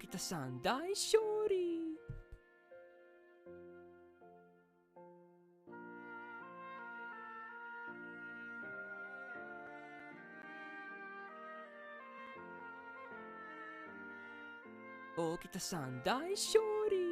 Okita-san, daishori. Okita-san, daishori.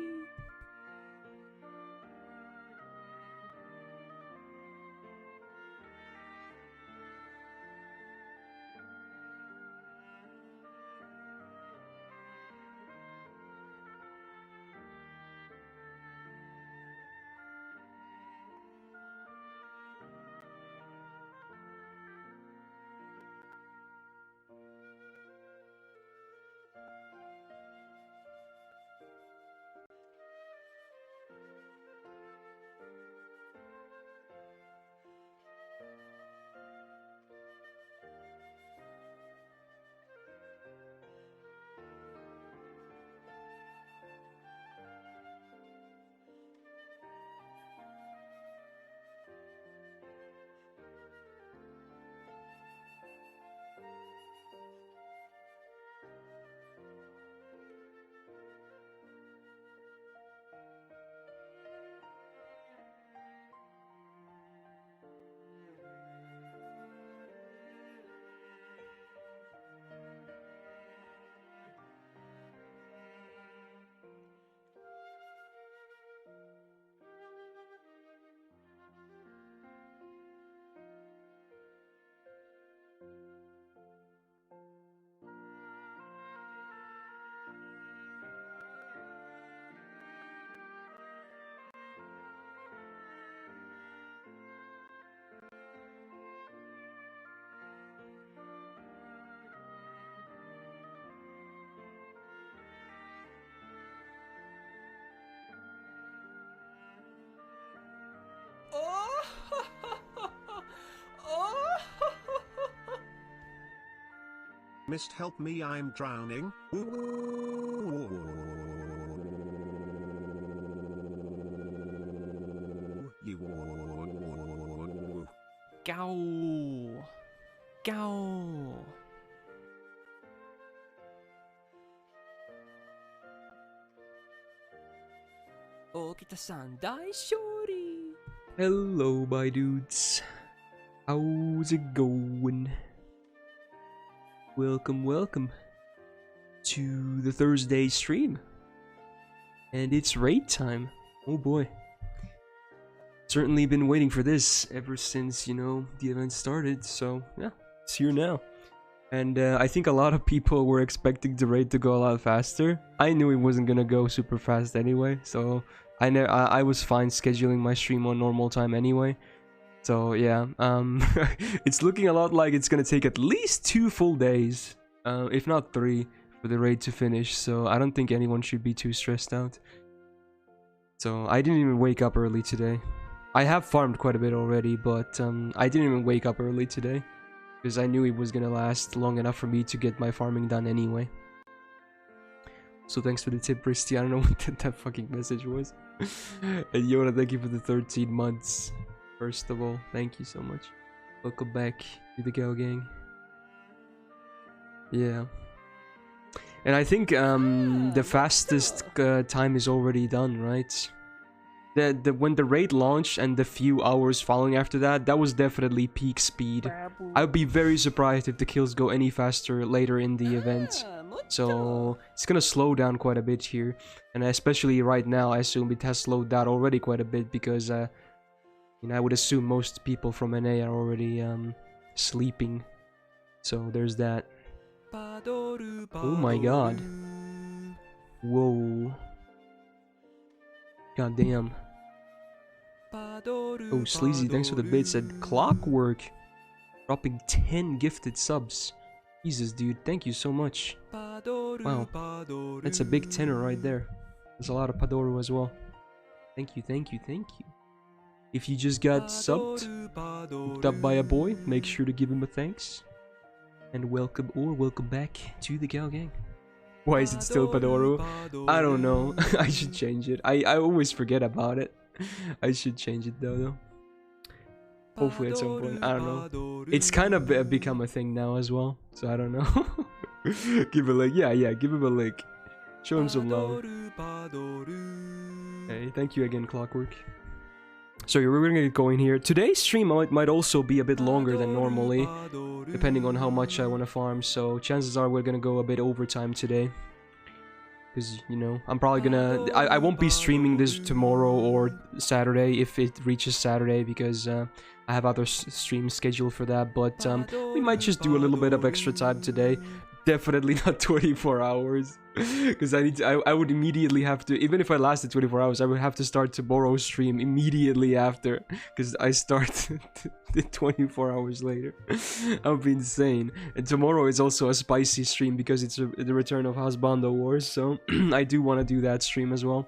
Myst, help me, I'm drowning. Gao. Gao. Okita-san, daishori. Hello, my dudes. How's it going? Welcome to the Thursday stream. And it's raid time. Oh boy. Certainly been waiting for this ever since, you know, the event started. So, yeah, it's here now. And I think a lot of people were expecting the raid to go a lot faster. I knew it wasn't gonna go super fast anyway. So, I was fine scheduling my stream on normal time anyway. So yeah, it's looking a lot like it's gonna take at least 2 full days, if not 3, for the raid to finish. So I don't think anyone should be too stressed out. So I didn't even wake up early today. I have farmed quite a bit already, but I didn't even wake up early today because I knew it was gonna last long enough for me to get my farming done anyway. So thanks for the tip, Bristy. I don't know what that fucking message was. And Yoda, thank you for the 13 months. First of all, thank you so much. Welcome back to the Gal Gang. Yeah. And I think the fastest time is already done, right? When the raid launched and the few hours following after that, that was definitely peak speed. I would be very surprised if the kills go any faster later in the event. So it's gonna slow down quite a bit here. And especially right now, I assume it has slowed down already quite a bit because you know, I would assume most people from NA are already sleeping. So there's that. Oh my god. Whoa. God damn. Oh, Sleazy, thanks for the bits. At Clockwork, dropping 10 gifted subs. Jesus, dude, thank you so much. Wow, that's a big tenor right there. There's a lot of Padoru as well. Thank you, thank you, thank you. If you just got subbed, hooked up by a boy, make sure to give him a thanks. And welcome back to the Gal Gang. Why is it still Padoru? I don't know. I should change it. I always forget about it. I should change it though. Hopefully at some point. I don't know. It's kind of become a thing now as well. So I don't know. Give a like. Yeah, give him a like. Show him some love. Hey, thank you again, Clockwork. So we're gonna get going here. Today's stream might also be a bit longer than normally, depending on how much I want to farm. So chances are we're gonna go a bit overtime today. Because, you know, I'm probably gonna... I won't be streaming this tomorrow or Saturday if it reaches Saturday, because I have other streams scheduled for that. But we might just do a little bit of extra time today. Definitely not 24 hours. Because I would immediately have to... Even if I lasted 24 hours, I would have to start tomorrow's stream immediately after. Because I start 24 hours later. That would be insane. And tomorrow is also a spicy stream because it's the return of Husbando Wars. So I do want to do that stream as well.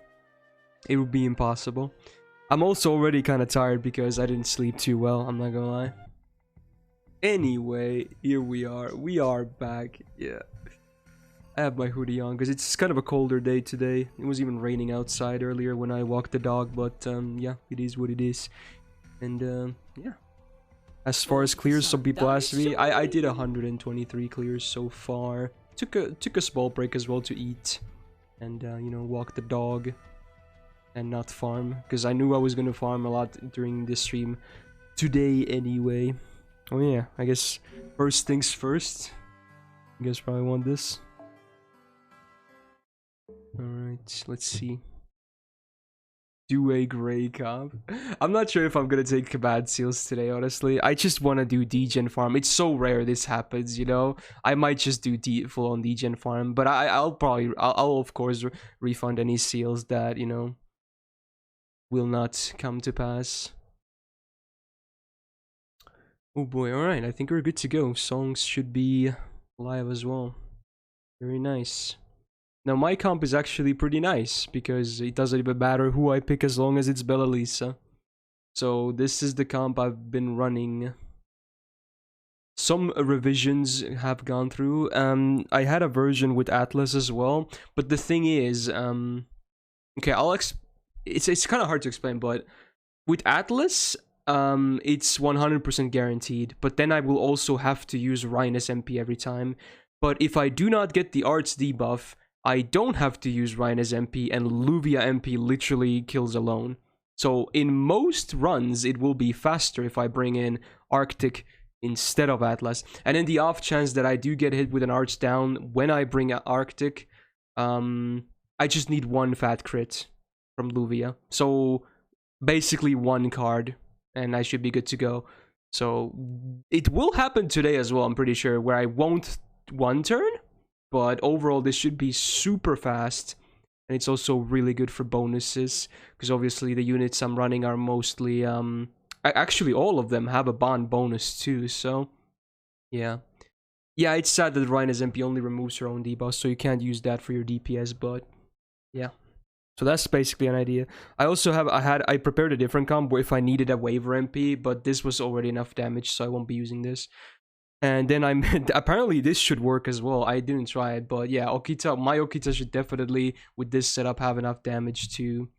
It would be impossible. I'm also already kind of tired because I didn't sleep too well. I'm not gonna lie. Anyway, here we are. We are back. Yeah. I have my hoodie on because it's kind of a colder day today. It was even raining outside earlier when I walked the dog, but yeah, it is what it is. And yeah. As far as clears, some people asked me. I did 123 clears so far. Took a small break as well to eat and you know, walk the dog and not farm because I knew I was gonna farm a lot during this stream today anyway. Oh yeah, I guess first things first. You guys probably want this. Alright, let's see. Do a gray comp. I'm not sure if I'm gonna take command seals today, honestly. I just want to do degen farm. It's so rare this happens, you know. I might just do full on degen farm, but I'll of course refund any seals that, you know, will not come to pass. Oh boy, alright, I think we're good to go. Songs should be live as well. Very nice. Now my comp is actually pretty nice, because it doesn't even matter who I pick as long as it's Bella Lisa. So this is the comp I've been running. Some revisions have gone through. I had a version with Atlas as well, but the thing is, okay, it's kind of hard to explain, but with Atlas, it's 100% guaranteed, but then I will also have to use Rhinus MP every time. But if I do not get the arts debuff, I don't have to use Rhinus MP, and Luvia MP literally kills alone. So in most runs, it will be faster if I bring in Arctic instead of Atlas. And in the off chance that I do get hit with an arts down when I bring Arctic, I just need one fat crit from Luvia. So basically one card, and I should be good to go. So it will happen today as well, I'm pretty sure, where I won't one turn, but overall this should be super fast. And it's also really good for bonuses, because obviously the units I'm running are mostly, actually all of them have a bond bonus too, so yeah. Yeah, it's sad that Rhinus MP only removes her own debuff, so you can't use that for your DPS, but yeah. So that's basically an idea. I also have, I prepared a different combo if I needed a waiver MP, but this was already enough damage, so I won't be using this. And then apparently this should work as well. I didn't try it, but yeah, Okita, my Okita should definitely, with this setup, have enough damage to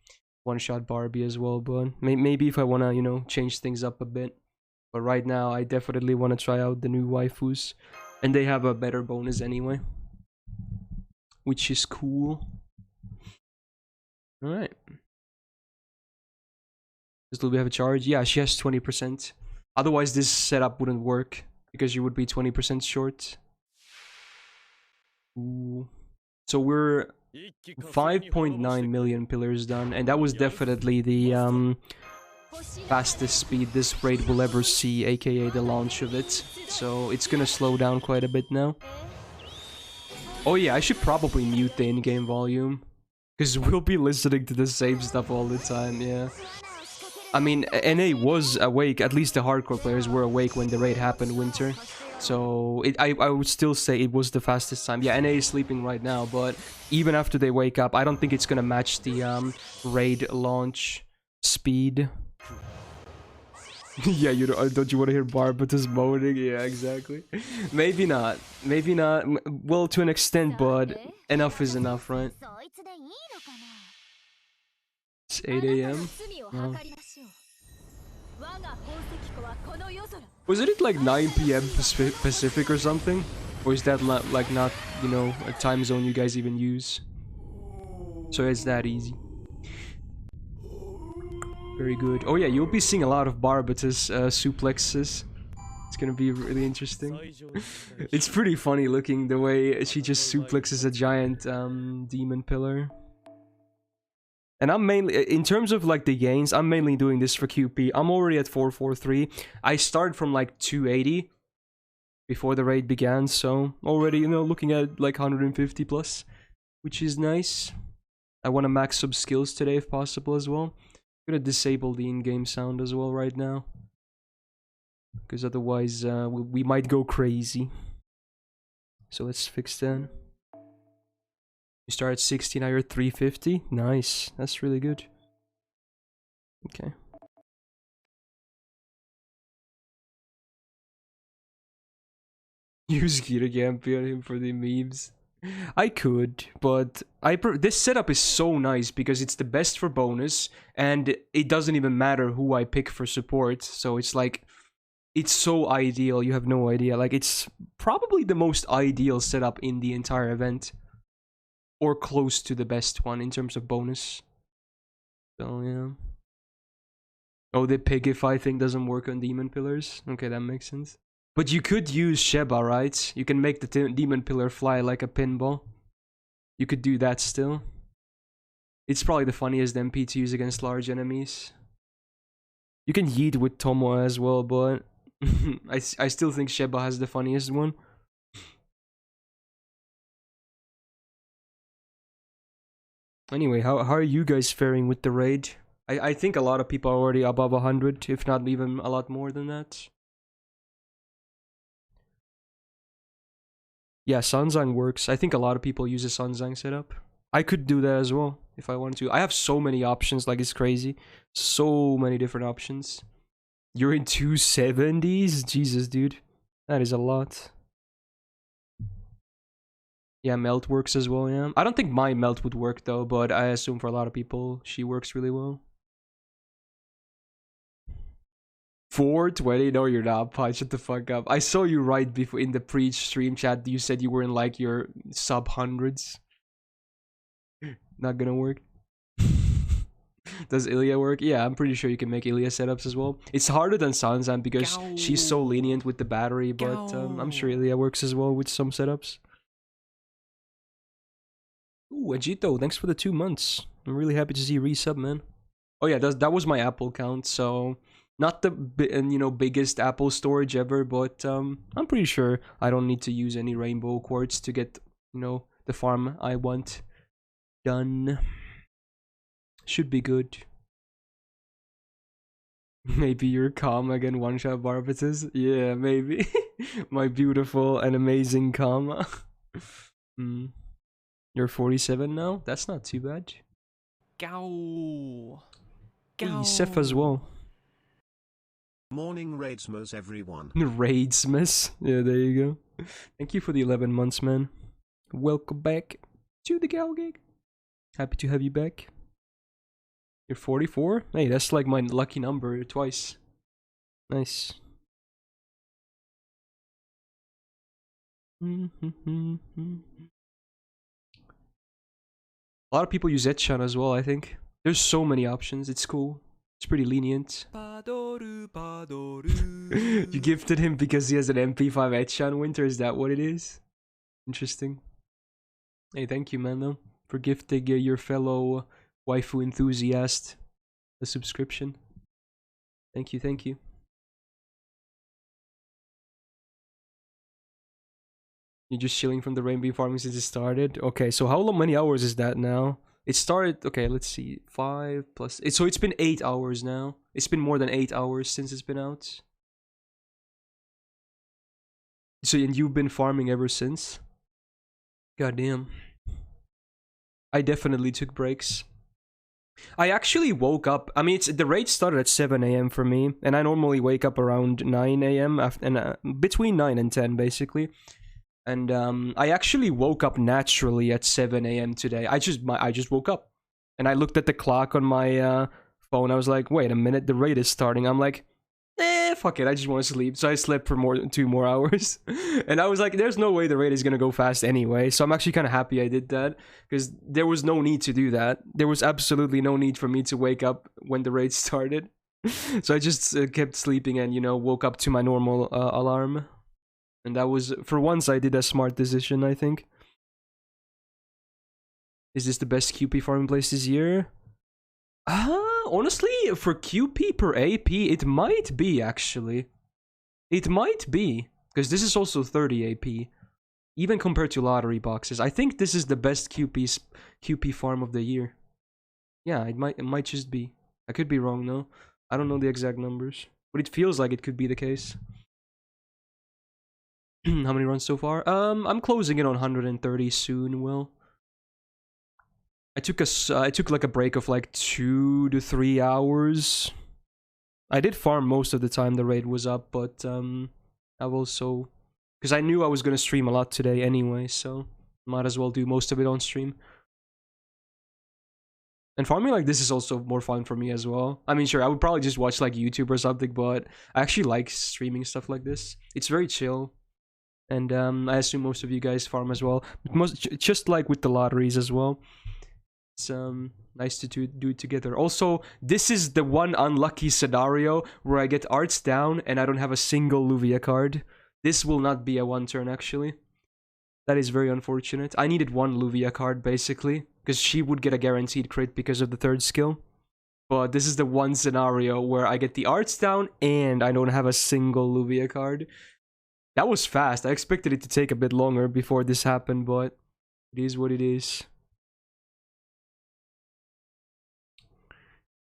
one-shot Barbie as well. But maybe if I want to, you know, change things up a bit. But right now, I definitely want to try out the new waifus. And they have a better bonus anyway, which is cool. Alright. Does Luvia have a charge? Yeah, she has 20%. Otherwise, this setup wouldn't work, because you would be 20% short. Ooh. So we're 5.9 million pillars done, and that was definitely the fastest speed this raid will ever see, aka the launch of it. So it's gonna slow down quite a bit now. Oh yeah, I should probably mute the in-game volume, because we'll be listening to the same stuff all the time, yeah. I mean, NA was awake, at least the hardcore players were awake when the raid happened, Winter. So, I would still say it was the fastest time. Yeah, NA is sleeping right now, but even after they wake up, I don't think it's gonna match the raid launch speed. Yeah, you don't you want to hear Barbatus moaning? Yeah, exactly. Maybe not. Maybe not. Well, to an extent, but enough is enough, right? It's 8 AM. Oh. Wasn't it like 9 PM Pacific or something? Or is that like not, you know, a time zone you guys even use? So it's that easy. Very good. Oh yeah, you'll be seeing a lot of Barbatus suplexes. It's gonna be really interesting. It's pretty funny looking the way she just suplexes a giant demon pillar. And I'm mainly, in terms of like the gains, I'm mainly doing this for QP. I'm already at 443. I started from like 280 before the raid began, so already, you know, looking at like 150 plus, which is nice. I want to max some skills today if possible as well. I'm gonna disable the in-game sound as well right now, because otherwise we might go crazy. So let's fix that. You start at 60, now you're at 350. Nice, that's really good. Okay. Use Giragampi on him for the memes. I could, but this setup is so nice because it's the best for bonus, and it doesn't even matter who I pick for support. So it's like, it's so ideal. You have no idea. Like, it's probably the most ideal setup in the entire event, or close to the best one in terms of bonus. So yeah. Oh, the Pigify thing doesn't work on demon pillars. Okay, that makes sense. But you could use Sheba, right? You can make the demon pillar fly like a pinball. You could do that still. It's probably the funniest MP to use against large enemies. You can yeet with Tomo as well, but I still think Sheba has the funniest one. Anyway, how are you guys faring with the raid? I think a lot of people are already above 100, if not even a lot more than that. Yeah, Sanzang works. I think a lot of people use a Sanzang setup. I could do that as well if I wanted to. I have so many options, like it's crazy. So many different options. You're in 270s? Jesus, dude. That is a lot. Yeah, Melt works as well, yeah. I don't think my Melt would work though, but I assume for a lot of people, she works really well. 420? No, you're not, Pod. Shut the fuck up. I saw you right before in the pre-stream chat. You said you were in like your sub hundreds. Not gonna work. Does Ilya work? Yeah, I'm pretty sure you can make Ilya setups as well. It's harder than Sanzan because she's so lenient with the battery, but I'm sure Ilya works as well with some setups. Ooh, Ajito, thanks for the 2 months. I'm really happy to see you resub, man. Oh yeah, that was my Apple count, so not the biggest Apple storage ever, but I'm pretty sure I don't need to use any rainbow quartz to get the farm I want done. Should be good. Maybe you're Kama again, one-shot Barbatus? Yeah, maybe. My beautiful and amazing Kama. You're 47 now? That's not too bad. Gow. Hey, Seth as well. Morning Raidsmas, everyone. Raidsmas? Yeah, there you go. Thank you for the 11 months, man. Welcome back to the Gal Gig. Happy to have you back. You're 44? Hey, that's like my lucky number twice. Nice. A lot of people use Etchan as well, I think. There's so many options, it's cool. It's pretty lenient. You gifted him because he has an MP5 Etchan Winter, is that what it is? Interesting. Hey, thank you, man, though, for gifting your fellow waifu enthusiast a subscription. Thank you, thank you. You're just chilling from the rainbow farming since it started? Okay, so how many hours is that now? It started, okay, let's see, 5 plus... so it's been 8 hours now. It's been more than 8 hours since it's been out. So, and you've been farming ever since? Goddamn. I definitely took breaks. I actually woke up, I mean, the raid started at 7 AM for me, and I normally wake up around 9 AM, and between 9 and 10, basically. And I actually woke up naturally at 7 AM today. I just woke up, and I looked at the clock on my phone. I was like, wait a minute, the raid is starting. I'm like, fuck it, I just want to sleep. So I slept for more than 2 more hours. And I was like, there's no way the raid is going to go fast anyway. So I'm actually kind of happy I did that. Because there was no need to do that. There was absolutely no need for me to wake up when the raid started. So I just kept sleeping and, you know, woke up to my normal alarm. And that was, for once, I did a smart decision, I think. Is this the best QP farming place this year? Honestly, for QP per AP, it might be, actually. It might be. Because this is also 30 AP. Even compared to lottery boxes. I think this is the best QP farm of the year. Yeah, it might just be. I could be wrong, though. I don't know the exact numbers. But it feels like it could be the case. How many runs so far? I'm closing in on 130 soon, Will. I took like a break of like 2 to 3 hours. I did farm most of the time the raid was up, but I've also, because I knew I was gonna stream a lot today anyway, so might as well do most of it on stream. And farming like this is also more fun for me as well. I mean, sure, I would probably just watch like YouTube or something, but I actually like streaming stuff like this. It's very chill. And I assume most of you guys farm as well. Just like with the lotteries as well. It's nice to do it together. Also, this is the one unlucky scenario where I get arts down and I don't have a single Luvia card. This will not be a one turn, actually. That is very unfortunate. I needed one Luvia card, basically, because she would get a guaranteed crit because of the third skill. But this is the one scenario where I get the arts down and I don't have a single Luvia card. That was fast. I expected it to take a bit longer before this happened, but it is what it is.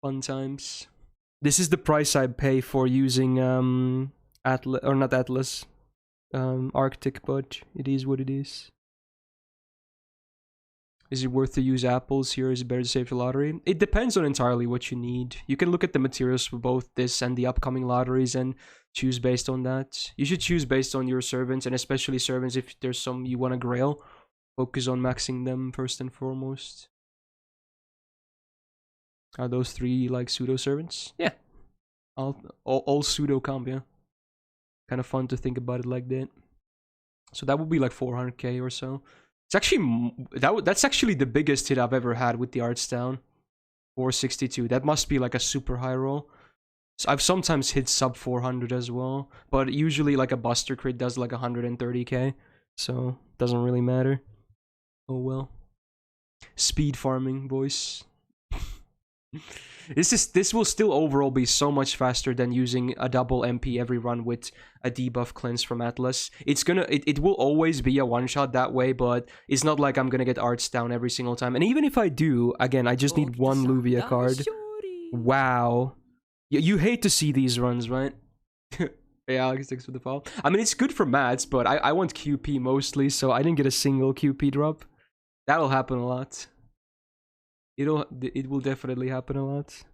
Fun times. This is the price I pay for using Atlas, or not Atlas, Arctic, but it is what it is. Is it worth to use apples here? Is it better to save the lottery? It depends on entirely what you need. You can look at the materials for both this and the upcoming lotteries and choose based on that. You should choose based on your servants, and especially servants if there's some you want to grail. Focus on maxing them first and foremost. Are those 3 like pseudo servants? Yeah. All pseudo comp, yeah. Kind of fun to think about it like that. So that would be like 400k or so. It's actually that's actually the biggest hit I've ever had with the arts down. 462. That must be like a super high roll. So I've sometimes hit sub 400 as well, but usually like a buster crit does like 130k, so doesn't really matter. Oh well. Speed farming, boys. This will still overall be so much faster than using a double MP every run with a debuff cleanse from Atlas. It will always be a one shot that way, but it's not like I'm gonna get arts down every single time. And even if I do, again, I just need one Luvia card. Wow. You hate to see these runs, right? Yeah, Alex, thanks for the follow. I mean, it's good for mats, but I want QP mostly, so I didn't get a single QP drop. That'll happen a lot. It will definitely happen a lot.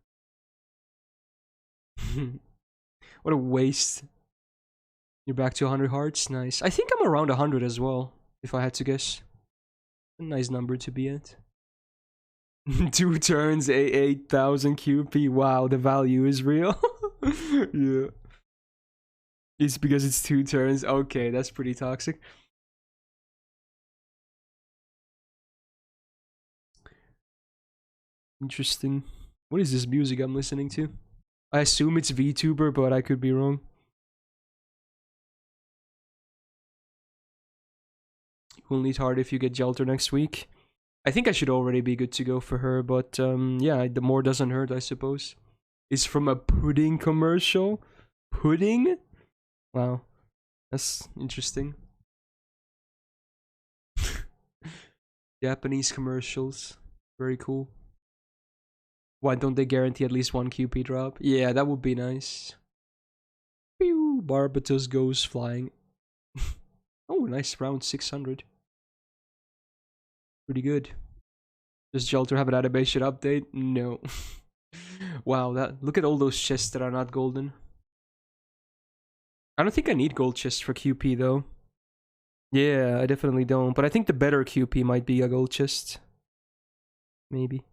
What a waste. You're back to 100 hearts. Nice. I think I'm around 100 as well, if I had to guess. A nice number to be at. 2 turns, 8,000 QP. Wow, the value is real. Yeah. It's because it's 2 turns. Okay, that's pretty toxic. Interesting. What is this music I'm listening to? I assume it's VTuber, but I could be wrong. We'll need hard if you get Jelter next week. I think I should already be good to go for her, but yeah, the more doesn't hurt, I suppose. It's from a pudding commercial? Pudding? Wow. That's interesting. Japanese commercials. Very cool. Why don't they guarantee at least 1 QP drop? Yeah, that would be nice. Pew! Barbatos goes flying. Oh, nice round 600. Pretty good. Does Jelter have an animation update? No. Wow, look at all those chests that are not golden. I don't think I need gold chests for QP though. Yeah, I definitely don't. But I think the better QP might be a gold chest. Maybe.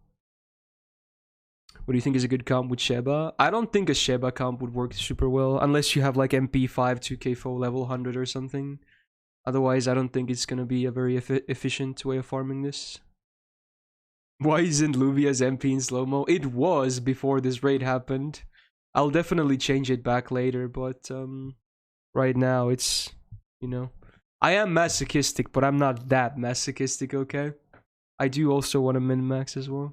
What do you think is a good comp with Sheba? I don't think a Sheba comp would work super well unless you have like MP5 2k4 level 100 or something. Otherwise, I don't think it's gonna be a very efficient way of farming this. Why isn't Luvia's MP in slow-mo? It was before this raid happened. I'll definitely change it back later, but right now it's, you know, I am masochistic, but I'm not that masochistic, okay? I do also want to min-max as well.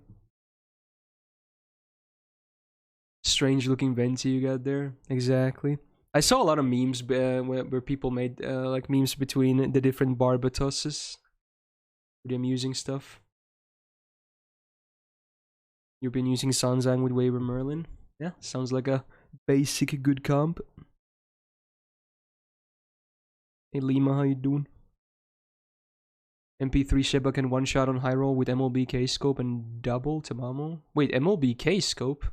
Strange looking venti you got there. Exactly. I saw a lot of memes where people made like memes between the different Barbatosses. Pretty amusing stuff. You've been using Sanzang with Waver Merlin. Yeah, sounds like a basic good comp. Hey Lima, how you doing? MP3 Sheba can one-shot on high roll with MLB K-scope and double Tamamo. Wait, MLB K-scope?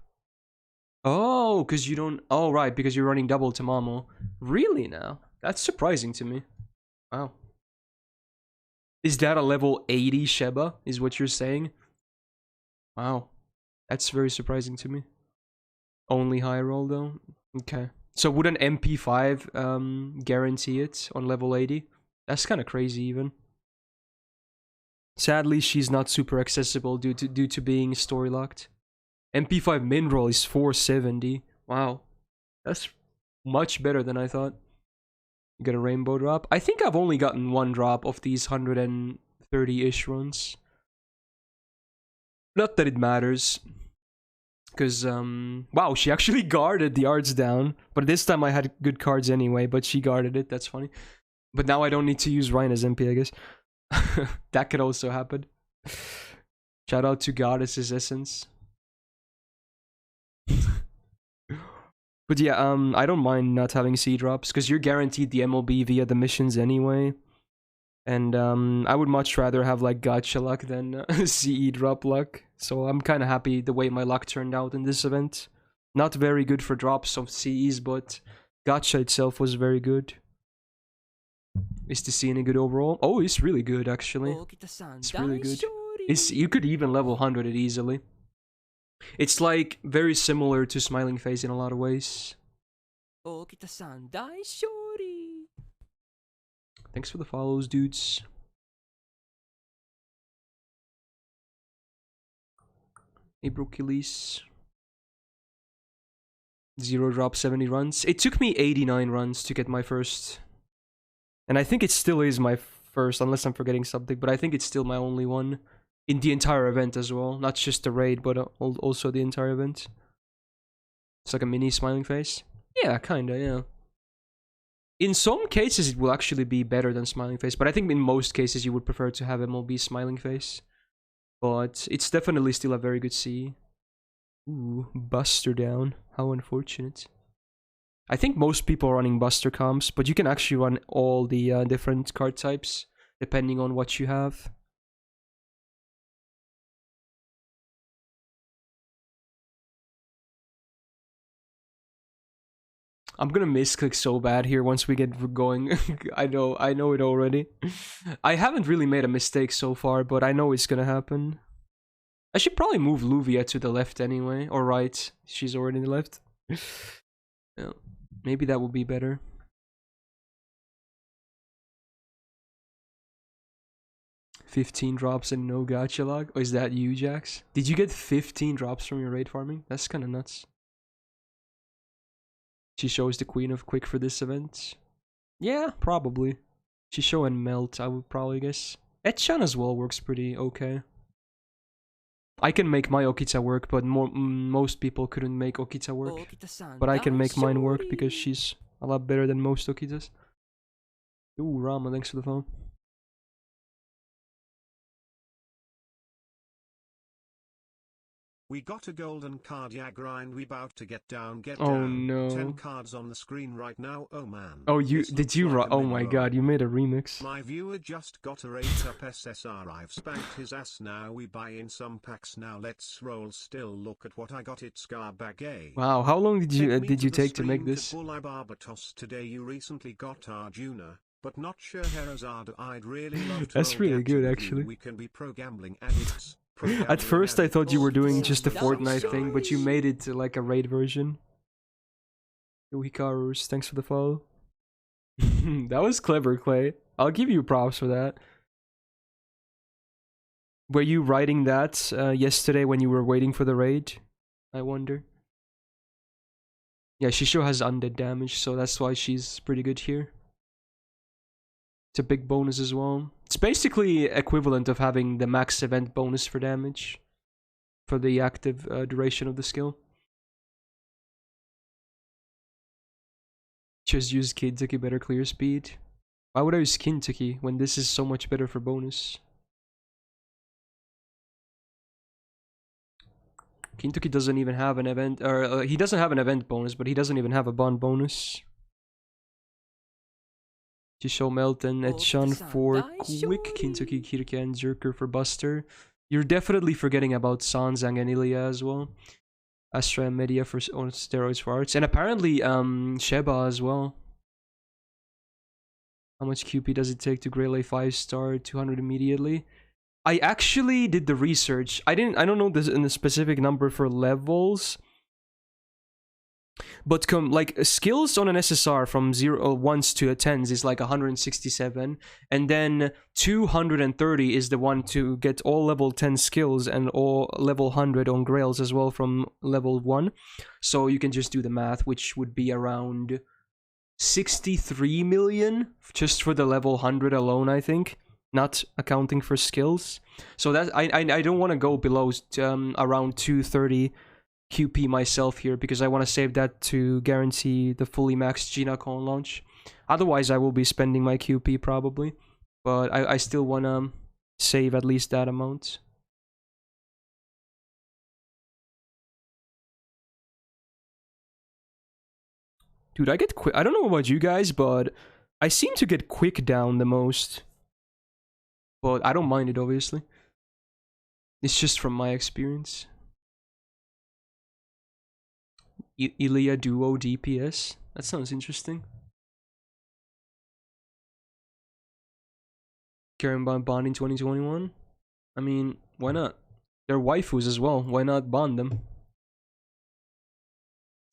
Oh, because you don't... Oh, right, because you're running double Tamamo. Really now? That's surprising to me. Wow. Is that a level 80 Sheba, is what you're saying? Wow. That's very surprising to me. Only high roll, though? Okay. So would an MP5 guarantee it on level 80? That's kind of crazy, even. Sadly, she's not super accessible due to being story locked. MP5 min roll is 470. Wow, that's much better than I thought. You get a rainbow drop. I think I've only gotten one drop of these 130-ish runs. Not that it matters, because wow, she actually guarded the arts down. But this time I had good cards anyway. But she guarded it. That's funny. But now I don't need to use Ryan as MP, I guess. That could also happen. Shout out to Goddess's Essence. But yeah, I don't mind not having C drops because you're guaranteed the MLB via the missions anyway. And I would much rather have like gacha luck than CE drop luck. So I'm kind of happy the way my luck turned out in this event. Not very good for drops of CEs, but gacha itself was very good. Is the scene good overall? Oh, it's really good actually. It's really good. You could even level 100 it easily. It's like very similar to Smiling Face in a lot of ways. Thanks for the follows, dudes. Hey, Brocules. 0 drop 70 runs. It took me 89 runs to get my first. And I think it still is my first, unless I'm forgetting something. But I think it's still my only one. In the entire event as well. Not just the raid, but also the entire event. It's like a mini Smiling Face. Yeah, kinda, yeah. In some cases, it will actually be better than Smiling Face. But I think in most cases, you would prefer to have MLB Smiling Face. But it's definitely still a very good C. Ooh, Buster down. How unfortunate. I think most people are running Buster comps, but you can actually run all the different card types, depending on what you have. I'm gonna misclick so bad here once we get going. I know it already. I haven't really made a mistake so far, but I know it's gonna happen. I should probably move Luvia to the left anyway, or right. She's already in the left. Yeah, maybe that will be better. $15 drops and no gacha log. Oh, is that you, Jax? Did you get 15 drops from your raid farming? That's kind of nuts. She shows the Queen of Quick for this event. Yeah, probably. Shisho and Melt, I would probably guess. Etchan as well works pretty okay. I can make my Okita work, but most people couldn't make Okita work. But I can make mine work because she's a lot better than most Okitas. Ooh, Rama, thanks for the phone. We got a golden card, yeah, grind. We about to get down, get Oh down. no. 10 cards on the screen right now. Oh man. Oh, This looks like a oh my min-roll. god, you made a remix. My viewer just got a rate up SSR. I've spanked his ass. Now we buy in some packs. Now let's roll. Still look at what I got. It's Garbage. Wow, how long did you take to make this? Barbatos today. You recently got Arjuna, but not sure Herazada. I'd really love to. That's really good, actually. We can be pro gambling addicts. At first I thought you were doing just the the Fortnite thing, but you made it to like a raid version. Yo, Hikarus, thanks for the follow. That was clever, Clay. I'll give you props for that. Were you writing that yesterday when you were waiting for the raid? I wonder. Yeah, she sure has undead damage, so that's why she's pretty good here. It's a big bonus as well. It's basically equivalent of having the max event bonus for damage for the active duration of the skill. Just use Kintuki better clear speed. Why would I use Kintuki when this is so much better for bonus? Kintuki doesn't even have an event, or he doesn't have an event bonus, but he doesn't even have a bond bonus. Jisho Melton, Etchan for Quick, Kintuki, Kirke, and Zerker for Buster. You're definitely forgetting about Sanzang and Ilya as well. Astra and Media for on steroids for arts. And apparently Sheba as well. How much QP does it take to Greyley 5-star? 200 immediately. I actually did the research. I don't know this in a specific number for levels. But like skills on an SSR from 1s to 10s is like 167, and then 230 is the one to get all level 10 skills and all level 100 on Grails as well from level 1. So you can just do the math, which would be around 63 million just for the level 100 alone, I think, not accounting for skills. So that I don't want to go below around 230 QP myself here, because I want to save that to guarantee the fully maxed Ginacon launch. Otherwise I will be spending my QP probably, but I still want to save at least that amount. Dude, I get quick. I don't know about you guys, but I seem to get quick down the most. But I don't mind it, obviously. It's just from my experience. Ilya Duo DPS? That sounds interesting. Karen Bond in 2021? I mean, why not? They're waifus as well. Why not bond them?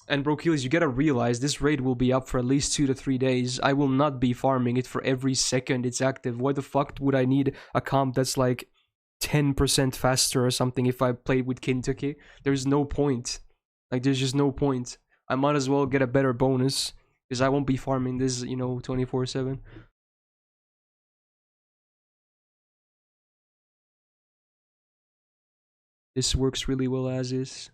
And Brokeelies, you gotta realize this raid will be up for at least 2 to 3 days. I will not be farming it for every second it's active. Why the fuck would I need a comp that's like 10% faster or something if I played with Kintuki? There's no point. Like, there's just no point. I might as well get a better bonus, because I won't be farming this, you know, 24/7. This works really well as is.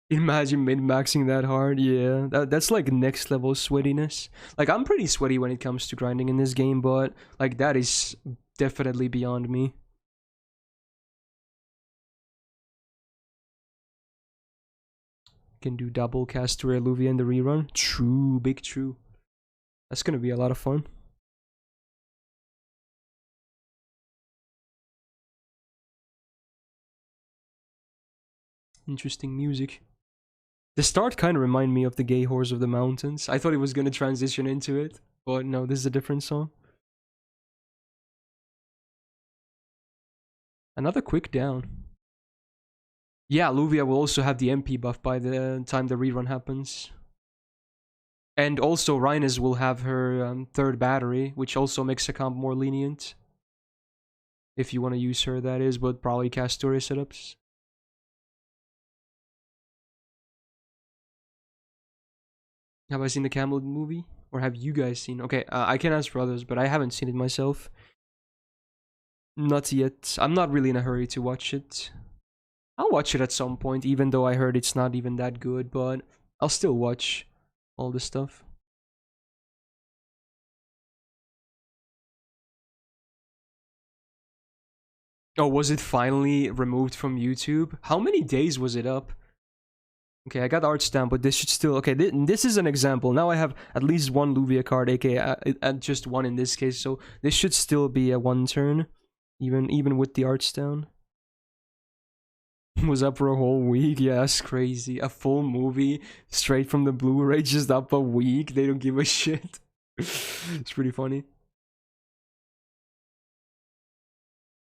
Imagine min-maxing that hard. Yeah, that's like next level sweatiness. Like, I'm pretty sweaty when it comes to grinding in this game, but like that is definitely beyond me. Can do double Castor Alluvia in the rerun. True, big true. That's gonna be a lot of fun. Interesting music. The start kind of reminded me of the Gay Horse of the Mountains. I thought it was gonna transition into it, but no, this is a different song. Another quick down. Yeah, Alluvia will also have the MP buff by the time the rerun happens. And also Rhinus will have her third battery, which also makes the comp more lenient. If you want to use her, that is, but probably Castoria setups. Have I seen the Camelot movie? Or have you guys seen? Okay, I can answer for others, but I haven't seen it myself. Not yet. I'm not really in a hurry to watch it. I'll watch it at some point, even though I heard it's not even that good, but I'll still watch all the stuff. Oh, was it finally removed from YouTube? How many days was it up? Okay, I got art stamp, but this should still... Okay, this is an example. Now I have at least one Luvia card, aka just one in this case, so this should still be a one turn, even with the art stamp. Was up for a whole week. Yeah, that's crazy. A full movie straight from the Blu-ray, just up a week. They don't give a shit. It's pretty funny.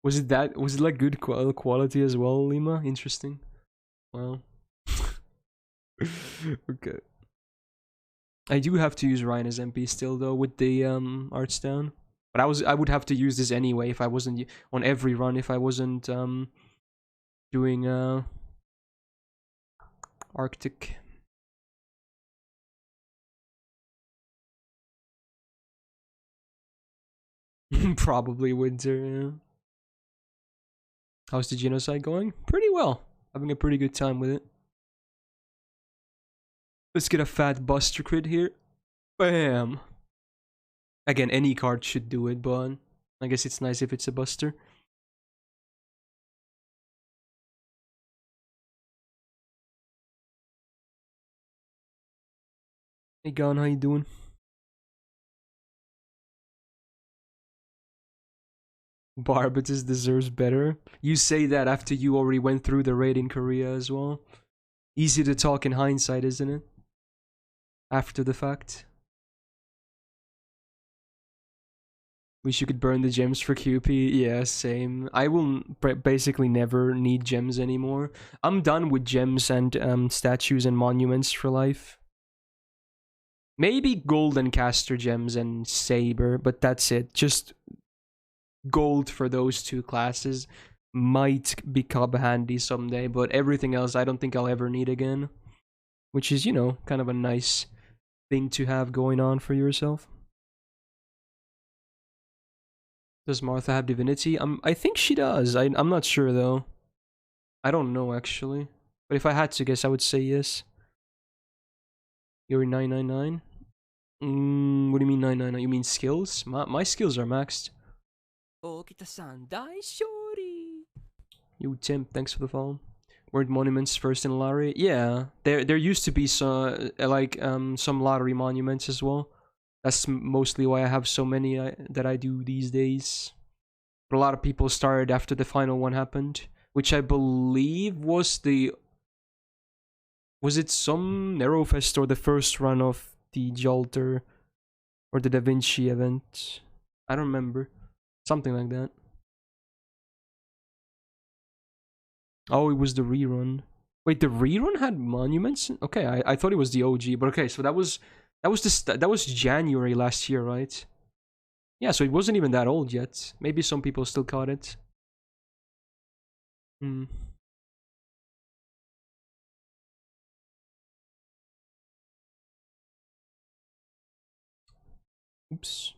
Was it that? Was it like good quality as well, Lima? Interesting. Wow. Okay. I do have to use Ryan as MP still though with the arts down. But I would have to use this anyway if I wasn't on every run if I wasn't doing Arctic. Probably winter, yeah. How's the genocide going? Pretty well. Having a pretty good time with it. Let's get a fat buster crit here. Bam! Again, any card should do it, but I guess it's nice if it's a buster. Hey Gon, how you doing? Barbatus deserves better. You say that after you already went through the raid in Korea as well. Easy to talk in hindsight, isn't it? After the fact. Wish you could burn the gems for QP. Yeah, same. I will basically never need gems anymore. I'm done with gems and statues and monuments for life. Maybe golden caster gems and saber, but that's it. Just gold for those two classes might become handy someday, but everything else I don't think I'll ever need again. Which is, you know, kind of a nice thing to have going on for yourself. Does Martha have divinity? I think she does. I'm not sure though. I don't know actually. But if I had to guess, I would say yes. You're 999? What do you mean 999? You mean skills? My skills are maxed. You Tim, thanks for the follow. Weren't monuments first in lottery? Yeah, there used to be some some lottery monuments as well. That's mostly why I have so many that I do these days. But a lot of people started after the final one happened, which I believe was was it some Narrowfest or the first run of the Jalter or the Da Vinci event? I don't remember. Something like that. Oh, it was the rerun. Wait, the rerun had monuments? Okay, I thought it was the OG, but okay, so that was January last year, right? Yeah, so it wasn't even that old yet. Maybe some people still caught it. Hmm. Oops.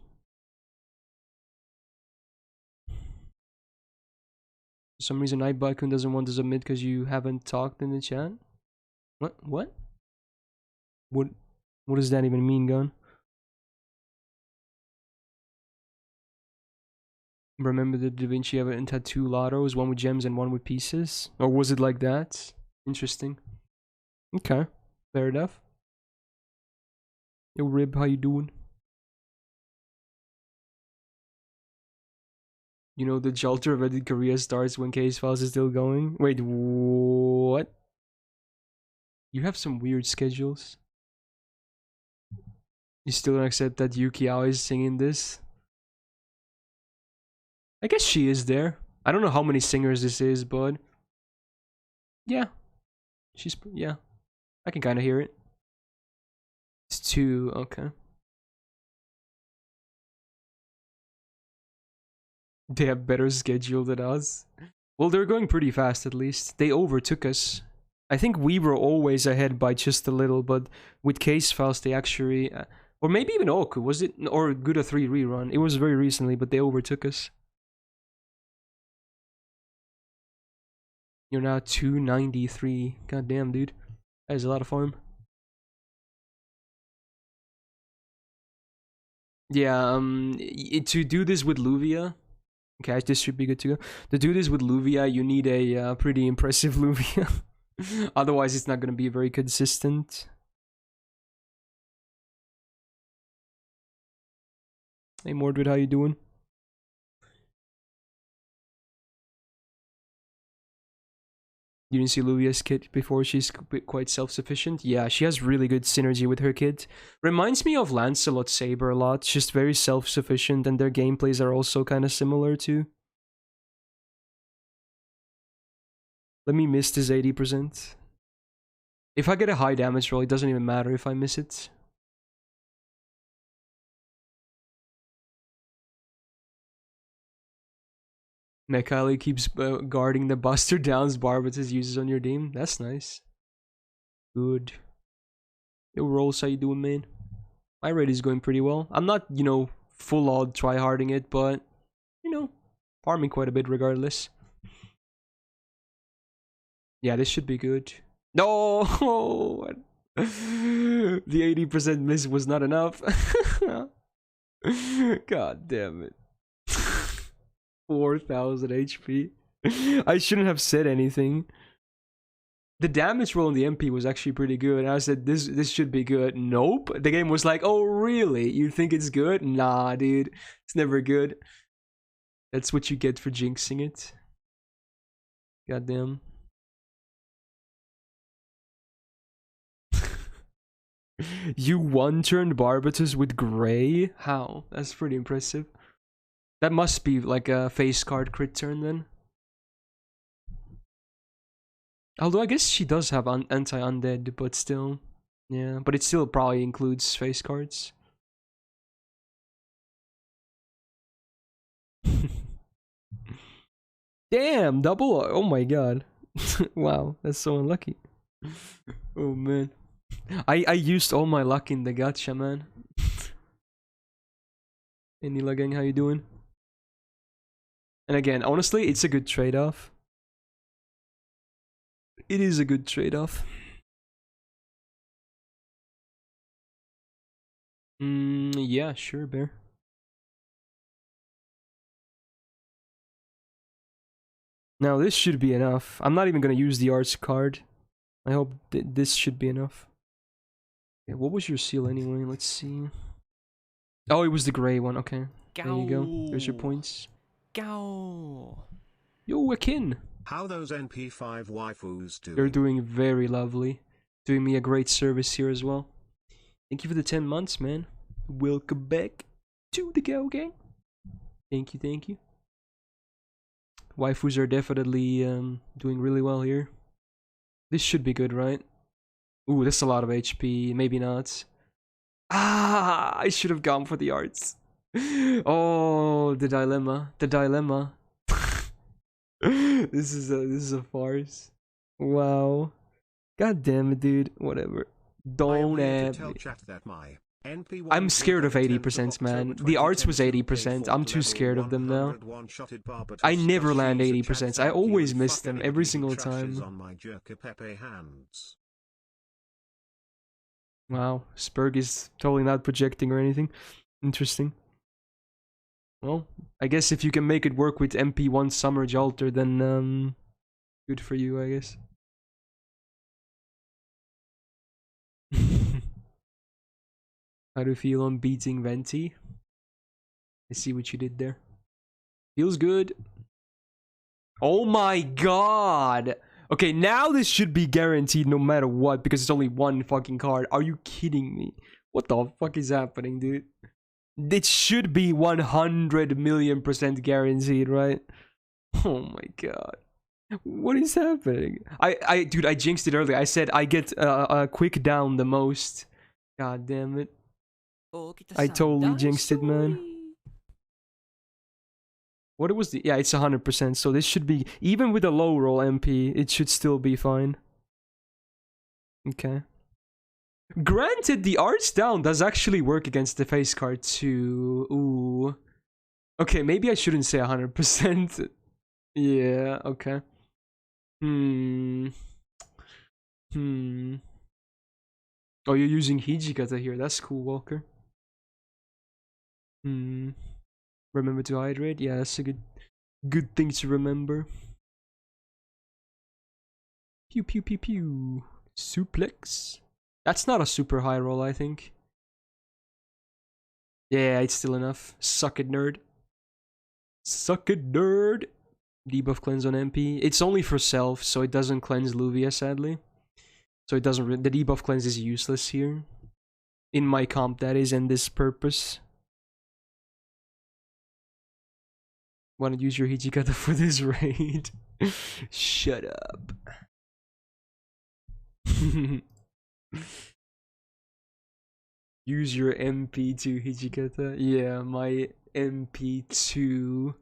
For some reason, Nightbykun doesn't want to submit because you haven't talked in the chat. What? What? What does that even mean, Gun? Remember the Da Vinci event had two lottos, one with gems and one with pieces? Or was it like that? Interesting. Okay, fair enough. Yo, Rib, how you doing? You know, the Jalter event in Korea starts when Case Files is still going? Wait, what? You have some weird schedules. You still don't accept that Yukiao is singing this? I guess she is there. I don't know how many singers this is, but yeah, yeah. I can kind of hear it. It's two, okay. They have better schedule than us. Well, they're going pretty fast at least. They overtook us. I think we were always ahead by just a little, but with Case Files, they actually, or maybe even Oku, was it? Or Guda 3 rerun. It was very recently, but they overtook us. You're now 293. God damn, dude. That is a lot of farm. Yeah, to do this with Luvia, okay, this should be good to go. To do this with Luvia, you need a pretty impressive Luvia. Otherwise, it's not going to be very consistent. Hey, Mordred, how you doing? You didn't see Luvia's kit before? She's quite self-sufficient. Yeah, she has really good synergy with her kit. Reminds me of Lancelot Saber a lot. Just very self-sufficient, and their gameplays are also kind of similar too. Let me miss this 80%. If I get a high damage roll, it doesn't even matter if I miss it. Mekali keeps guarding the Buster Downs Barbatus uses on your team. That's nice. Good. Yo, Rolls, how you doing, man? My raid is going pretty well. I'm not, you know, full on try-harding it, but, you know, farming quite a bit regardless. Yeah, this should be good. No! The 80% miss was not enough. God damn it. 4,000 HP. I shouldn't have said anything. The damage roll on the MP was actually pretty good. And I said, this should be good. Nope. The game was like, oh, really? You think it's good? Nah, dude. It's never good. That's what you get for jinxing it. Goddamn. You one-turned Barbatus with Gray? How? That's pretty impressive. That must be like a face card crit turn then. Although I guess she does have anti-undead, but still. Yeah, but it still probably includes face cards. Damn, double. Oh my god. Wow, that's so unlucky. Oh man. I used all my luck in the gacha, man. Any gang, how you doing? And again, honestly, it's a good trade-off. It is a good trade-off. Yeah, sure, Bear. Now, this should be enough. I'm not even gonna use the arts card. I hope this should be enough. Yeah, what was your seal anyway? Let's see. Oh, it was the gray one. Okay. There you go. There's your points. Go. Yo, Akin. How those NP5 waifus do? They're doing very lovely. Doing me a great service here as well. Thank you for the 10 months, man. Welcome back to the Go Gang. Thank you, thank you. Waifus are definitely doing really well here. This should be good, right? Ooh, that's a lot of HP. Maybe not. Ah, I should have gone for the arts. Oh, the dilemma. The dilemma. This is a farce. Wow. God damn it, dude. Whatever. Don't add me. I'm scared of 80%, man. The arts was 80%. I'm too scared of them now. I never land 80%. I always miss them every single time. Wow, Spurg is totally not projecting or anything. Interesting. Well, I guess if you can make it work with MP1 Summer Jalter, then good for you, I guess. How do you feel on beating Venti? I see what you did there. Feels good. Oh my god! Okay, now this should be guaranteed no matter what, because it's only one fucking card. Are you kidding me? What the fuck is happening, dude? It should be 100 million% guaranteed, right? Oh my god. What is happening? Dude, I jinxed it earlier. I said I get a quick down the most. God damn it. I totally jinxed it, man. What was the... Yeah, it's 100%, so this should be... Even with a low roll MP, it should still be fine. Okay. Granted, the arts down does actually work against the face card too. Ooh. Okay, maybe I shouldn't say 100%. Yeah, okay. Oh, you're using Hijikata here. That's cool, Walker. Remember to hydrate? Yeah, that's a good thing to remember. Pew pew pew pew. Suplex. That's not a super high roll, I think. Yeah, it's still enough. Suck it, nerd. Suck it, nerd. Debuff cleanse on MP. It's only for self, so it doesn't cleanse Luvia, sadly. So it doesn't. The debuff cleanse is useless here. In my comp, that is, and this purpose. Want to use your Hijikata for this raid? Shut up. Use your MP2 Hijikata. Yeah, my MP2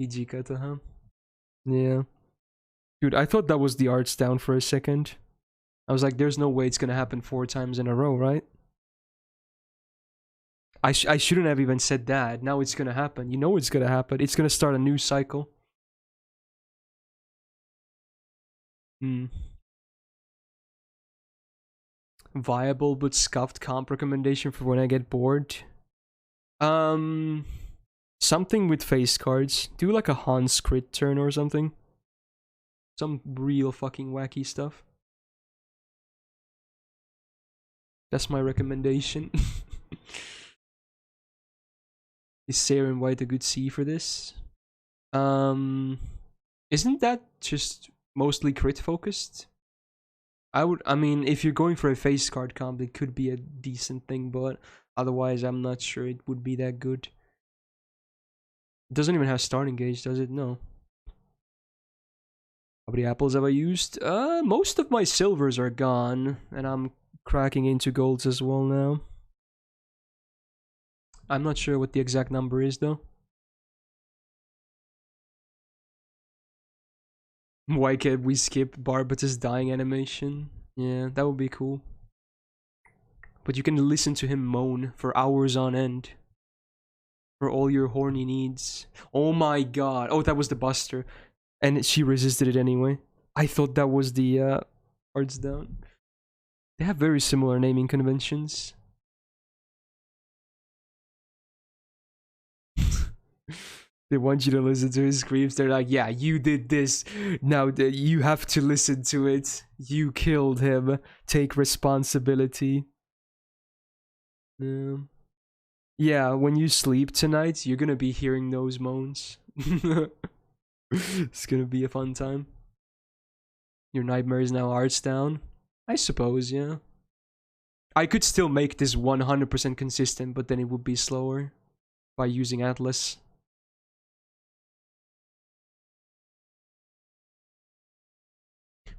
Hijikata, huh? Yeah. Dude, I thought that was the arts down for a second. I was like, there's no way it's gonna happen 4 times in a row, right? I shouldn't have even said that. Now it's gonna happen. You know it's gonna happen. It's gonna start a new cycle. Viable but scuffed comp recommendation for when I get bored. Something with face cards. Do like a Hans crit turn or something. Some real fucking wacky stuff. That's my recommendation. Is Saren White a good C for this? Isn't that just mostly crit focused? I mean, if you're going for a face card comp, it could be a decent thing, but otherwise, I'm not sure it would be that good. It doesn't even have starting gauge, does it? No. How many apples have I used? Most of my silvers are gone, and I'm cracking into golds as well now. I'm not sure what the exact number is, though. Why can't we skip Barbatus dying animation? Yeah, that would be cool. But you can listen to him moan for hours on end. For all your horny needs. Oh my god. Oh, that was the Buster. And she resisted it anyway. I thought that was the arts down. They have very similar naming conventions. They want you to listen to his screams. They're like, yeah, you did this. Now you have to listen to it. You killed him. Take responsibility. Yeah, when you sleep tonight, you're gonna be hearing those moans. It's gonna be a fun time. Your nightmare is now arts down? I suppose, yeah. I could still make this 100% consistent, but then it would be slower by using Atlas.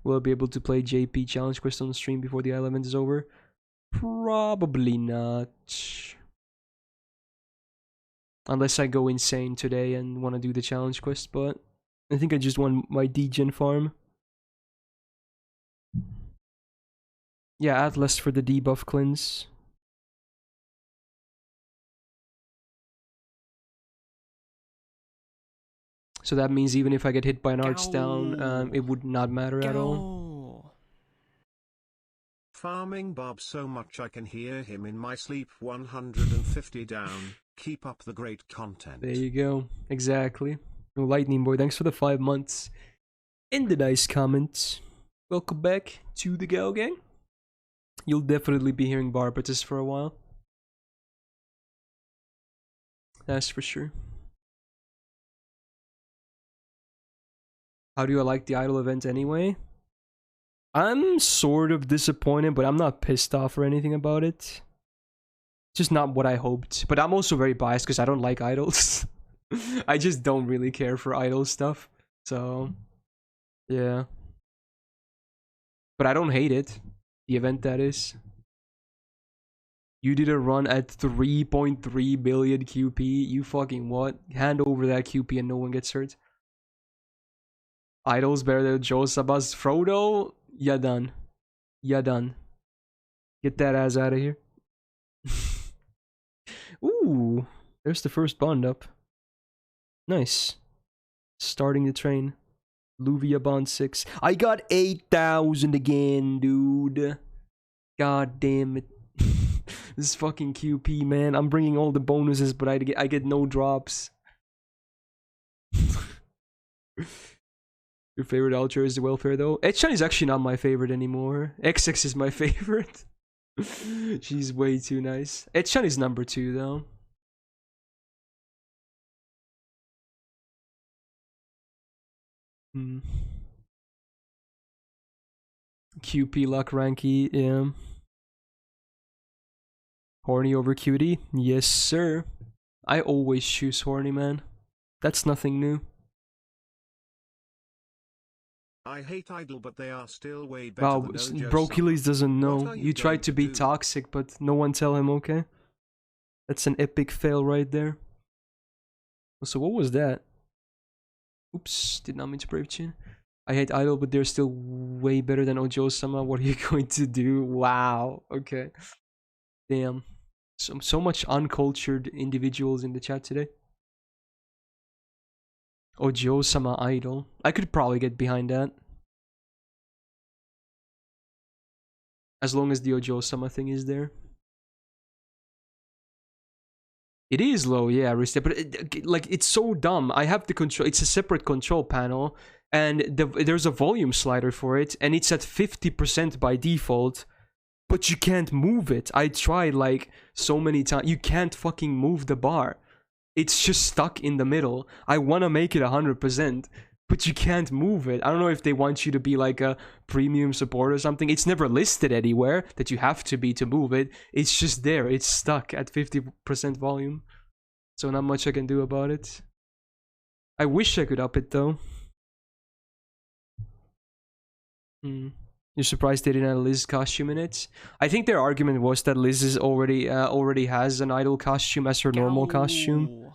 Will I be able to play JP Challenge Quest on stream before the event is over? Probably not. Unless I go insane today and want to do the challenge quest, but I think I just want my degen farm. Yeah, Atlas for the debuff cleanse. So that means even if I get hit by an arts down, it would not matter at all. Farming Bob so much I can hear him in my sleep. 150 down. Keep up the great content. There you go. Exactly. Oh, Lightning Boy, thanks for the 5 months. And the nice comments. Welcome back to the Gal Gang. You'll definitely be hearing Barbatus for a while. That's for sure. How do you like the idol event anyway? I'm sort of disappointed, but I'm not pissed off or anything about it. Just not what I hoped. But I'm also very biased because I don't like idols. I just don't really care for idol stuff. So, yeah. But I don't hate it. The event, that is. You did a run at 3.3 billion QP. You fucking what? Hand over that QP and no one gets hurt. Idols better than Joe Sabas. Frodo? Ya done. Ya done. Get that ass out of here. Ooh. There's the first bond up. Nice. Starting the train. Luvia bond 6. I got 8,000 again, dude. God damn it. This fucking QP, man. I'm bringing all the bonuses, but I get no drops. Your favorite ultra is the welfare, though? Etchan is actually not my favorite anymore. XX is my favorite. She's way too nice. Etchan is number 2, though. QP luck ranky, yeah. Horny over cutie? Yes, sir. I always choose horny, man. That's nothing new. I hate idol, but they are still way better Wow, than Ojo Brocules doesn't What know. are You you tried going to to be do? toxic, but no one tell him, okay? That's an epic fail right there. So what was that? Oops, did not mean to brave chin. I hate idol, but they're still way better than Ojo-sama. What are you going to do? Wow, okay. Damn. So much uncultured individuals in the chat today. Ojo-sama idol. I could probably get behind that. As long as the Ojo-sama thing is there. It is low, yeah, reset, but like it's so dumb. I have the control. It's a separate control panel, and there's a volume slider for it, and it's at 50% by default. But you can't move it. I tried like so many times. You can't fucking move the bar. It's just stuck in the middle. I want to make it 100%, but you can't move it. I don't know if they want you to be like a premium support or something. It's never listed anywhere that you have to be to move it. It's just there. It's stuck at 50% volume. So not much I can do about it. I wish I could up it though. You're surprised they didn't have Liz costume in it? I think their argument was that Liz is already has an idol costume as her normal costume.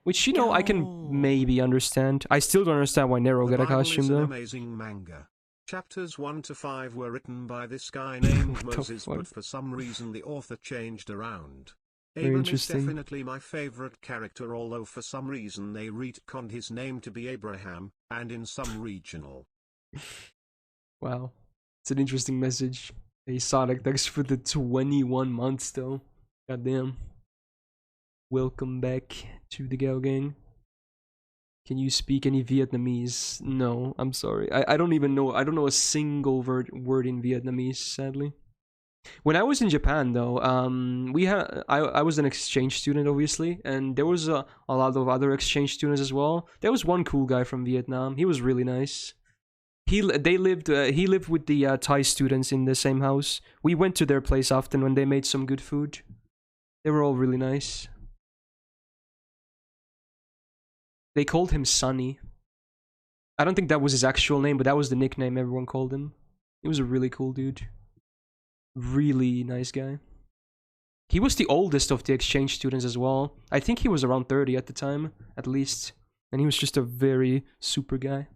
Which, you know, I can maybe understand. I still don't understand why Nero got a costume, though. The Bible is an amazing manga. Chapters 1 to 5 were written by this guy named Moses, but for some reason the author changed around. Abram is definitely my favorite character, although for some reason they retconned his name to be Abraham, and in some regional. Wow. It's an interesting message. Hey, Sonic, thanks for the 21 months, though. Goddamn. Welcome back to the Gao Gang. Can you speak any Vietnamese? No, I'm sorry. I don't even know. I don't know a single word in Vietnamese, sadly. When I was in Japan, though, I was an exchange student, obviously, and there was a lot of other exchange students as well. There was one cool guy from Vietnam. He was really nice. He lived with the Thai students in the same house. We went to their place often when they made some good food. They were all really nice. They called him Sunny. I don't think that was his actual name, but that was the nickname everyone called him. He was a really cool dude. Really nice guy. He was the oldest of the exchange students as well. I think he was around 30 at the time, at least. And he was just a very super guy.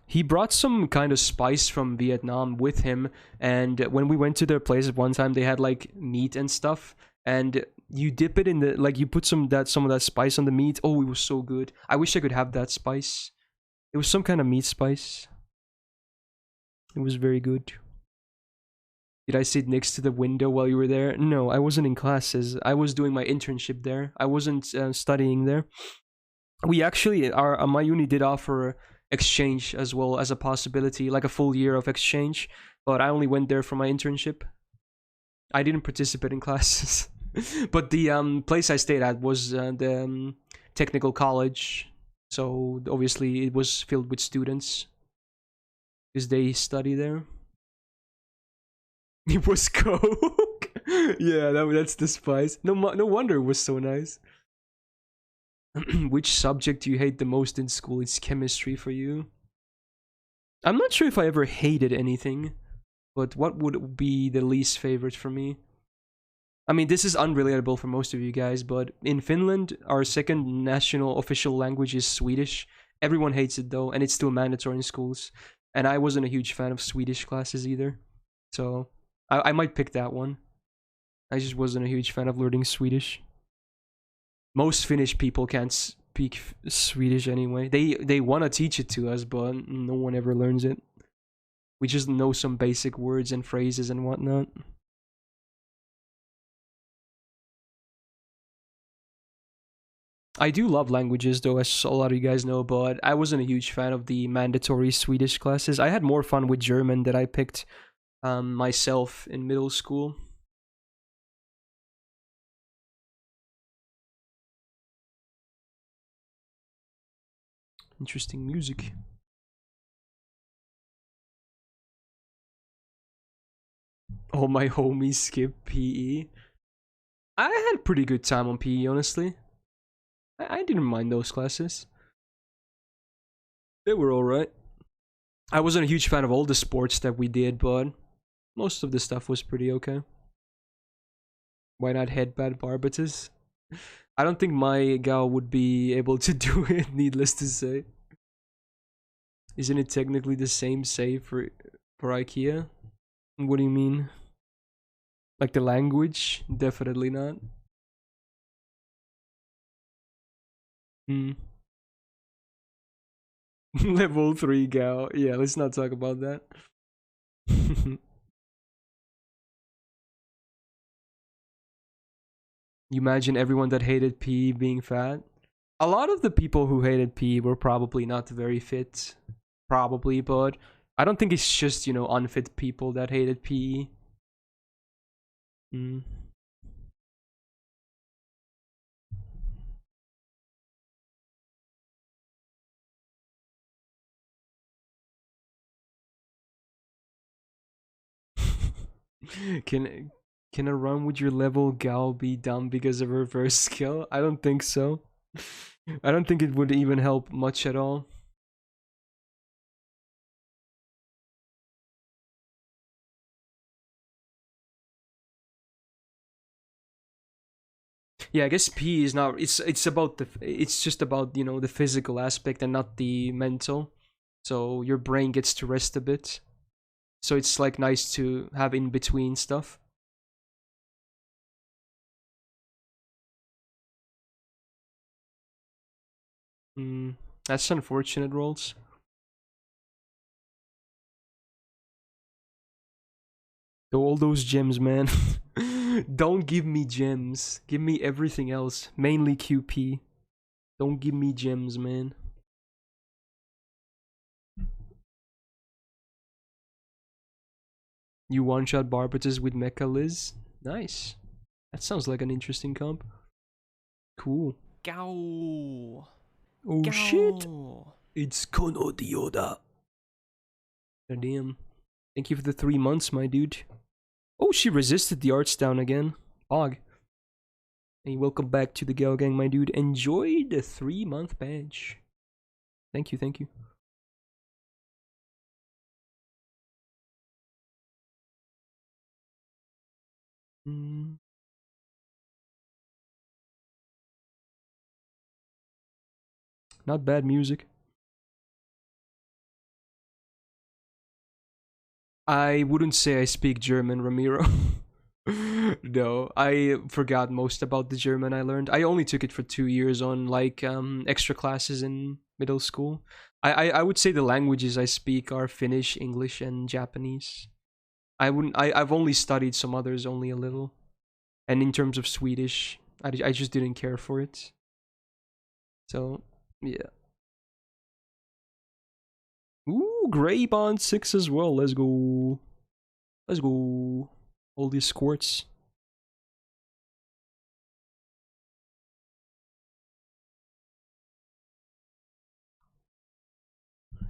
He brought some kind of spice from Vietnam with him, and when we went to their place at one time, they had like meat and stuff, and you dip it in the, like, you put some of that spice on the meat. Oh, it was so good. I wish I could have that spice. It was some kind of meat spice. It was very good. Did I sit next to the window while you were there? No, I wasn't in classes. I was doing my internship there. I wasn't studying there. We actually, my uni did offer exchange as well as a possibility, like a full year of exchange, but I only went there for my internship. I didn't participate in classes. But the place I stayed at was the technical college, so obviously it was filled with students because they study there. It was Coke. Yeah, that's the spice. No wonder it was so nice. Which subject do you hate the most in school? It's chemistry for you. I'm not sure if I ever hated anything, but what would be the least favorite for me? I mean, this is unrelatable for most of you guys, but in Finland, our second national official language is Swedish. Everyone hates it though, and it's still mandatory in schools. And I wasn't a huge fan of Swedish classes either. So I might pick that one. I just wasn't a huge fan of learning Swedish. Most Finnish people can't speak Swedish anyway. They want to teach it to us, but no one ever learns it. We just know some basic words and phrases and whatnot. I do love languages, though, as a lot of you guys know, but I wasn't a huge fan of the mandatory Swedish classes. I had more fun with German that I picked myself in middle school. Interesting music. All my homies skip PE. I had a pretty good time on PE, honestly. I didn't mind those classes. They were alright. I wasn't a huge fan of all the sports that we did, but most of the stuff was pretty okay. Why not headbutt Barbatus? I don't think my gal would be able to do it, needless to say. Isn't it technically the same save for IKEA? What do you mean? Like the language? Definitely not. Hmm. Level 3 gal. Yeah, let's not talk about that. You imagine everyone that hated PE being fat? A lot of the people who hated PE were probably not very fit. Probably, but I don't think it's just, you know, unfit people that hated PE. Mm. Can can a run with your level gal be done because of reverse skill? I don't think so. I don't think it would even help much at all. Yeah, I guess P is not. It's about the. It's just about, you know, the physical aspect and not the mental. So your brain gets to rest a bit. So it's like nice to have in between stuff. Mm, that's unfortunate, rolls. All those gems, man. Don't give me gems. Give me everything else. Mainly QP. Don't give me gems, man. You one-shot Barbatus with Mecha Liz? Nice. That sounds like an interesting comp. Cool. Gao. Oh Gao. shit! It's Kono Dioda. Damn. Thank you for the 3 months, my dude. Oh, she resisted the arts down again. Og. Hey, welcome back to the Gal Gang, my dude. Enjoy the 3-month badge. Thank you, thank you. Not bad music. I wouldn't say I speak German, Ramiro. No, I forgot most about the German I learned. I only took it for 2 years on like extra classes in middle school. I would say the languages I speak are Finnish, English, and Japanese. I've only studied some others only a little. And in terms of Swedish, I just didn't care for it. So, yeah. Ooh, Grey Bond 6 as well. Let's go. Let's go. All these squirts.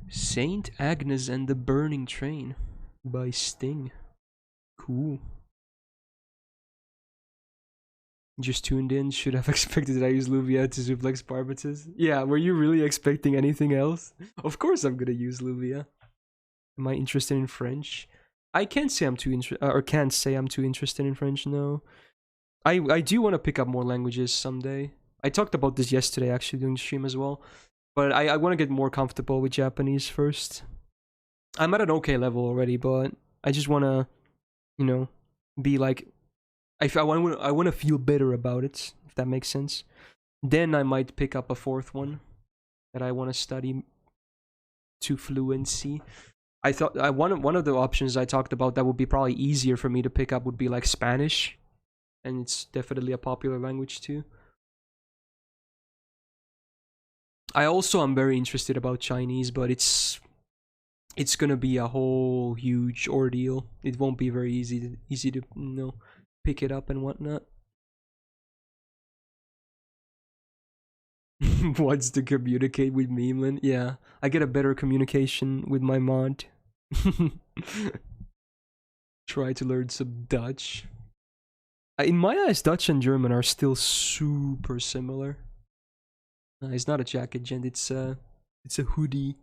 Saint Agnes and the Burning Train by Sting. Cool. Just tuned in. Should have expected that I use Luvia to suplex Barbatus. Yeah, were you really expecting anything else? Of course I'm gonna use Luvia. Am I interested in French? I can't say I'm too interested in French. No, I do want to pick up more languages someday. I talked about this yesterday actually during the stream as well, but I want to get more comfortable with Japanese first. I'm at an okay level already, but I just want to, you know, be like, I want to feel better about it, if that makes sense. Then I might pick up a 4th one that I want to study to fluency. I thought one of the options I talked about that would be probably easier for me to pick up would be like Spanish, and it's definitely a popular language too. I also am very interested about Chinese, but it's gonna be a whole huge ordeal. It won't be very easy to you know, pick it up and whatnot. Wants to communicate with Memeland? Yeah, I get a better communication with my mod. Try to learn some Dutch. In my eyes, Dutch and German are still super similar. It's not a jacket, gent. It's a hoodie.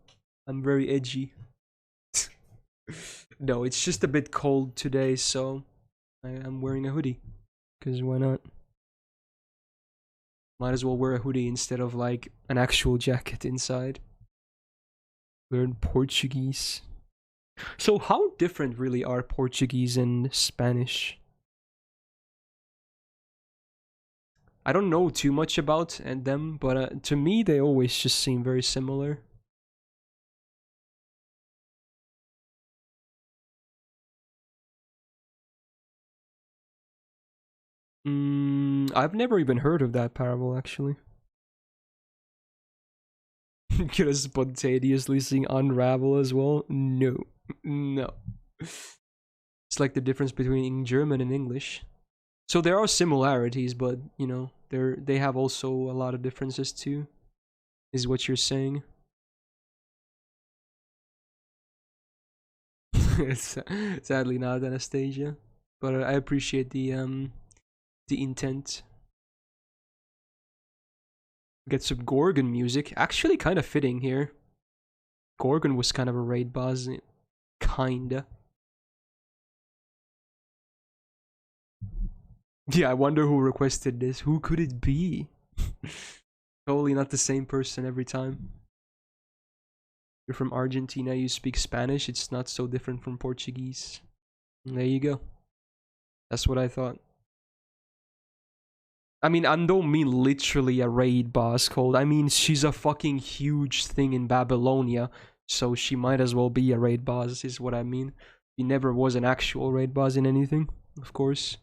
I'm very edgy. No, it's just a bit cold today, so I'm wearing a hoodie. Because why not? Might as well wear a hoodie instead of like an actual jacket inside. Learn Portuguese. So how different really are Portuguese and Spanish? I don't know too much about them, but to me they always just seem very similar. I've never even heard of that parable actually. Gonna spontaneously sing Unravel as well? No. No. It's like the difference between German and English. So there are similarities, but you know, they have also a lot of differences too. Is what you're saying? Sadly not Anastasia, but I appreciate the intent. Get some Gorgon music. Actually kind of fitting here. Gorgon was kind of a raid boss. Kinda. Yeah, I wonder who requested this. Who could it be? Totally not the same person every time. You're from Argentina, you speak Spanish. It's not so different from Portuguese. And there you go. That's what I thought. I mean, I don't mean literally a raid boss called. I mean, she's a fucking huge thing in Babylonia, so she might as well be a raid boss, is what I mean. She never was an actual raid boss in anything, of course.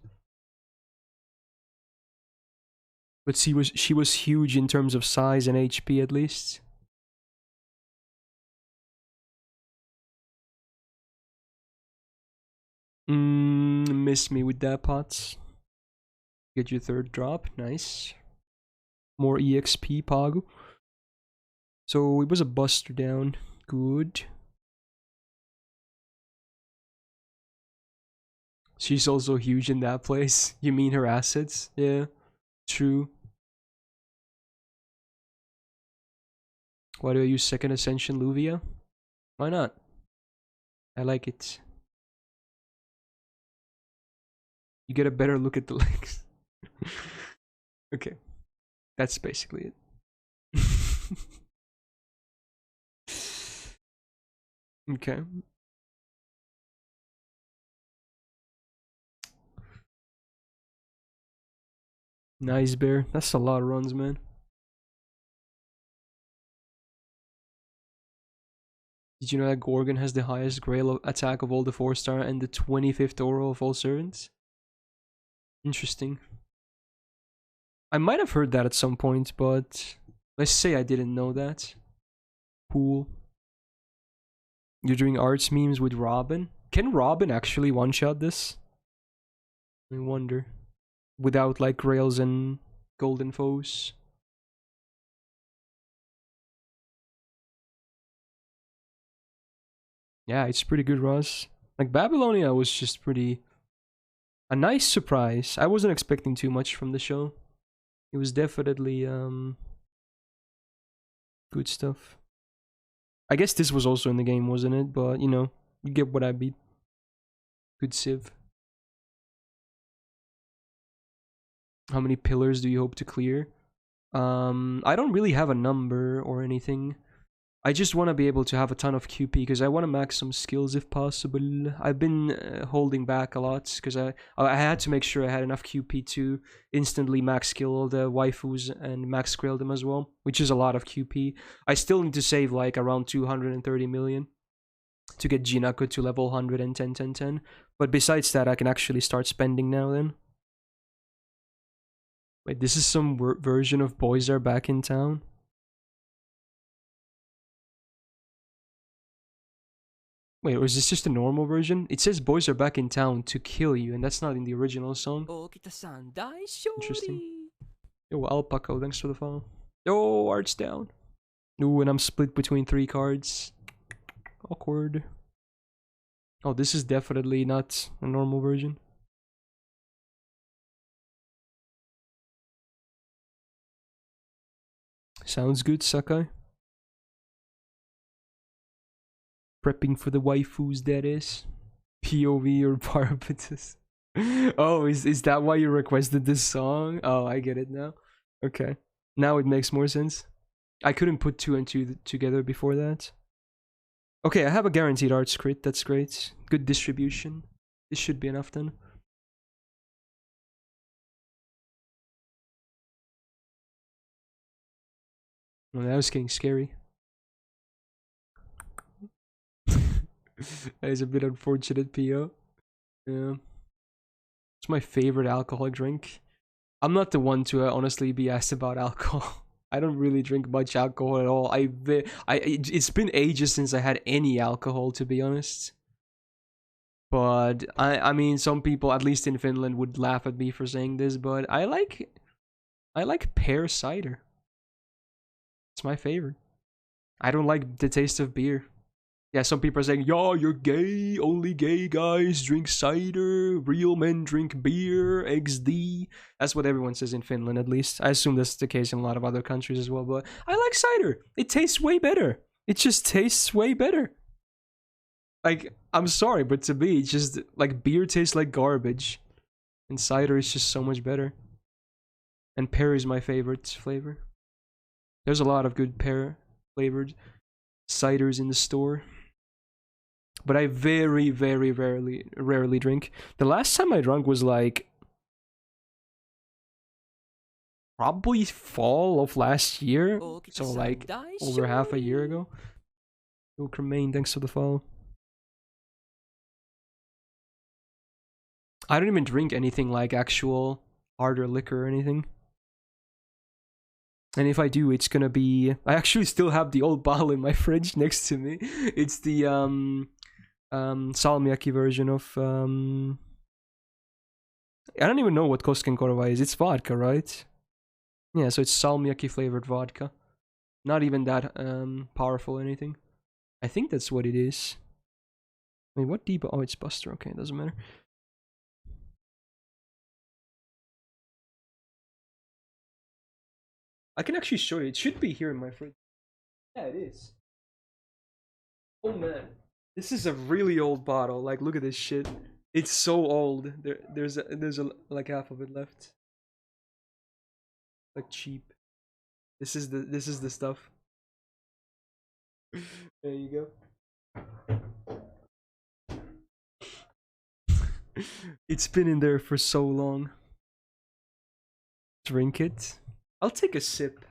But she was huge in terms of size and HP at least. Miss me with that, pots. Get your third drop, nice. More EXP, Pago. So it was a buster down, good. She's also huge in that place. You mean her assets? Yeah, true. Why do I use second ascension Luvia? Why not? I like it. You get a better look at the legs. Okay, that's basically it. Okay. Nice bear. That's a lot of runs, man. Did you know that Gorgon has the highest grail attack of all the 4-star and the 25th oral of all servants? Interesting. I might have heard that at some point, but let's say I didn't know that. Cool. You're doing arts memes with Robin? Can Robin actually one-shot this? I wonder. Without like grails and golden foes. Yeah, it's pretty good, Ross. Like Babylonia was just pretty a nice surprise. I wasn't expecting too much from the show. It was definitely good stuff. I guess this was also in the game, wasn't it? But you know, you get what I beat. Good Civ. How many pillars do you hope to clear? I don't really have a number or anything. I just want to be able to have a ton of QP because I want to max some skills if possible. I've been holding back a lot because I had to make sure I had enough QP to instantly max skill all the waifus and max grail them as well, which is a lot of QP. I still need to save like around 230 million to get Jinako to level 100 and 10, 10, 10. But besides that, I can actually start spending now then. Wait, this is some version of Boys Are Back in Town? Wait, or is this just a normal version? It says Boys Are Back in Town to kill you, and that's not in the original song. Interesting. Yo, Alpaca, thanks for the follow. Yo, art's down. Ooh, and I'm split between 3 cards. Awkward. Oh, this is definitely not a normal version. Sounds good, Sakai. Prepping for the waifus, that is. POV or Barbatus. Oh, is that why you requested this song? Oh, I get it now. Okay. Now it makes more sense. I couldn't put 2 and 2 together before that. Okay, I have a guaranteed arts crit. That's great. Good distribution. This should be enough then. Well, that was getting scary. That is a bit unfortunate, PO. Yeah. It's my favorite alcoholic drink. I'm not the one to honestly be asked about alcohol. I don't really drink much alcohol at all. It's been ages since I had any alcohol, to be honest. But I mean, some people, at least in Finland, would laugh at me for saying this, but I like pear cider. It's my favorite. I don't like the taste of beer. Yeah, some people are saying, "Yo, you're gay. Only gay guys drink cider. Real men drink beer. XD." That's what everyone says in Finland, at least. I assume that's the case in a lot of other countries as well. But I like cider. It tastes way better. It just tastes way better. Like, I'm sorry, but to me, it's just like beer tastes like garbage, and cider is just so much better. And pear is my favorite flavor. There's a lot of good pear flavored ciders in the store. But I very, very rarely drink. The last time I drank was like probably fall of last year. So like over half a year ago. Yo, Cremain, thanks for the follow. I don't even drink anything like actual harder liquor or anything. And if I do, it's gonna be... I actually still have the old bottle in my fridge next to me. It's the salmiakki version of I don't even know what Koskenkorva is. It's vodka, right? Yeah, so it's salmiakki flavored vodka. Not even that powerful or anything. I think that's what it is. Wait, what debug? Oh, it's Buster. Okay, it doesn't matter. I can actually show you. It should be here in my fridge. Yeah, it is. Oh man, this is a really old bottle. Like, look at this shit. It's so old. There's like half of it left. Like cheap. This is the stuff. There you go. It's been in there for so long. Drink it. I'll take a sip.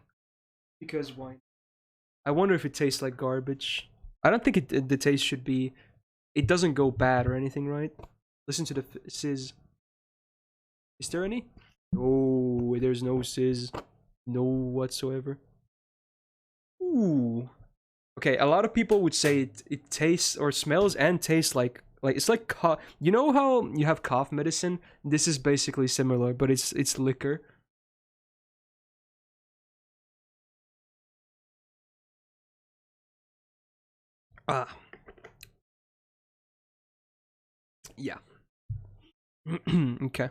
Because why? I wonder if it tastes like garbage. I don't think the taste should be... It doesn't go bad or anything, right? Listen to the sizz. Is there any? No, there's no sizz. No whatsoever. Ooh. Okay, a lot of people would say it tastes or smells and tastes like it's like cough. You know how you have cough medicine? This is basically similar, but it's liquor. Ah. Yeah. Okay.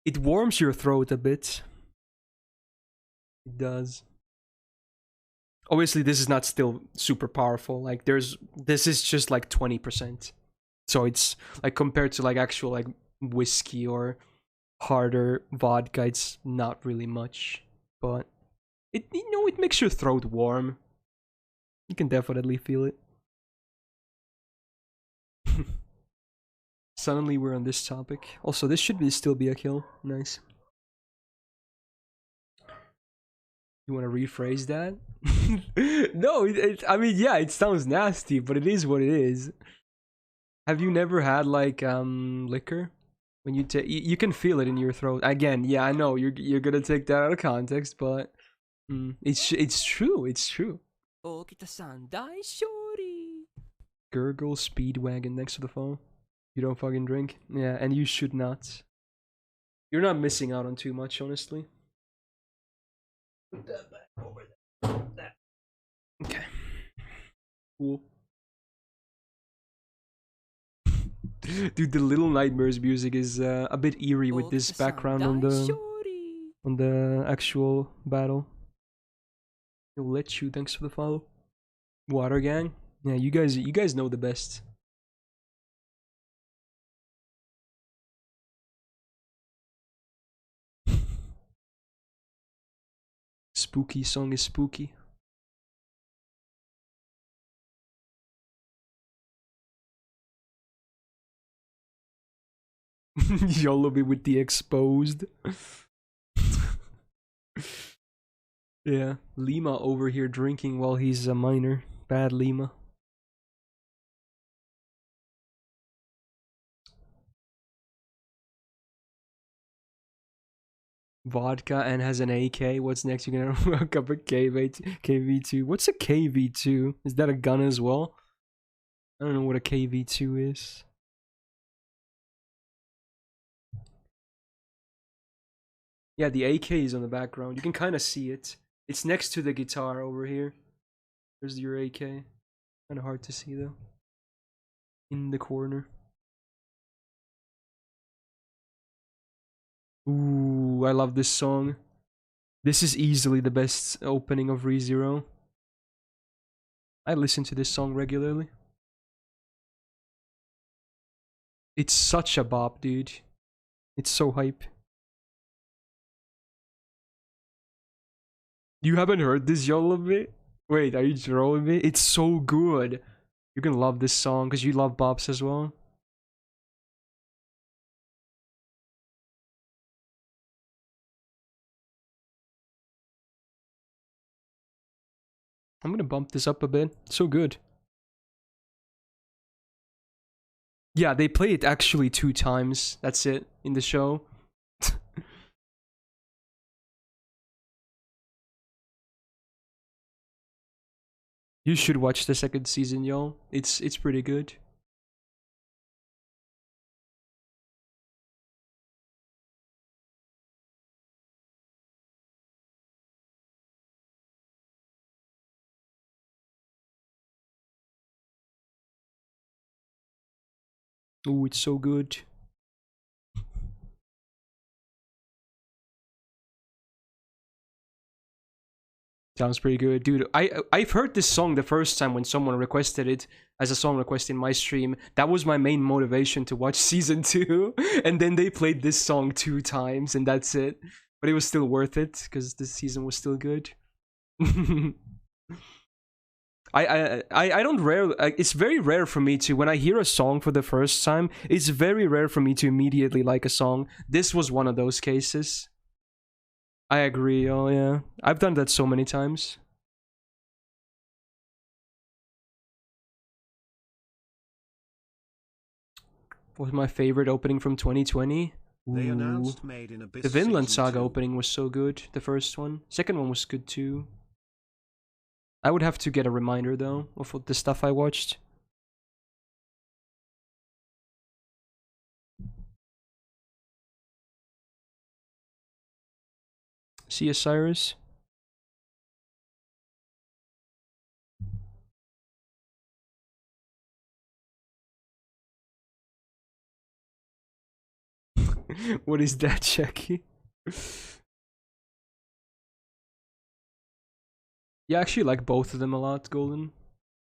It warms your throat a bit. It does. Obviously, this is not still super powerful. Like, this is just like 20%. So it's like compared to like actual like whiskey or harder vodka, it's not really much. But it it makes your throat warm. You can definitely feel it. Suddenly we're on this topic. Also, this should still be a kill. Nice. You want to rephrase that? No, I mean, yeah, it sounds nasty, but it is what it is. Have you never had like liquor? When you can feel it in your throat. Again, yeah, I know you're gonna take that out of context, but it's true. It's true. Gurgle Speedwagon next to the phone. You don't fucking drink. Yeah, and you should not. You're not missing out on too much, honestly. Put that back over there. Okay. Cool. Dude, the Little Nightmares music is a bit eerie with this background on the actual battle. You'll let you. Thanks for the follow. Water Gang. Yeah, you guys know the best. Spooky song is spooky. Y'all be with the exposed. Yeah, Lima over here drinking while he's a minor. Bad Lima. Vodka and has an AK. What's next? You're gonna hook up a KV2. What's a KV2? Is that a gun as well? I don't know what a KV2 is. Yeah, the AK is on the background. You can kind of see it. It's next to the guitar over here. There's your AK. Kind of hard to see though. In the corner. Ooh, I love this song. This is easily the best opening of ReZero. I listen to this song regularly. It's such a bop, dude. It's so hype. You haven't heard this, Yolobi? Wait, are you trolling me? It's so good. You're gonna love this song because you love bops as well. I'm gonna bump this up a bit. It's so good. Yeah, they play it actually 2 times. That's it in the show. You should watch the second season, y'all. It's pretty good. Ooh, it's so good. Sounds pretty good, dude. I've heard this song the first time when someone requested it as a song request in my stream. That was my main motivation to watch season 2, and then they played this song 2 times, and that's it. But it was still worth it because this season was still good. I don't rarely. It's very rare for me to, when I hear a song for the first time, it's very rare for me to immediately like a song. This was one of those cases. I agree. Oh yeah, I've done that so many times. What was my favorite opening from 2020? They announced Made in Abyss. The Vinland Saga 2. opening was so good. The first one. Second one was good too. I would have to get a reminder though of what the stuff I watched. See you, Cyrus. What is that, Jackie? Yeah, I actually like both of them a lot, Golden.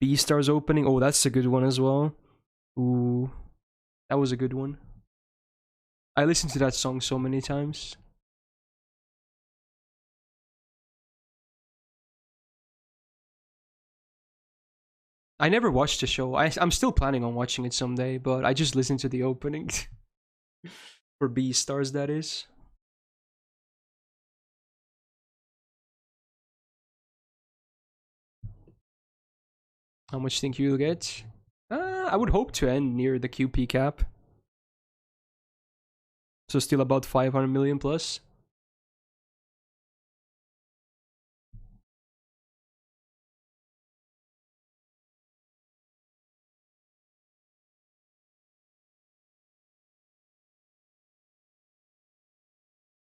Beastars opening. Oh, that's a good one as well. Ooh. That was a good one. I listened to that song so many times. I never watched the show. I'm still planning on watching it someday, but I just listened to the opening. For Beastars, that is. How much think you'll get? I would hope to end near the QP cap. So still about 500 million plus.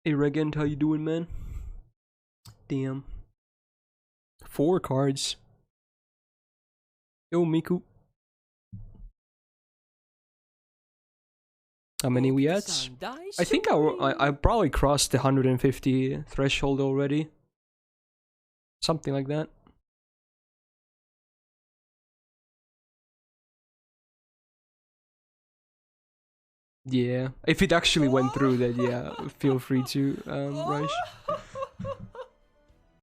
Hey Regent, how you doing, man? Damn. 4 cards. Yo, Miku. How many we at? I think I probably crossed the 150 threshold already. Something like that. Yeah, if it actually went through, then yeah, feel free to Rush.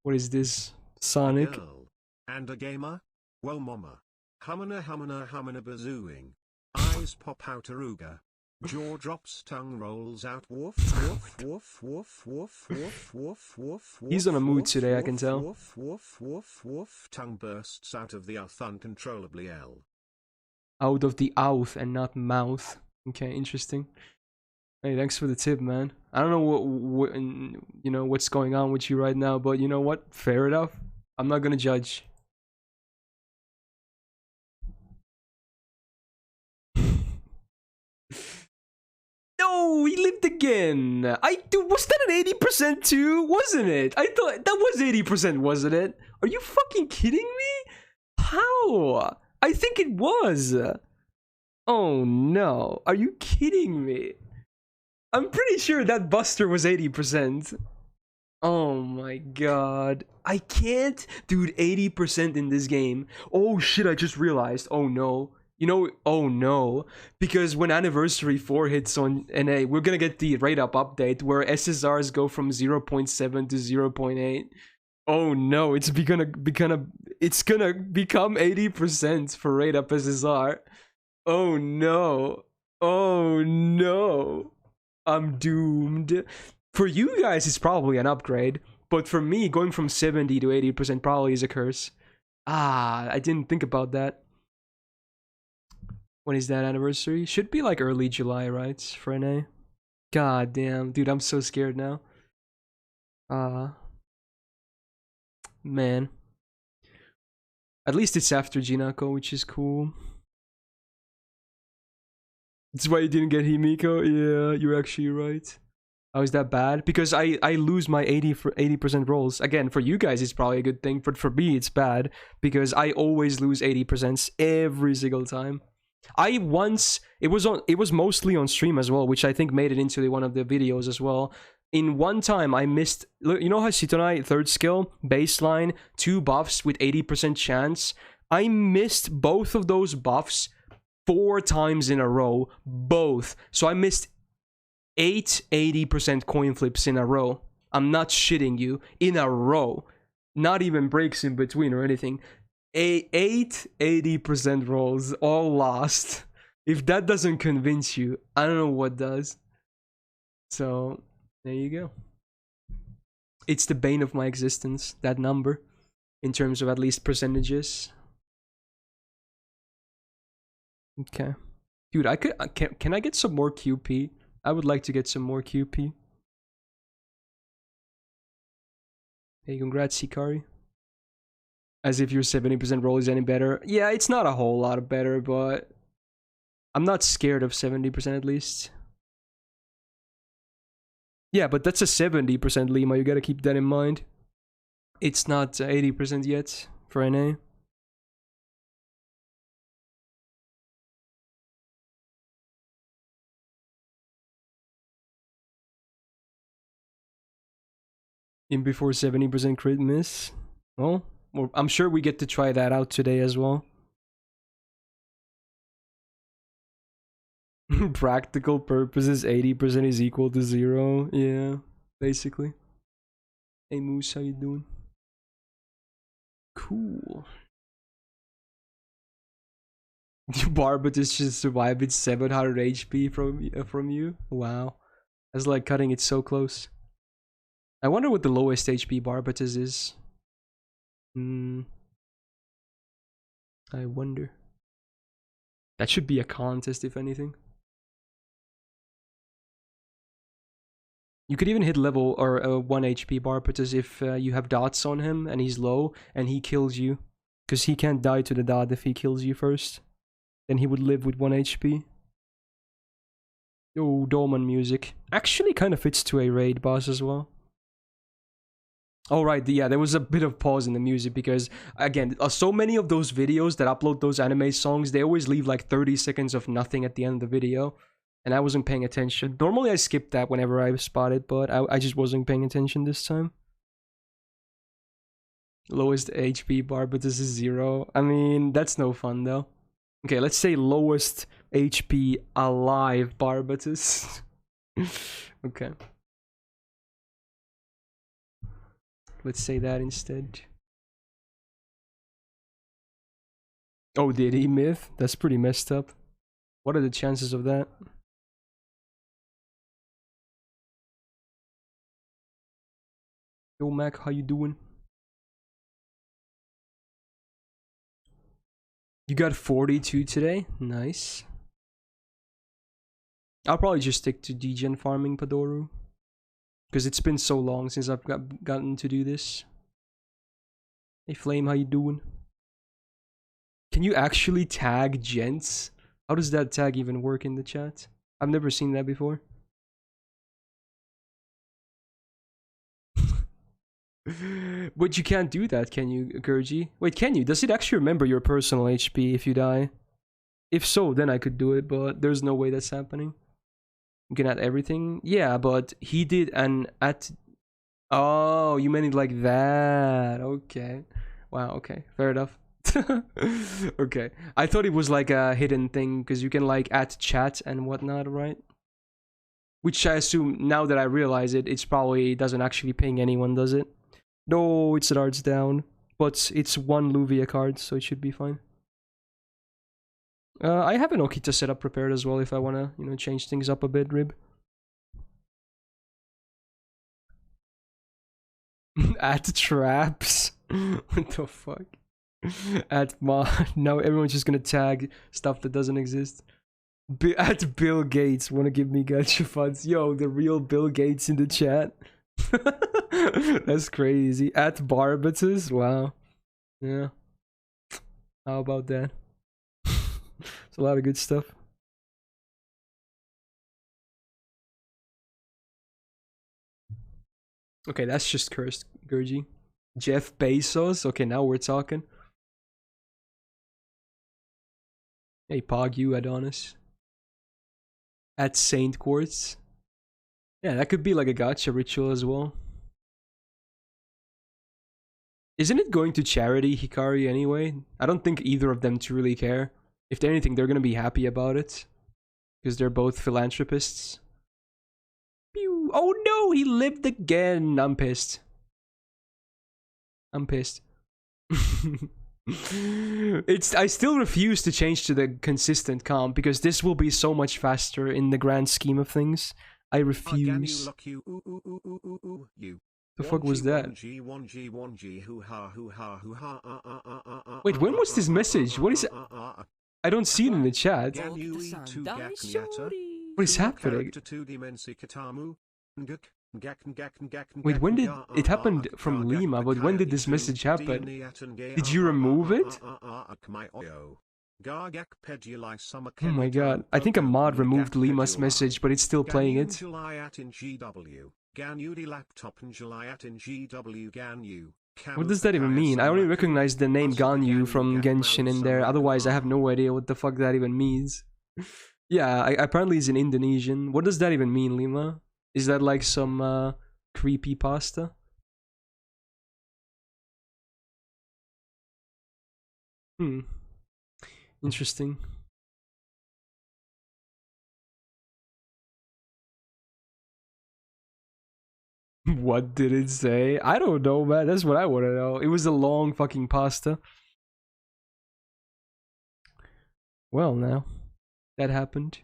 What is this? Sonic? A girl and a gamer? Well, mama. Humana bazooing. Eyes pop out aruga. Jaw drops, tongue rolls out. Woof, woof, woof, woof, woof, woof, woof, woof. He's on a mood today, I can tell. Woof, woof, woof, woof. Tongue bursts out of the mouth uncontrollably. Out of the mouth and not mouth. Okay, interesting. Hey, thanks for the tip, man. I don't know what you know what's going on with you right now, but you know what? Fair enough. I'm not gonna judge. No, he lived again. Dude, was that an 80% too? Wasn't it? I thought that was 80%, wasn't it? Are you fucking kidding me? How? I think it was. Oh no. Are you kidding me? I'm pretty sure that Buster was 80%. Oh my god. I can't. Dude, 80% in this game. Oh shit, I just realized. Oh no. You know, oh no, because when Anniversary 4 hits on NA, we're gonna get the rate up update where SSRs go from 0.7 to 0.8. Oh no, it's gonna become 80% for rate up SSR. Oh no. Oh no. I'm doomed. For you guys, it's probably an upgrade, but for me, going from 70 to 80% probably is a curse. Ah, I didn't think about that. When is that Anniversary? Should be like early July, right? For NA. God damn. Dude, I'm so scared now. Man. At least it's after Jinako, which is cool. That's why you didn't get Himiko? Yeah, you're actually right. How is that bad? Because I lose my 80% rolls. Again, for you guys, it's probably a good thing, but for me, it's bad. Because I always lose 80% every single time. It was mostly on stream as well, which I think made it into one of the videos as well. In one time, I missed, you know how Shitonai, 3rd skill, baseline, 2 buffs with 80% chance? I missed both of those buffs 4 times in a row, both. So I missed 8 80% coin flips in a row. I'm not shitting you, in a row. Not even breaks in between or anything. 8 80% rolls, all lost. If that doesn't convince you, I don't know what does. So, there you go. It's the bane of my existence, that number, in terms of at least percentages. Okay. Dude, can I get some more QP? I would like to get some more QP. Hey, congrats, Hikari. As if your 70% roll is any better. Yeah, it's not a whole lot better, but I'm not scared of 70% at least. Yeah, but that's a 70% Lima, you gotta keep that in mind. It's not 80% yet for NA. In before 70% crit miss. Well, I'm sure we get to try that out today as well. Practical purposes, 80% is equal to 0. Yeah, basically. Hey Moose, how you doing? Cool. Barbatus just survived with 700 HP from you? Wow. That's like cutting it so close. I wonder what the lowest HP Barbatus is. I wonder. That should be a contest, if anything. You could even hit level or 1 HP Barbatus if you have dots on him and he's low and he kills you. Because he can't die to the dot if he kills you first. Then he would live with 1 HP. Oh, Dolman music. Actually kind of fits to a raid boss as well. Oh right, yeah, there was a bit of pause in the music because, again, so many of those videos that upload those anime songs, they always leave like 30 seconds of nothing at the end of the video. And I wasn't paying attention. Normally I skip that whenever I spot it, but I just wasn't paying attention this time. Lowest HP Barbatus is 0. I mean, that's no fun though. Okay, let's say lowest HP alive Barbatus. Okay. Let's say that instead. Oh, did he myth? That's pretty messed up. What are the chances of that? Yo, Mac, how you doing? You got 42 today? Nice. I'll probably just stick to degen farming Padoru. Because it's been so long since I've gotten to do this. Hey Flame, how you doing? Can you actually tag gents? How does that tag even work in the chat? I've never seen that before. But you can't do that, can you, Gurji? Wait, can you? Does it actually remember your personal HP if you die? If so, then I could do it, but there's no way that's happening. You can add everything? Yeah, but he did an at... Oh, you meant it like that. Okay. Wow, okay. Fair enough. Okay. I thought it was like a hidden thing, because you can like add chat and whatnot, right? Which I assume, now that I realize it, it's probably doesn't actually ping anyone, does it? No, it starts down. But it's one Luvia card, so it should be fine. I have an Okita setup prepared as well if I want to, you know, change things up a bit, Rib. Add traps? What the fuck? Add mod. Now everyone's just gonna tag stuff that doesn't exist. Add Bill Gates. Wanna give me gacha funds? Yo, the real Bill Gates in the chat. That's crazy. At Barbatus? Wow. Yeah. How about that? It's a lot of good stuff. Okay, that's just cursed, Gurji. Jeff Bezos? Okay, now we're talking. Hey, Pog, you, Adonis. At Saint Quartz. Yeah, that could be like a gacha ritual as well. Isn't it going to charity, Hikari, anyway? I don't think either of them truly care. If anything, they're gonna be happy about it. Because they're both philanthropists. Pew! Oh no, he lived again! I'm pissed. I'm pissed. I still refuse to change to the consistent comp because this will be so much faster in the grand scheme of things. I refuse. The fuck was that? Wait, when was this message? What is it? I don't see it in the chat. What is happening? Wait, when did it happened from Lima, but when did this message happen? Did you remove it? Oh my god, I think a mod removed Lima's message, but it's still playing it. What does that even mean? I only recognize the name Ganyu from Genshin in there, otherwise I have no idea what the fuck that even means. Yeah, apparently it's in Indonesian. What does that even mean, Lima? Is that like some creepy pasta? Interesting. What did it say? I don't know, man. That's what I want to know. It was a long fucking pasta. Well, now. That happened.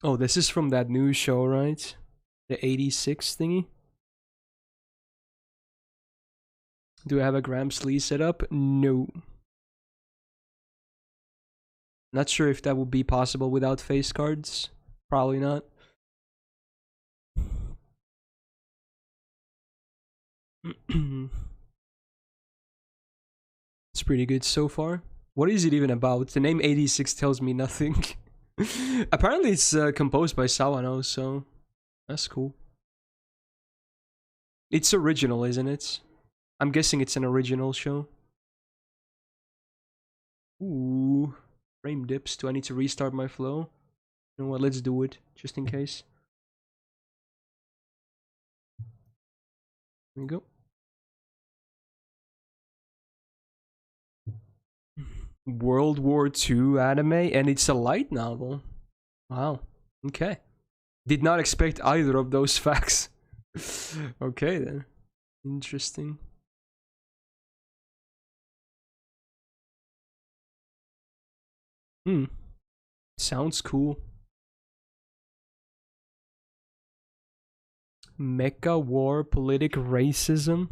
Oh, this is from that new show, right? The 86 thingy? Do I have a Gramps Lee set up? No. Not sure if that would be possible without face cards. Probably not. It's pretty good so far. What is it even about? The name 86 tells me nothing. Apparently it's composed by Sawano, so that's cool. It's original, isn't it? I'm guessing it's an original show. Ooh, frame dips. Do I need to restart my flow? You know what? Let's do it just in case. There we go. World War II anime, and it's a light novel. Wow. Okay. Did not expect either of those facts. Okay then. Interesting. Sounds cool. Mecha war, politic racism.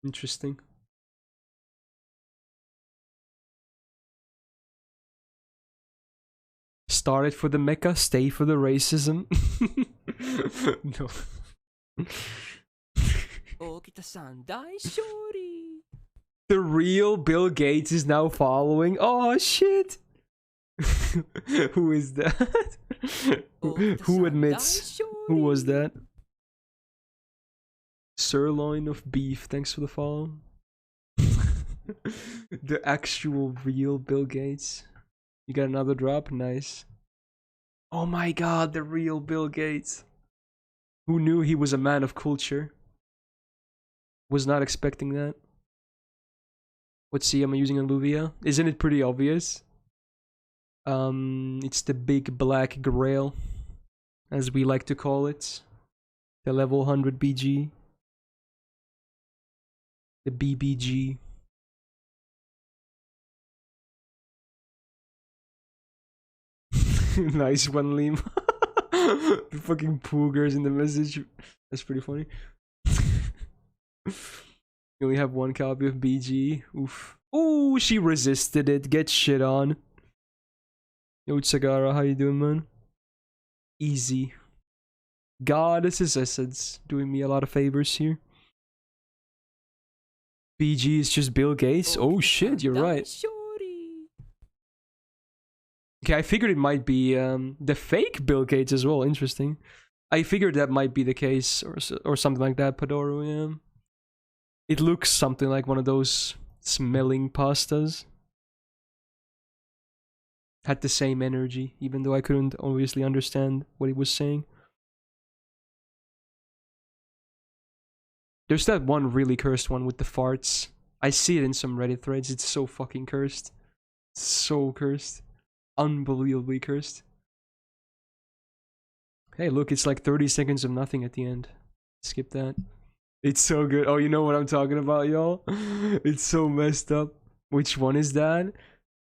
Interesting. Started for the mecha, stay for the racism. No. The real Bill Gates is now following. Oh shit. Who is that? Who admits? Who was that? Sirloin of beef. Thanks for the follow. The actual real Bill Gates. You got another drop? Nice. Oh my god, the real Bill Gates. Who knew he was a man of culture? Was not expecting that. What C am I using on Luvia? Isn't it pretty obvious? It's the big black grail, as we like to call it. The level 100 BG. The BBG. Nice one, Liam. The fucking poogers in the message. That's pretty funny. You only have one copy of BG. Oof. Ooh, she resisted it. Get shit on. Yo, Sagara, how you doing, man? Easy. Goddess's Essence doing me a lot of favors here. BG is just Bill Gates. Oh shit, you're right. Okay, I figured it might be the fake Bill Gates as well. Interesting. I figured that might be the case, or something like that. Padoru, yeah. It looks something like one of those smelling pastas. Had the same energy, even though I couldn't obviously understand what he was saying. There's that one really cursed one with the farts. I see it in some Reddit threads. It's so fucking cursed. So cursed. Unbelievably cursed. Hey, look, it's like 30 seconds of nothing at the end. Skip that. It's so good. Oh, you know what I'm talking about, y'all? It's so messed up. Which one is that?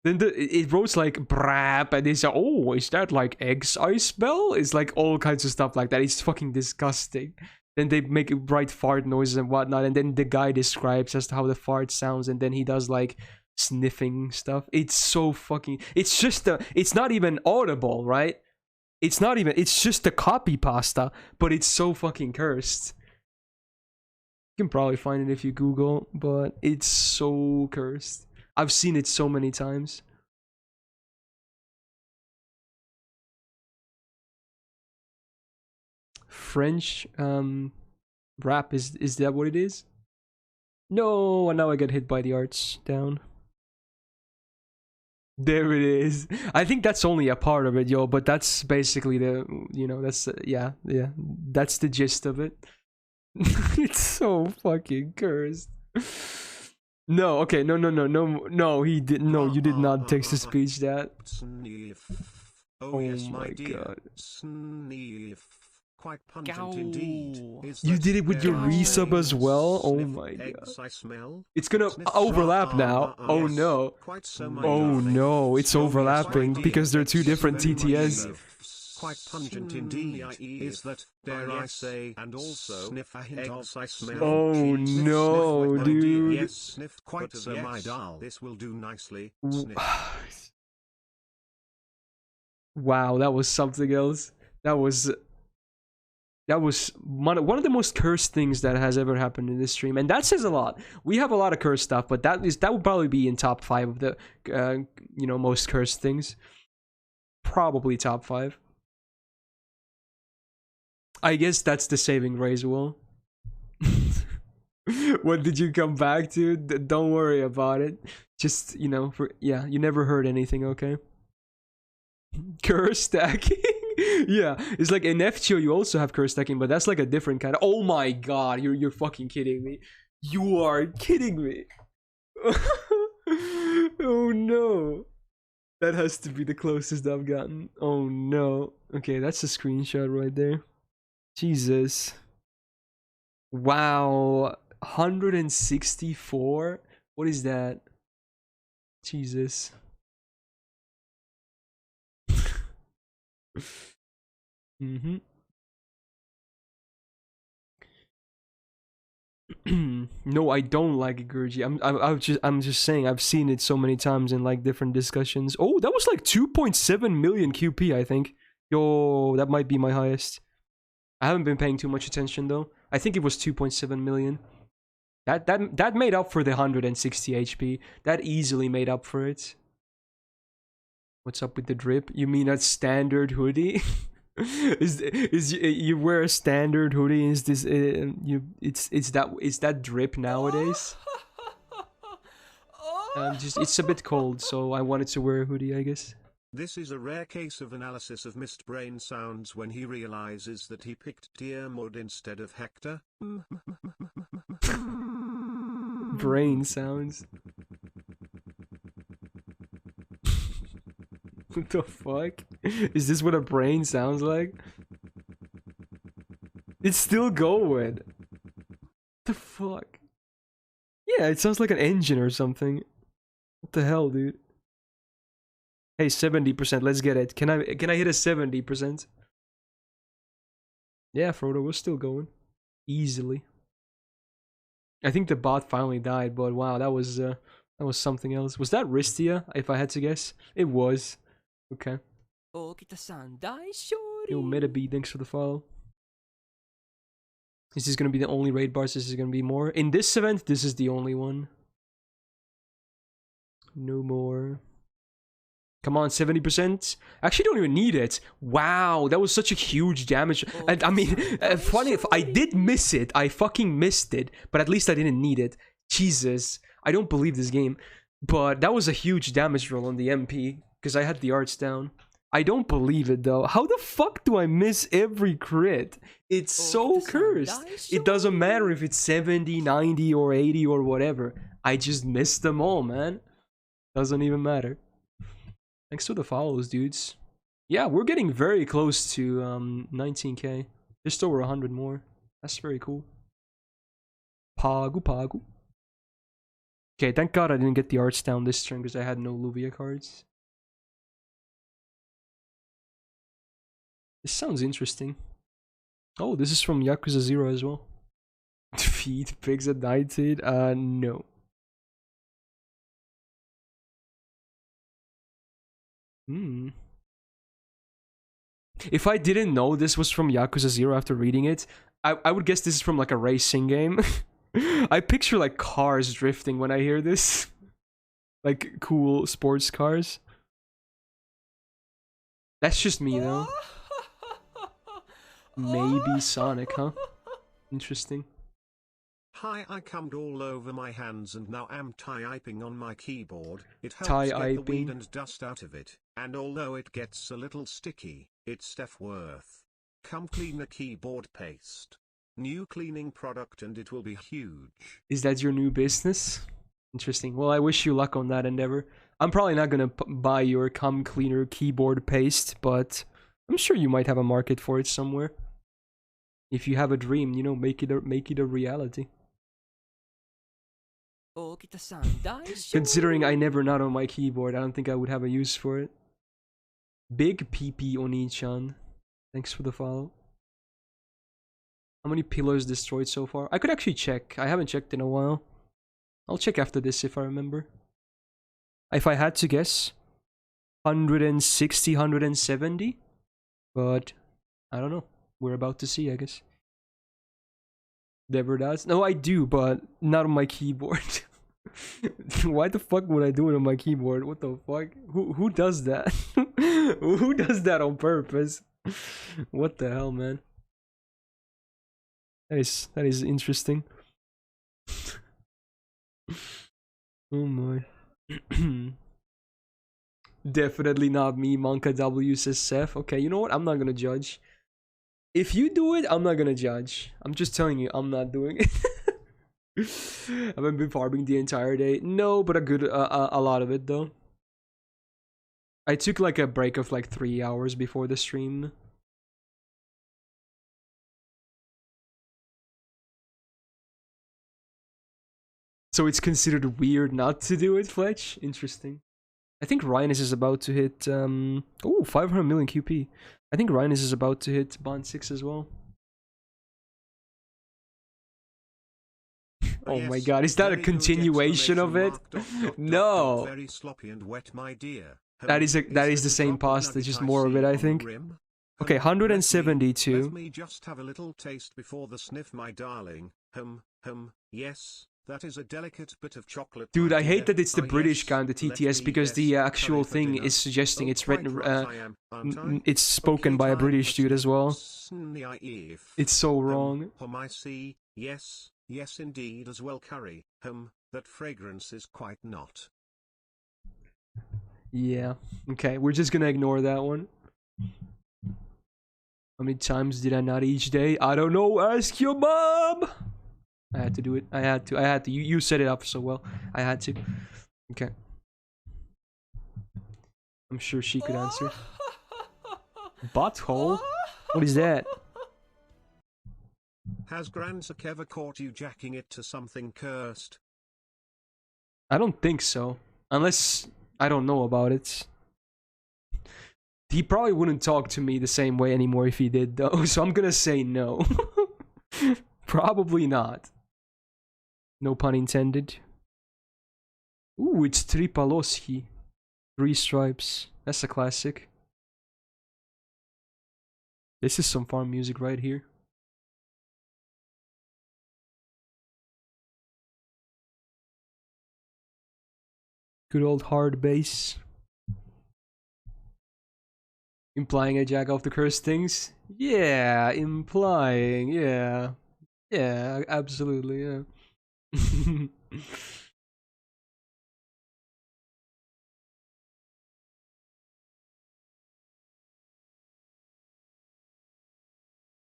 Then it wrote like brap, and they say, oh, is that like eggs I smell? It's like all kinds of stuff like that. It's fucking disgusting. Then they make it write fart noises and whatnot, and then the guy describes as to how the fart sounds, and then he does like sniffing stuff. It's so fucking. It's just it's not even audible, right? It's not even. It's just a copy pasta, but it's so fucking cursed. You can probably find it if you Google, but it's so cursed. I've seen it so many times. French rap, is that what it is? No, and now I get hit by the arts down. There it is. I think that's only a part of it, yo, but that's basically the, you know, that's yeah, that's the gist of it. It's so fucking cursed. No, okay, no, he did no, you did not text to speech that. Oh yes, my my dear. god. Sniff. Quite pungent indeed. You did it with your resub as well? Oh my god. It's gonna overlap now. Oh no. Oh no, it's overlapping because they're two different TTS. Quite pungent indeed. Is that, dare I say, and also sniff a hint of I smell. Oh no, dude. Yes, sniff quite so my doll. This will do nicely. Wow, that was something else. That was one of the most cursed things that has ever happened in this stream, and that says a lot. We have a lot of cursed stuff, but that would probably be in top 5 of the you know, most cursed things. Probably top 5. I guess that's the saving grace, Will. What did you come back to? Don't worry about it. Just, you know, yeah, you never heard anything, okay? Curse stacking? Yeah, it's like in FGO you also have curse stacking, but that's like a different kind of. Oh my god, you're fucking kidding me. You are kidding me. Oh no. That has to be the closest I've gotten. Oh no. Okay, that's a screenshot right there. Jesus. Wow. 164? What is that? Jesus. Mm-hmm. No, I don't like Gurgi. I'm just saying I've seen it so many times in like different discussions. Oh, that was like 2.7 million QP, I think. Yo, that might be my highest. I haven't been paying too much attention though. I think it was 2.7 million. That made up for the 160 HP. That easily made up for it. What's up with the drip? You mean that standard hoodie? is you wear a standard hoodie? Is this it's that drip nowadays? It's a bit cold, so I wanted to wear a hoodie, I guess. This is a rare case of analysis of Myst brain sounds when he realizes that he picked Dear Mud instead of Hector. Brain sounds. What the fuck? Is this what a brain sounds like? It's still going. What the fuck? Yeah, it sounds like an engine or something. What the hell, dude? Hey, 70%, let's get it. Can I hit a 70%? Yeah, Frodo, we're still going. Easily. I think the bot finally died, but wow, that was something else. Was that Ristia, if I had to guess? It was. Okay. Yo, Metabe, thanks for the follow. Is this gonna be the only raid bars? This is gonna be more? In this event, this is the only one. No more. Come on, 70%. Actually, don't even need it. Wow, that was such a huge damage. And I mean, funny if I did miss it, I fucking missed it. But at least I didn't need it. Jesus, I don't believe this game. But that was a huge damage roll on the MP because I had the arts down. I don't believe it though. How the fuck do I miss every crit? It's so cursed. It doesn't matter if it's 70, 90, or 80 or whatever. I just missed them all, man. Doesn't even matter. Thanks for the follows, dudes. Yeah, we're getting very close to 19k. Just over 100 more. That's very cool. Pagu pagu. Okay, thank god I didn't get the arts down this turn because I had no Luvia cards. This sounds interesting. Oh, this is from Yakuza 0 as well. Feed pigs at night, no. If I didn't know this was from Yakuza 0 after reading it, I would guess this is from like a racing game. I picture like cars drifting when I hear this. Like cool sports cars. That's just me though. Maybe Sonic, huh? Interesting. Hi, I cummed all over my hands and now I'm typing on my keyboard. It helps get the weed and dust out of it. And although it gets a little sticky, it's worth. Come clean the keyboard paste. New cleaning product and it will be huge. Is that your new business? Interesting. Well, I wish you luck on that endeavor. I'm probably not gonna buy your cum cleaner keyboard paste, but I'm sure you might have a market for it somewhere. If you have a dream, you know, make it a reality. Considering I never nod on my keyboard, I don't think I would have a use for it. Big PP Oni-chan. Thanks for the follow. How many pillars destroyed so far? I could actually check. I haven't checked in a while. I'll check after this if I remember. If I had to guess, 160, 170. But I don't know. We're about to see, I guess. Never does. No, I do, but not on my keyboard. Why the fuck would I do it on my keyboard? What the fuck? Who does that? Who does that on purpose? What the hell, man? That is interesting. Oh my. Definitely not me, Monka W says Seth. Okay, you know what? I'm not gonna judge. If you do it, I'm not gonna judge. I'm just telling you, I'm not doing it. I haven't been farming the entire day. No, but a lot of it though. I took like a break of like 3 hours before the stream. So it's considered weird not to do it, Fletch? Interesting. I think Rhinus is about to hit 500 million QP. I think Rhinus is about to hit Bond 6 as well. Oh my god, is that a continuation of it? No. Very sloppy and wet, my dear. That is the same pasta, just more of it, I think. Okay, 172. Let me just have a little taste before the sniff, my darling. Yes, that is a delicate bit of chocolate. Dude, I hate that it's the British guy on the TTS because the actual thing is suggesting it's written, it's spoken by a British dude as well. It's so wrong. Yes indeed, as well curry. That fragrance is quite not. Yeah, okay, we're just gonna ignore that one. How many times did I not each day? I don't know, ask your mom! I had to do it. I had to. You set it up so well. I had to. Okay. I'm sure she could answer. Butthole? What is that? Has Granzak ever caught you jacking it to something cursed? I don't think so. Unless I don't know about it. He probably wouldn't talk to me the same way anymore if he did though. So I'm gonna say no. Probably not. No pun intended. Ooh, it's Tripaloski. 3 stripes. That's a classic. This is some farm music right here. Good old hard bass. Implying I jack off the cursed things? Yeah, implying, yeah. Yeah, absolutely, yeah.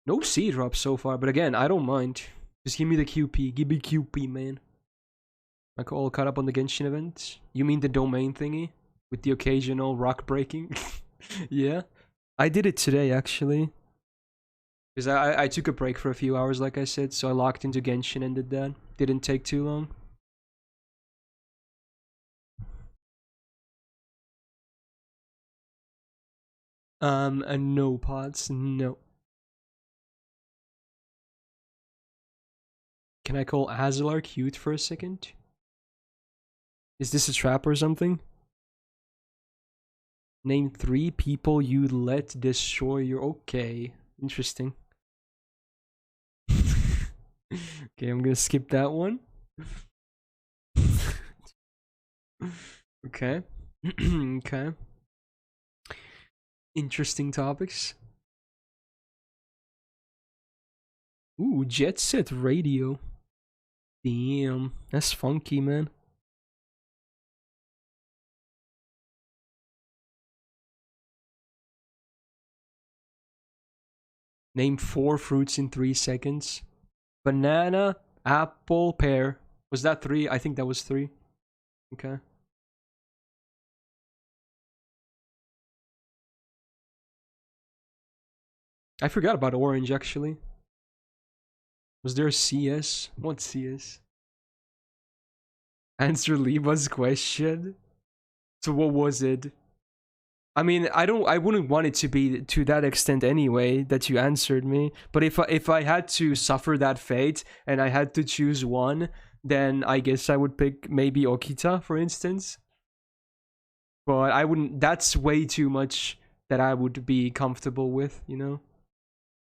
No C drops so far, but again, I don't mind. Just give me the QP. Give me QP, man. Like all caught up on the Genshin event? You mean the domain thingy? With the occasional rock breaking? Yeah. I did it today, actually. Because I took a break for a few hours, like I said, so I locked into Genshin and did that. Didn't take too long. And no pods, no. Can I call Azalar cute for a second? Is this a trap or something? Name 3 people you'd let destroy your... Okay, interesting. Okay, I'm gonna skip that one. Okay. Okay. Interesting topics. Ooh, Jet Set Radio. Damn, that's funky, man. Name 4 fruits in 3 seconds. Banana, apple, pear. Was that 3? I think that was 3. Okay. I forgot about orange, actually. Was there a CS? What CS? Answer Liba's question. So what was it? I mean, I wouldn't want it to be to that extent anyway that you answered me. But if I had to suffer that fate and I had to choose one, then I guess I would pick maybe Okita, for instance. But I wouldn't. That's way too much that I would be comfortable with, you know.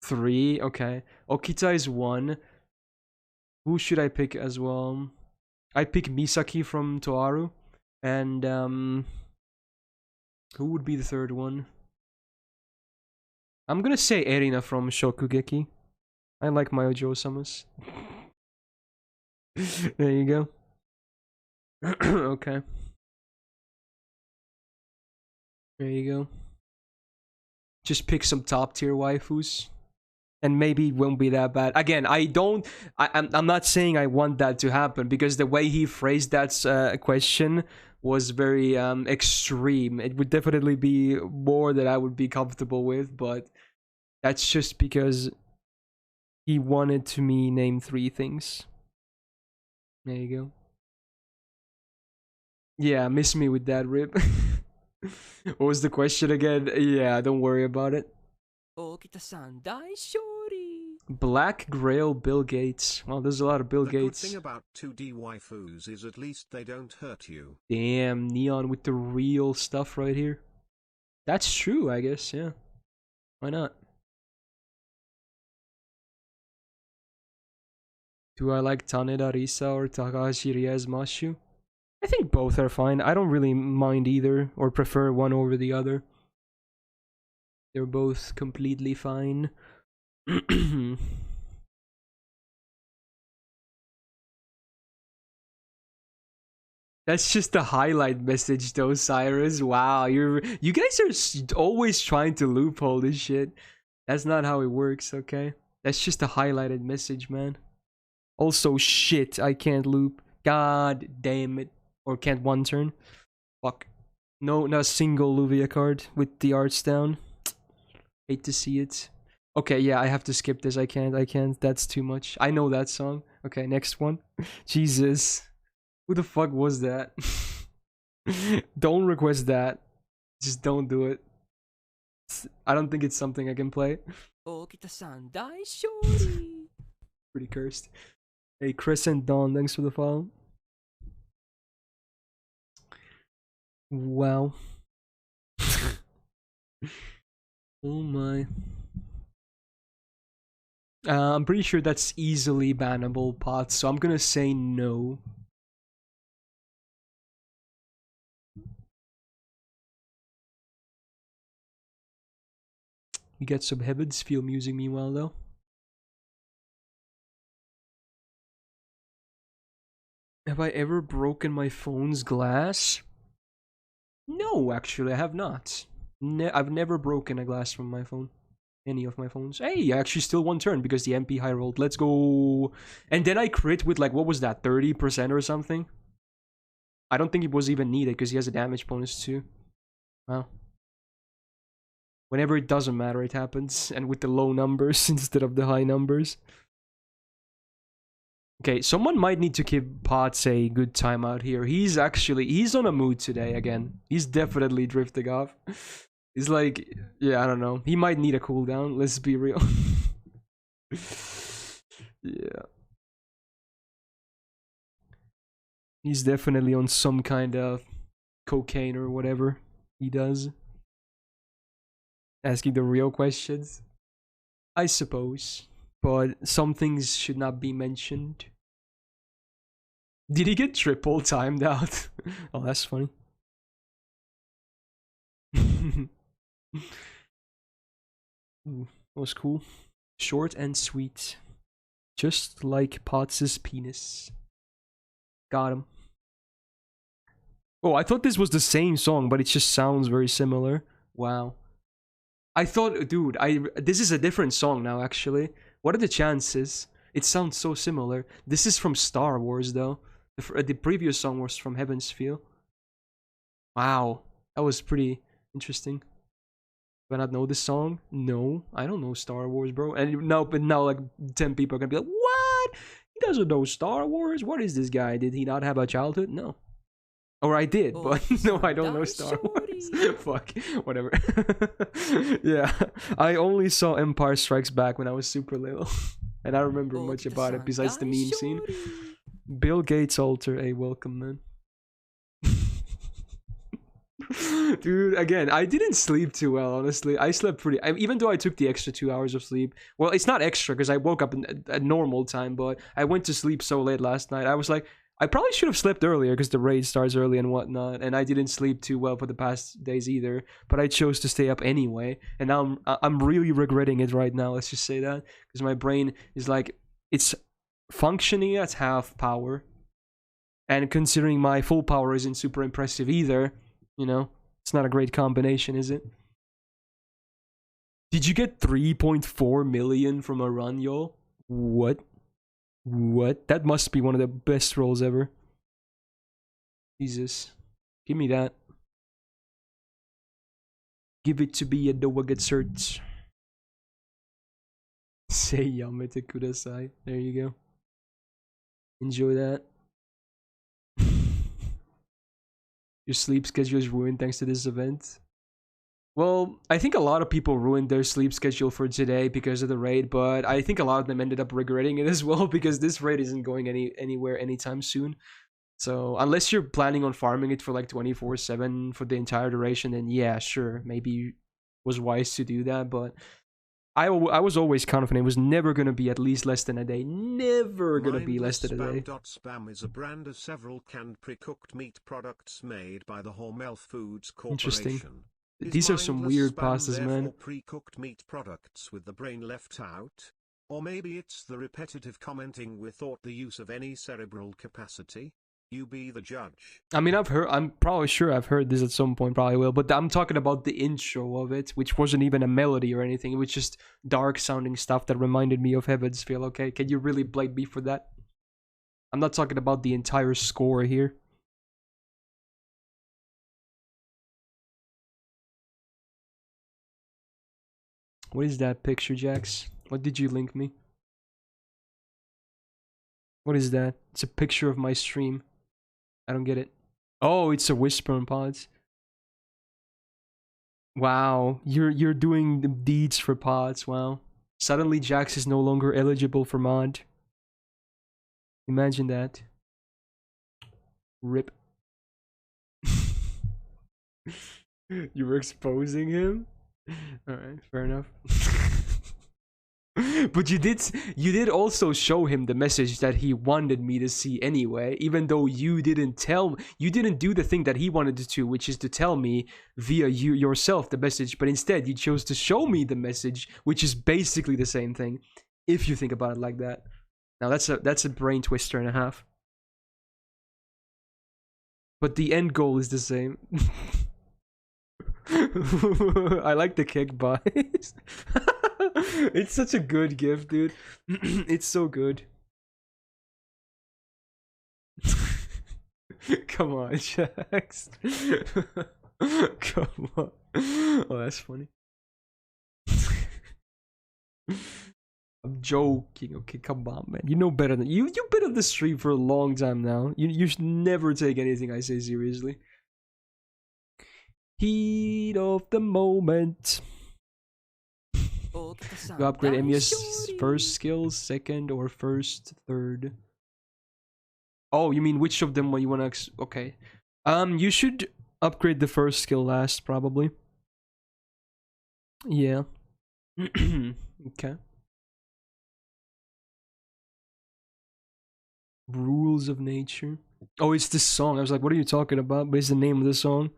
3, okay. Okita is 1. Who should I pick as well? I pick Misaki from Toaru, and who would be the 3rd one? I'm gonna say Erina from Shokugeki. I like Mayojo Samus. There you go. Okay. There you go. Just pick some top tier waifus. And maybe it won't be that bad. Again, I'm not saying I want that to happen, because the way he phrased that question was very extreme. It would definitely be more that I would be comfortable with, but that's just because he wanted to me name 3 things. There you go. Yeah, miss me with that, Rip. What was the question again? Yeah, don't worry about it. Black Grail Bill Gates. Well, there's a lot of Bill Gates. The good thing about 2D waifus is at least they don't hurt you. Damn, Neon with the real stuff right here. That's true, I guess, yeah. Why not? Do I like Taneda Risa or Takahashi Riez Mashu? I think both are fine. I don't really mind either, or prefer one over the other. They're both completely fine. That's just the highlight message though, Cyrus. Wow, you guys are always trying to loophole this shit. That's not how it works, okay? That's just a highlighted message, man. Also, shit, I can't loop. God damn it. Or can't one turn. Fuck. No, not a single Luvia card with the arts down. Hate to see it. Okay, yeah, I have to skip this. I can't. That's too much. I know that song. Okay, next one. Jesus. Who the fuck was that? Don't request that. Just don't do it. I don't think it's something I can play. Pretty cursed. Hey, Crescent Dawn, thanks for the follow. Wow. Oh my. I'm pretty sure that's easily bannable pots, so I'm gonna say no. We get some heavens feel music meanwhile though. Have I ever broken my phone's glass? No, actually, I have not. I've never broken a glass from my phone. Any of my phones. Hey, I actually still 1 turn because the MP high rolled. Let's go. And then I crit with like, what was that, 30% or something? I don't think it was even needed because he has a damage bonus too. Wow. Whenever it doesn't matter, it happens. And with the low numbers instead of the high numbers. Okay, someone might need to give Potts a good time out here. He's on a mood today again. He's definitely drifting off. He's like, yeah, I don't know. He might need a cooldown, let's be real. Yeah. He's definitely on some kind of cocaine or whatever he does. Asking the real questions. I suppose. But some things should not be mentioned. Did he get triple timed out? Oh, that's funny. Ooh, that was cool. Short and sweet. Just like Potts' penis. Got him. Oh, I thought this was the same song, but it just sounds very similar. Wow. I thought, dude, this is a different song now, actually. What are the chances? It sounds so similar. This is from Star Wars, though. The previous song was from Heaven's Feel. Wow. That was pretty interesting. Do I not know this song? No, I don't know Star Wars, bro. And now, but now, like 10 people are gonna be like, "What? He doesn't know Star Wars? What is this guy? Did he not have a childhood?" No. Or I did, but no, I don't know Star Wars. Fuck, whatever. Yeah, I only saw Empire Strikes Back when I was super little, and I remember much about it besides the meme scene. Bill Gates altar, hey, welcome, man. Dude, again, I didn't sleep too well, honestly. I slept even though I took the extra 2 hours of sleep. Well, it's not extra because I woke up at normal time, but I went to sleep so late last night. I was like, I probably should have slept earlier because the raid starts early and whatnot, and I didn't sleep too well for the past days either. But I chose to stay up anyway, and now I'm really regretting it right now. Let's just say that because my brain is like, it's functioning at half power, and considering my full power isn't super impressive either, you know, it's not a great combination, is it? Did you get 3.4 million from a run, yo? What? What? That must be one of the best rolls ever. Jesus. Give me that. Give it to me and no one gets hurt. Say yamete kudasai. There you go. Enjoy that. Your sleep schedule is ruined thanks to this event. Well, I think a lot of people ruined their sleep schedule for today because of the raid, but I think a lot of them ended up regretting it as well because this raid isn't going anywhere anytime soon. So unless you're planning on farming it for like 24/7 for the entire duration, then yeah, sure, maybe it was wise to do that. But I was always confident it was never going to be at least less than a day. Never going to be less than a day. Spam is a brand of several canned pre-cooked meat products made by the Hormel Foods Corporation. Interesting. These are some weird pastas, man. Pre-cooked meat products with the brain left out? Or maybe it's the repetitive commenting without the use of any cerebral capacity? You be the judge. I mean, I'm probably sure I've heard this at some point, probably will, but I'm talking about the intro of it, which wasn't even a melody or anything. It was just dark sounding stuff that reminded me of Heaven's Feel, okay? Can you really blame me for that? I'm not talking about the entire score here. What is that picture, Jax? What did you link me? What is that? It's a picture of my stream. I don't get it. Oh, it's a whisper on pods. Wow, you're doing the deeds for pods. Wow. Suddenly Jax is no longer eligible for mod. Imagine that. Rip. You were exposing him? Alright, fair enough. But you did also show him the message that he wanted me to see anyway, even though you didn't do the thing that he wanted to do, which is to tell me via you yourself the message, but instead you chose to show me the message, which is basically the same thing, if you think about it like that. Now that's a brain twister and a half. But the end goal is the same. I like the kick buys. It's such a good gift, dude. It's so good. Come on, Jax. Come on. Oh, that's funny. I'm joking. Okay, come on, man. You know better than you've been on the stream for a long time now. You should never take anything I say seriously. Heat of the moment. You upgrade Emiya's first skills, second, or first, third. Oh, you mean which of them you want to... Okay. You should upgrade the first skill last, probably. Yeah. Okay. Rules of Nature. Oh, it's this song. I was like, what are you talking about? But it's the name of the song.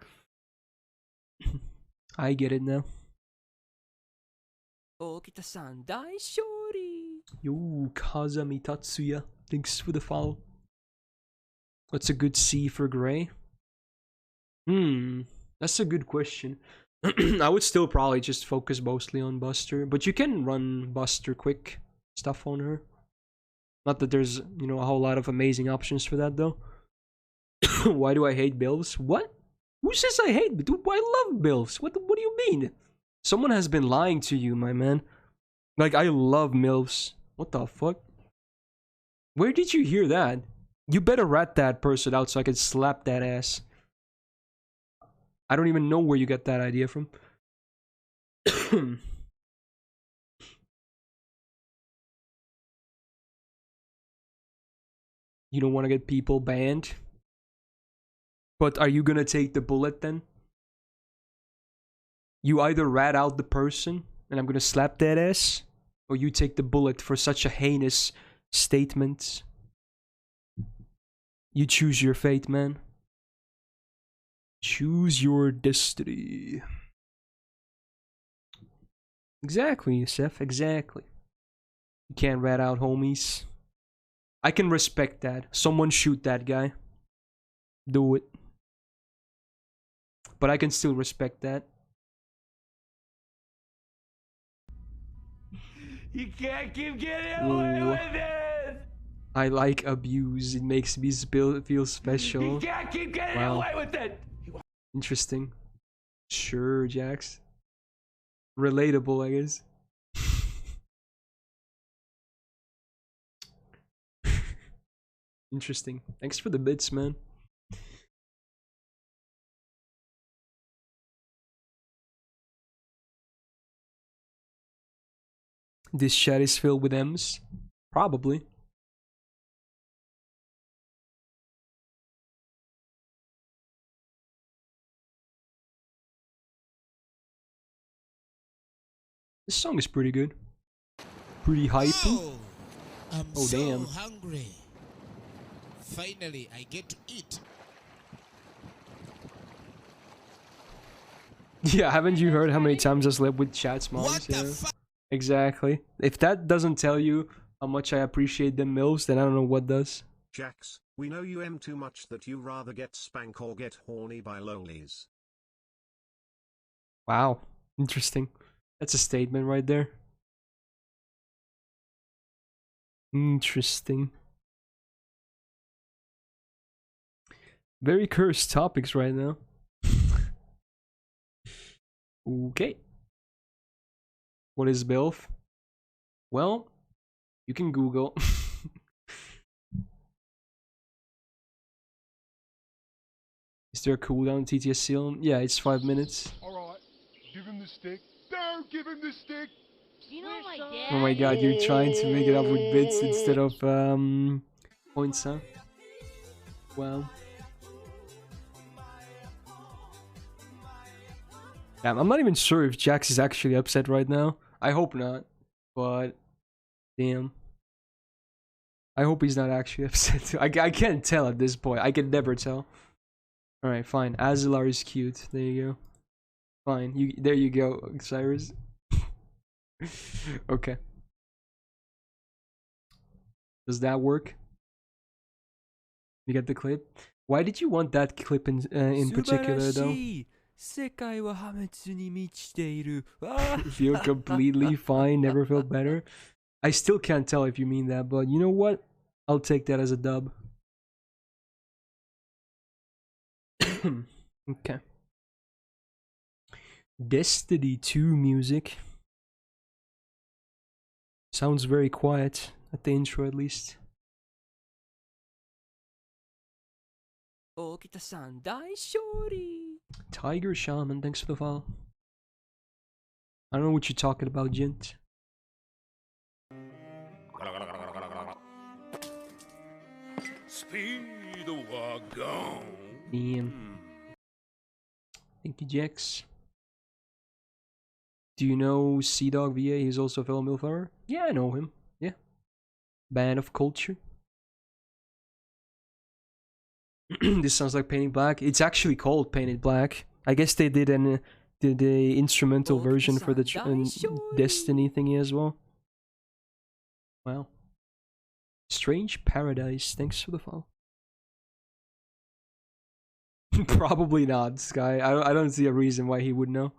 I get it now. Yo, Kazami Tatsuya. Thanks for the follow. What's a good C for Gray? That's a good question. I would still probably just focus mostly on Buster, but you can run Buster quick stuff on her. Not that there's, you know, a whole lot of amazing options for that though. Why do I hate Bills? What? Who says I hate? Dude, I love Bills. What do you mean? Someone has been lying to you, my man. Like, I love MILFs. What the fuck? Where did you hear that? You better rat that person out so I can slap that ass. I don't even know where you got that idea from. You don't want to get people banned? But are you gonna take the bullet then? You either rat out the person, and I'm gonna slap that ass, or you take the bullet for such a heinous statement. You choose your fate, man. Choose your destiny. Exactly, Seth, exactly. You can't rat out homies. I can respect that. Someone shoot that guy. Do it. But I can still respect that. You can't keep getting away with it! I like abuse. It makes me feel special. You can't keep getting away with it! Interesting. Sure, Jax. Relatable, I guess. Interesting. Thanks for the bits, man. This chat is filled with M's? Probably. This song is pretty good. Pretty hypey. I'm Oh, so damn. hungry. Finally, I get to eat. Yeah, haven't you heard how many times I slept with chat's moms? What the Yeah. Exactly. If that doesn't tell you how much I appreciate them milfs, then I don't know what does. Jax, we know you M too much that you rather get spank or get horny by lolies. Wow. Interesting. That's a statement right there. Interesting. Very cursed topics right now. Okay. What is BILF? Well, you can Google. Is there a cooldown TTS seal? Yeah, it's 5 minutes. Alright, give him the stick. Don't give him the stick! You know my dad? Oh my god, you're trying to make it up with bits instead of points, huh? Wow. Damn, I'm not even sure if Jax is actually upset right now. I hope not. But damn. I hope he's not actually upset. I can't tell at this point. I can never tell. Alright, fine. Azelar is cute. There you go. Fine. There you go, Cyrus. Okay. Does that work? You get the clip? Why did you want that clip in particular though? Feel completely fine, never felt better. I still can't tell if you mean that, but you know what? I'll take that as a dub. Okay. Destiny 2 music. Sounds very quiet, at the intro at least. Tiger Shaman, thanks for the follow. I don't know what you're talking about, gent. Speed wagon. Damn. Thank you, Jax. Do you know Sea-Dog VA? He's also a fellow Milflower? Yeah, I know him. Yeah. Band of Culture. This sounds like Painted Black. It's actually called Painted Black. I guess they did an the instrumental version for the Destiny thingy as well. Wow. Strange Paradise. Thanks for the follow. Probably not, Sky. I don't see a reason why he would know.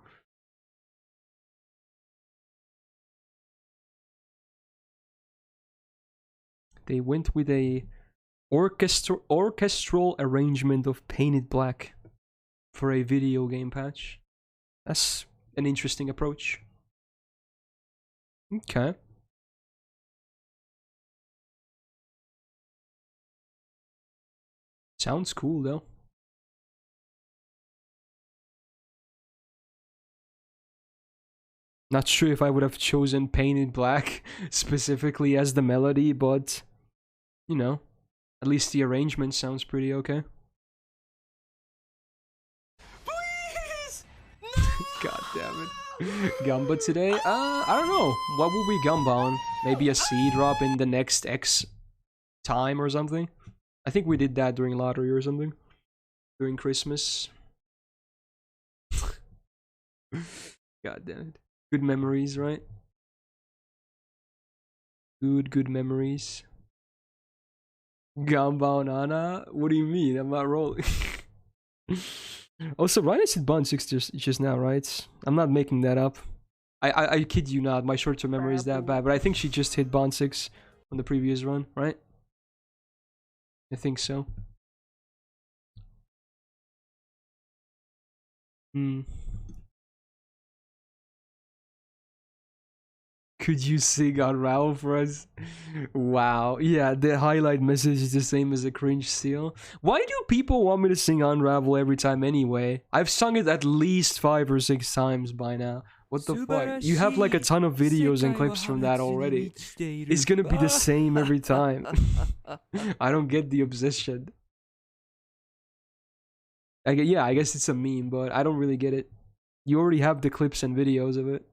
They went with a orchestral arrangement of Painted Black for a video game patch. That's an interesting approach. Okay. Sounds cool though. Not sure if I would have chosen Painted Black specifically as the melody, but you know, at least the arrangement sounds pretty okay. Please! No! God damn it. Gamba today? I don't know. What would we Gamba on? Maybe a seed drop in the next X time or something? I think we did that during lottery or something. During Christmas. God damn it. Good memories, right? Good memories. Gamba Nana? What do you mean? I'm not rolling. Also, Rhinus hit bond 6 just now, right? I'm not making that up. I kid you not, my short-term memory is that bad, but I think she just hit bond 6 on the previous run, right? I think so. Could you sing Unravel for us? Wow. Yeah, the highlight message is the same as the cringe seal. Why do people want me to sing Unravel every time anyway? I've sung it at least 5 or 6 times by now. What the fuck? You have like a ton of videos and clips from that already. It's gonna be the same every time. I don't get the obsession. Yeah, I guess it's a meme, but I don't really get it. You already have the clips and videos of it.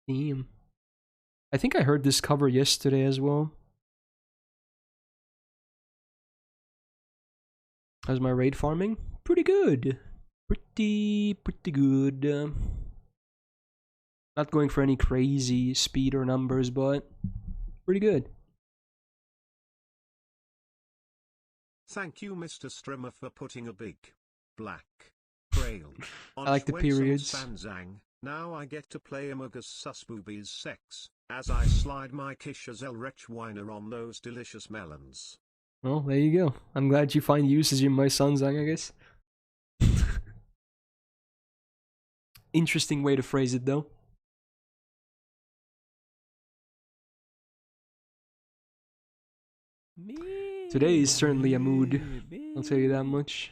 Damn. I think I heard this cover yesterday as well. How's my raid farming? Pretty good. Pretty good. Not going for any crazy speed or numbers, but pretty good. Thank you, Mr. Strimmer, for putting a big black trail on I like the periods. Sanzang. Now I get to play Amogus sus boobies sex, as I slide my Kishazel Wretch Winer on those delicious melons. Well, there you go. I'm glad you find usage in my Sanzang, I guess. Interesting way to phrase it, though. Today is certainly a mood. I'll tell you that much.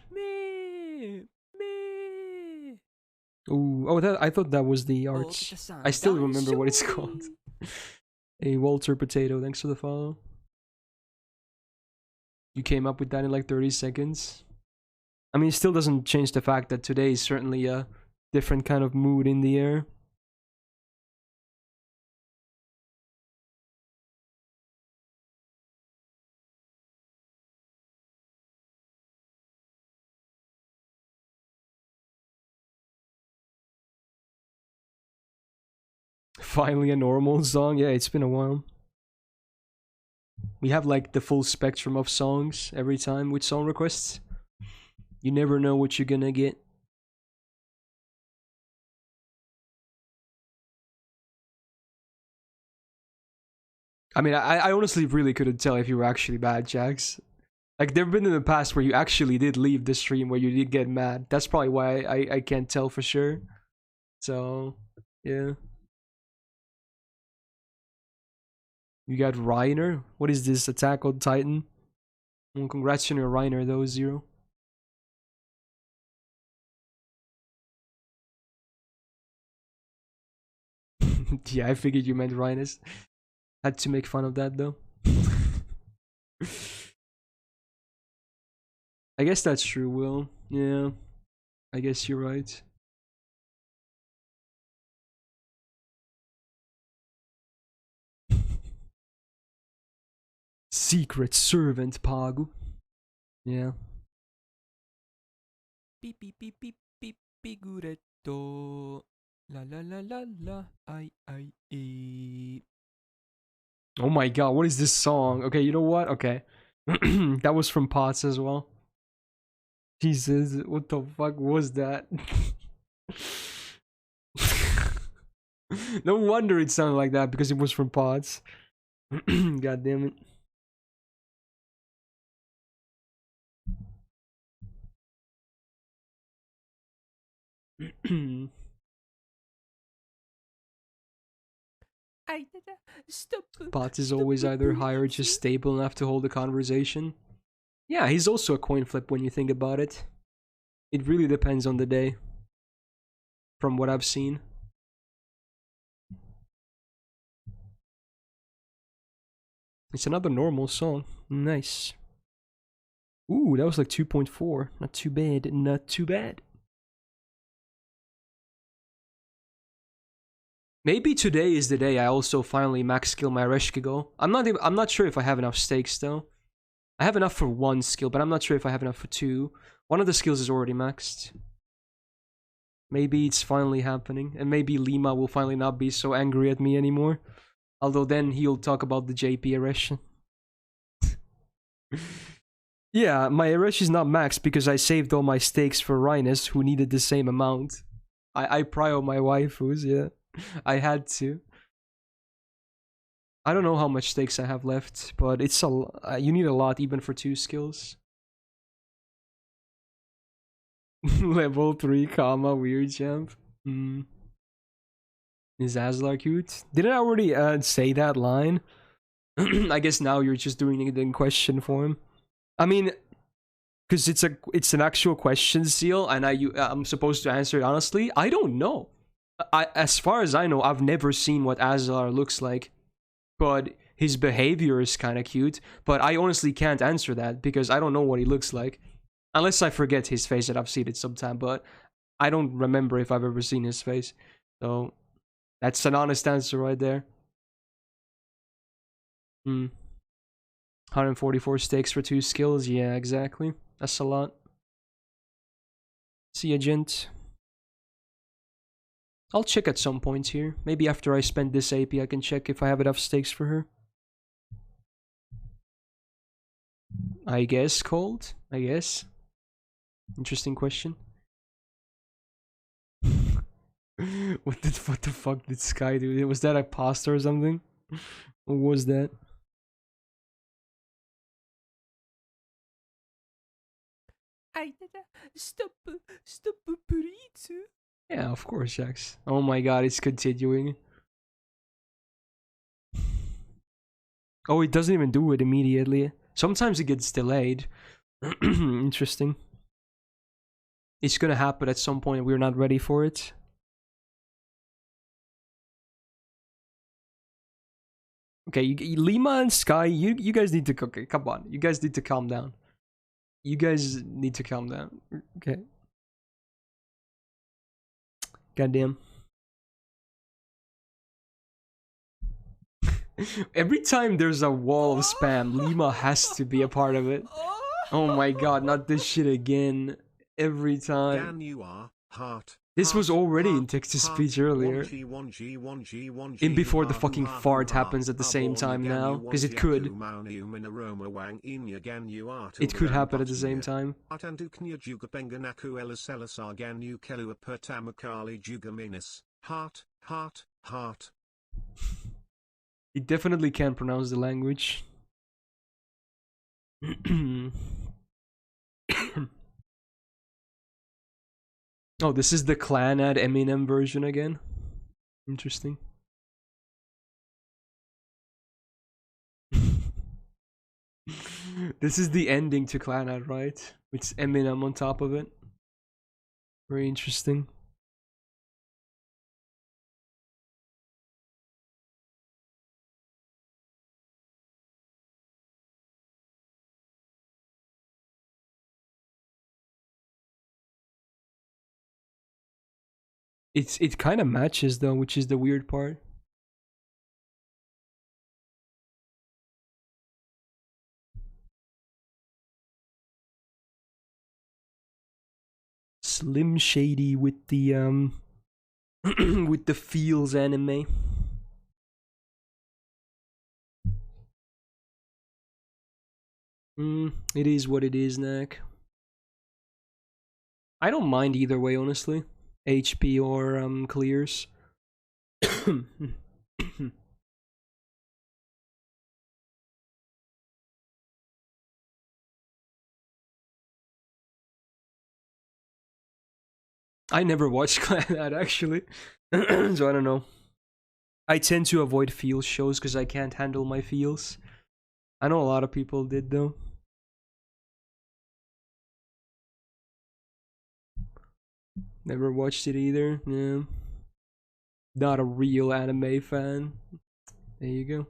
Ooh, oh, I thought that was the arts. I still remember what it's called. Hey, Walter Potato, thanks for the follow. You came up with that in like 30 seconds. I mean, it still doesn't change the fact that today is certainly a different kind of mood in the air. Finally a normal song. Yeah, it's been a while. We have like the full spectrum of songs every time with song requests. You never know what you're gonna get. I mean, I honestly really couldn't tell if you were actually mad, Jax. Like, there have been in the past where you actually did leave the stream, where you did get mad. That's probably why I can't tell for sure. So, yeah. You got Reiner? What is this? Attack on Titan? Well, congrats on your Reiner though, Zero. Yeah, I figured you meant Rhinus. Had to make fun of that though. I guess that's true, Will. Yeah. I guess you're right. Secret servant, Pagu. Yeah. Beep beep beep beep beep figuretto. La la la la la. I. Oh my god, what is this song? Okay, you know what? Okay. That was from Potts as well. Jesus, what the fuck was that? No wonder it sounded like that, because it was from Potts. God damn it. Potts is always either high or just stable enough to hold a conversation. Yeah, he's also a coin flip when you think about it. It really depends on the day, from what I've seen. It's another normal song. Nice. Ooh, that was like 2.4. Not too bad. Not too bad. Maybe today is the day I also finally max skill my Reshkigo. I'm not sure if I have enough stakes though. I have enough for 1 skill, but I'm not sure if I have enough for 2. One of the skills is already maxed. Maybe it's finally happening, and maybe Lima will finally not be so angry at me anymore. Although then he'll talk about the JP erection. Yeah, my Eresh is not maxed because I saved all my stakes for Rhinus, who needed the same amount. I prio my waifus, yeah. I had to. I don't know how much stakes I have left, but it's you need a lot even for 2 skills. Level 3, comma, weird jump. Is Aslar cute? Didn't I already say that line? I guess now you're just doing it in question form. I mean, because it's an actual question seal, and I'm supposed to answer it honestly. I don't know. As far as I know, I've never seen what Aslar looks like, but his behavior is kind of cute. But I honestly can't answer that because I don't know what he looks like, unless I forget his face that I've seen it sometime. But I don't remember if I've ever seen his face, so that's an honest answer right there. 144 stakes for 2 skills. Yeah, exactly. That's a lot. See ya, gent. I'll check at some point here. Maybe after I spend this AP, I can check if I have enough stakes for her. I guess cold. I guess. Interesting question. What the fuck did Sky do? Was that a pasta or something? What was that? Stop, please. Yeah, of course, Jax. Oh my god, it's continuing. Oh, it doesn't even do it immediately. Sometimes it gets delayed. Interesting. It's gonna happen at some point. We're not ready for it. Okay, Lima and Sky, you guys need to okay, come on. You guys need to calm down. You guys need to calm down. Okay. Goddamn. Every time there's a wall of spam, Lima has to be a part of it. Oh my god, not this shit again. Every time. This was already in text-to-speech earlier. In before the fucking fart happens at the same time now, because it could. It could happen at the same time. He definitely can't pronounce the language. Oh, this is the clan ad Eminem version again. Interesting. This is the ending to clan ad, right? With Eminem on top of it. Very interesting. It kind of matches though, which is the weird part. Slim Shady with the with the feels anime. It is what it is, Nak. I don't mind either way, honestly. HP or clears. I never watched Clan Ad actually, so I don't know. I tend to avoid feels shows because I can't handle my feels. I know a lot of people did though. Never watched it either. Yeah. Not a real anime fan. There you go.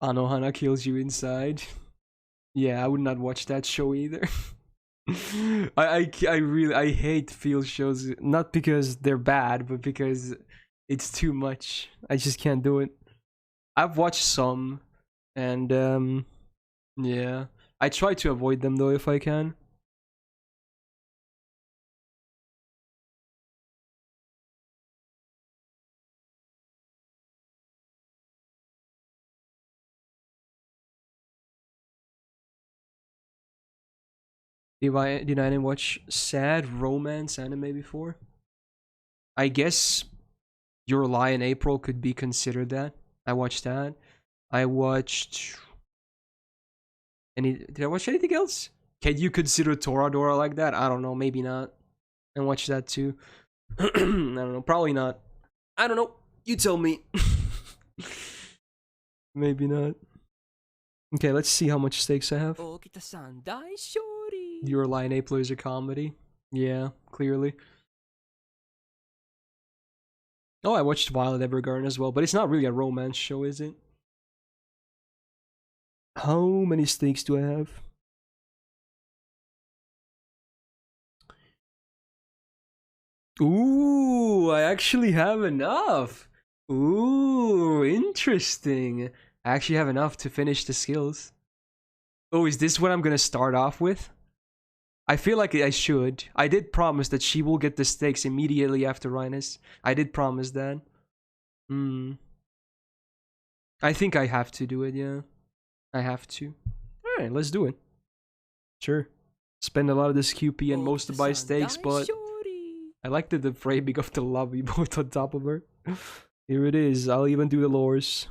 Anohana kills you inside. Yeah, I would not watch that show either. I really hate field shows, not because they're bad, but because it's too much. I just can't do it. I've watched some, and yeah, I try to avoid them though if I can. Did I watch sad romance anime before? I guess Your Lie in April could be considered that. I watched that. I watched did I watch anything else? Can you consider Toradora like that? I don't know, maybe not. I watched that too. I don't know, probably not. I don't know. You tell me. Maybe not. Okay, let's see how much stakes I have. Your Lie in April is a comedy. Yeah, clearly. Oh, I watched Violet Evergarden as well, but it's not really a romance show, is it? How many stakes do I have? Ooh, I actually have enough. Ooh, interesting. I actually have enough to finish the skills. Oh, is this what I'm gonna start off with? I feel like I should. I did promise that she will get the stakes immediately after Rhinus. I did promise that. I think I have to do it, yeah. I have to. Alright, let's do it. Sure. Spend a lot of this QP and most of my stakes, but I like the framing of the lobby both on top of her. Here it is. I'll even do the lores.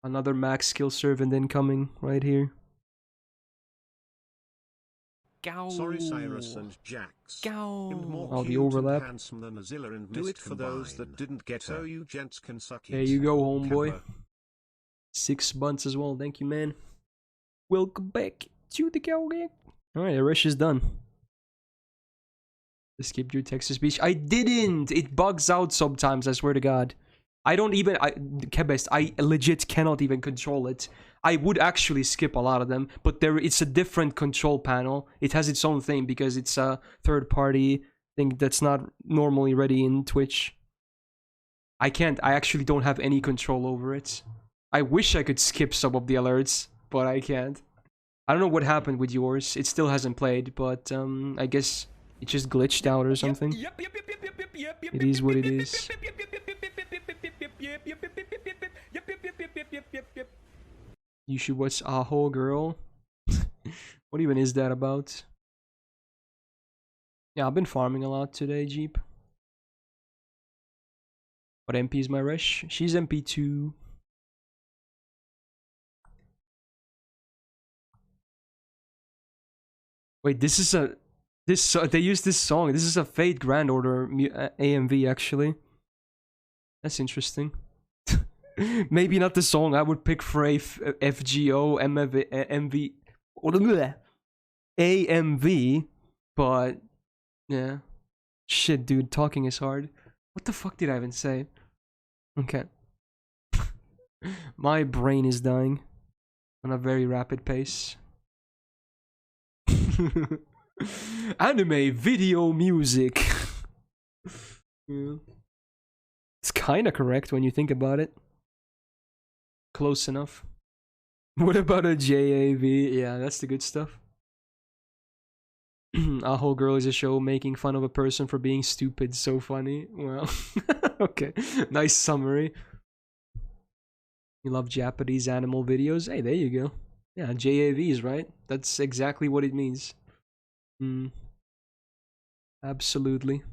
Another max skill servant incoming right here. Sorry, Cyrus and Jax. Oh, the overlap. Handsome than Azilla and do it for those that didn't get her. So you gents can suck it. There you go, homeboy. 6 months as well. Thank you, man. Welcome back to the gang. Alright, the rush is done. Skip your text to speech. I didn't! It bugs out sometimes, I swear to God. I don't even... Kebest, I legit cannot even control it. I would actually skip a lot of them, but it's a different control panel. It has its own thing because it's a third-party thing that's not normally ready in Twitch. I can't. I actually don't have any control over it. I wish I could skip some of the alerts, but I can't. I don't know what happened with yours. It still hasn't played, but I guess it just glitched out or something. It is what it is. You should watch Aho, girl. What even is that about? Yeah, I've been farming a lot today, Jeep. What MP is my rush? She's MP2. Wait, this is a... they use this song. This is a Fate Grand Order AMV, actually. That's interesting. Maybe not the song I would pick for a FGO AMV, but yeah. Shit, dude, talking is hard. What the fuck did I even say? Okay. My brain is dying on a very rapid pace. Anime video music. Yeah. It's kinda correct when you think about it. Close enough. What about a JAV? Yeah, that's the good stuff. Aho Girl is a show making fun of a person for being stupid. So funny. Well, okay. Nice summary. You love Japanese animal videos? Hey, there you go. Yeah, JAVs, right? That's exactly what it means. Absolutely.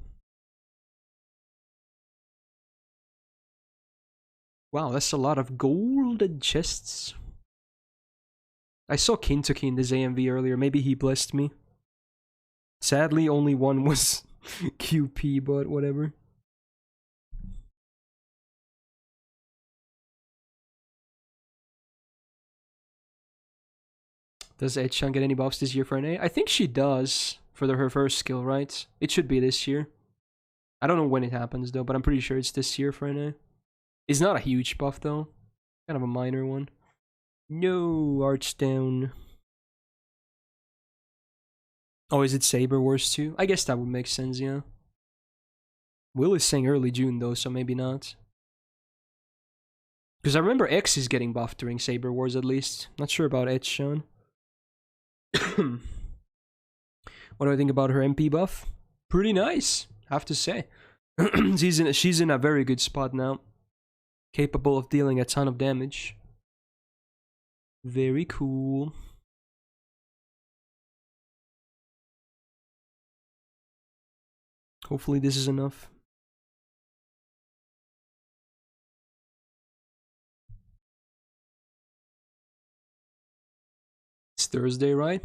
Wow, that's a lot of golden chests. I saw Kintoki in this AMV earlier. Maybe he blessed me. Sadly, only one was QP, but whatever. Does Ed-chan get any buffs this year for NA? I think she does for her first skill, right? It should be this year. I don't know when it happens though, but I'm pretty sure it's this year for NA. It's not a huge buff though. Kind of a minor one. No, arts down. Oh, is it Saber Wars too? I guess that would make sense, yeah. Will is saying early June though, so maybe not. Because I remember X is getting buffed during Saber Wars at least. Not sure about Edge, Sean. What do I think about her MP buff? Pretty nice, have to say. she's in a very good spot now. Capable of dealing a ton of damage. Very cool. Hopefully this is enough. It's Thursday, right?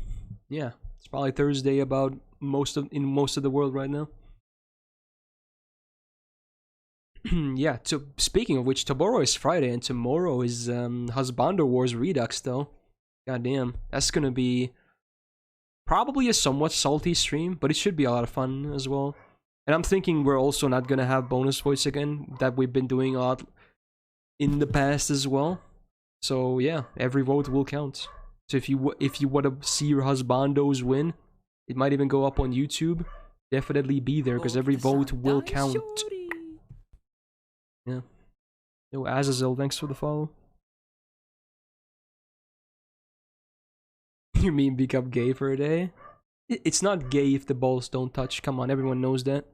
Yeah, it's probably Thursday about in most of the world right now. Yeah, so speaking of which, tomorrow is Friday and tomorrow is Husbando Wars Redux though. Goddamn, that's gonna be probably a somewhat salty stream, but it should be a lot of fun as well. And I'm thinking we're also not gonna have bonus votes again, that we've been doing a lot in the past as well. So yeah, every vote will count. So if you want to see your husbandos win, it might even go up on YouTube. Definitely be there because every vote will count. Yeah. Yo, Azazel, thanks for the follow. You mean become gay for a day? It's not gay if the balls don't touch. Come on, everyone knows that.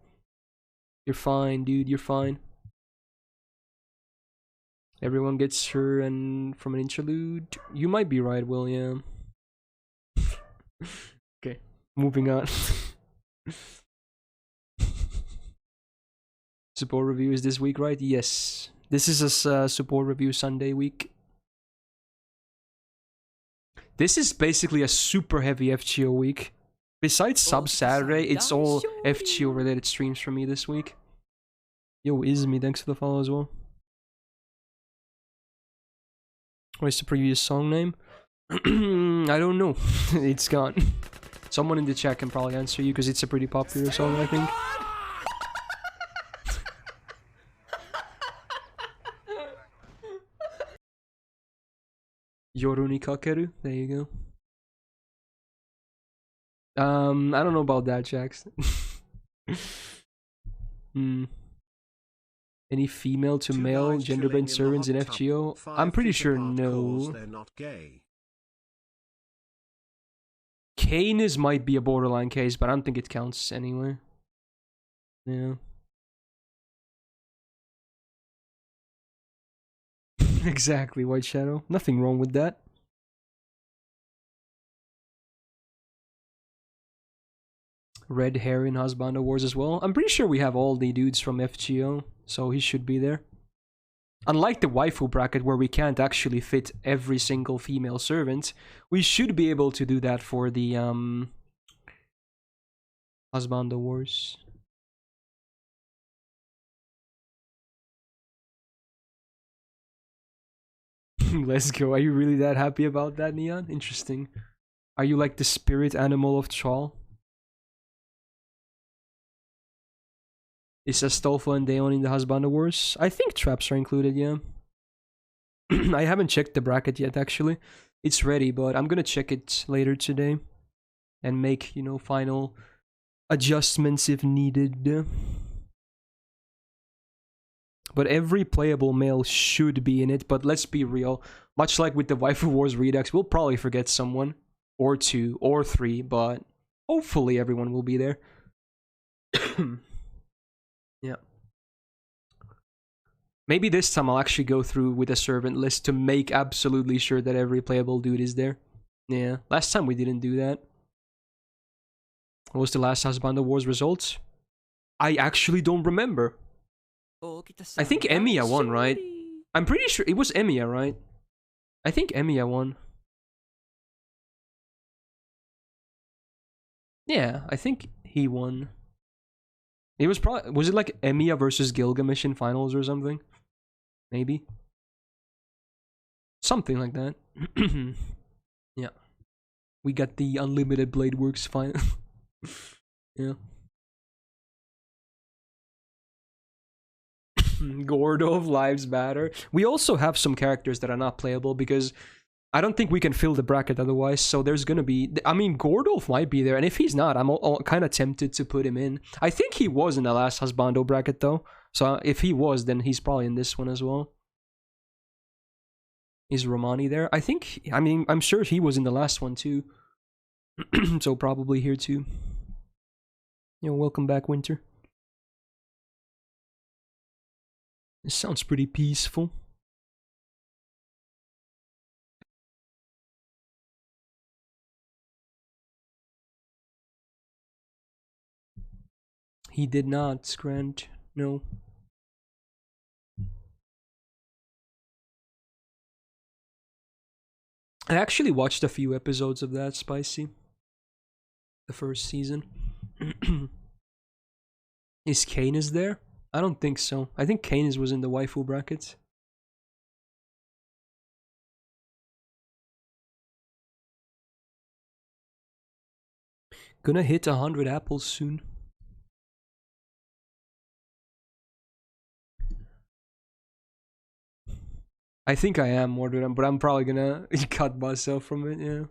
You're fine, dude. You're fine. Everyone gets her and from an interlude. You might be right, William. Okay, moving on. Support review is this week, right? Yes. This is a support review Sunday week. This is basically a super heavy FGO week. Besides Sub Saturday, it's all FGO related streams for me this week. Yo, Izmi, thanks for the follow as well. What is the previous song name? I don't know. It's gone. Someone in the chat can probably answer you because it's a pretty popular song, I think. Yoruni Kakeru? There you go. I don't know about that, Jax. Any female to male gender bent servants in FGO? I'm pretty sure no. Canis might be a borderline case, but I don't think it counts anyway. Yeah. Exactly, White Shadow. Nothing wrong with that. Red hair in Husbando Wars as well. I'm pretty sure we have all the dudes from FGO, so he should be there. Unlike the waifu bracket where we can't actually fit every single female servant, we should be able to do that for the Husbando Wars. Let's go. Are you really that happy about that, Neon? Interesting. Are you like the spirit animal of Troll? Is Astolfo and Daon in the Husbando Wars? I think traps are included, yeah. I haven't checked the bracket yet, actually. It's ready, but I'm gonna check it later today. And make, you know, final adjustments if needed. But every playable male should be in it, but let's be real. Much like with the Waifu Wars Redux, we'll probably forget someone. Or two, or three, but hopefully everyone will be there. Yeah. Maybe this time I'll actually go through with a servant list to make absolutely sure that every playable dude is there. Yeah, last time we didn't do that. What was the last Husbando Wars results? I actually don't remember. I think Emiya won, right? I'm pretty sure it was Emiya, right? I think Emiya won. Yeah, I think he won. It was probably, was it like Emiya versus Gilgamesh in finals or something? Maybe. Something like that. Yeah. We got the Unlimited Blade Works final. Yeah. Gordo of Lives Matter. We also have some characters that are not playable because I don't think we can fill the bracket otherwise, so there's gonna be... I mean, Gordolf might be there, and if he's not, I'm kind of tempted to put him in. I think he was in the last Husbando bracket, though, so if he was, then he's probably in this one as well. Is Romani there? I think, I mean, I'm sure he was in the last one too. So probably here too. You know, welcome back, Winter. This sounds pretty peaceful. He did not, Grant. No. I actually watched a few episodes of that, Spicy. The first season. Is Canis there? I don't think so. I think Canis was in the waifu bracket. Gonna hit 100 apples soon. I think I am more than them, but I'm probably gonna cut myself from it, yeah.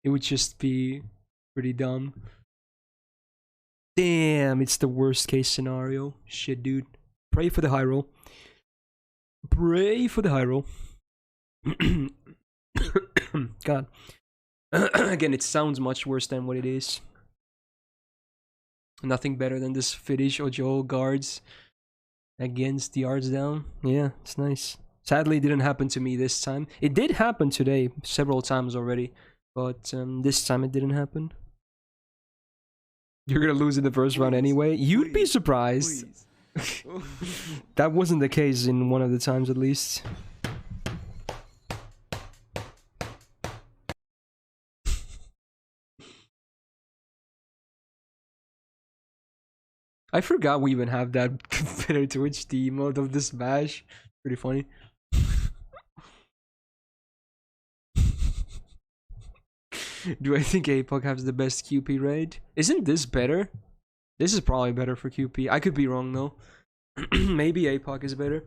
It would just be pretty dumb. Damn, it's the worst case scenario. Shit, dude. Pray for the high roll. Pray for the high roll. God. Again, it sounds much worse than what it is. Nothing better than this Fiddish Ojo guards against the yards down. Yeah, it's nice. Sadly, it didn't happen to me this time. It did happen today several times already, but this time it didn't happen. You're gonna lose in the first round anyway? You'd be surprised. That wasn't the case in one of the times at least. I forgot we even have that better Twitch the emote of the smash. Pretty funny. Do I think APOC has the best QP raid? Isn't this better? This is probably better for QP. I could be wrong though. Maybe APOC is better.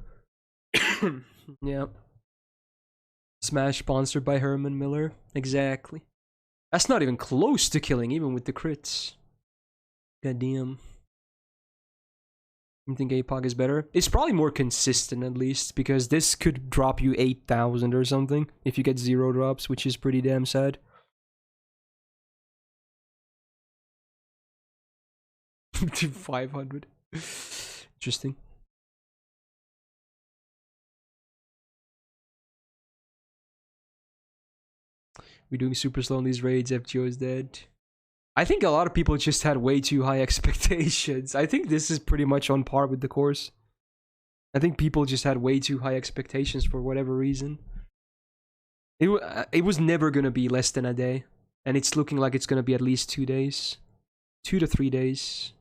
Yeah. Smash sponsored by Herman Miller. Exactly. That's not even close to killing, even with the crits. Goddamn. You think APOC is better? It's probably more consistent at least, because this could drop you 8,000 or something if you get 0 drops, which is pretty damn sad. To 500. Interesting. We're doing super slow on these raids. FGO is dead. I think a lot of people just had way too high expectations. I think this is pretty much on par with the course. I think people just had way too high expectations for whatever reason. It was never going to be less than a day. And it's looking like it's going to be at least 2 days. 2 to 3 days.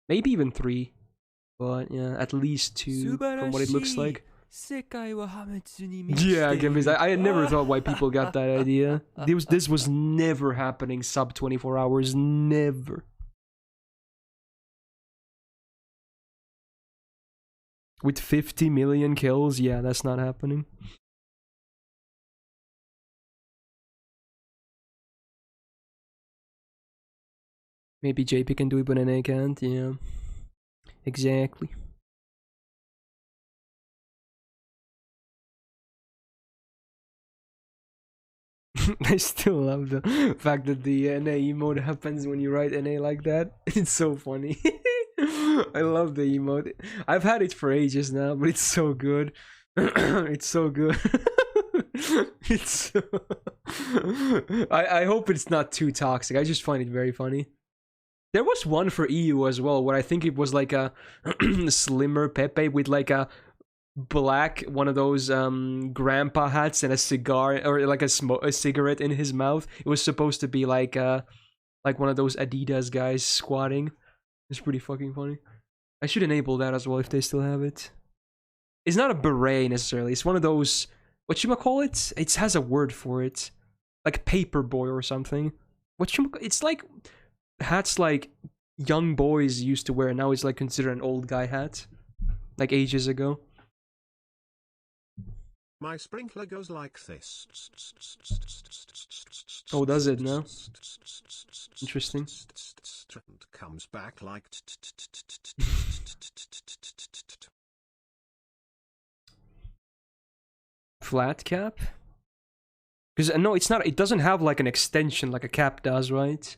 Maybe even 3. But yeah, at least 2 from what it looks like. Yeah, I had never thought why people got that idea. This was never happening sub 24 hours. Never. With 50 million kills, yeah, that's not happening. Maybe JP can do it, but NA can't. Yeah, exactly. I still love the fact that the NA emote happens when you write NA like that. It's so funny. I love the emote. I've had it for ages now, but it's so good. It's so good. It's so... I hope it's not too toxic. I just find it very funny. There was one for EU as well, where I think it was like a slimmer Pepe with like a black, one of those grandpa hats and a cigar, or like a cigarette in his mouth. It was supposed to be like one of those Adidas guys squatting. It's pretty fucking funny. I should enable that as well if they still have it. It's not a beret necessarily. It's one of those, whatchamacallit? It has a word for it. Like paperboy or something. It's like hats like young boys used to wear. Now it's like considered an old guy hat. Like ages ago. My sprinkler goes like this. Oh, does it now? Interesting. Comes back like Flat cap? Because no, it's not. It doesn't have like an extension like a cap does, right?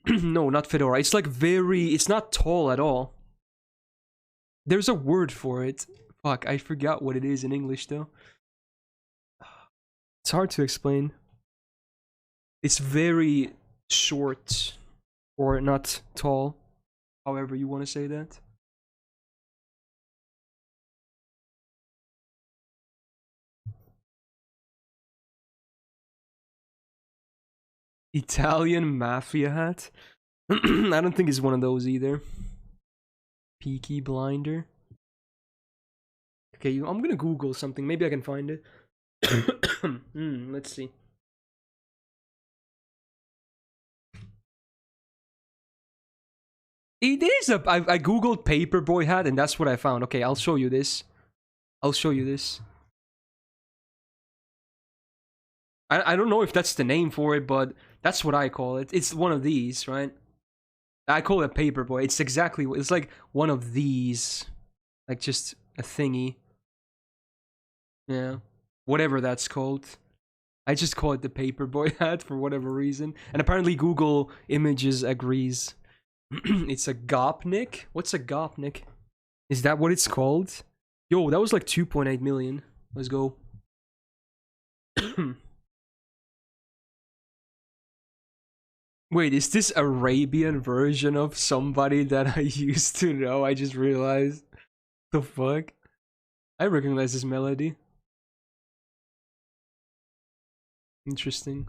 No, not fedora. It's like very. It's not tall at all. There's a word for it. Fuck, I forgot what it is in English though. It's hard to explain. It's very short, or not tall. However you want to say that. Italian mafia hat? I don't think it's one of those either. Peaky blinder. Okay, I'm gonna Google something. Maybe I can find it. Let's see. It is a. I googled paperboy hat and that's what I found. Okay, I'll show you this. I'll show you this. I don't know if that's the name for it, but that's what I call it. It's one of these, right? I call it paperboy. It's exactly. It's like one of these, like just a thingy. Yeah, whatever that's called. I just call it the paperboy hat for whatever reason, and apparently Google Images agrees. It's a gopnik. What's a gopnik? Is that what it's called? Yo, that was like 2.8 million. Let's go. Wait, is this Arabian version of somebody that I used to know? I just realized. The fuck? I recognize this melody. Interesting.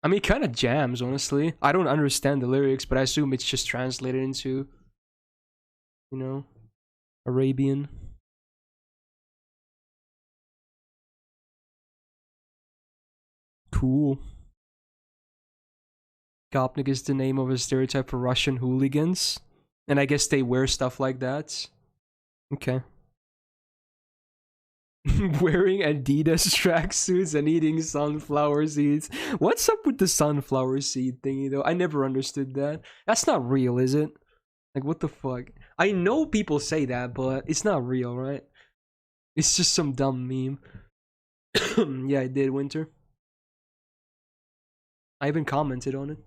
I mean, it kind of jams, honestly. I don't understand the lyrics, but I assume it's just translated into, you know, Arabian. Cool. Gopnik is the name of a stereotype for Russian hooligans. And I guess they wear stuff like that. Okay. Wearing Adidas tracksuits and eating sunflower seeds. What's up with the sunflower seed thingy though? I never understood that. That's not real, is it? Like, what the fuck? I know people say that, but it's not real, right? It's just some dumb meme. Yeah, I did, Winter. I even commented on it.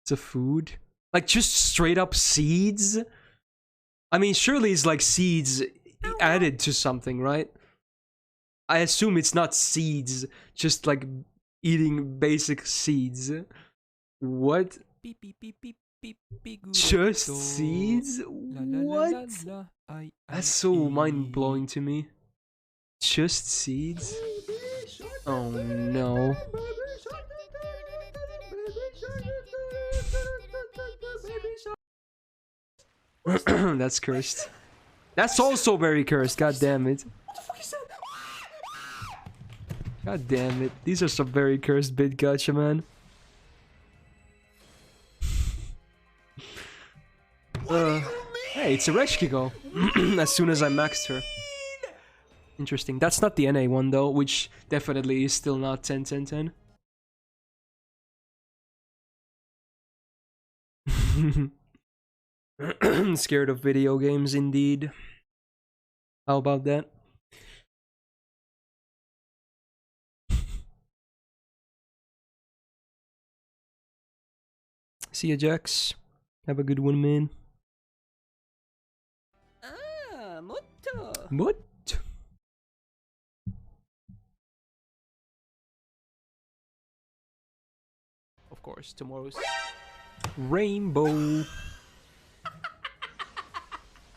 It's a food? Like, just straight up seeds? I mean, surely it's like seeds added to something, right? I assume it's not seeds, just like eating basic seeds. What? Just seeds? What? That's so mind-blowing to me. Just seeds? Oh no. That's cursed. That's also very cursed, god damn it. God damn it. These are some very cursed bid gacha, man. Hey, it's a Reshkigo. As soon as I maxed her. Interesting. That's not the NA one though, which definitely is still not 10 10 10. Scared of video games indeed. How about that? See ya, Jax. Have a good one, man. Ah, molto. What? Of course, tomorrow's Rainbow.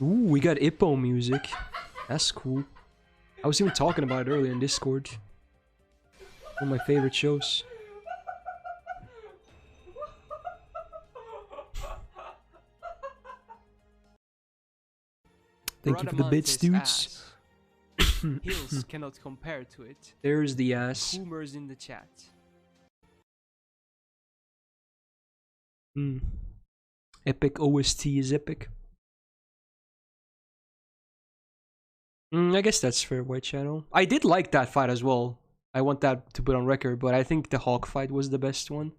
Ooh, we got Ippo music. That's cool. I was even talking about it earlier in Discord. One of my favorite shows. Thank you for the bits, dudes. Hills cannot compare to it. There's the ass. Boomers in the chat. Epic OST is epic. I guess that's fair, White Shadow. I did like that fight as well. I want that to put on record, but I think the Hawk fight was the best one.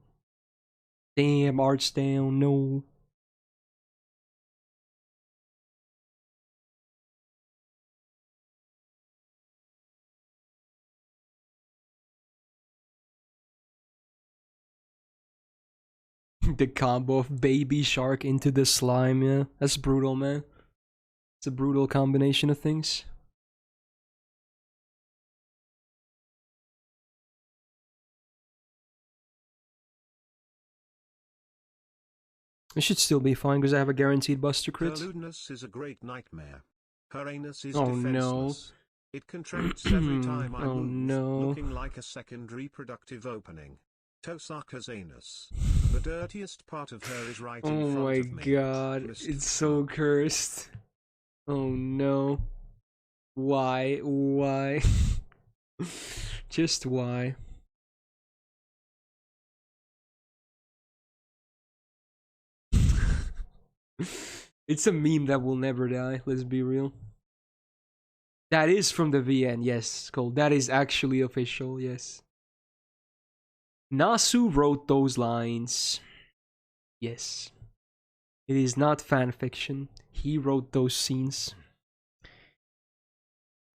Damn, art's down, no. The combo of baby shark into the slime, yeah. That's brutal, man. It's a brutal combination of things. It should still be fine because I have a guaranteed buster crit. Her lewdness is a great nightmare. Her anus is Oh defenseless. No. It contracts every time I move, no. looking like a second reproductive opening. Tosaka's anus. The dirtiest part of her is right in front of me. Oh my god, it's so cursed. Oh no. Why? Why? Just why? It's a meme that will never die, let's be real. That is from the VN, yes, Cole. That is actually official, yes. Nasu wrote those lines. Yes. It is not fanfiction. He wrote those scenes.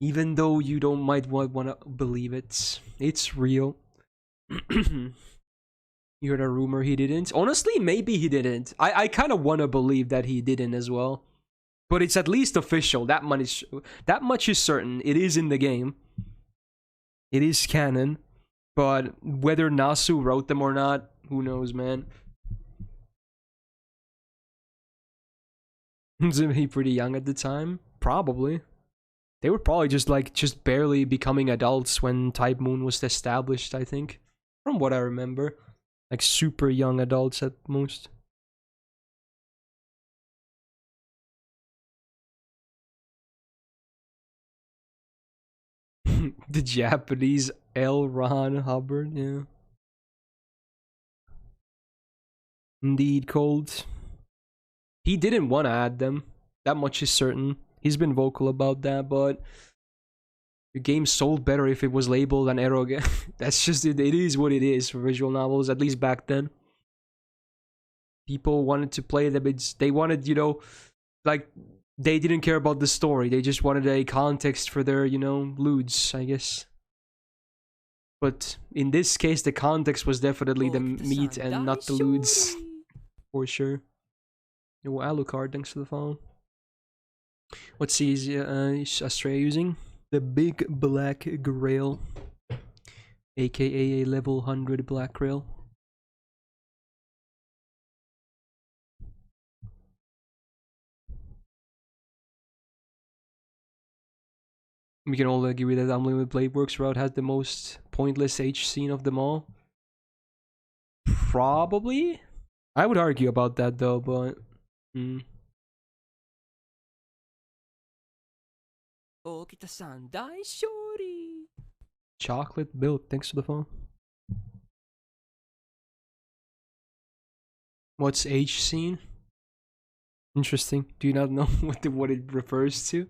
Even though you don't might want to believe it. It's real. You heard a rumor he didn't? Honestly, maybe he didn't. I kind of want to believe that he didn't as well. But it's at least official. That much is certain. It is in the game. It is canon. But whether Nasu wrote them or not, who knows, man. Was he pretty young at the time? Probably. They were probably just barely becoming adults when Type Moon was established, I think. From what I remember. Like super young adults at most. The Japanese L. Ron Hubbard, yeah. Indeed, Cold. He didn't want to add them. That much is certain. He's been vocal about that, but the game sold better if it was labeled an eroge. That's just it. It is what it is for visual novels, at least back then. People wanted to play them. They wanted, you know, like, they didn't care about the story. They just wanted a context for their, you know, lewds, I guess. But in this case, the context was definitely the meat and not the lewds. For sure. Yo, Alucard, thanks for the follow. What's Astrea using? The Big Black Grail. AKA a level 100 Black Grail. We can all agree that Unlimited Blade Works route has the most pointless H scene of them all. Probably? I would argue about that though, but... Chocolate milk, thanks for the phone. What's H scene? Interesting. Do you not know what it refers to?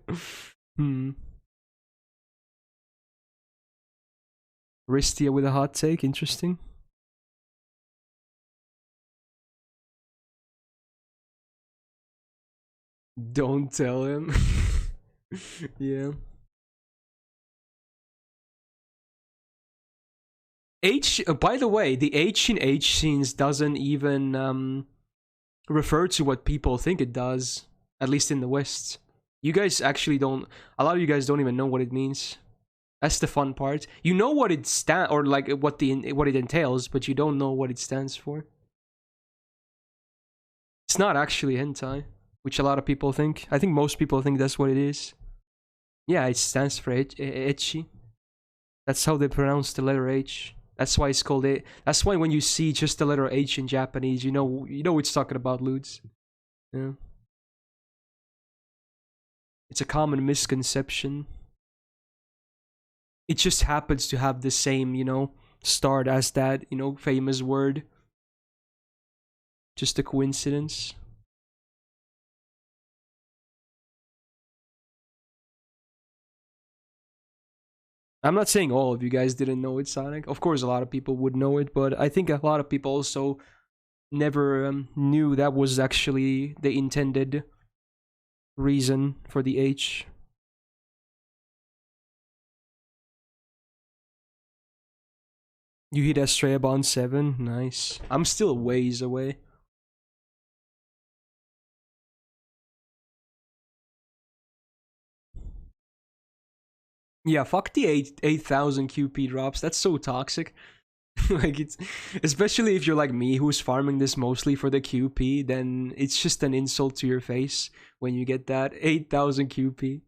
Ristia with a hot take, interesting. Don't tell him. Yeah. By the way, the H in H scenes doesn't even refer to what people think it does, at least in the West. You guys actually don't, a lot of you guys don't even know what it means. That's the fun part. You know what it or like what it entails, but you don't know what it stands for. It's not actually hentai, which a lot of people think. I think most people think that's what it is. Yeah, it stands for ecchi. That's how they pronounce the letter H. That's why it's called it. That's why when you see just the letter H in Japanese, you know it's talking about lewds. Yeah. It's a common misconception. It just happens to have the same, you know, start as that, you know, famous word. Just a coincidence. I'm not saying all of you guys didn't know it, Sonic. Of course, a lot of people would know it, but I think a lot of people also never knew that was actually the intended reason for the H. You hit Astrea Bond 7? Nice. I'm still a ways away. Yeah, fuck the 8,000 QP drops. That's so toxic. Like, it's especially if you're like me, who's farming this mostly for the QP, then it's just an insult to your face when you get that 8,000 QP.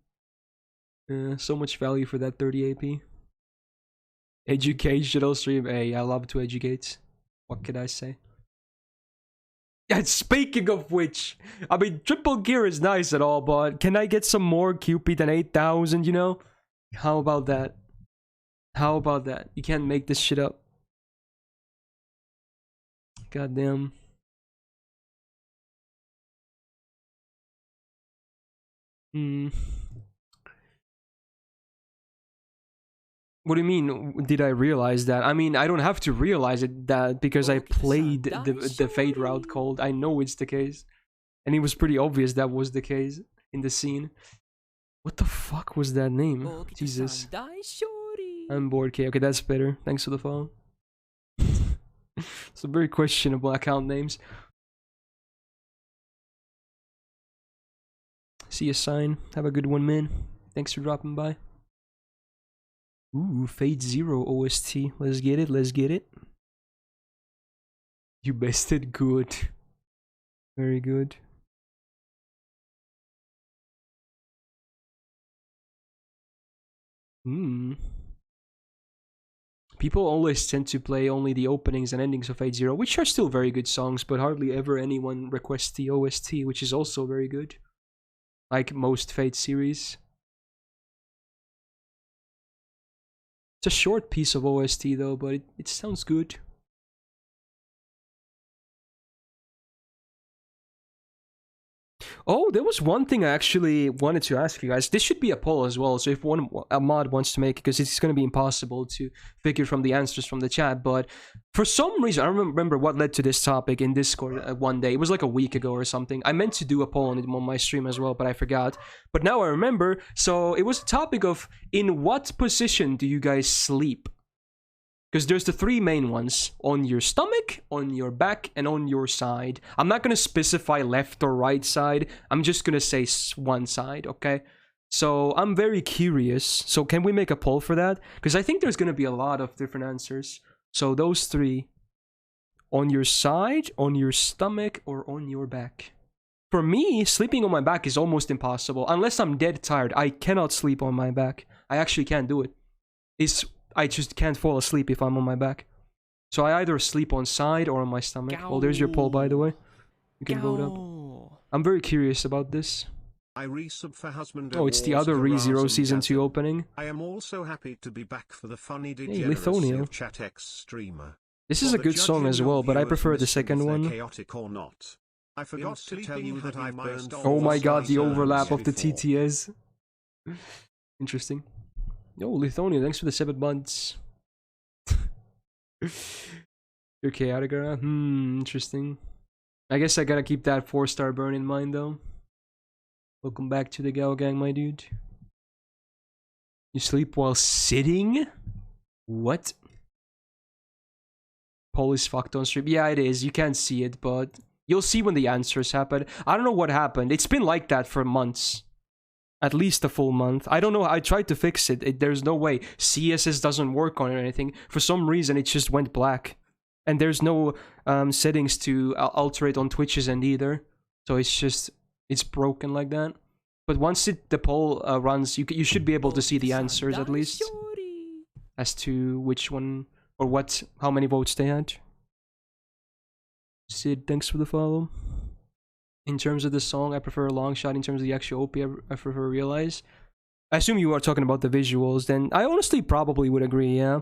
So much value for that 30 AP. Educational stream. Hey, I love to educate. What could I say? And speaking of which, I mean, triple gear is nice and all, but can I get some more QP than 8,000, you know? How about that? How about that? You can't make this shit up. Goddamn. What do you mean, did I realize that? I mean, I don't have to realize it that because I played the Fade route called. I know it's the case. And it was pretty obvious that was the case in the scene. What the fuck was that name? Jesus. I'm bored, okay, that's better. Thanks for the follow. Some very questionable account names. See a sign. Have a good one, man. Thanks for dropping by. Ooh, Fade Zero OST. Let's get it, let's get it. You bested good. Very good. People always tend to play only the openings and endings of Fade Zero, which are still very good songs, but hardly ever anyone requests the OST, which is also very good. Like most Fade series. It's a short piece of OST though, but it sounds good. Oh, there was one thing I actually wanted to ask you guys. This should be a poll as well, so if a mod wants to make it, because it's going to be impossible to figure from the answers from the chat, but for some reason, I don't remember what led to this topic in Discord one day. It was like a week ago or something. I meant to do a poll on it on my stream as well, but I forgot. But now I remember, so it was a topic of, in what position do you guys sleep? Because there's the three main ones: on your stomach, on your back, and on your side. I'm not going to specify left or right side. I'm just going to say one side, okay? So I'm very curious. So can we make a poll for that? Because I think there's going to be a lot of different answers. So those three: on your side, on your stomach, or on your back. For me, sleeping on my back is almost impossible. Unless I'm dead tired, I cannot sleep on my back. I actually can't do it. I just can't fall asleep if I'm on my back. So I either sleep on side or on my stomach. Well, there's your poll, by the way. You can vote up. I'm very curious about this. Oh, it's the other ReZero Season 2 opening. I am also happy to be back for the funny degeneracy of ChatX streamer. This is a good song as well, but I prefer the second one. Chaotic or not. I forgot to tell you that I burned. Oh my god, the overlap of the TTS. Interesting. Yo, Lithonia, thanks for the 7 months. You're chaotic, interesting. I guess I gotta keep that 4-star burn in mind, though. Welcome back to the Gao Gang, my dude. You sleep while sitting? What? Poll is fucked on stream. Yeah, it is. You can't see it, but you'll see when the answers happen. I don't know what happened. It's been like that for months. At least a full month. I don't know. I tried to fix it. There's no way. CSS doesn't work on it or anything. For some reason, it just went black. And there's no settings to alter it on Twitch's end either. So it's broken like that. But once the poll runs, you should be able to see the answers at least. As to which one, or how many votes they had. Sid, thanks for the follow. In terms of the song, I prefer a long shot. In terms of the actual OP, I prefer Realize. I assume you are talking about the visuals, then I honestly probably would agree, yeah.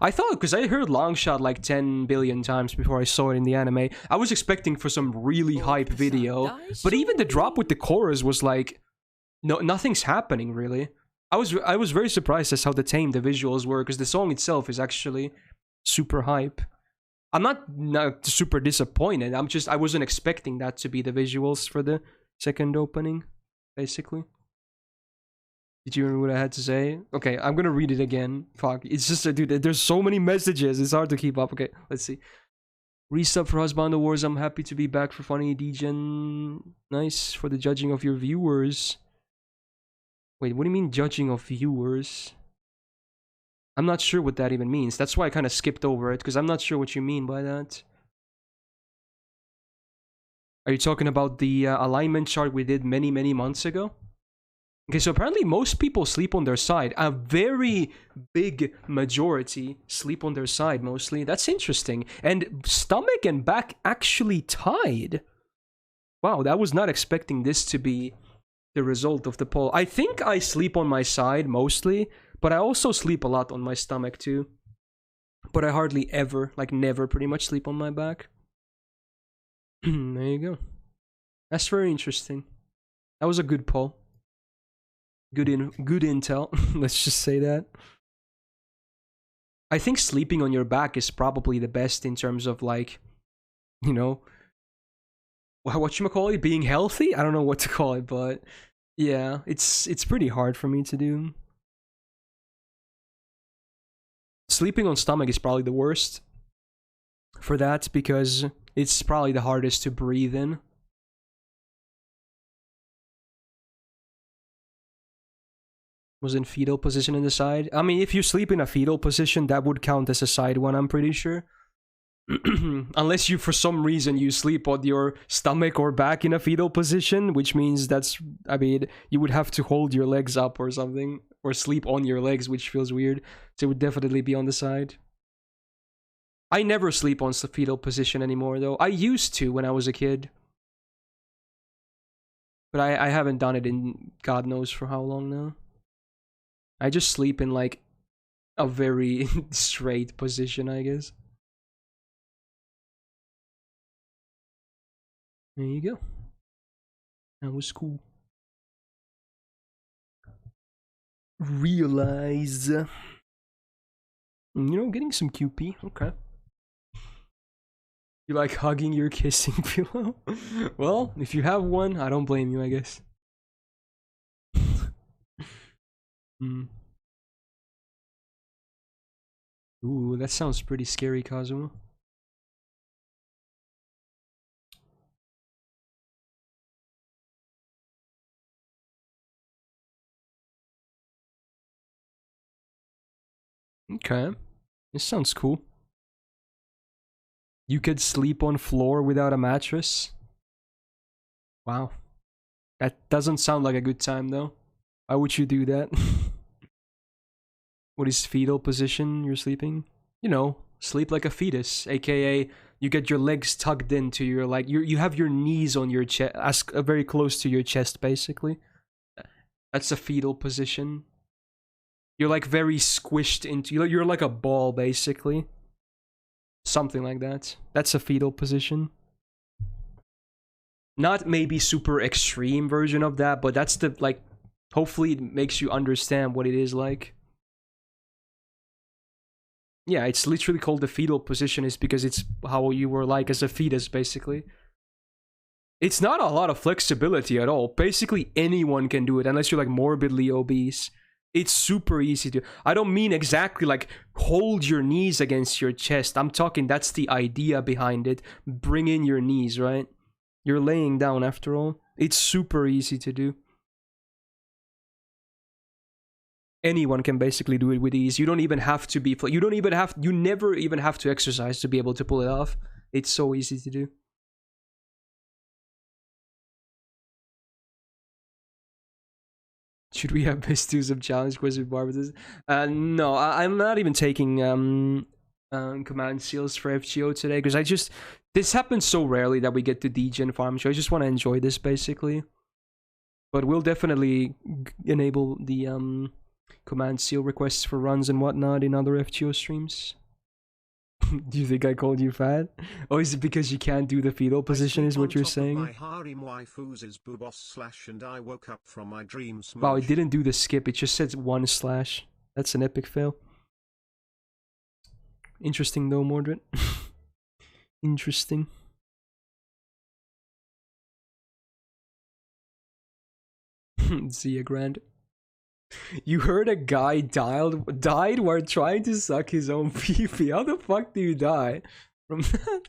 I thought, because I heard long shot like 10 billion times before I saw it in the anime, I was expecting for some really hype video, but even the drop with the chorus was like, nothing's happening really. I was very surprised as how tame the visuals were, because the song itself is actually super hype. I'm not super disappointed. I wasn't expecting that to be the visuals for the second opening, basically. Did you hear what I had to say? Okay, I'm gonna read it again. Fuck, it's just, dude, there's so many messages. It's hard to keep up. Okay, let's see. Resub for Husband Wars. I'm happy to be back for Funny Degen. Nice for the judging of your viewers. Wait, what do you mean judging of viewers? I'm not sure what that even means. That's why I kind of skipped over it, because I'm not sure what you mean by that. Are you talking about the alignment chart we did many, many months ago? Okay, so apparently most people sleep on their side. A very big majority sleep on their side, mostly. That's interesting. And stomach and back actually tied. Wow, I was not expecting this to be the result of the poll. I think I sleep on my side, mostly. But I also sleep a lot on my stomach, too. But I hardly ever, like never, pretty much sleep on my back. There you go. That's very interesting. That was a good poll. Good intel. Let's just say that. I think sleeping on your back is probably the best in terms of, like, you know, whatchamacallit, being healthy? I don't know what to call it, but yeah, it's pretty hard for me to do. Sleeping on stomach is probably the worst for that, because it's probably the hardest to breathe in. Was in fetal position in the side. I mean, if you sleep in a fetal position, that would count as a side one, I'm pretty sure. Unless you, for some reason, you sleep on your stomach or back in a fetal position, which means that's, I mean, you would have to hold your legs up or something, or sleep on your legs, which feels weird. So it would definitely be on the side. I never sleep on the fetal position anymore, though. I used to when I was a kid. But I haven't done it in God knows for how long now. I just sleep in, like, a very straight position, I guess. There you go. That was cool. Realize. You know, getting some QP. Okay. You like hugging your kissing pillow? Well, if you have one, I don't blame you, I guess. Ooh, that sounds pretty scary, Kazuma. Okay. This sounds cool. You could sleep on floor without a mattress? Wow. That doesn't sound like a good time, though. Why would you do that? What is fetal position you're sleeping? You know, sleep like a fetus, aka you get your legs tucked into your, like, you have your knees on your chest, very close to your chest, basically. That's a fetal position. You're, like, very squished into, you're like a ball, basically. Something like that. That's a fetal position. Not maybe super extreme version of that, but that's the, like, hopefully it makes you understand what it is like. Yeah, it's literally called the fetal position, is because it's how you were like as a fetus, basically. It's not a lot of flexibility at all. Basically, anyone can do it, unless you're, like, morbidly obese. It's super easy to... I don't mean exactly, like, hold your knees against your chest. I'm talking, that's the idea behind it. Bring in your knees, right? You're laying down, after all. It's super easy to do. Anyone can basically do it with ease. You don't even have to be... You never even have to exercise to be able to pull it off. It's so easy to do. Should we have best use of challenge quiz with Barbatus? No, I'm not even taking command seals for FGO today, because this happens so rarely that we get to degen farm, so I just want to enjoy this, basically. But we'll definitely enable the command seal requests for runs and whatnot in other FGO streams. Do you think I called you fat? Oh, is it because you can't do the fetal position, is what you're saying? My harem waifus is boobos / and I woke up from my dream smoosh. Wow, it didn't do the skip, it just said 1/. That's an epic fail. Interesting though, Mordred. Interesting. See ya, Grand. You heard a guy died while trying to suck his own pee-pee. How the fuck do you die from that?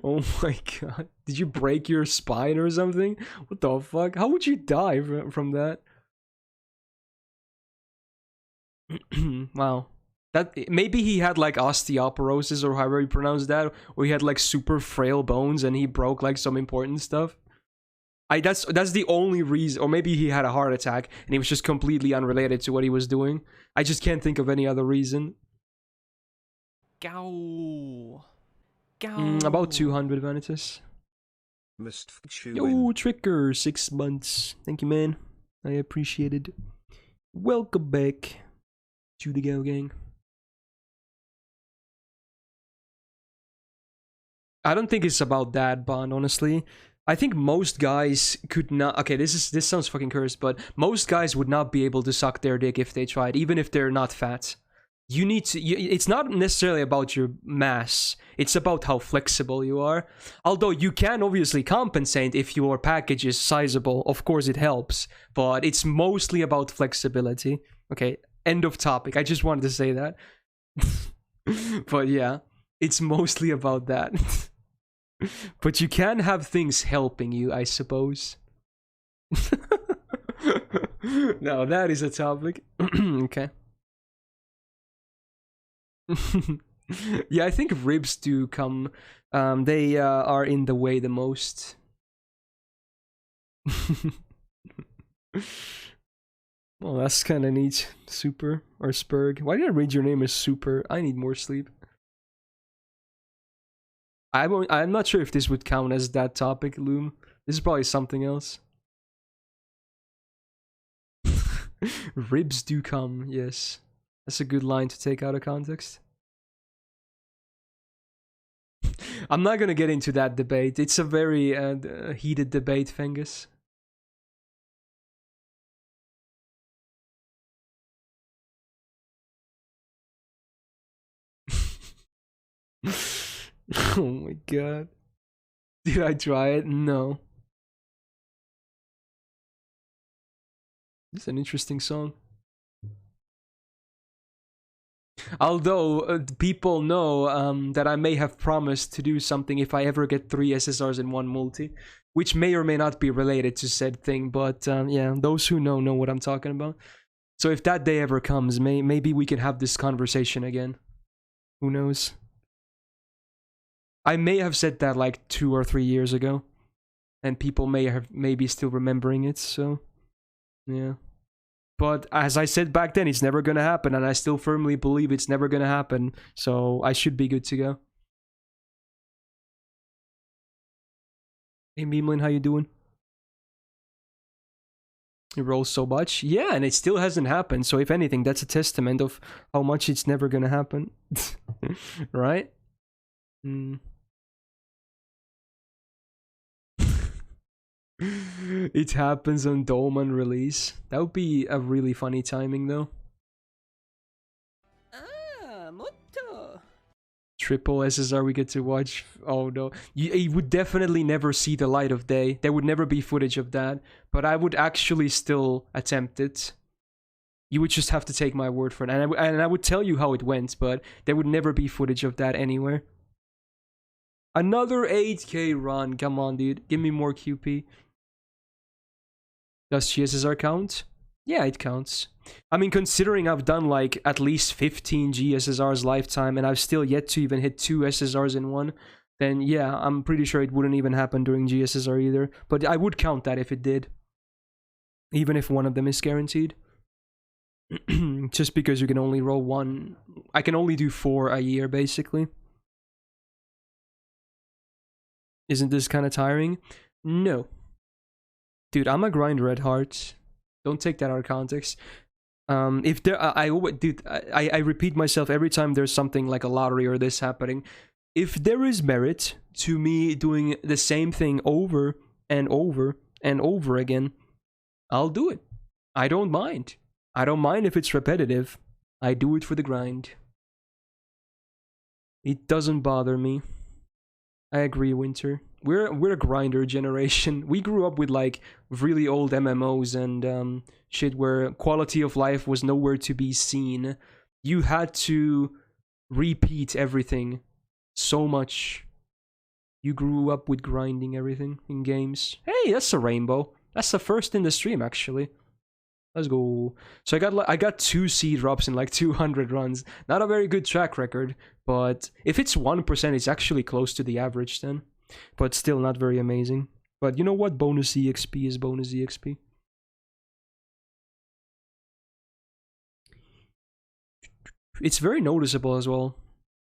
Oh my god. Did you break your spine or something? What the fuck? How would you die from that? Wow. That maybe he had like osteoporosis or however you pronounce that, or he had like super frail bones and he broke like some important stuff. That's the only reason, or maybe he had a heart attack and he was just completely unrelated to what he was doing. I just can't think of any other reason. Gow. About 200 Vanitas. Myst. Yo, Tricker, 6 months. Thank you, man. I appreciate it. Welcome back to the Go Gang. I don't think it's about that, Bond, honestly. I think most guys could not... Okay, this sounds fucking cursed, but most guys would not be able to suck their dick if they tried, even if they're not fat. You need to... it's not necessarily about your mass. It's about how flexible you are. Although you can obviously compensate if your package is sizable. Of course it helps. But it's mostly about flexibility. Okay, end of topic. I just wanted to say that. But yeah, it's mostly about that. But you can have things helping you, I suppose. Now that is a topic. Okay. Yeah, I think ribs do come. They are in the way the most. Well, that's kind of neat. Super or Spurg. Why did I read your name as Super? I need more sleep. I'm not sure if this would count as that topic, Loom. This is probably something else. Ribs do come, yes. That's a good line to take out of context. I'm not gonna get into that debate. It's a very heated debate, Fengus. Oh my god. Did I try it? No. It's an interesting song. Although people know that I may have promised to do something if I ever get 3 SSRs in one multi, which may or may not be related to said thing, but yeah, those who know what I'm talking about. So if that day ever comes, maybe we can have this conversation again. Who knows? I may have said that like 2 or 3 years ago, and people may be still remembering it, so yeah. But as I said back then, it's never gonna happen, and I still firmly believe it's never gonna happen, so I should be good to go. Hey Meemlin, how you doing? It rolls so much. Yeah, and it still hasn't happened, so if anything, that's a testament of how much it's never gonna happen. Right? It happens on Dolman release. That would be a really funny timing though. Ah, molto. Triple SSR we get to watch. Oh no. You would definitely never see the light of day. There would never be footage of that. But I would actually still attempt it. You would just have to take my word for it. And I would tell you how it went, but there would never be footage of that anywhere. Another 8k run. Come on, dude. Give me more QP. Does GSSR count? Yeah, it counts. I mean, considering I've done like at least 15 GSSRs lifetime and I've still yet to even hit 2 SSRs in one, then yeah, I'm pretty sure it wouldn't even happen during GSSR either. But I would count that if it did. Even if one of them is guaranteed. Just because you can only roll one. I can only do 4 a year, basically. Isn't this kind of tiring? No. Dude, I'm a grinder at heart. Don't take that out of context. If there, I repeat myself every time there's something like a lottery or this happening. If there is merit to me doing the same thing over and over and over again, I'll do it. I don't mind. I don't mind if it's repetitive. I do it for the grind. It doesn't bother me. I agree, Winter. We're a grinder generation. We grew up with like really old MMOs and shit where quality of life was nowhere to be seen. You had to repeat everything so much. You grew up with grinding everything in games. Hey, that's a rainbow. That's the first in the stream, actually. Let's go. So I got 2 C drops in like 200 runs. Not a very good track record, but if it's 1%, it's actually close to the average then. But still not very amazing. But you know what? Bonus EXP is bonus EXP. It's very noticeable as well.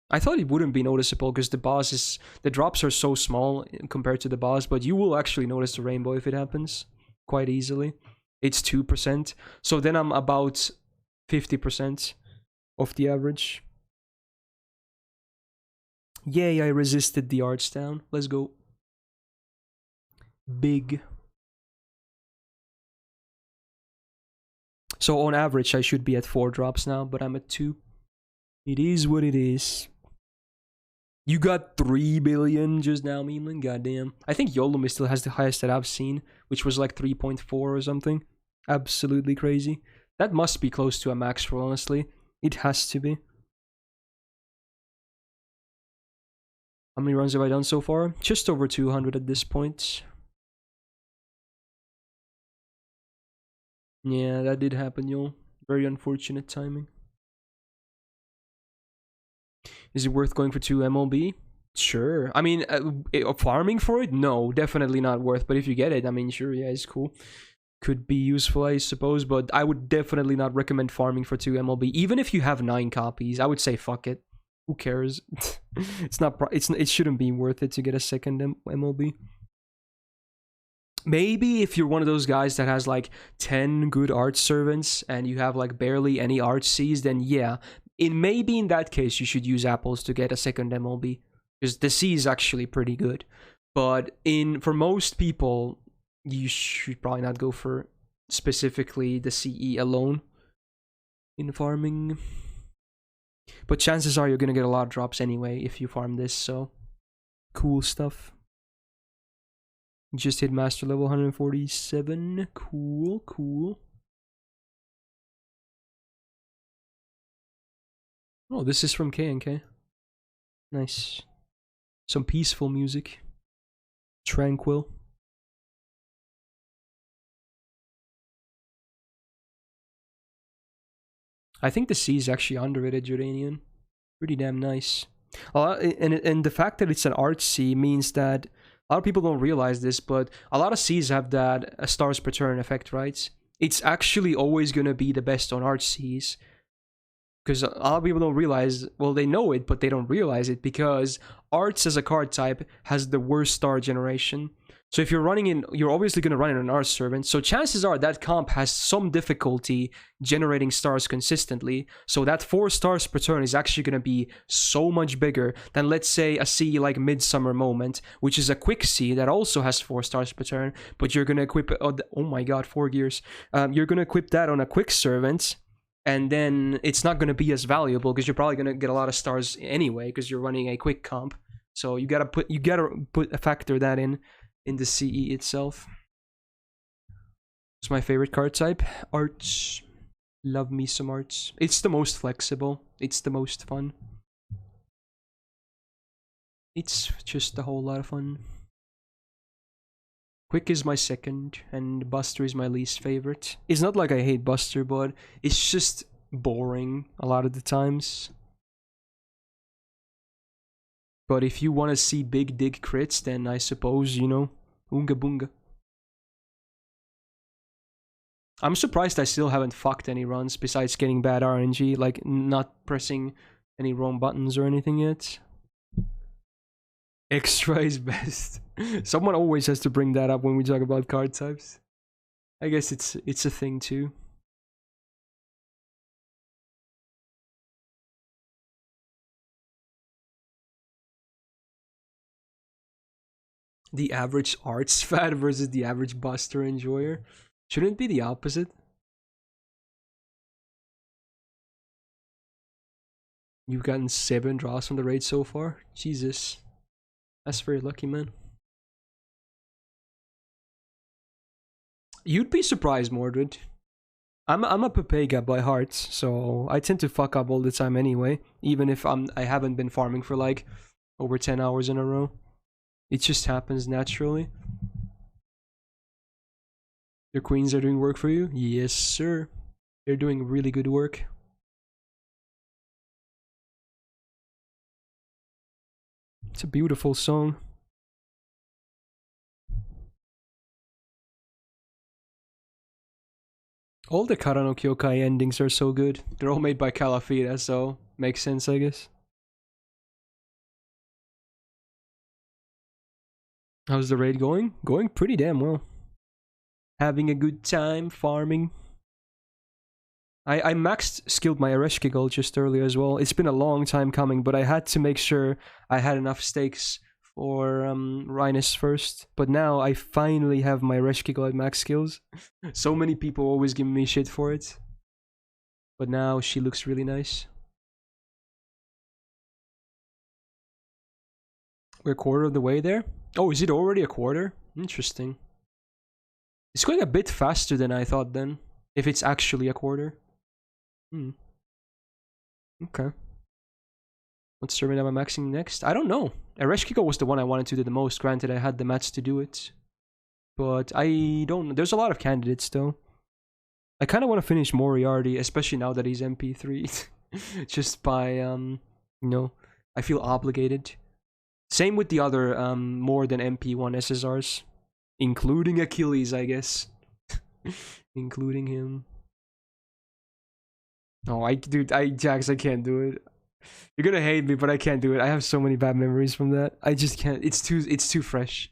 I thought it wouldn't be noticeable because the drops are so small compared to the boss, but you will actually notice the rainbow if it happens quite easily. It's 2%, so then I'm about 50% of the average. Yay, I resisted the arts down. Let's go. Big. So on average, I should be at 4 drops now, but I'm at 2. It is what it is. You got 3 billion just now, Memeland. Goddamn. I think Yolumi still has the highest that I've seen, which was like 3.4 or something. Absolutely crazy. That must be close to a max roll, honestly. It has to be. How many runs have I done so far? Just over 200 at this point. Yeah, that did happen, y'all. Very unfortunate timing. Is it worth going for 2 MLB? Sure. I mean, farming for it? No, definitely not worth. But if you get it, I mean, sure, yeah, it's cool. Could be useful, I suppose. But I would definitely not recommend farming for 2 MLB. Even if you have 9 copies, I would say fuck it. Who cares? It shouldn't be worth it to get a second MLB. Maybe if you're one of those guys that has like 10 good art servants and you have like barely any art Cs, then yeah. Maybe in that case you should use apples to get a second MLB. Because the C is actually pretty good. But for most people, you should probably not go for specifically the CE alone in farming. But chances are you're gonna get a lot of drops anyway if you farm this, so cool stuff. Just hit master level 147. Cool, cool. Oh, this is from K&K. Nice. Some peaceful music. Tranquil. I think the C is actually underrated, Jordanian. Pretty damn nice. And the fact that it's an art C means that a lot of people don't realize this, but a lot of Cs have that stars per turn effect, right? It's actually always going to be the best on art Cs. Because a lot of people don't realize, well, they know it, but they don't realize it because arts as a card type has the worst star generation. So if you're obviously going to run in an art servant. So chances are that comp has some difficulty generating stars consistently. So that 4 stars per turn is actually going to be so much bigger than, let's say, a C like Midsummer Moment, which is a quick C that also has 4 stars per turn. But you're going to equip, oh my god, 4 gears. You're going to equip that on a quick servant. And then it's not going to be as valuable because you're probably going to get a lot of stars anyway because you're running a quick comp. So you gotta factor that in the CE itself. It's my favorite card type. Arts. Love me some arts. It's the most flexible. It's the most fun. It's just a whole lot of fun. Quick is my second, and Buster is my least favorite. It's not like I hate Buster, but it's just boring a lot of the times. But if you want to see big dig crits, then I suppose, you know, Oonga Boonga. I'm surprised I still haven't fucked any runs besides getting bad RNG, like not pressing any wrong buttons or anything yet. Extra is best. Someone always has to bring that up when we talk about card types. I guess it's a thing too. The average arts fan versus the average Buster enjoyer. Shouldn't it be the opposite? You've gotten 7 draws from the raid so far? Jesus. That's very lucky, man. You'd be surprised, Mordred. I'm a Pepega by heart, so I tend to fuck up all the time anyway, even if I haven't been farming for like over 10 hours in a row. It just happens naturally. Your queens are doing work for you? Yes, sir. They're doing really good work. It's a beautiful song. All the Kara no Kyokai endings are so good. They're all made by Calafita, so makes sense, I guess. How's the raid going? Going pretty damn well. Having a good time farming. I maxed skilled my Ereshkigal gold just earlier as well. It's been a long time coming, but I had to make sure I had enough stakes for Rhinus first. But now I finally have my Ereshkigal gold at max skills. So many people always give me shit for it. But now she looks really nice. We're a quarter of the way there? Oh, is it already a quarter? Interesting. It's going a bit faster than I thought then. If it's actually a quarter. Okay. What servant am I maxing next? I don't know. Ereshkigal was the one I wanted to do the most. Granted, I had the mats to do it. But I don't know. There's a lot of candidates though. I kind of want to finish Moriarty, especially now that he's MP3. Just by, you know, I feel obligated. Same with the other more than MP1 SSRs. Including Achilles, I guess. Including him. Oh, Jax, I can't do it. You're gonna hate me, but I can't do it. I have so many bad memories from that. I just can't. It's too fresh.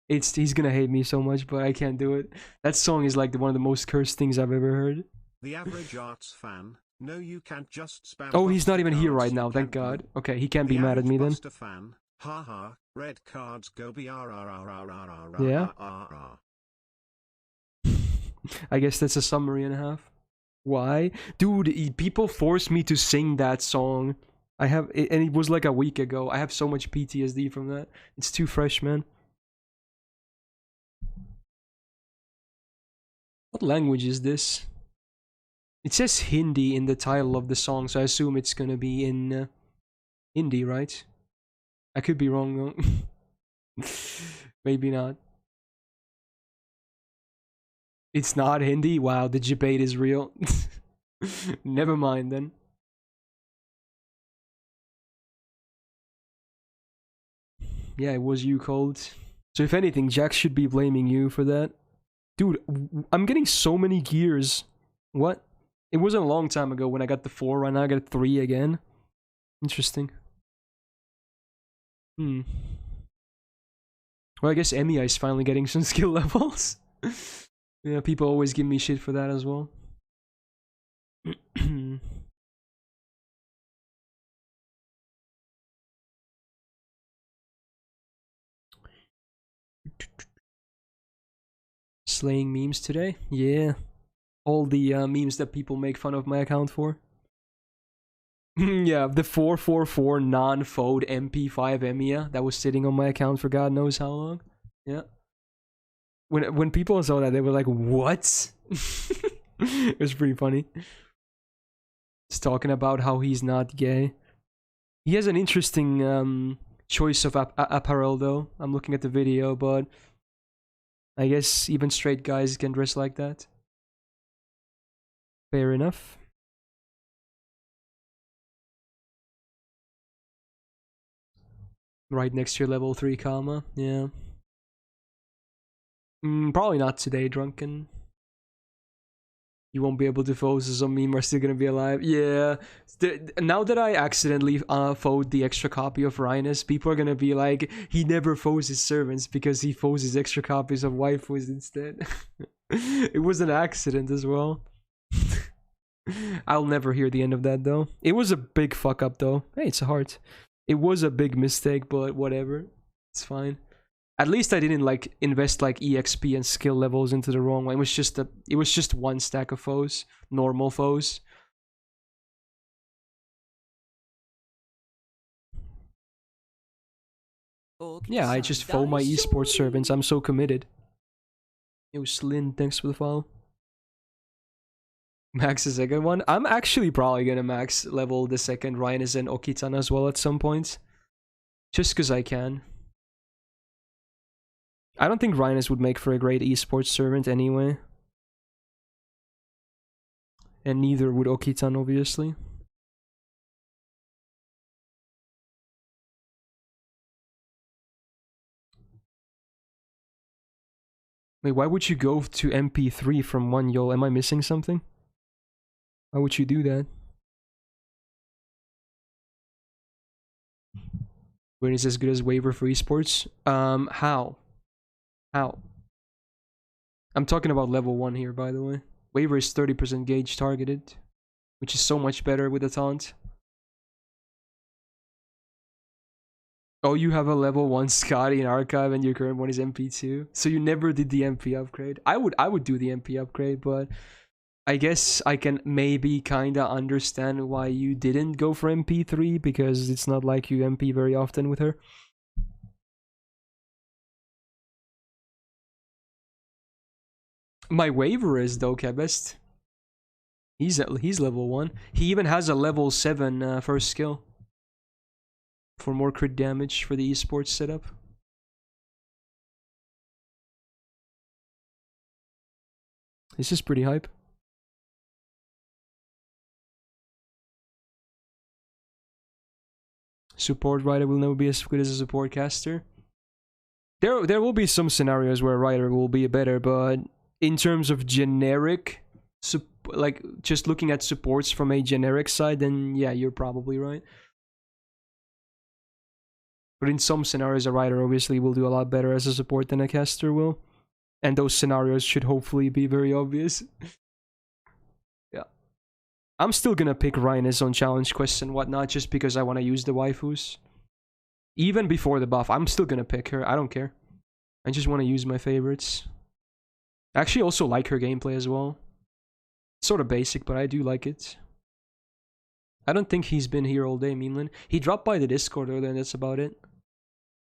He's gonna hate me so much, but I can't do it. That song is like one of the most cursed things I've ever heard. The average arts fan. No, you can't just spam. Oh, he's not even here right now. Thank God. Okay, he can't be mad at me then. Fan. Haha, red cards go Yeah. I guess that's a summary and a half. Why? Dude, people forced me to sing that song. And it was like a week ago. I have so much PTSD from that. It's too fresh, man. What language is this? It says Hindi in the title of the song, so I assume it's gonna be in Hindi, right? I could be wrong though. Maybe not. It's not Hindi? Wow, the debate is real. Never mind then. Yeah, it was you, Cold. So if anything, Jax should be blaming you for that. Dude, I'm getting so many gears. What? It wasn't a long time ago when I got the 4, right now I got 3 again. Interesting. Well, I guess Emiya is finally getting some skill levels. Yeah, people always give me shit for that as well. Slaying memes today? Yeah. All the memes that people make fun of my account for. Yeah, the 444 non-FOD MP5 Emiya that was sitting on my account for God knows how long. Yeah. When people saw that, they were like, what? It was pretty funny. He's talking about how he's not gay. He has an interesting choice of apparel though. I'm looking at the video, but I guess even straight guys can dress like that. Fair enough. Right next to your level 3 Kama, yeah. Probably not today, Drunken. You won't be able to foes, so some meme are still gonna be alive. Yeah. Now that I accidentally foed the extra copy of Rhinus, people are gonna be like, he never foes his servants because he foes his extra copies of waifus instead. It was an accident as well. I'll never hear the end of that though. It was a big fuck up though. Hey, it's a heart. It was a big mistake, but whatever. It's fine. At least I didn't like invest like EXP and skill levels into the wrong one. It was just one stack of foes, normal foes. Yeah, I just foe my esports servants. I'm so committed. Yo, Slin, thanks for the follow. Max the second one. I'm actually probably gonna max level the second Rhinus and Okitan as well at some point. Just because I can. I don't think Rhinus would make for a great esports servant anyway. and neither would Okitan, obviously. Wait, why would you go to MP3 from 1 Yol? Am I missing something? Why would you do that? When it's as good as waiver for esports? How? How? I'm talking about level 1 here, by the way. Waiver is 30% gauge targeted, which is so much better with the taunt. Oh, you have a level 1 Scotty in archive and your current one is MP2. So you never did the MP upgrade. I would do the MP upgrade, but I guess I can maybe kinda understand why you didn't go for MP3, because it's not like you MP very often with her. My waiver is though Kebest. He's level 1. He even has a level 7 first skill for more crit damage for the esports setup. This is pretty hype. Support Rider will never be as good as a support caster. There will be some scenarios where Rider will be better, but in terms of generic, like just looking at supports from a generic side, then yeah, you're probably right. But in some scenarios, a Rider obviously will do a lot better as a support than a caster will. And those scenarios should hopefully be very obvious. Yeah. I'm still gonna pick Rhinus on challenge quests and whatnot, just because I want to use the waifus. Even before the buff, I'm still gonna pick her. I don't care. I just want to use my favorites. I actually also like her gameplay as well. It's sort of basic, but I do like it. I don't think he's been here all day, Meanlin. He dropped by the Discord earlier and that's about it.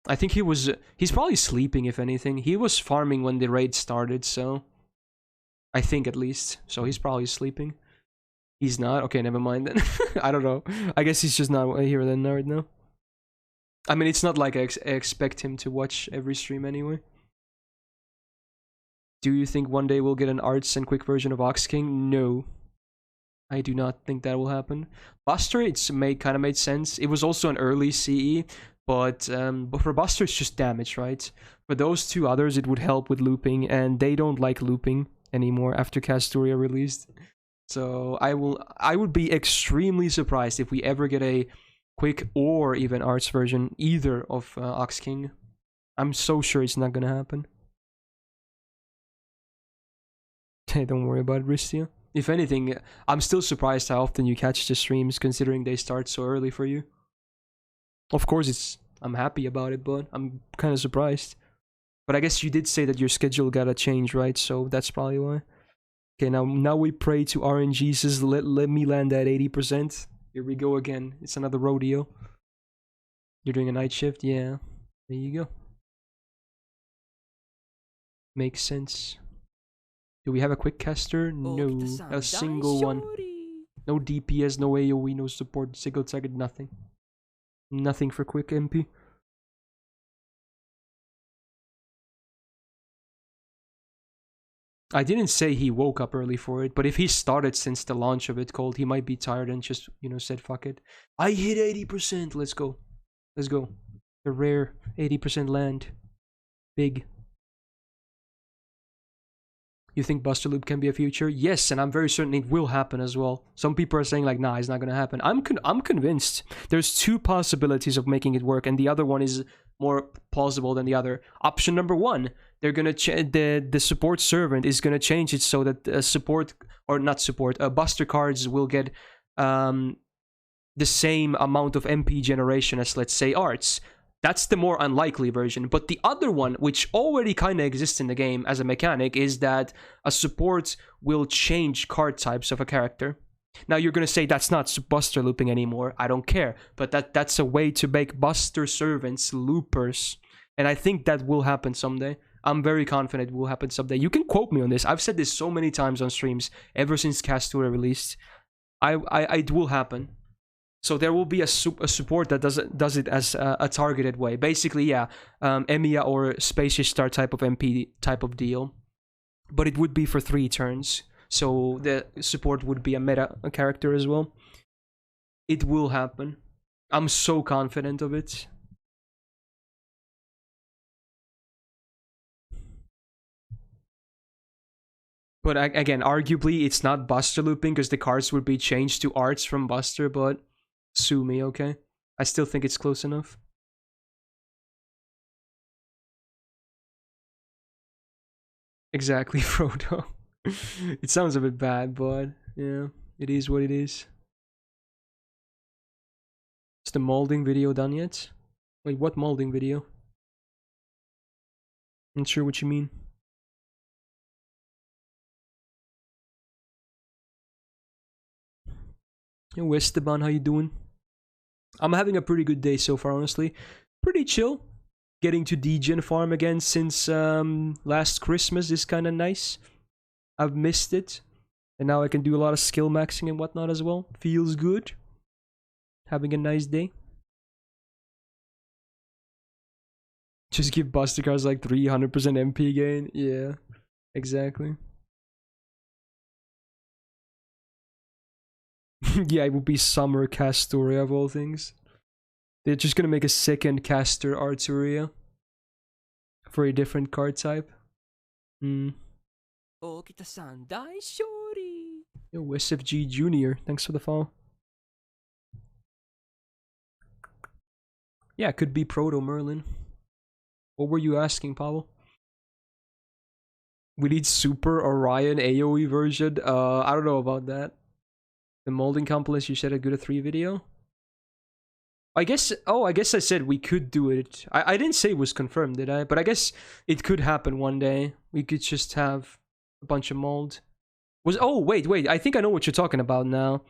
I think he's probably sleeping, if anything. He was farming when the raid started, so... I think at least. So he's probably sleeping. He's not? Okay, never mind then. I don't know. I guess he's just not here then right now. I mean, it's not like I expect him to watch every stream anyway. Do you think one day we'll get an arts and quick version of Ox King? No. I do not think that will happen. Buster, it's kind of made sense. It was also an early CE, but for Buster, it's just damage, right? For those two others, it would help with looping, and they don't like looping anymore after Castoria released. So I would be extremely surprised if we ever get a quick or even arts version, either of Ox King. I'm so sure it's not gonna happen. Hey, don't worry about it, Ristia. If anything, I'm still surprised how often you catch the streams, considering they start so early for you. Of course, I'm happy about it, but I'm kind of surprised. But I guess you did say that your schedule gotta change, right? So that's probably why. Okay, now we pray to RNGesus. Let me land at 80%. Here we go again. It's another rodeo. You're doing a night shift? Yeah. There you go. Makes sense. Do we have a quick caster? No. A single one. No DPS, no AoE, no support, single target, nothing. Nothing for quick MP. I didn't say he woke up early for it, but if he started since the launch of it cold, he might be tired and just, said fuck it. I hit 80%, let's go. Let's go. The rare 80% land. Big. You think Buster Loop can be a future? Yes, and I'm very certain it will happen as well. Some people are saying like, nah, it's not gonna happen. I'm convinced. There's two possibilities of making it work, and the other one is more plausible than the other. Option number one, they're gonna the support servant is gonna change it so that Buster cards will get the same amount of MP generation as, let's say, arts. That's the more unlikely version. But the other one, which already kind of exists in the game as a mechanic, is that a support will change card types of a character. Now you're going to say that's not Buster looping anymore. I don't care. But that's a way to make Buster servants loopers. And I think that will happen someday. I'm very confident it will happen someday. You can quote me on this. I've said this so many times on streams ever since Castoria released. It will happen. So there will be a support that does it as a targeted way. Basically, yeah, Emiya or Spacious Star type of MP type of deal. But it would be for 3 turns. so the support would be a meta character as well. It will happen. I'm so confident of it. But again, arguably, it's not Buster looping because the cards would be changed to arts from Buster, but sue me, okay? I still think it's close enough. Exactly, Frodo. It sounds a bit bad, but yeah, it is what it is. Is the molding video done yet? Wait, what molding video? Not sure what you mean. Yo, Esteban, how you doing? I'm having a pretty good day so far, honestly. Pretty chill. Getting to degen farm again since last Christmas is kind of nice. I've missed it. And now I can do a lot of skill maxing and whatnot as well. Feels good. Having a nice day. Just give Buster cards like 300% MP gain. Yeah, exactly. Yeah, it would be Summer Castoria of all things. They're just gonna make a second Castor Arturia for a different card type. Yo, SFG Junior, thanks for the follow. Yeah, it could be Proto Merlin. What were you asking, Pavel? We need Super Orion AoE version. I don't know about that. The molding compilation you said a good at 3 video. I guess I said we could do it. I didn't say it was confirmed, did I? But I guess it could happen one day. We could just have a bunch of mold. Wait, I think I know what you're talking about now.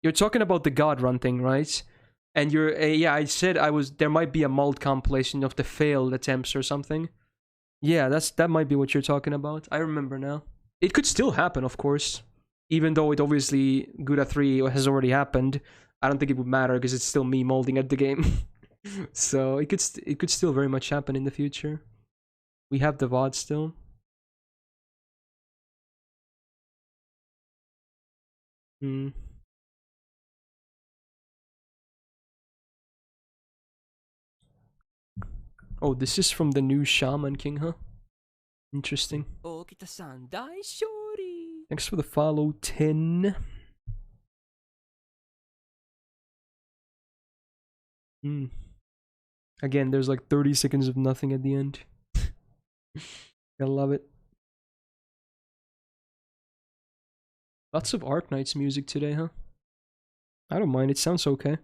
You're talking about the God Run thing, right? And you're yeah, I said there might be a mold compilation of the failed attempts or something. Yeah, that might be what you're talking about. I remember now. It could still happen, of course. Even though it obviously Gouda 3 has already happened, I don't think it would matter because it's still me molding at the game. So it could still very much happen in the future. We have the VOD still. Oh, this is from the new Shaman King, huh? Interesting. Thanks for the follow, 10. Again, there's like 30 seconds of nothing at the end. I love it. Lots of Arknights music today, huh? I don't mind, it sounds okay.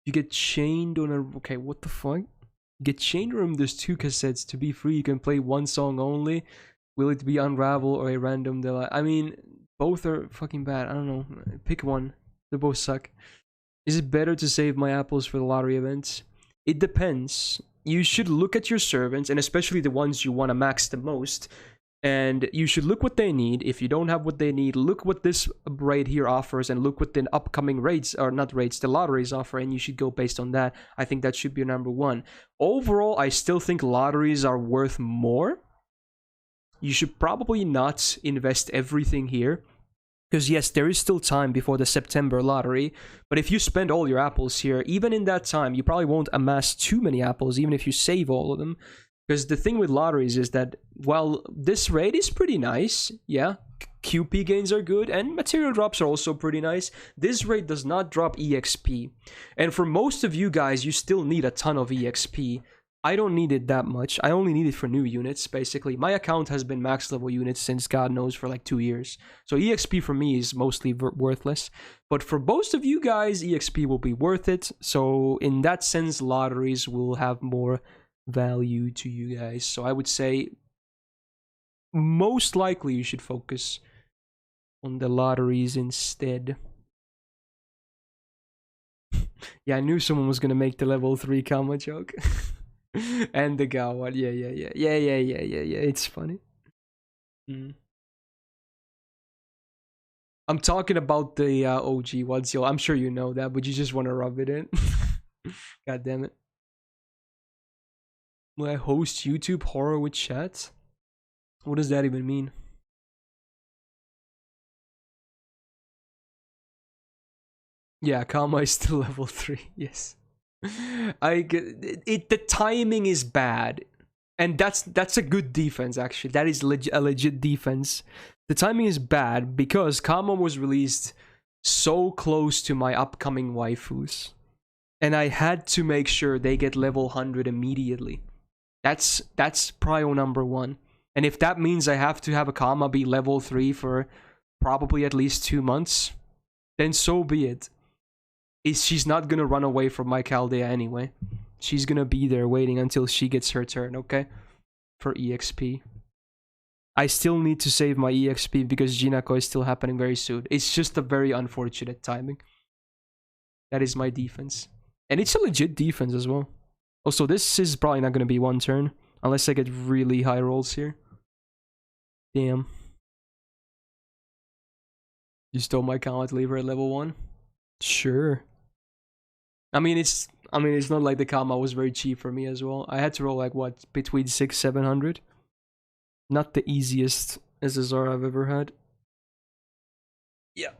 You get chained on a... Okay, what the fuck? You get chained room, there's 2 cassettes. To be free, you can play 1 song only. Will it be Unravel or a random delight? I mean, both are fucking bad. I don't know. Pick one. They both suck. Is it better to save my apples for the lottery events? It depends. You should look at your servants, and especially the ones you want to max the most. And you should look what they need. If you don't have what they need, look what this raid here offers, and look what the upcoming raids, or not raids, the lotteries offer, and you should go based on that. I think that should be your number 1. Overall, I still think lotteries are worth more. You should probably not invest everything here. Because yes, there is still time before the September lottery, but if you spend all your apples here, even in that time, you probably won't amass too many apples, even if you save all of them. Because the thing with lotteries is that, while this raid is pretty nice, yeah, QP gains are good, and material drops are also pretty nice, this raid does not drop EXP. And for most of you guys, you still need a ton of EXP. I don't need it that much. I only need it for new units, basically. My account has been max level units since God knows for like 2 years. So EXP for me is mostly worthless. But for most of you guys, EXP will be worth it. So in that sense, lotteries will have more value to you guys. So I would say most likely you should focus on the lotteries instead. Yeah, I knew someone was gonna make the level 3 comma joke. And the Gawad, yeah, it's funny. I'm talking about the OG ones, yo. I'm sure you know that, but you just want to rub it in. God damn it. Will I host YouTube horror with chat? What does that even mean? Yeah, Karma is still level 3, yes. I get it. The timing is bad, and that's a good defense actually. That is a legit defense. The timing is bad because Karma was released so close to my upcoming waifus, and I had to make sure they get level 100 immediately. That's prio number 1. And if that means I have to have a Karma be level 3 for probably at least 2 months, then so be it. She's not gonna run away from my Chaldea anyway. She's gonna be there waiting until she gets her turn, okay? For EXP. I still need to save my EXP because Jinako is still happening very soon. It's just a very unfortunate timing. That is my defense. And it's a legit defense as well. Also, this is probably not gonna be 1 turn. Unless I get really high rolls here. Damn. You stole my Comet Lever at level 1? Sure. I mean, it's not like the Kama was very cheap for me as well. I had to roll like what, between 600-700. Not the easiest SSR I've ever had. Yeah.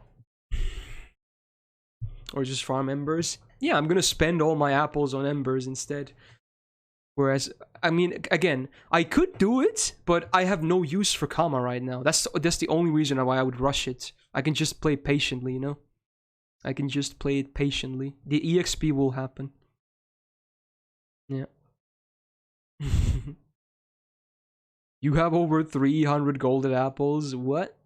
Or just farm embers. Yeah, I'm gonna spend all my apples on embers instead. Whereas, I mean, again, I could do it, but I have no use for Kama right now. That's the only reason why I would rush it. I can just play patiently, you know? I can just play it patiently. The EXP will happen. Yeah. You have over 300 golden apples. What?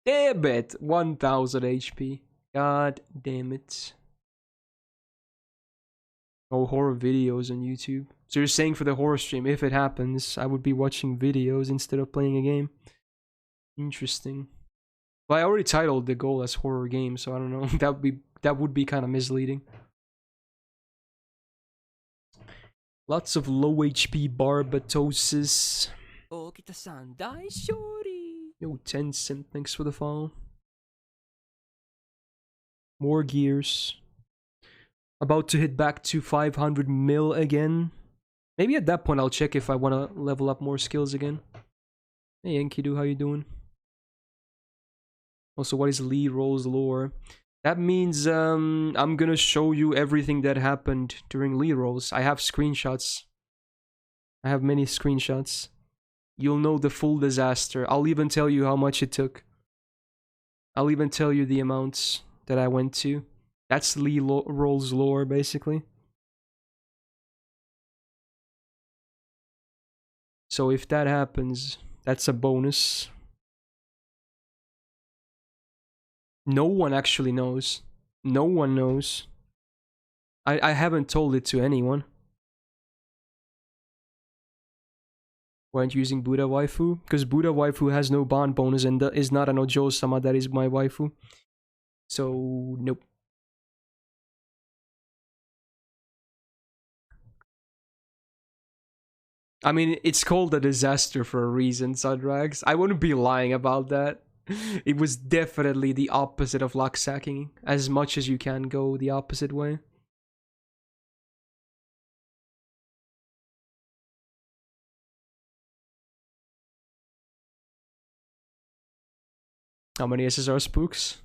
Damn it. 1000 HP. God damn it. Oh, horror videos on YouTube. So you're saying for the horror stream, if it happens, I would be watching videos instead of playing a game. Interesting. Well, I already titled the goal as horror game, so I don't know. that would be kind of misleading. Lots of low HP Barbatosis. Oh, kita-san, daishori. Yo, Tencent, thanks for the follow. More gears. About to hit back to 500 mil again. Maybe at that point I'll check if I want to level up more skills again. Hey Enkidu, how you doing? Also, what is Lee Roll's lore? That means I'm gonna show you everything that happened during Lee Rolls. I have screenshots. I have many screenshots. You'll know the full disaster. I'll even tell you how much it took. I'll even tell you the amounts that I went to. That's Lee Roll's lore, basically. So if that happens, that's a bonus. No one actually knows. No one knows. I haven't told it to anyone. Why aren't you using Buddha waifu? Because Buddha waifu has no bond bonus and is not an Ojo-sama that is my waifu. So, nope. I mean, it's called a disaster for a reason, Sunrags. I wouldn't be lying about that. It was definitely the opposite of luck sacking, as much as you can go the opposite way. How many SSR spooks?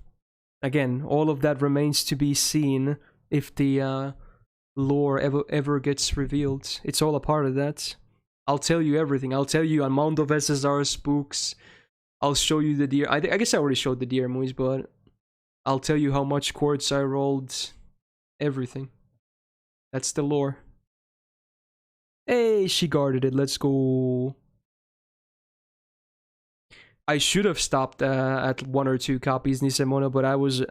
Again, all of that remains to be seen if the lore ever gets revealed. It's all a part of that. I'll tell you everything. I'll tell you amount of SSR spooks. I'll show you the deer. I guess I already showed the deer moves, but I'll tell you how much quartz I rolled. Everything. That's the lore. Hey, she guarded it. Let's go. I should have stopped at 1 or 2 copies Nisemona, but I was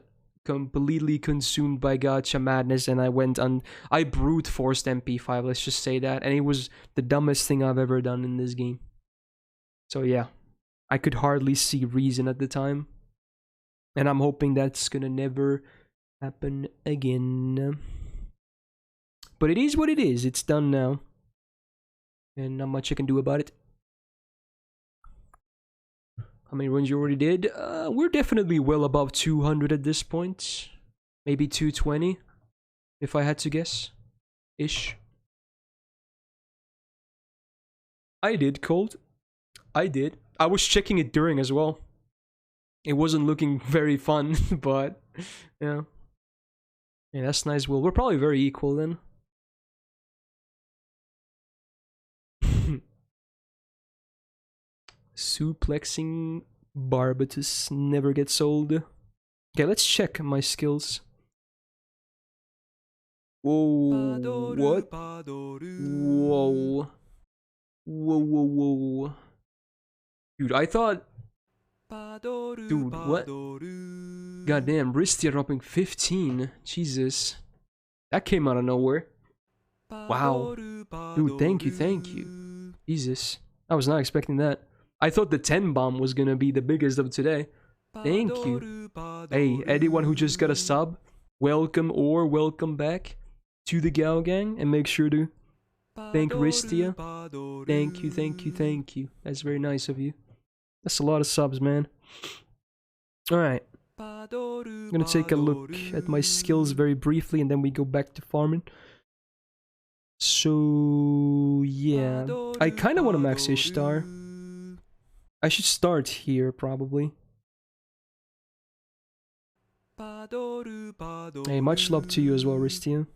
completely consumed by gacha madness and I went on. I brute forced MP5, let's just say that, and it was the dumbest thing I've ever done in this game. So yeah, I could hardly see reason at the time, and I'm hoping that's gonna never happen again. But it is what it is. It's done now, and not much I can do about it. How many runs you already did? We're definitely well above 200 at this point. Maybe 220, if I had to guess. Ish. I did, Cold. I did. I was checking it during as well. It wasn't looking very fun, but yeah. Yeah, that's nice. Well, we're probably very equal then. Suplexing Barbatus never gets old. Okay, let's check my skills. Whoa, what? Whoa. Whoa, whoa, whoa. Dude, I thought... Dude, what? Goddamn, Ristia dropping 15. Jesus. That came out of nowhere. Wow. Dude, thank you. Jesus. I was not expecting that. I thought the 10 bomb was gonna be the biggest of today. Thank you. Hey, anyone who just got a sub, welcome or welcome back to the Gao Gang, and make sure to thank Ristia. Thank you. That's very nice of you. That's a lot of subs, man. Alright. I'm gonna take a look at my skills very briefly, and then we go back to farming. So, yeah. I kinda want to max Ishtar. I should start here, probably. Hey, much love to you as well, Ristia.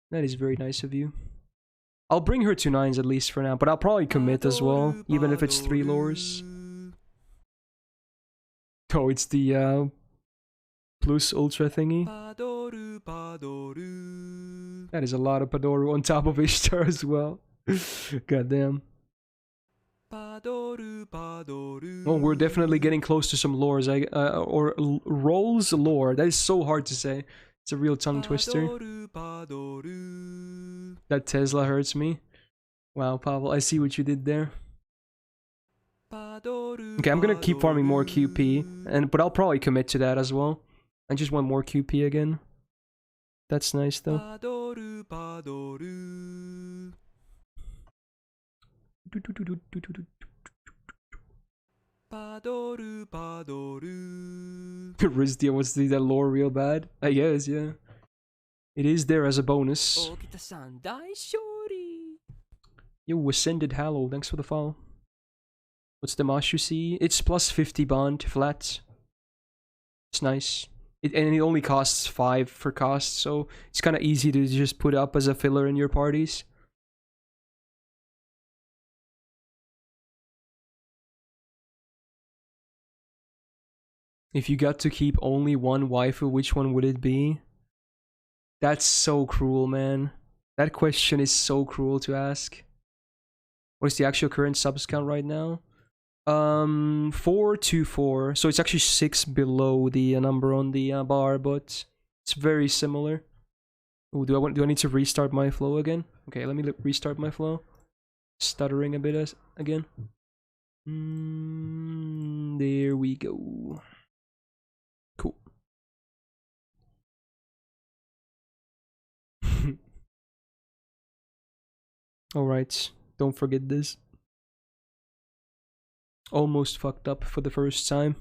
That is very nice of you. I'll bring her to 9s at least for now, but I'll probably commit as well, even if it's 3 lures. Oh, it's the plus ultra thingy. That is a lot of Padoru on top of Ishtar as well. Goddamn. Oh, we're definitely getting close to some lores. Or rolls lore. That is so hard to say. It's a real tongue twister. That Tesla hurts me. Wow, Pavel, I see what you did there. Okay, I'm gonna keep farming more QP, but I'll probably commit to that as well. I just want more QP again. That's nice though. Rizdia wants to do that lore real bad. I guess, yeah. It is there as a bonus. Yo, Ascended Hallow, thanks for the follow. What's the Mashu see? It's plus 50 bond, flat. It's nice. And it only costs 5 for cost, so it's kind of easy to just put up as a filler in your parties. If you got to keep only one waifu, which one would it be? That's so cruel, man. That question is so cruel to ask. What is the actual current subs count right now? 424. So it's actually 6 below the number on the bar, but it's very similar. Ooh, do I need to restart my flow again? Okay, let me restart my flow. Stuttering a bit again. There we go. Cool. Alright, don't forget this. Almost fucked up for the first time.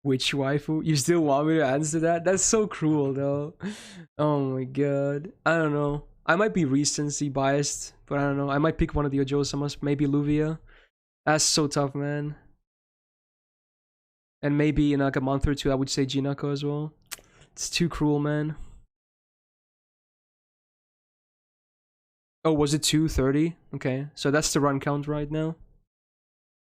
Which waifu? You still want me to answer that? That's so cruel though. Oh my god. I don't know. I might be recency biased, but I don't know. I might pick one of the Ojo-samas, maybe Luvia. That's so tough, man. And maybe in like a month or two I would say Jinako as well. It's too cruel, man. Oh, was it 230? Okay, so that's the run count right now.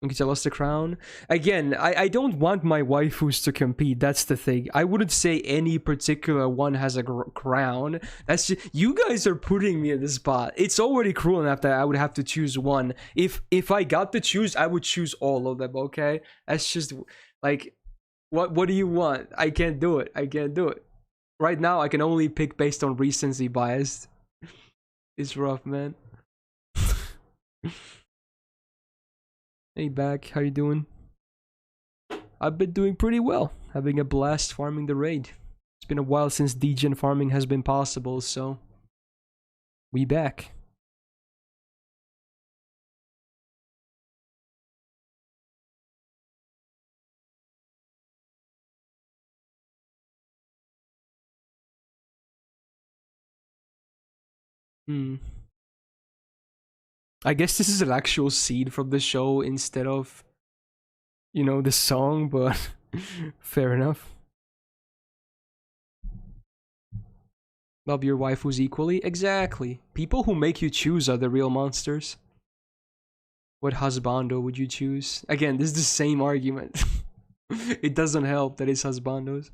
Okay, tell us the crown. Again, I don't want my waifus to compete. That's the thing. I wouldn't say any particular one has a crown. That's just, you guys are putting me in this spot. It's already cruel enough that I would have to choose one. If I got to choose, I would choose all of them. Okay, that's just like, what do you want? I can't do it. I can't do it. Right now, I can only pick based on recency bias. It's rough, man. Hey, back. How you doing? I've been doing pretty well. Having a blast farming the raid. It's been a while since degen farming has been possible, so we back. I guess this is an actual scene from the show instead of, you know, the song, but fair enough. Love your waifus equally? Exactly. People who make you choose are the real monsters. What husbando would you choose? Again, this is the same argument. It doesn't help that it's husbandos.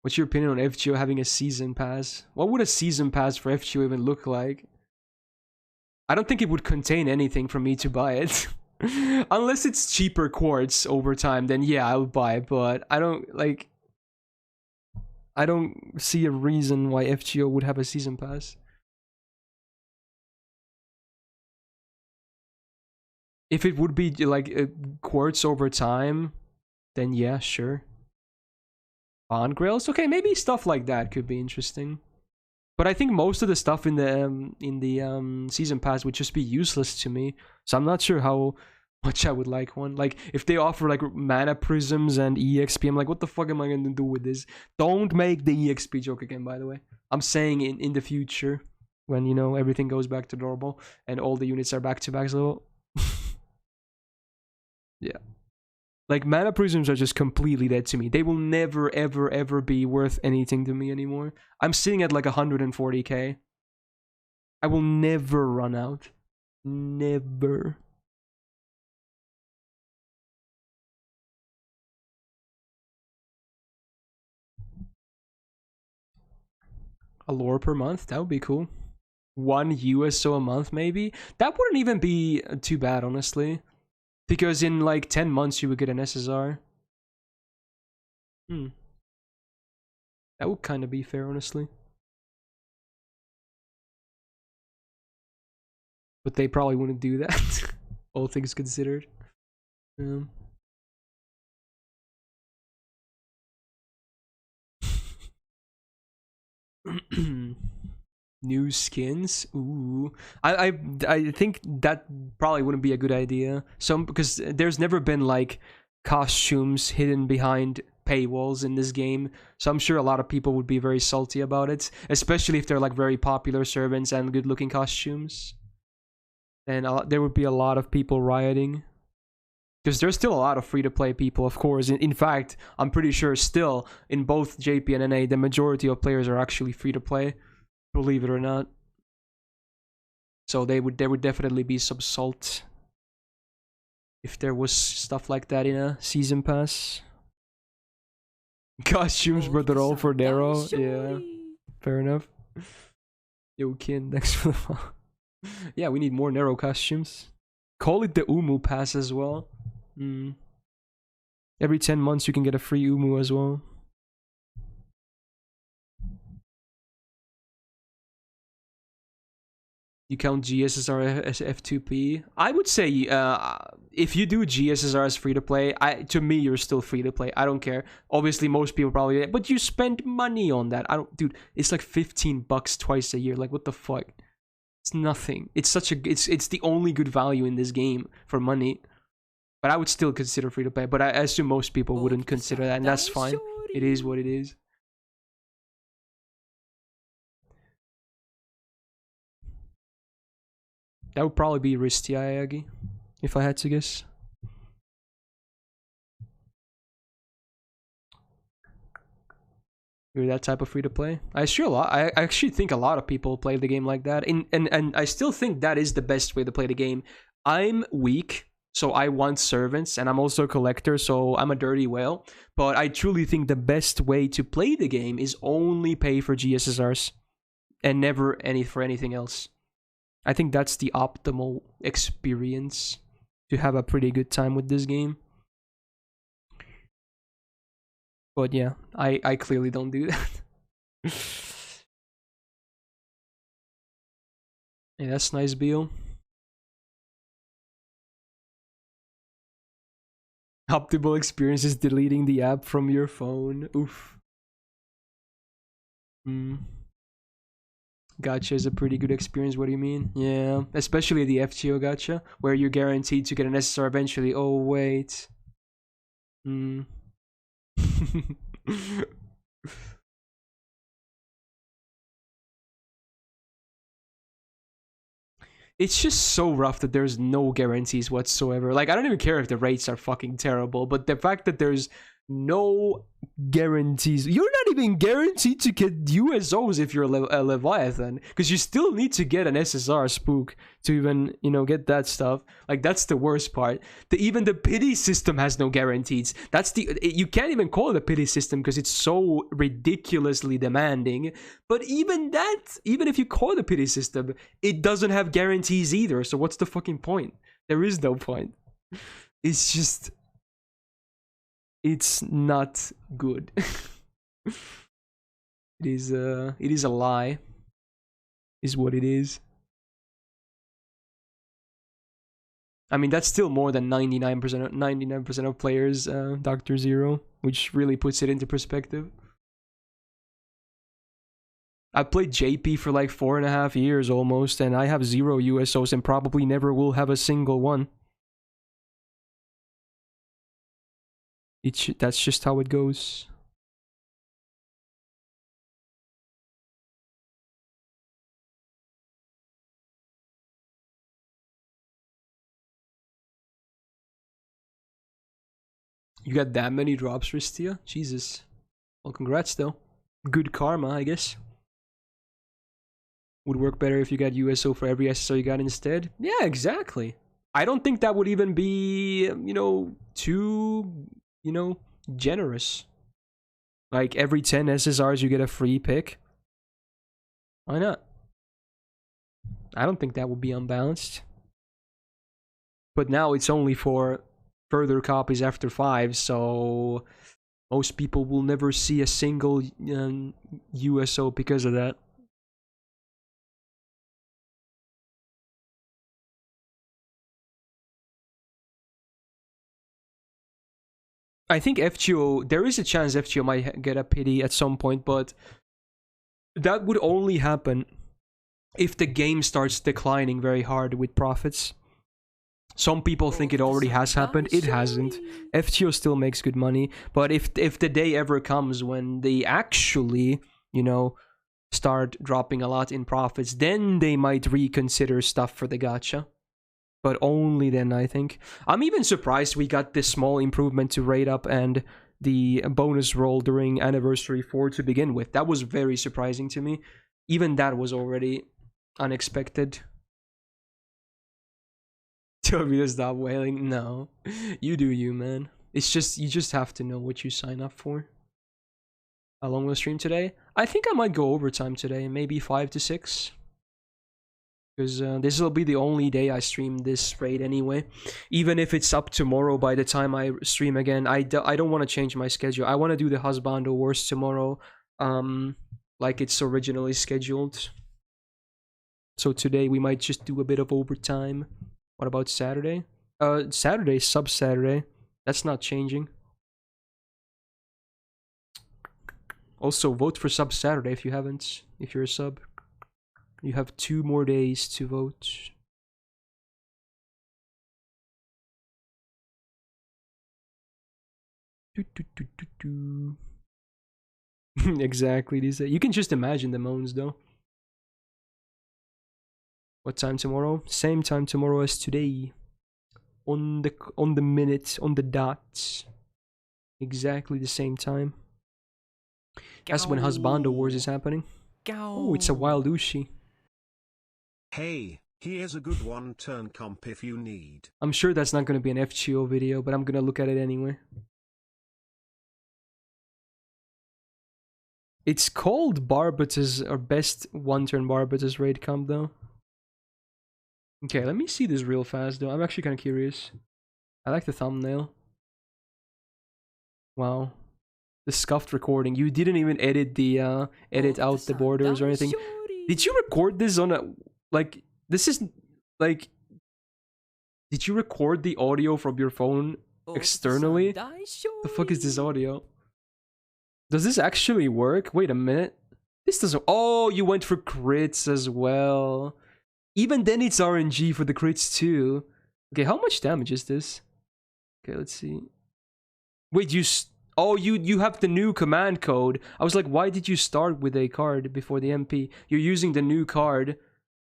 What's your opinion on FGO having a season pass? What would a season pass for FGO even look like? I don't think it would contain anything for me to buy it. Unless it's cheaper quartz over time, then yeah, I would buy it, but I don't see a reason why FGO would have a season pass. If it would be like a quartz over time, then yeah, sure. Bond grails, okay, maybe stuff like that could be interesting. But I think most of the stuff in the season pass would just be useless to me. So I'm not sure how much I would like one. Like if they offer like mana prisms and EXP, I'm like, what the fuck am I gonna do with this? Don't make the EXP joke again, by the way. I'm saying in the future, when you know everything goes back to normal and all the units are back to back, so yeah. Like, mana prisms are just completely dead to me. They will never, ever, ever be worth anything to me anymore. I'm sitting at like 140k. I will never run out. Never. A lore per month? That would be cool. 1 USO a month, maybe? That wouldn't even be too bad, honestly. Because in like 10 months you would get an SSR. That would kind of be fair, honestly. But they probably wouldn't do that, all things considered. New skins? Ooh. I think that probably wouldn't be a good idea. Because there's never been like costumes hidden behind paywalls in this game. So I'm sure a lot of people would be very salty about it, especially if they're like very popular servants and good looking costumes. And there would be a lot of people rioting. Because there's still a lot of free-to-play people, of course. In fact, I'm pretty sure still, in both JP and NA, the majority of players are actually free-to-play. Believe it or not. So there would definitely be some salt if there was stuff like that in a season pass. Costumes, but they're all for Nero. Yeah, fair enough. Yo, Kin, thanks for the follow. Yeah, we need more Nero costumes. Call it the Umu pass as well. Every 10 months you can get a free Umu as well. You count GSSR as F2P? I would say if you do GSSR as free to play, to me you're still free to play. I don't care. Obviously most people probably, but you spend money on that. Dude, it's like $15 twice a year. Like what the fuck? It's nothing. It's the only good value in this game for money. But I would still consider free to play. But I assume most people wouldn't consider that, and that's fine. It is what it is. That would probably be Risty Ayagi, if I had to guess. You're that type of free to play? I actually think a lot of people play the game like that. And I still think that is the best way to play the game. I'm weak, so I want servants, and I'm also a collector, so I'm a dirty whale. But I truly think the best way to play the game is only pay for GSSRs and never for anything else. I think that's the optimal experience to have a pretty good time with this game. But yeah, I clearly don't do that. Yeah, that's nice, Beal. Optimal experience is deleting the app from your phone. Oof. Gacha is a pretty good experience. What do you mean? Yeah, especially the FGO gacha, where you're guaranteed to get an SSR eventually. Oh wait. It's just so rough that there's no guarantees whatsoever. Like, I don't even care if the rates are fucking terrible, but the fact that there's no guarantees. You're not even guaranteed to get USOs if you're a Leviathan, because you still need to get an SSR spook to even, you know, get that stuff. Like, that's the worst part. Even the pity system has no guarantees. You can't even call it a pity system because it's so ridiculously demanding. But even that, even if you call it a pity system, it doesn't have guarantees either. So what's the fucking point? There is no point. It's just... It's not good. It is a lie. Is what it is. I mean, that's still more than 99% of players, Dr. Zero, which really puts it into perspective. I played JP for like 4.5 years almost, and I have 0 USOs and probably never will have a single one. That's just how it goes. You got that many drops, Ristia? Jesus. Well, congrats though. Good karma, I guess. Would work better if you got USO for every SSR you got instead. Yeah, exactly. I don't think that would even be, you know, too... you know, generous. Like, every 10 SSRs you get a free pick. Why not? I don't think that would be unbalanced. But now it's only for further copies after 5, so most people will never see a single USO because of that. I think FGO, there is a chance FGO might get a pity at some point, but that would only happen if the game starts declining very hard with profits. Some people think it already has happened. It hasn't. FGO still makes good money, but if the day ever comes when they actually, you know, start dropping a lot in profits, then they might reconsider stuff for the gacha. But only then, I think. I'm even surprised we got this small improvement to rate up and the bonus roll during Anniversary 4 to begin with. That was very surprising to me. Even that was already unexpected. Tell me to stop wailing. No. You do you, man. It's just, you just have to know what you sign up for. How long will I stream today? I think I might go overtime today. Maybe 5 to 6. Because this will be the only day I stream this raid anyway. Even if it's up tomorrow by the time I stream again, I don't want to change my schedule. I want to do the Husbando Wars tomorrow, like it's originally scheduled. So today we might just do a bit of overtime. What about Saturday? Saturday, sub-Saturday. That's not changing. Also, vote for sub-Saturday if you haven't, if you're a sub. You have 2 more days to vote. Exactly, you can just imagine the moans though. What time tomorrow? Same time tomorrow as today. On the minute, on the dot. Exactly the same time. That's when Husbando Wars is happening. Oh, it's a wild Ushi. Hey, here's a good one-turn comp if you need. I'm sure that's not going to be an FGO video, but I'm going to look at it anyway. It's called Barbatus, or best one-turn Barbatus raid comp though. Okay, let me see this real fast though. I'm actually kind of curious. I like the thumbnail. Wow. The scuffed recording. You didn't even edit the edit out the borders or anything. Did you record this on a... Like, this is, like, did you record the audio from your phone externally? The fuck is this audio? Does this actually work? Wait a minute. This doesn't... Oh, you went for crits as well. Even then it's RNG for the crits too. Okay, how much damage is this? Okay, let's see. Wait, oh, you have the new command code. I was like, why did you start with a card before the MP? You're using the new card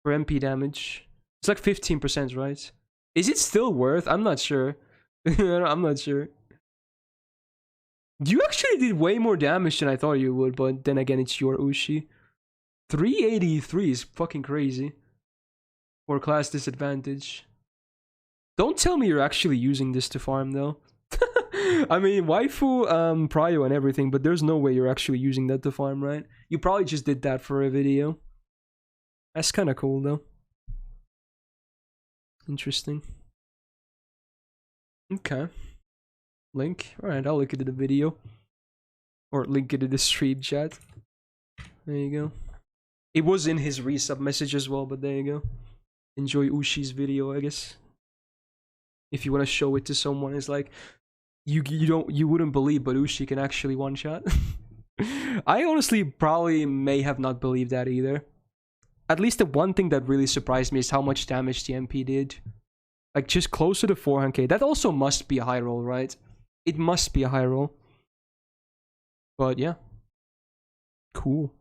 for MP damage. It's like 15%, right? Is it still worth? I'm not sure. I'm not sure. You actually did way more damage than I thought you would, but then again, it's your Ushi. 383 is fucking crazy. For class disadvantage. Don't tell me you're actually using this to farm, though. I mean, waifu, prio and everything, but there's no way you're actually using that to farm, right? You probably just did that for a video. That's kind of cool, though. Interesting. Okay. Link. Alright, I'll link it to the video. Or link it to the stream chat. There you go. It was in his resub message as well, but there you go. Enjoy Ushi's video, I guess. If you want to show it to someone, it's like you wouldn't believe, but Ushi can actually one shot. I honestly probably may have not believed that either. At least the one thing that really surprised me is how much damage the MP did. Like just closer to 400k. That also must be a high roll, right? It must be a high roll. But yeah. Cool.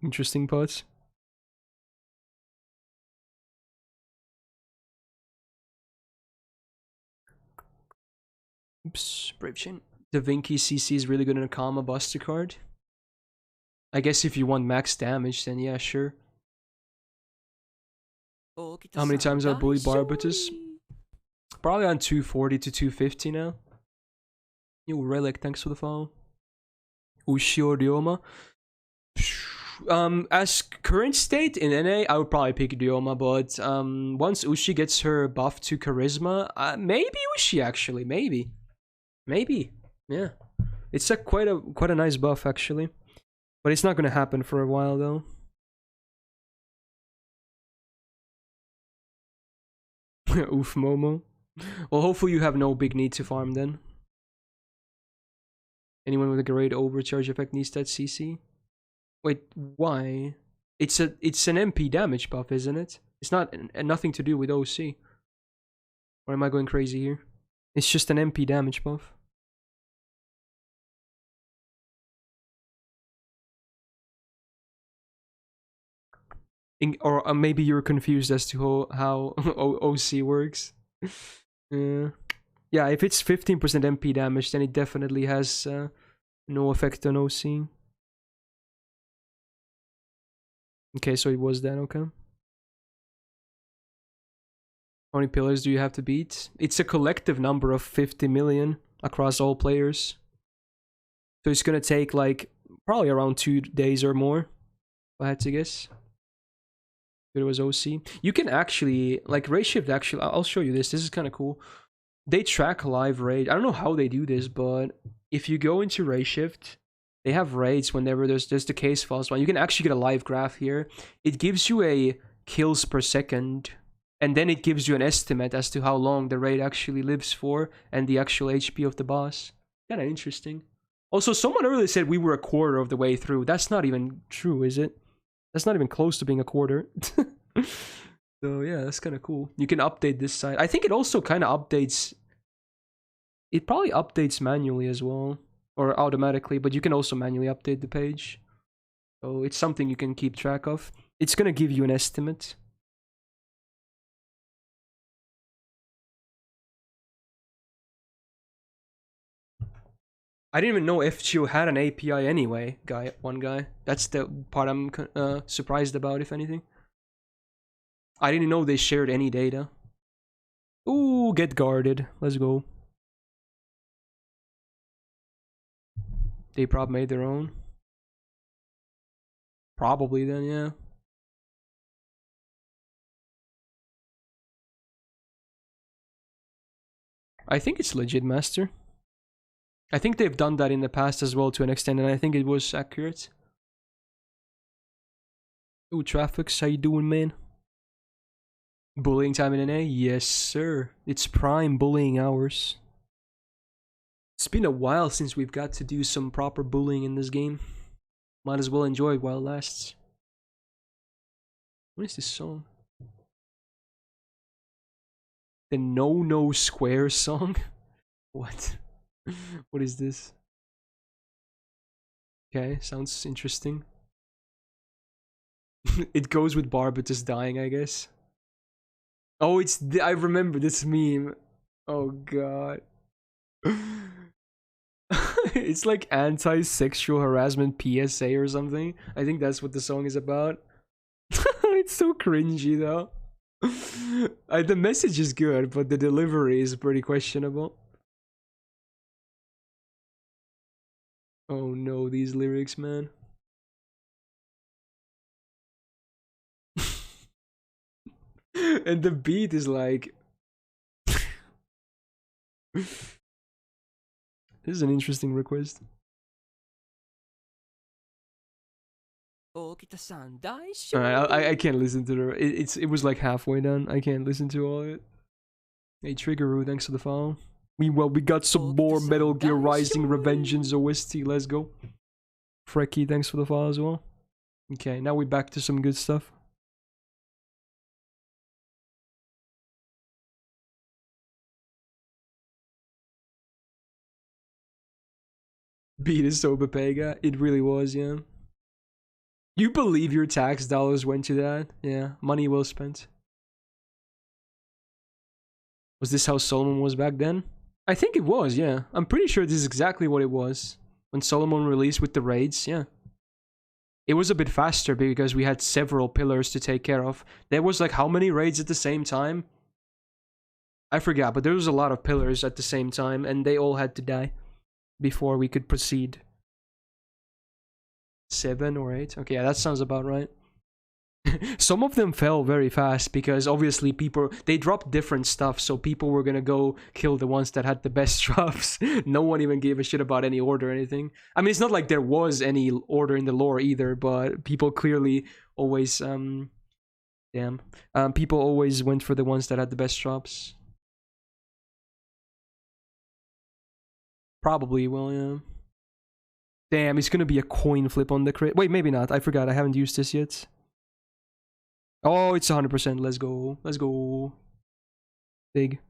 Interesting parts. Oops, Brave Chain. The Vinky CC is really good in a Kama Buster card. I guess if you want max damage, then yeah, sure. How many times I bullied Barbatus? Probably on 240 to 250 now. Yo, Relic, thanks for the follow. Ushio Ryoma. As current state in NA, I would probably pick Ryoma, but once Ushi gets her buff to Charisma, maybe Ushi actually, maybe, yeah. It's a quite a nice buff actually, but it's not gonna happen for a while though. Oof, Momo. Well, hopefully you have no big need to farm then. Anyone with a great overcharge effect needs that CC. Wait, why? It's an MP damage buff, isn't it? It's not nothing to do with OC. Or am I going crazy here? It's just an MP damage buff. Or maybe you're confused as to how OC works. Yeah, if it's 15% MP damage, then it definitely has no effect on OC. Okay, so it was that, okay. How many pillars do you have to beat? It's a collective number of 50 million across all players. So it's gonna take like probably around 2 days or more, if I had to guess. It was OC. You can actually, like Rayshift actually, I'll show you this. This is kind of cool. They track live raid. I don't know how they do this, but if you go into Rayshift, they have raids whenever there's the case files one. You can actually get a live graph here. It gives you a kills per second, and then it gives you an estimate as to how long the raid actually lives for and the actual HP of the boss. Kind of interesting. Also, someone earlier said we were a quarter of the way through. That's not even true, is it? That's not even close to being a quarter. So yeah, that's kind of cool. You can update this side. I think it also kind of updates. It probably updates manually as well, or automatically, but you can also manually update the page. So it's something you can keep track of. It's gonna give you an estimate. I didn't even know FGO had an API anyway, one guy. That's the part I'm surprised about, if anything. I didn't know they shared any data. Ooh, get guarded. Let's go. They probably made their own. Probably then, yeah. I think it's legit, Master. I think they've done that in the past as well to an extent, and I think it was accurate. Ooh, Traffics, how you doing, man? Bullying time in NA? Yes, sir. It's prime bullying hours. It's been a while since we've got to do some proper bullying in this game. Might as well enjoy it while it lasts. What is this song? The No Square song? What? What is this? Okay, sounds interesting. It goes with Barbatus dying, I guess. Oh, I remember this meme. Oh god. It's like anti-sexual harassment PSA or something. I think that's what the song is about. It's so cringy though. The message is good, but the delivery is pretty questionable. Oh no, these lyrics, man. And the beat is like... This is an interesting request. Alright, I can't listen to the... It was like halfway done. I can't listen to all of it. Hey, Triggeroo, thanks for the follow. We got some more Metal Gear Rising Revengeance OST. Let's go. Frecky, thanks for the follow as well. Okay, now we're back to some good stuff. Beat is so Bepega. It really was, yeah. You believe your tax dollars went to that? Yeah, money well spent. Was this how Solomon was back then? I think it was, yeah. I'm pretty sure this is exactly what it was. When Solomon released with the raids, yeah. It was a bit faster because we had several pillars to take care of. There was like how many raids at the same time? I forgot, but there was a lot of pillars at the same time, and they all had to die before we could proceed. 7 or 8? Okay, yeah, that sounds about right. Some of them fell very fast because obviously they dropped different stuff, so people were gonna go kill the ones that had the best drops. No one even gave a shit about any order or anything. I mean, it's not like there was any order in the lore either, but people clearly always people always went for the ones that had the best drops. Probably will, yeah. Damn, it's gonna be a coin flip on the crit. Wait, maybe not. I forgot. I haven't used this yet. Oh, it's 100%. Let's go. Let's go. Big.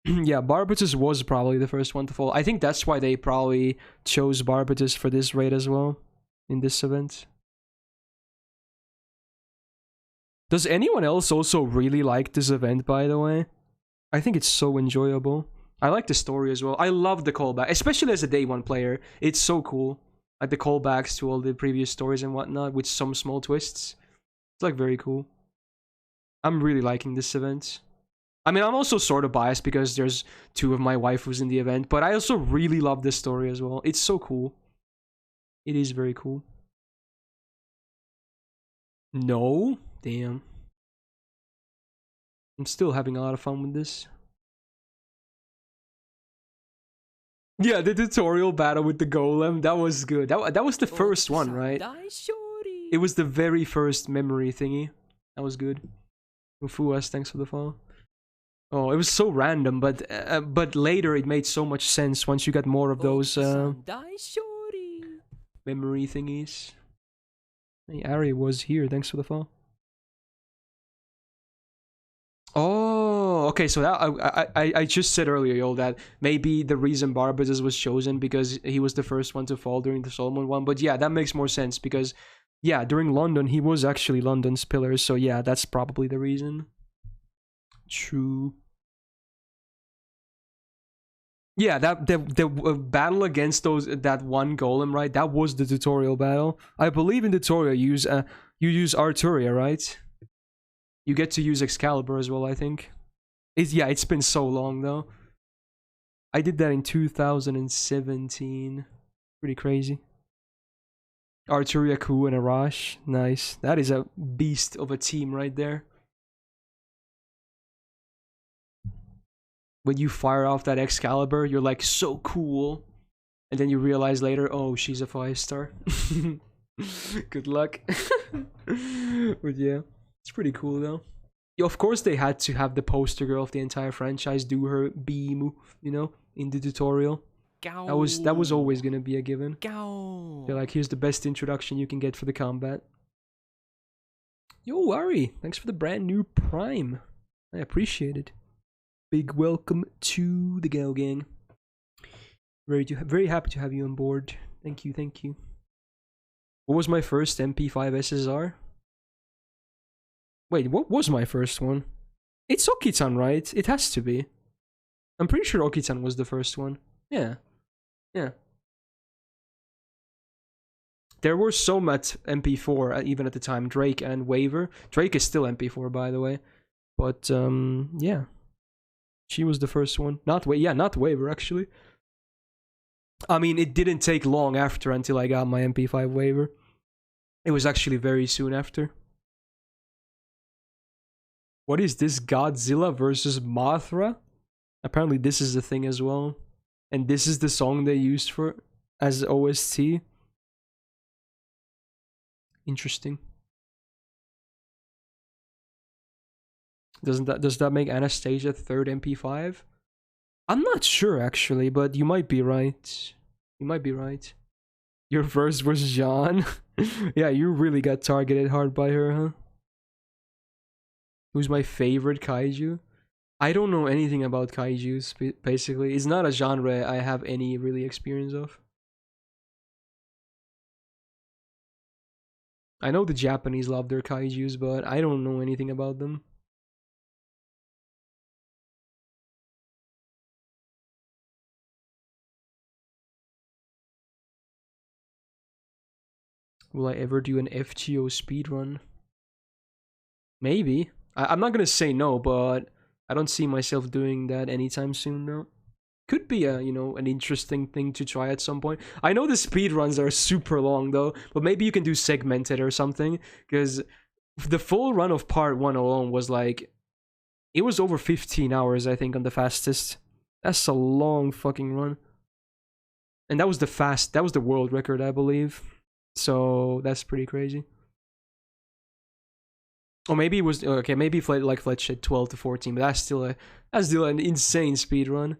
Yeah, Barbatus was probably the first one to fall. I think that's why they probably chose Barbatus for this raid as well. In this event. Does anyone else also really like this event, by the way? I think it's so enjoyable. I like the story as well. I love the callback, especially as a day one player. It's so cool. Like the callbacks to all the previous stories and whatnot with some small twists. It's like very cool. I'm really liking this event. I mean, I'm also sort of biased because there's 2 of my waifus in the event, but I also really love this story as well. It's so cool. It is very cool. No? Damn. I'm still having a lot of fun with this. Yeah, the tutorial battle with the golem, that was good. That was the first one, right? It was the very first memory thingy. That was good. Ufuas, thanks for the follow. Oh, it was so random, but later it made so much sense once you got more of those memory thingies. Hey, Ari was here, thanks for the follow. Oh, okay, so that I just said earlier, yo, that maybe the reason Barbatus was chosen because he was the first one to fall during the Solomon one, but yeah, that makes more sense because, yeah, during London, he was actually London's pillar, so yeah, that's probably the reason. True. Yeah, the battle against that one golem, right? That was the tutorial battle. I believe in tutorial you use Arturia, right? You get to use Excalibur as well, I think. It's been so long though. I did that in 2017. Pretty crazy. Arturia, Ku, and Arash. Nice. That is a beast of a team right there. When you fire off that Excalibur, you're like, so cool. And then you realize later, oh, she's a 5-star. Good luck. But yeah. It's pretty cool though. Yeah, of course they had to have the poster girl of the entire franchise do her beam, you know, in the tutorial. That was always gonna be a given. They're like, here's the best introduction you can get for the combat. Yo, Ari, thanks for the brand new Prime. I appreciate it. Big welcome to the Gal Gang. Very happy to have you on board. Thank you, thank you. What was my first MP5 SSR? Wait, what was my first one? It's Okitan, right? It has to be. I'm pretty sure Okitan was the first one. Yeah. Yeah. There were some at MP4 even at the time, Drake and Waver. Drake is still MP4, by the way. But yeah. She was the first one. Not Waver actually. I mean, it didn't take long after until I got my MP5 Waver. It was actually very soon after. What is this? Godzilla versus Mothra? Apparently this is the thing as well. And this is the song they used for as OST. Interesting. Does that make Anastasia third MP5? I'm not sure actually, but you might be right. You might be right. Your first was Jean. Yeah, you really got targeted hard by her, huh? Who's my favorite kaiju? I don't know anything about kaijus, basically. It's not a genre I have any really experience of. I know the Japanese love their kaijus, but I don't know anything about them. Will I ever do an FGO speedrun? Maybe. I'm not gonna say no, but I don't see myself doing that anytime soon now. Could be a, an interesting thing to try at some point. I know the speedruns are super long though, but maybe you can do segmented or something, because the full run of part 1 alone was like, it was over 15 hours, I think, on the fastest. That's a long fucking run. And that was the world record, I believe. So that's pretty crazy. Or maybe it was okay. Maybe Fletch had 12 to 14, but that's still an insane speed run.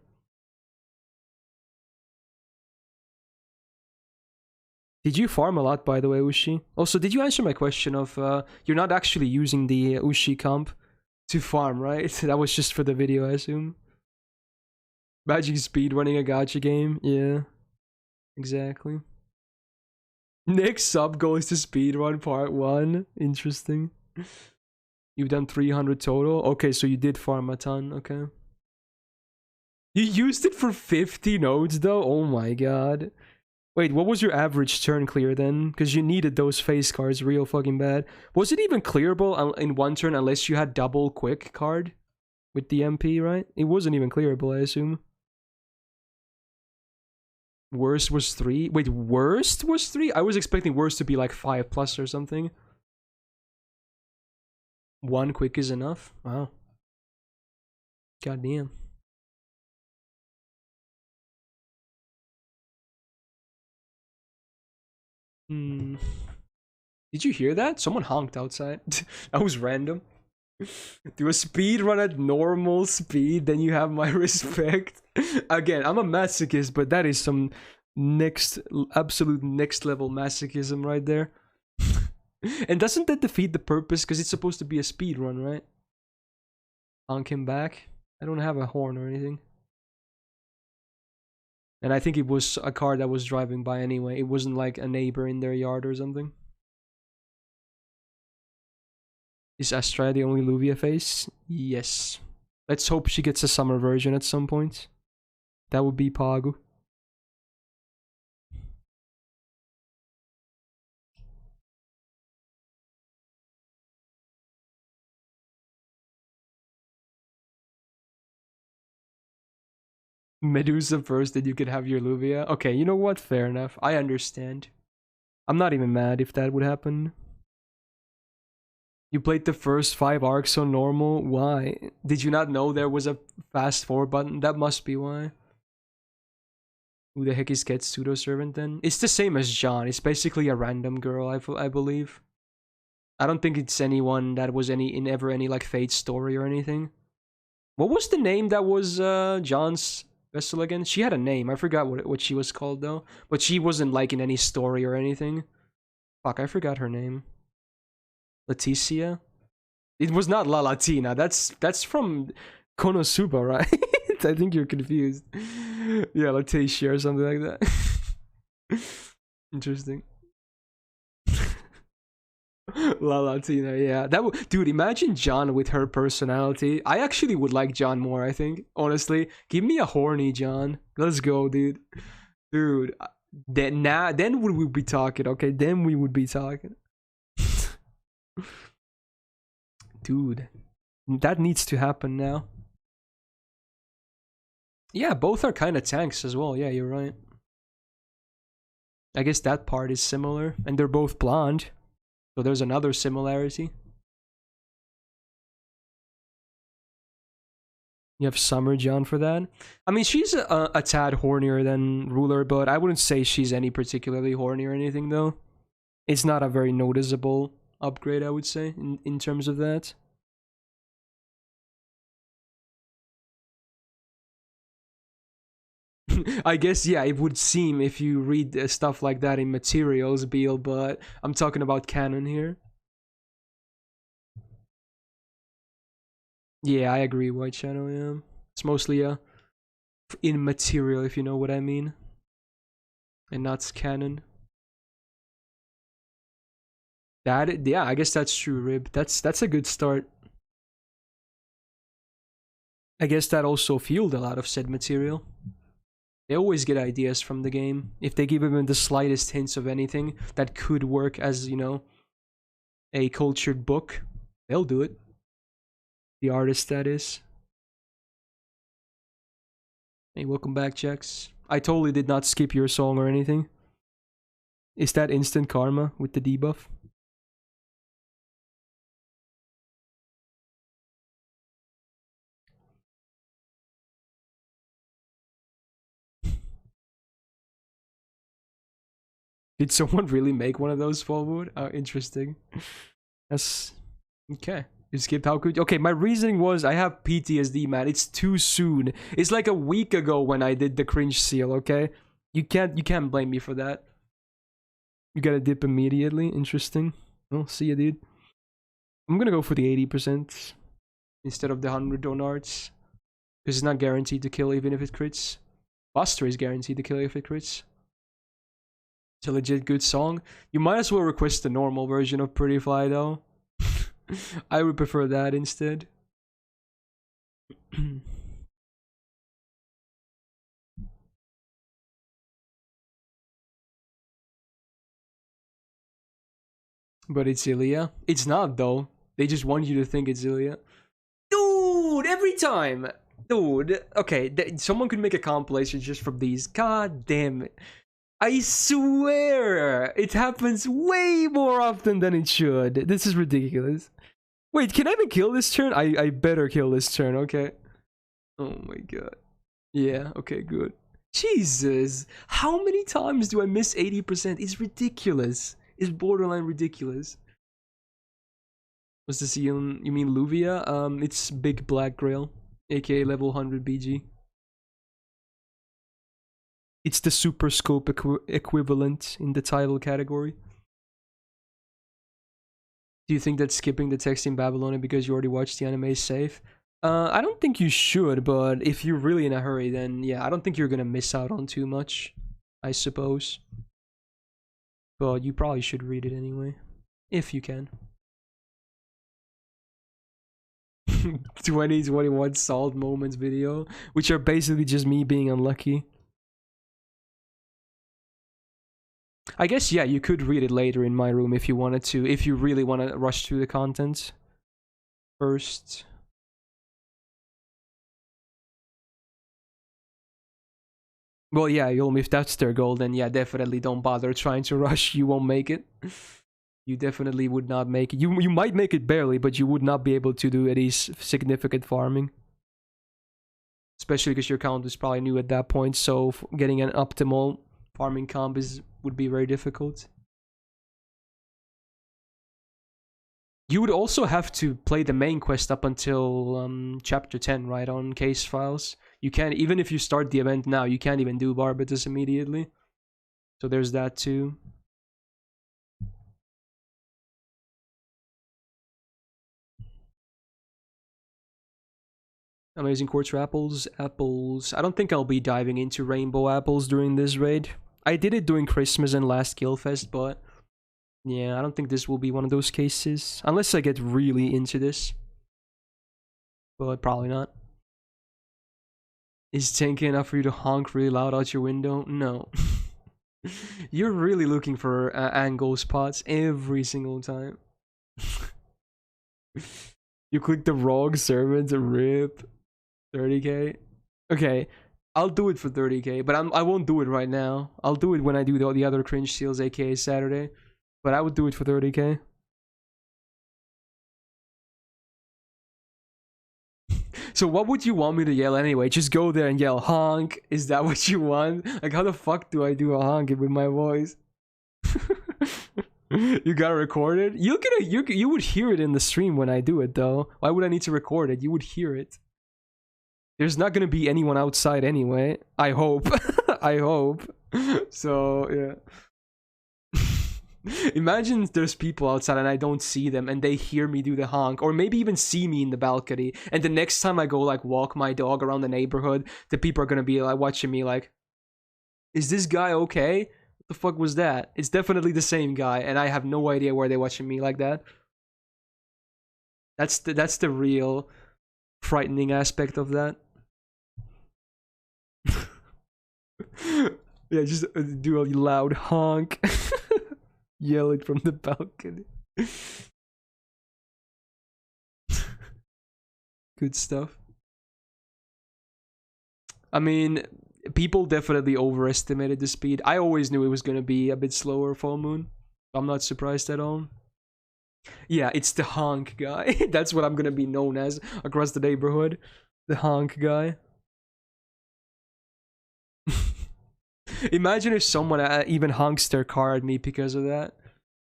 Did you farm a lot, by the way, Ushi? Also, did you answer my question of you're not actually using the Ushi comp to farm, right? That was just for the video, I assume. Imagine speed running a gacha game. Yeah, exactly. Next sub goes to speedrun part 1. Interesting. You've done 300 total? Okay, so you did farm a ton, okay. You used it for 50 nodes though? Oh my god. Wait, what was your average turn clear then? Because you needed those face cards real fucking bad. Was it even clearable in one turn unless you had double quick card with the MP, right? It wasn't even clearable, I assume. Worst was 3? Wait, worst was 3? I was expecting worst to be like 5+ or something. 1 quick is enough? Wow. Goddamn. Did you hear that? Someone honked outside. That was random. Do a speed run at normal speed, then you have my respect. Again, I'm a masochist, but that is some absolute next level masochism right there. And doesn't that defeat the purpose? Because it's supposed to be a speed run, right? Honk him back. I don't have a horn or anything. And I think it was a car that was driving by anyway. It wasn't like a neighbor in their yard or something. Is Astrea the only Luvia face? Yes. Let's hope she gets a summer version at some point. That would be Pagu. Medusa first, then you could have your Luvia. Okay, you know what? Fair enough. I understand. I'm not even mad if that would happen. You played the first 5 arcs on normal? Why? Did you not know there was a fast forward button? That must be why. Who the heck is Get's pseudo servant then? It's the same as John. It's basically a random girl, I believe. I don't think it's anyone that was ever any like Fate story or anything. What was the name that was John's vessel again? She had a name. I forgot what she was called though. But she wasn't like in any story or anything. Fuck, I forgot her name. Leticia? It was not La Latina. That's from Konosuba, right? I think you're confused. Yeah, Leticia or something like that. Interesting. La Latina, yeah. That would, dude. Imagine John with her personality. I actually would like John more. I think, honestly, give me a horny John. Let's go, dude. Dude, then we would be talking. Okay, then we would be talking. Dude, that needs to happen now. Yeah, both are kind of tanks as well. Yeah, you're right. I guess that part is similar, and they're both blonde. So there's another similarity. You have Summer John for that. I mean, she's a tad hornier than Ruler, but I wouldn't say she's any particularly horny or anything, though. It's not a very noticeable upgrade, I would say, in terms of that. I guess, yeah, it would seem if you read stuff like that in materials, Beal, but I'm talking about canon here. Yeah, I agree, White Shadow, yeah. It's mostly in material, if you know what I mean. And not canon. That, yeah, I guess that's true, Rib. That's a good start. I guess that also fueled a lot of said material. They always get ideas from the game. If they give them the slightest hints of anything that could work as, you know, a cultured book, they'll do it. The artist, that is. Hey, welcome back, Jax. I totally did not skip your song or anything. Is that instant karma with the debuff? Did someone really make one of those forward? Oh, interesting. That's okay. You skipped how could you? Okay, my reasoning was I have PTSD, man. It's too soon. It's like a week ago when I did the cringe seal, okay? You can't blame me for that. You gotta dip immediately. Interesting. Well, see ya, dude. I'm gonna go for the 80% instead of the 100 on arts. Because it's not guaranteed to kill even if it crits. Buster is guaranteed to kill if it crits. It's a legit good song. You might as well request the normal version of Pretty Fly though. I would prefer that instead. But it's Ilya. It's not though. They just want you to think it's Ilya. Dude, every time. Dude, okay, someone could make a compilation just from these. God damn it. I swear, it happens way more often than it should. This is ridiculous. Wait, can I even kill this turn? I better kill this turn, okay. Oh my god. Yeah, okay, good. Jesus, how many times do I miss 80%? It's ridiculous. It's borderline ridiculous. What's this? You mean Luvia? It's Big Black Grail, aka level 100 BG. It's the Super Scope equivalent in the title category. Do you think that skipping the text in Babylon because you already watched the anime is safe? I don't think you should, but if you're really in a hurry, then yeah, I don't think you're gonna miss out on too much, I suppose. But you probably should read it anyway, if you can. 2021 solved moments video, which are basically just me being unlucky. I guess, yeah, you could read it later in my room if you wanted to, if you really want to rush through the content first. Well, yeah, Yulm, if that's their goal, then yeah, definitely don't bother trying to rush. You won't make it. You definitely would not make it. You might make it barely, but you would not be able to do any significant farming. Especially because your count is probably new at that point, so getting an optimal farming comp would be very difficult. You would also have to play the main quest up until chapter 10, right, on case files. You can't, even if you start the event now, you can't even do Barbatus immediately. So there's that too. Amazing quartz apples. I don't think I'll be diving into rainbow apples during this raid. I did it during Christmas and last Killfest, but Yeah, I don't think this will be one of those cases. Unless I get really into this. But probably not. Is 10k enough for you to honk really loud out your window? No. You're really looking for angle spots every single time. You click the wrong servant to rip 30k. Okay, I'll do it for 30k, but I won't do it right now. I'll do it when I do the other cringe steals, aka Saturday. But I would do it for 30k. So what would you want me to yell anyway? Just go there and yell honk. Is that what you want? Like, how the fuck do I do a honk with my voice? You gotta record it? You would hear it in the stream when I do it though. Why would I need to record it? You would hear it. There's not gonna be anyone outside anyway. I hope. I hope. So yeah. Imagine there's people outside and I don't see them and they hear me do the honk, or maybe even see me in the balcony, and the next time I go like walk my dog around the neighborhood, the people are gonna be like watching me like, is this guy okay? What the fuck was that? It's definitely the same guy and I have no idea why they're watching me like that. That's the real frightening aspect of that. Yeah, just do a loud honk. Yell it from the balcony. Good stuff. I mean, people definitely overestimated the speed. I always knew it was going to be a bit slower full moon. I'm not surprised at all. Yeah, it's the honk guy. That's what I'm going to be known as across the neighborhood. The honk guy. Imagine if someone even honks their car at me because of that.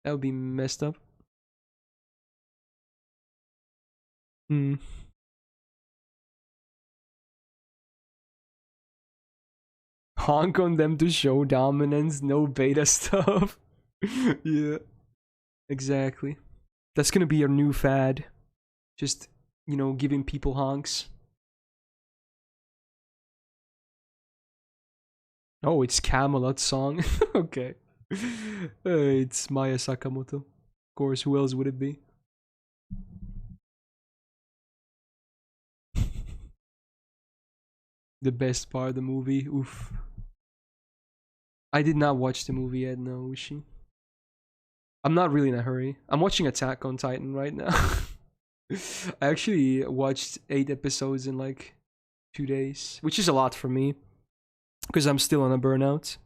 That would be messed up. Honk on them to show dominance, no beta stuff. Yeah. Exactly. That's gonna be a new fad. Just, you know, giving people honks. Oh, it's Camelot song. Okay. It's Maya Sakamoto. Of course, who else would it be? The best part of the movie. Oof. I did not watch the movie yet, no, Ushi. I'm not really in a hurry. I'm watching Attack on Titan right now. I actually watched 8 episodes in like 2 days, which is a lot for me. Because I'm still on a burnout.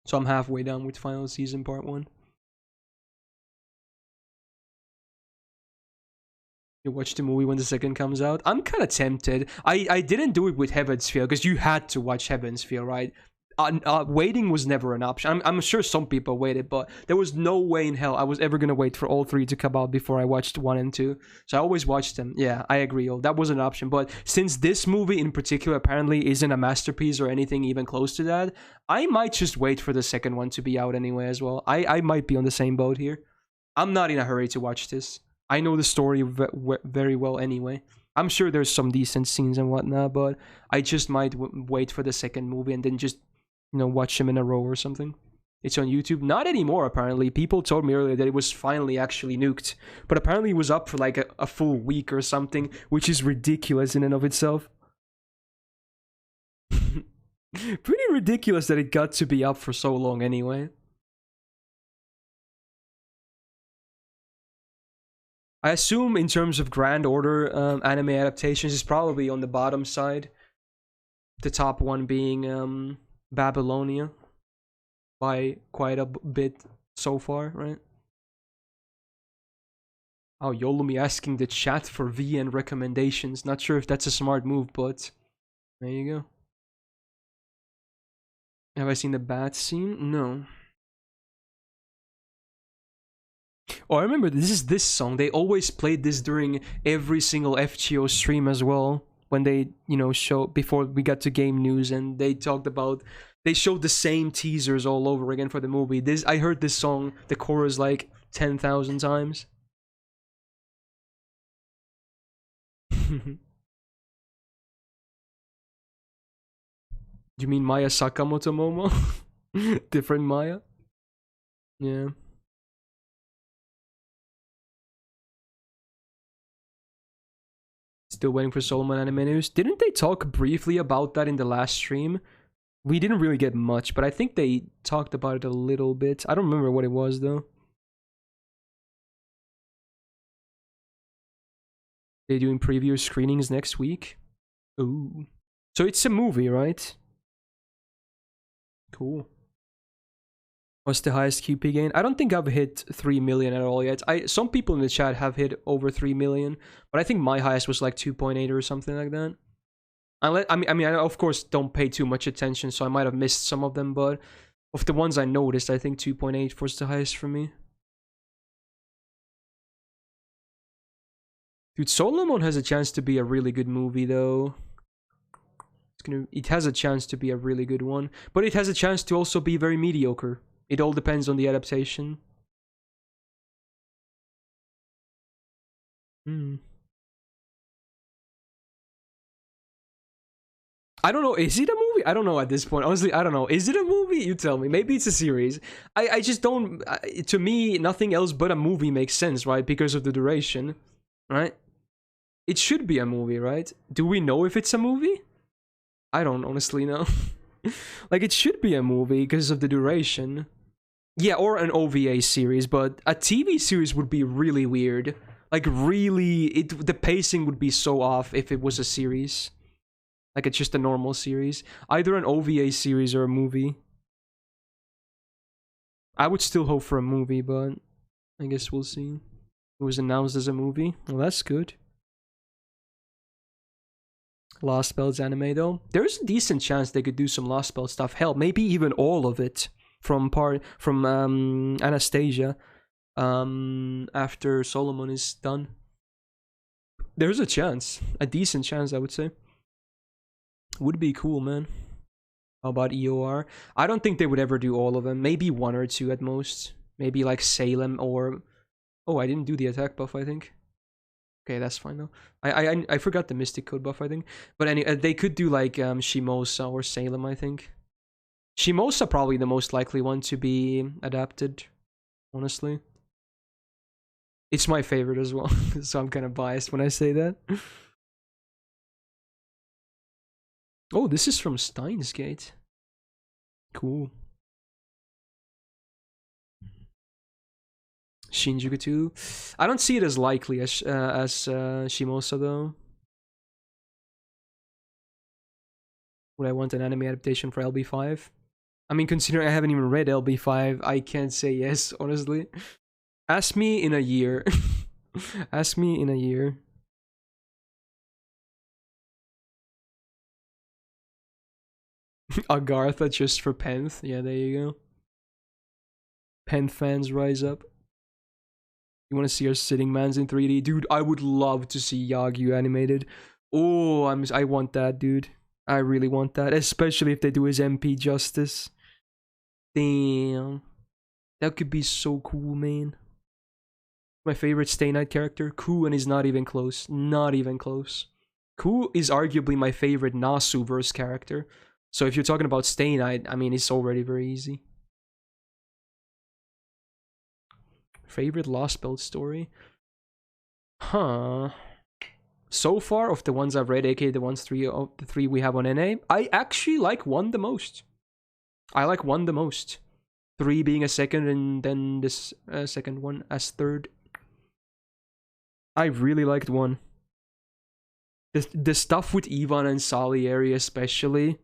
So I'm halfway done with final season part 1. You watch the movie when the second comes out? I'm kind of tempted. I didn't do it with Heaven's Feel because you had to watch Heaven's Feel, right? Waiting was never an option. I'm sure some people waited, but there was no way in hell I was ever gonna wait for all 3 to come out before I watched 1 and 2. So I always watched them. Yeah, I agree. That was an option. But since this movie in particular apparently isn't a masterpiece or anything even close to that, I might just wait for the second one to be out anyway as well. I might be on the same boat here. I'm not in a hurry to watch this. I know the story very well anyway. I'm sure there's some decent scenes and whatnot, but I just might wait for the second movie and then just, you know, watch them in a row or something. It's on YouTube. Not anymore, apparently. People told me earlier that it was finally actually nuked. But apparently it was up for like a full week or something, which is ridiculous in and of itself. Pretty ridiculous that it got to be up for so long anyway. I assume in terms of grand order anime adaptations, it's probably on the bottom side. The top one being Babylonia by quite a bit so far, right? Oh, Yolumi asking the chat for VN recommendations. Not sure if that's a smart move, but there you go. Have I seen the bat scene? No. Oh, I remember this song. They always played this during every single FGO stream as well. When they, you know, show before we got to game news, and they talked about, they showed the same teasers all over again for the movie. I heard this song, the chorus, like 10,000 times. You mean Maya Sakamoto, Momo? Different Maya? Yeah. Still waiting for Solomon anime news. Didn't they talk briefly about that in the last stream? We didn't really get much, but I think they talked about it a little bit. I don't remember what it was, though. They're doing preview screenings next week. Ooh. So it's a movie, right? Cool. What's the highest QP gain? I don't think I've hit 3 million at all yet. Some people in the chat have hit over 3 million, but I think my highest was like 2.8 or something like that. I mean, I of course don't pay too much attention, so I might have missed some of them, but of the ones I noticed, I think 2.8 was the highest for me. Dude, Solomon has a chance to be a really good movie, though. It has a chance to be a really good one, but it has a chance to also be very mediocre. It all depends on the adaptation. I don't know. Is it a movie? I don't know at this point. Honestly, I don't know. Is it a movie? You tell me. Maybe it's a series. I just don't... to me, nothing else but a movie makes sense, right? Because of the duration, right? It should be a movie, right? Do we know if it's a movie? I don't honestly know. Like, it should be a movie because of the duration. Yeah, or an OVA series, but a TV series would be really weird. Like, really... the pacing would be so off if it was a series. Like, it's just a normal series. Either an OVA series or a movie. I would still hope for a movie, but I guess we'll see. It was announced as a movie. Well, that's good. Lost Spells anime, though. There's a decent chance they could do some Lost Spell stuff. Hell, maybe even all of it from Anastasia after Solomon is done. There's a chance. A decent chance, I would say. Would be cool, man. How about EOR? I don't think they would ever do all of them. Maybe one or two at most. Maybe like Salem or... Oh, I didn't do the attack buff, I think. Okay, that's fine though. I forgot the Mystic Code buff, I think. But anyway, they could do like Shimosa or Salem, I think. Shimosa probably the most likely one to be adapted, honestly. It's my favorite as well, so I'm kind of biased when I say that. Oh, this is from Steins Gate. Cool. Shinjuku 2. I don't see it as likely as Shimosa, though. Would I want an anime adaptation for LB5? I mean, considering I haven't even read LB5, I can't say yes, honestly. Ask me in a year. Ask me in a year. Agartha just for Penth. Yeah, there you go. Penth fans rise up. You want to see our sitting mans in 3D? Dude, I would love to see Yagyu animated. Oh, I want that, dude. I really want that. Especially if they do his MP justice. Damn. That could be so cool, man. My favorite Stay Night character, Ku, and he's not even close. Not even close. Ku is arguably my favorite Nasu-verse character. So if you're talking about Stay Night, I mean, it's already very easy. Favorite Lost Belt story? Huh. So far, of the ones I've read, aka the three we have on NA, I actually like 1 the most. I like 1 the most. 3 being a second, and then this second one as third. I really liked 1. The stuff with Ivan and Salieri especially.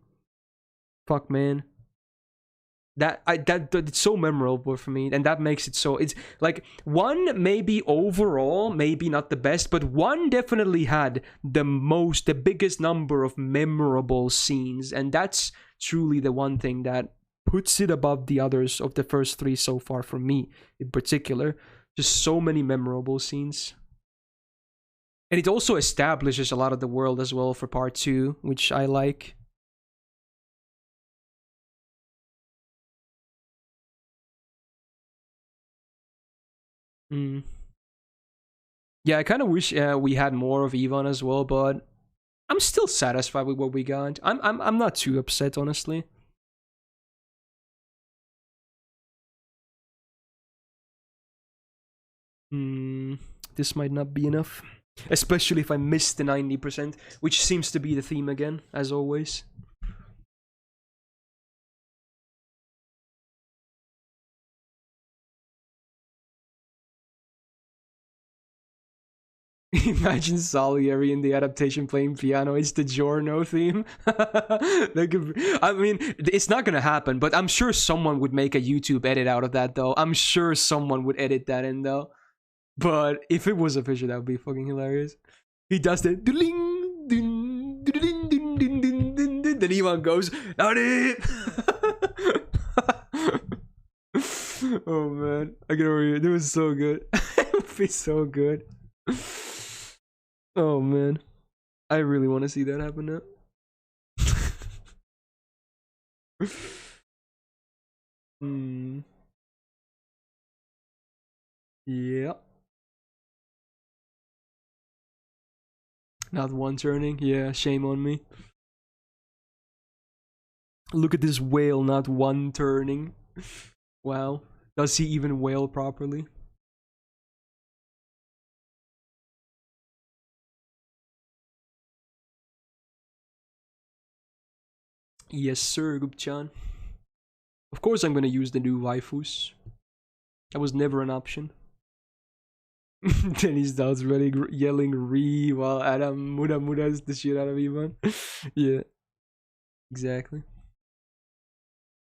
Fuck, man. It's so memorable for me, and that makes it so... It's like 1 maybe overall, maybe not the best, but 1 definitely had the biggest number of memorable scenes, and that's truly the one thing that puts it above the others of the first 3 so far for me, in particular. Just so many memorable scenes. And it also establishes a lot of the world as well for part 2, which I like. Yeah, I kind of wish we had more of Ivan as well, but I'm still satisfied with what we got. I'm not too upset, honestly. This might not be enough. Especially if I miss the 90%, which seems to be the theme again, as always. Imagine Salieri in the adaptation playing piano. It's the Giorno theme. I mean, it's not gonna happen, but I'm sure someone would make a YouTube edit out of that, though. I'm sure someone would edit that in, though. But if it was official, that would be fucking hilarious. He does the then Ivan goes, "Howdy!" Oh man, I get over here. It was so good. It would be so good. Oh man, I really want to see that happen now. Yeah. Not one turning. Yeah, shame on me. Look at this whale, not one turning. Wow. Does he even whale properly? Yes, sir, Gupchan. Of course I'm gonna use the new waifus. That was never an option. Dennis Dowd's really yelling "Re" while Adam Mudas the shit out of Ivan. Yeah, exactly.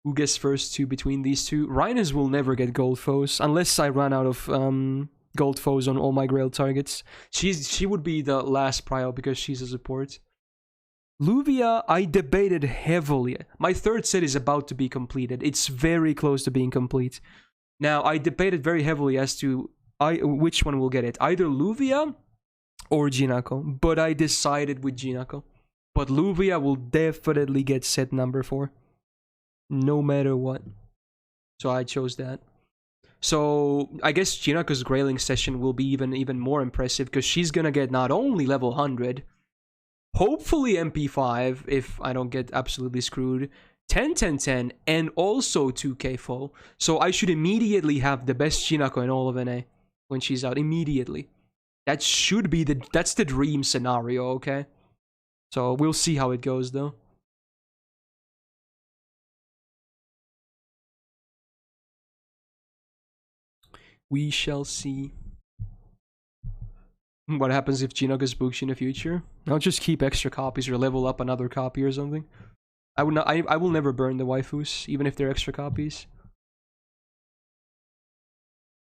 Who gets first two between these two? Rhinus will never get gold foes unless I run out of gold foes on all my Grail targets. She would be the last prio because she's a support. Luvia, I debated heavily. My third set is about to be completed. It's very close to being complete. Now, I debated very heavily as to which one will get it. Either Luvia or Jinako. But I decided with Jinako. But Luvia will definitely get set number 4. No matter what. So I chose that. So I guess Jinako's Grayling session will be even more impressive because she's gonna get not only level 100, hopefully MP5 if I don't get absolutely screwed, 10 10 10, and also 2k full. So I should immediately have the best Jinako in all of NA when she's out. Immediately. That should be that's the dream scenario, okay? So we'll see how it goes though. We shall see. What happens if Jinako spooks you in the future? I'll just keep extra copies or level up another copy or something. I will never burn the waifus, even if they're extra copies.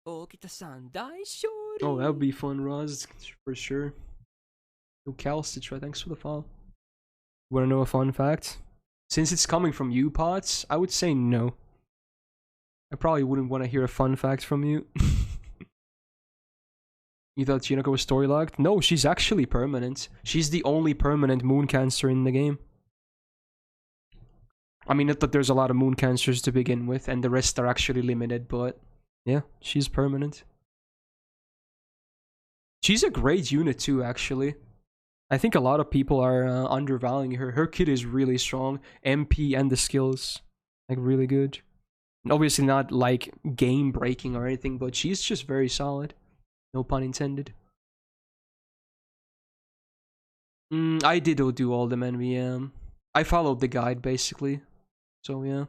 Oh, that would be fun, Roz, for sure. Yo, Calcitra, thanks for the follow. Wanna know a fun fact? Since it's coming from you, Pots, I would say no. I probably wouldn't want to hear a fun fact from you. You thought Jinako was story locked? No, she's actually permanent. She's the only permanent moon cancer in the game. I mean, not that there's a lot of moon cancers to begin with, and the rest are actually limited, but yeah, she's permanent. She's a great unit too, actually. I think a lot of people are undervaluing her. Her kit is really strong. MP and the skills, like, really good. Obviously not like game breaking or anything, but she's just very solid. No pun intended. I did do all them NVM. I followed the guide basically. So yeah.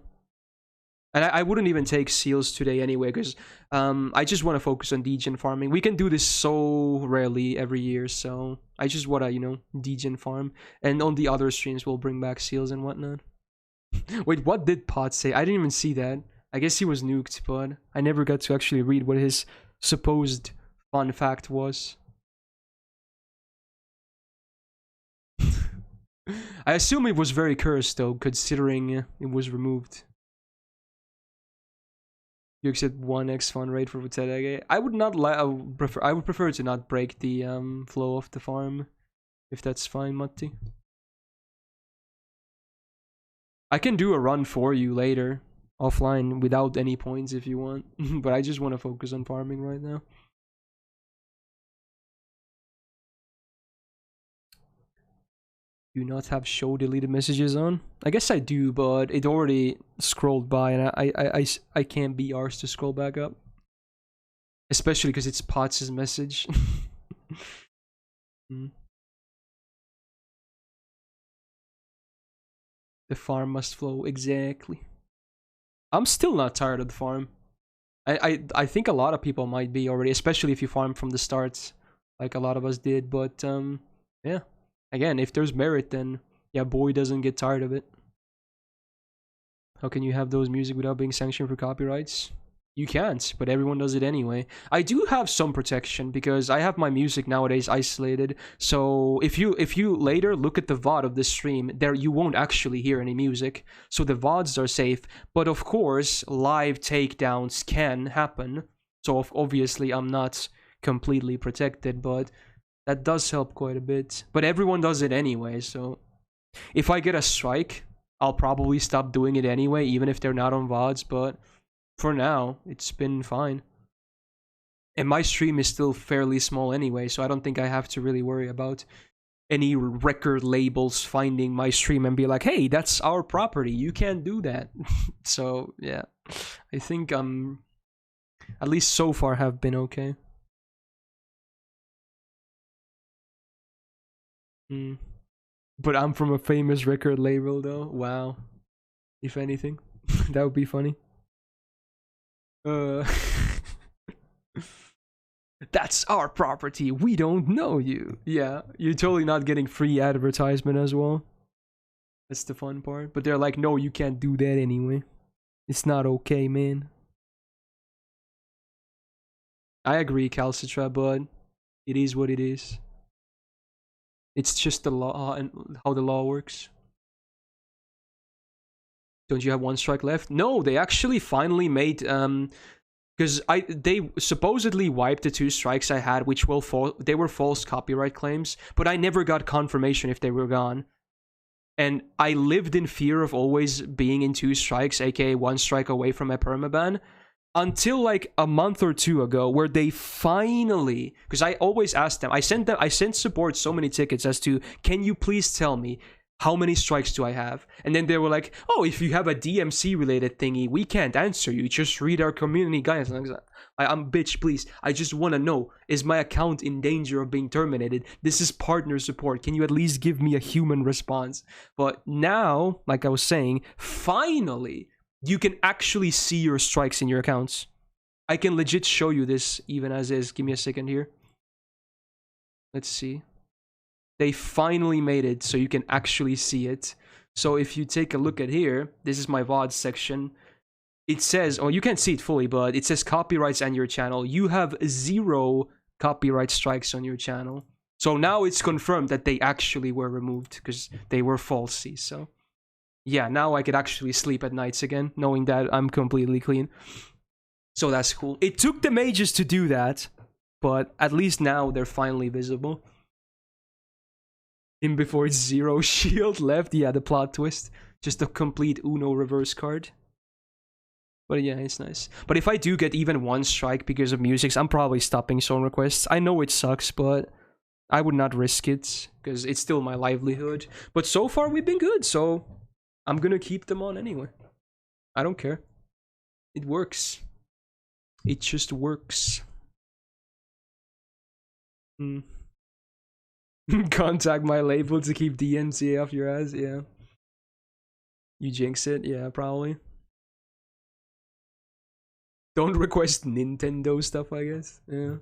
And I wouldn't even take seals today anyway, because I just want to focus on degen farming. We can do this so rarely every year, so I just want to, you know, degen farm. And on the other streams, we'll bring back seals and whatnot. Wait, what did Pot say? I didn't even see that. I guess he was nuked, but I never got to actually read what his supposed fun fact was. I assume it was very cursed, though, considering it was removed. You accept 1x fun rate for Vutedege. I would not I would prefer to not break the flow of the farm, if that's fine, Matti. I can do a run for you later, offline, without any points if you want, but I just want to focus on farming right now. Do not have show deleted messages on? I guess I do, but it already scrolled by and I can't be arsed to scroll back up. Especially because it's Potts' message. Mm. The farm must flow, exactly. I'm still not tired of the farm. I think a lot of people might be already, especially if you farm from the start, like a lot of us did. But yeah. Again, if there's merit, then yeah, boy doesn't get tired of it. How can you have those music without being sanctioned for copyrights? You can't, but everyone does it anyway. I do have some protection because I have my music nowadays isolated. So if you later look at the VOD of this stream, there you won't actually hear any music. So the VODs are safe. But of course, live takedowns can happen. So obviously I'm not completely protected, but that does help quite a bit. But everyone does it anyway, so if I get a strike, I'll probably stop doing it anyway, even if they're not on VODs, but for now, it's been fine. And my stream is still fairly small anyway, so I don't think I have to really worry about any record labels finding my stream and be like, hey, that's our property, you can't do that. So, yeah. I think at least so far have been okay. But I'm from a famous record label though. Wow. If anything. That would be funny. That's our property. We don't know you. Yeah, you're totally not getting free advertisement as well. That's the fun part. But they're like, no, you can't do that anyway. It's not okay, man. I agree, Calcitra, but it is what it is. It's just the law and how the law works. Don't you have one strike left? No, they actually finally made because they supposedly wiped the 2 strikes I had, which they were false copyright claims, but I never got confirmation if they were gone. And I lived in fear of always being in 2 strikes, aka 1 strike away from a permaban, until like a month or 2 ago, where they finally, because I always asked them, I sent support so many tickets as to, can you please tell me how many strikes do I have? And then they were like, oh, if you have a DMC related thingy, we can't answer you. Just read our community guidelines. I'm bitch, please. I just want to know, is my account in danger of being terminated? This is partner support. Can you at least give me a human response? But now, like I was saying, finally, you can actually see your strikes in your accounts. I can legit show you this even as is. Give me a second here. Let's see. They finally made it so you can actually see it. So if you take a look at here, this is my VOD section. It says, oh, you can't see it fully, but it says copyrights and your channel. You have 0 copyright strikes on your channel. So now it's confirmed that they actually were removed because they were falsy. So yeah, now I could actually sleep at nights again, knowing that I'm completely clean. So that's cool. It took them ages to do that, but at least now they're finally visible. In before it's 0 shield left. Yeah, the plot twist. Just a complete Uno reverse card. But yeah, it's nice. But if I do get even 1 strike because of music, I'm probably stopping song requests. I know it sucks, but I would not risk it because it's still my livelihood. But so far we've been good, so I'm gonna keep them on anyway. I don't care. It works. It just works. Contact my label to keep DMCA off your ass, yeah. You jinx it, yeah, probably. Don't request Nintendo stuff, I guess, yeah.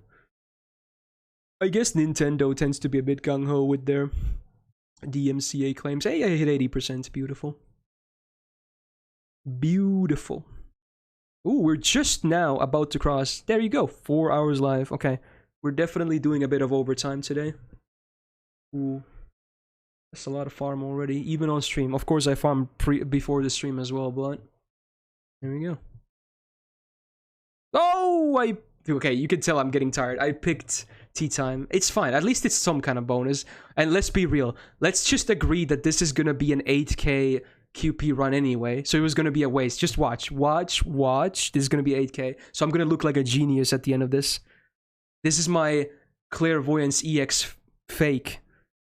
I guess Nintendo tends to be a bit gung-ho with their DMCA claims. Hey, I hit 80%, beautiful. Beautiful. Ooh, we're just now about to cross, there you go, 4 hours live, okay. We're definitely doing a bit of overtime today. Ooh, that's a lot of farm already, even on stream. Of course, I farmed before the stream as well, but there we go. Oh, okay, you can tell I'm getting tired. I picked tea time. It's fine. At least it's some kind of bonus. And let's be real. Let's just agree that this is gonna be an 8K QP run anyway. So it was gonna be a waste. Just watch. This is gonna be 8K. So I'm gonna look like a genius at the end of this. This is my Clairvoyance EX fake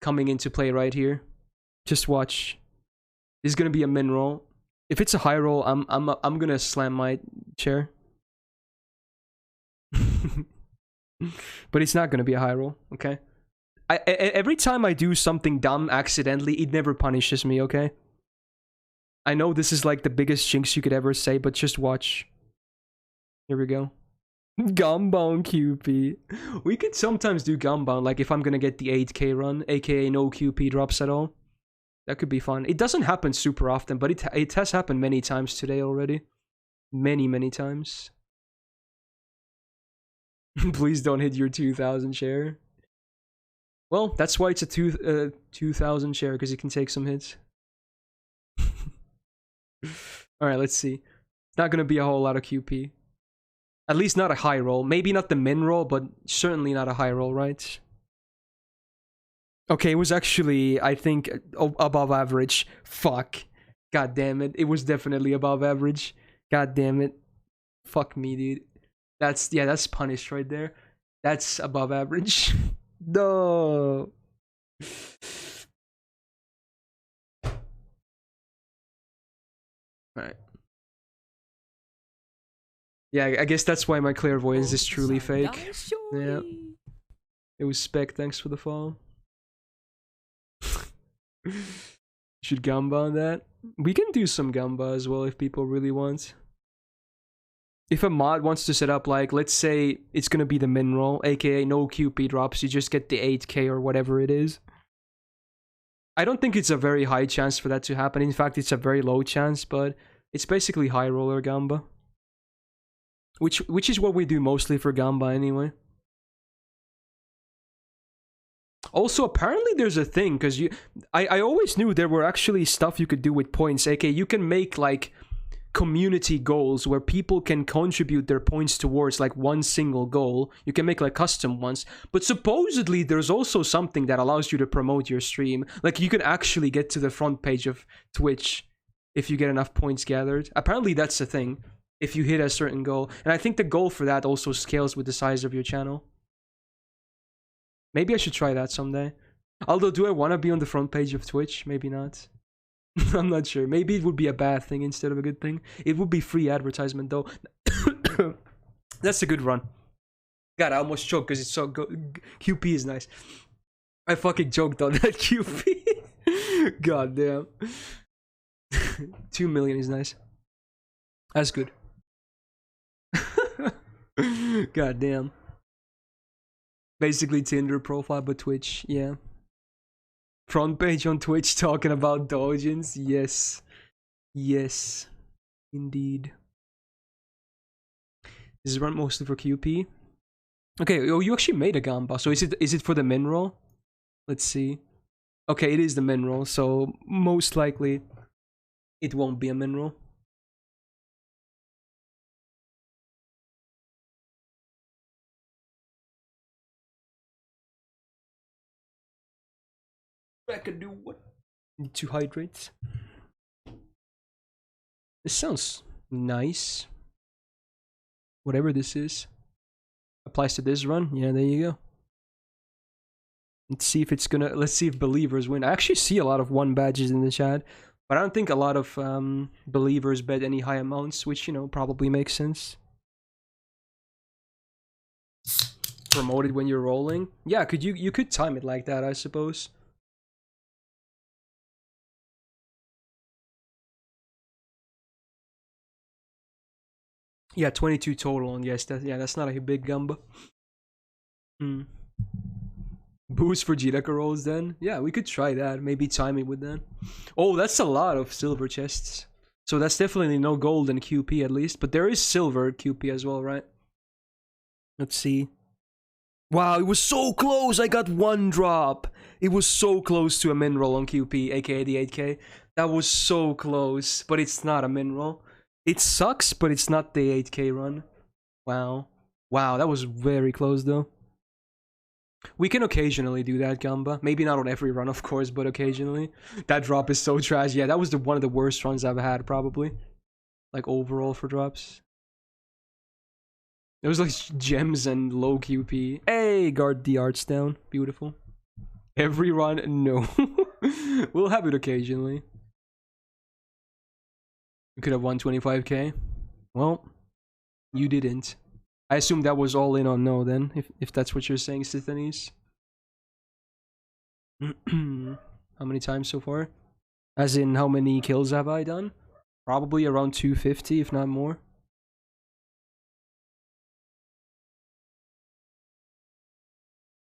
coming into play right here. Just watch. This is gonna be a min roll. If it's a high roll, I'm gonna slam my chair. But it's not gonna be a high roll, okay? Every time I do something dumb accidentally, it never punishes me, okay? I know this is like the biggest jinx you could ever say, but just watch. Here we go. Gumbound QP. We could sometimes do Gumbound, like if I'm gonna get the 8k run, aka no QP drops at all. That could be fun. It doesn't happen super often, but it has happened many times today already. Many times. Please don't hit your 2000 share. Well, that's why it's a 2000 share, because it can take some hits. Alright, let's see. It's not gonna be a whole lot of QP. At least not a high roll. Maybe not the min roll, but certainly not a high roll, right? Okay, it was actually, I think, above average. Fuck. God damn it. It was definitely above average. God damn it. Fuck me, dude. That's punished right there. That's above average. No. Alright. Yeah, I guess that's why my clairvoyance is truly fake. Yeah. It was Spec, thanks for the follow. Should Gamba on that? We can do some Gamba as well if people really want. If a mod wants to set up, like, let's say it's gonna be the min roll, aka no QP drops, you just get the 8k or whatever it is. I don't think it's a very high chance for that to happen. In fact, it's a very low chance, but it's basically high roller Gamba. Which is what we do mostly for Gamba anyway. Also, apparently there's a thing, because I always knew there were actually stuff you could do with points, aka you can make, like, community goals where people can contribute their points towards, like, one single goal. You can make, like, custom ones. But supposedly there's also something that allows you to promote your stream. Like, you can actually get to the front page of Twitch if you get enough points gathered. Apparently that's the thing, if you hit a certain goal. And I think the goal for that also scales with the size of your channel. Maybe I should try that someday. Although, do I want to be on the front page of Twitch? Maybe not. I'm not sure. Maybe it would be a bad thing instead of a good thing. It would be free advertisement, though. That's a good run. God, I almost choked because it's so good. QP is nice. I fucking joked on that QP. God damn. 2 million is nice. That's good. God damn. Basically Tinder profile, but Twitch, yeah. Front page on Twitch talking about Dojins, yes. Yes. Indeed. This is run mostly for QP. Okay, oh, you actually made a Gamba, so is it for the min roll? Let's see. Okay, it is the min roll, so most likely it won't be a min roll. I can do what? Need to hydrate. This sounds nice. Whatever this is. Applies to this run. Yeah, there you go. Let's see if it's gonna. Let's see if believers win. I actually see a lot of 1 badges in the chat, but I don't think a lot of believers bet any high amounts, which, you know, probably makes sense. Promoted when you're rolling. Yeah, could you could time it like that, I suppose. Yeah, 22 total, and yes, that's not a big Gamba. Boost for Jiraka rolls then? Yeah, we could try that. Maybe time it with that. Oh, that's a lot of silver chests. So that's definitely no gold in QP at least, but there is silver QP as well, right? Let's see. Wow, it was so close! I got 1 drop! It was so close to a min roll on QP, aka the 8k. That was so close, but it's not a min roll. It sucks, but it's not the 8k run. Wow. Wow, that was very close though. We can occasionally do that, Gamba. Maybe not on every run, of course, but occasionally. That drop is so trash. Yeah, that was one of the worst runs I've had, probably. Like, overall for drops. It was like gems and low QP. Hey, guard the arts down. Beautiful. Every run? No. We'll have it occasionally. You could have won 25k. Well, you didn't. I assume that was all in on no then, if that's what you're saying, Sithanis. How many times so far? As in, how many kills have I done? Probably around 250, if not more.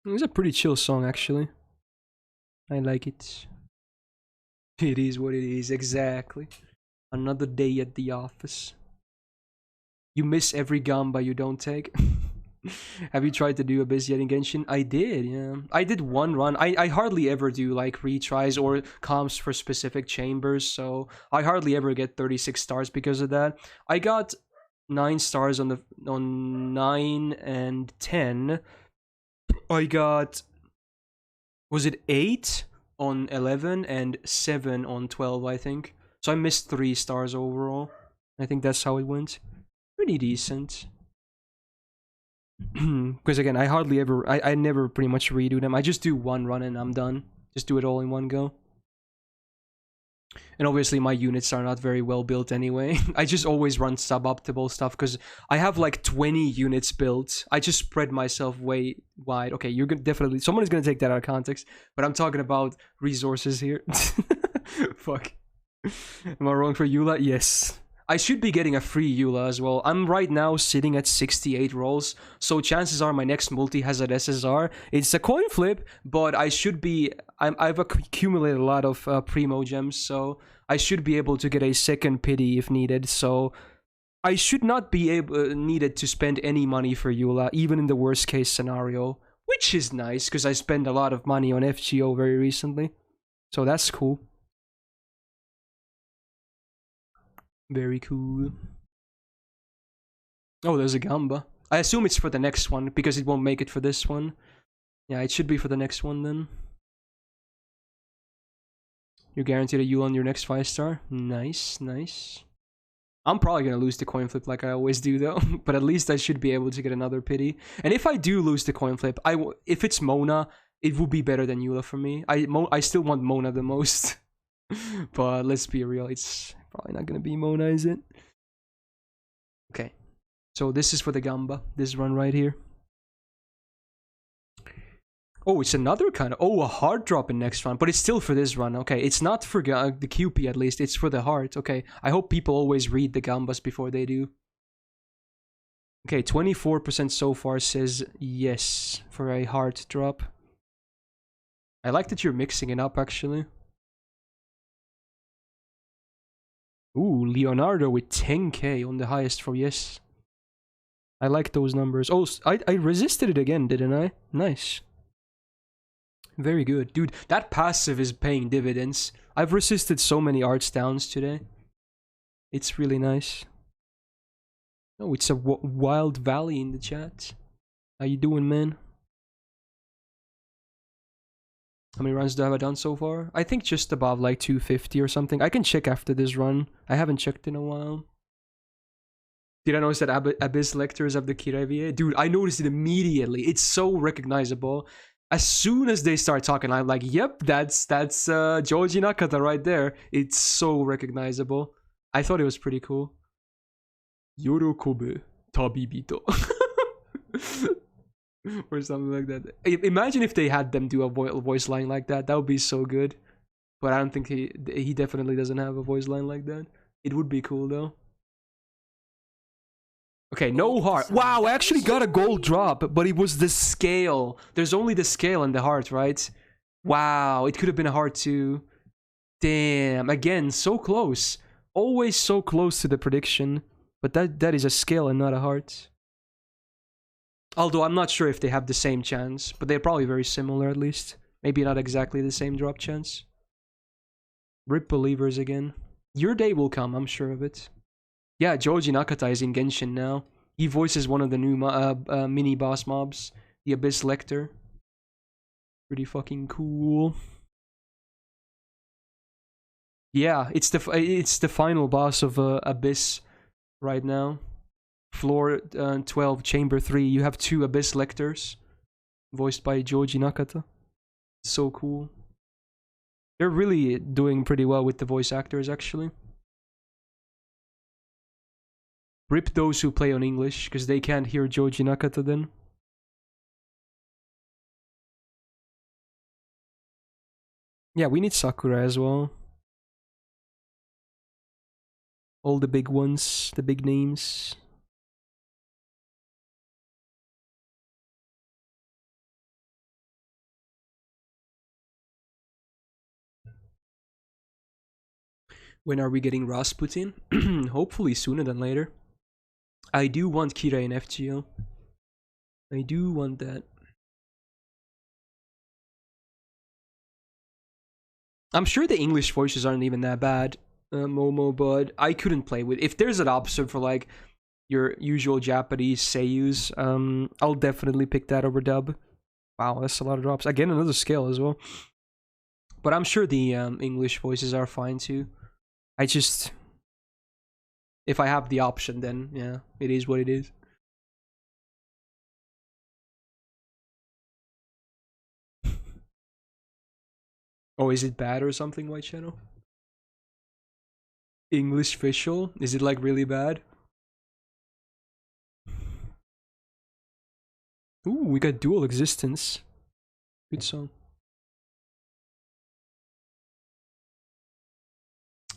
It's a pretty chill song, actually. I like it. It is what it is, exactly. Another day at the office. You miss every gamba you don't take. Have you tried to do Abyss yet in Genshin? I did, yeah. I did one run. I hardly ever do like retries or comps for specific chambers, so I hardly ever get 36 stars because of that. I got 9 stars on 9 and 10. I got, was it 8 on 11 and 7 on 12, I think. So I missed 3 stars overall. I think that's how it went. Pretty decent. Because again, I hardly ever, I never pretty much redo them. I just do one run and I'm done. Just do it all in one go. And obviously my units are not very well built anyway. I just always run suboptimal stuff because I have like 20 units built. I just spread myself way wide. Okay, you're gonna definitely, someone is gonna take that out of context, but I'm talking about resources here. Fuck. Am I wrong for Eula? Yes. I should be getting a free Eula as well. I'm right now sitting at 68 rolls, so chances are my next multi has an SSR. It's a coin flip, but I should be... I've accumulated a lot of Primo gems, so I should be able to get a second pity if needed, so I should not be needed to spend any money for Eula, even in the worst case scenario, which is nice, because I spent a lot of money on FGO very recently, so that's cool. Very cool. Oh, there's a Gamba. I assume it's for the next one, because it won't make it for this one. Yeah, it should be for the next one then. You're guaranteed a Eula on your next 5-star. Nice, nice. I'm probably gonna lose the coin flip like I always do though, but at least I should be able to get another pity. And if I do lose the coin flip, if it's Mona, it would be better than Eula for me. I still want Mona the most. But let's be real, it's probably not gonna be Mona, is it? Okay. So this is for the Gamba, this run right here. Oh, it's another kind of... Oh, a heart drop in next run, but it's still for this run. Okay, it's not for the QP at least, it's for the heart. Okay, I hope people always read the Gambas before they do. Okay, 24% so far says yes for a heart drop. I like that you're mixing it up, actually. Ooh, Leonardo with 10k on the highest for yes. I like those numbers. Oh, I resisted it again, didn't I? Nice. Very good. Dude, that passive is paying dividends. I've resisted so many arts downs today. It's really nice. Oh, it's a Wild Valley in the chat. How you doing, man? How many runs have I done so far? I think just above like 250 or something. I can check after this run. I haven't checked in a while. Did I notice that Abyss Lectors have the Kirevie? Dude, I noticed it immediately. It's so recognizable. As soon as they start talking, I'm like, yep, that's Joji Nakata right there. It's so recognizable. I thought it was pretty cool. Yorokobe Tabibito. Or something like that. Imagine if they had them do a voice line like that. That would be so good. But I don't think he definitely doesn't have a voice line like that. It would be cool though. Okay, no heart. Wow, I actually got a gold drop, but it was the scale. There's only the scale and the heart, right? Wow, it could have been a heart too. Damn, again, so close. Always so close to the prediction. But that is a scale and not a heart. Although I'm not sure if they have the same chance, but they're probably very similar at least. Maybe not exactly the same drop chance. Rip believers again. Your day will come, I'm sure of it. Yeah, Joji Nakata is in Genshin now. He voices one of the new mini boss mobs, the Abyss Lector. Pretty fucking cool. Yeah, it's the final boss of Abyss right now. Floor 12, Chamber 3. You have 2 Abyss Lectors, voiced by Joji Nakata. So cool. They're really doing pretty well with the voice actors, actually. Rip those who play on English, because they can't hear Joji Nakata then. Yeah, we need Sakura as well. All the big ones, the big names. When are we getting Rasputin? Hopefully sooner than later. I do want Kira in FGO. I do want that. I'm sure the English voices aren't even that bad, Momo, but I couldn't play with. If there's an option for like your usual Japanese seiyus, I'll definitely pick that over dub. Wow, that's a lot of drops. Again, another scale as well. But I'm sure the English voices are fine too. I just, if I have the option, then yeah, it is what it is. Oh, is it bad or something, White Shadow? English official? Is it like really bad? Ooh, we got Dual Existence. Good song.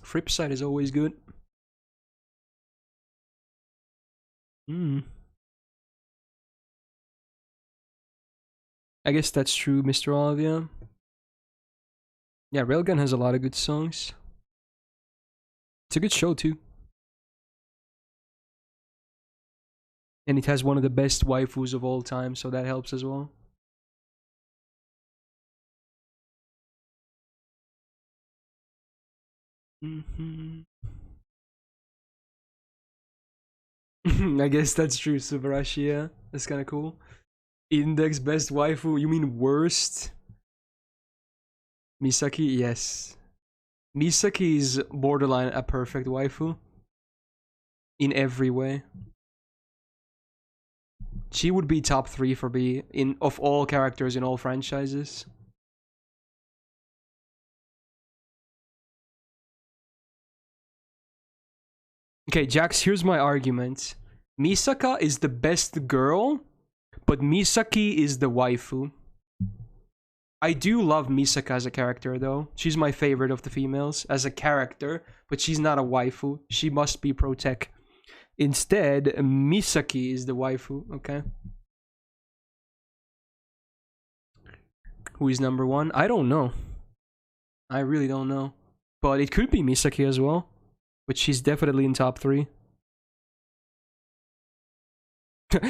Fripside is always good. I guess that's true, Mr. Olivia. Yeah, Railgun has a lot of good songs. It's a good show too. And it has one of the best waifus of all time, so that helps as well. I guess that's true, Subarashi, yeah. That's kind of cool. Index best waifu, you mean worst? Misaki, yes. Misaki is borderline a perfect waifu. In every way. She would be top 3 for me of all characters in all franchises. Okay, Jax, here's my argument. Misaka is the best girl, but Misaki is the waifu. I do love Misaka as a character, though. She's my favorite of the females as a character, but she's not a waifu. She must be pro-tech. Instead, Misaki is the waifu, okay? Who is number 1? I don't know. I really don't know. But it could be Misaki as well. But she's definitely in top 3.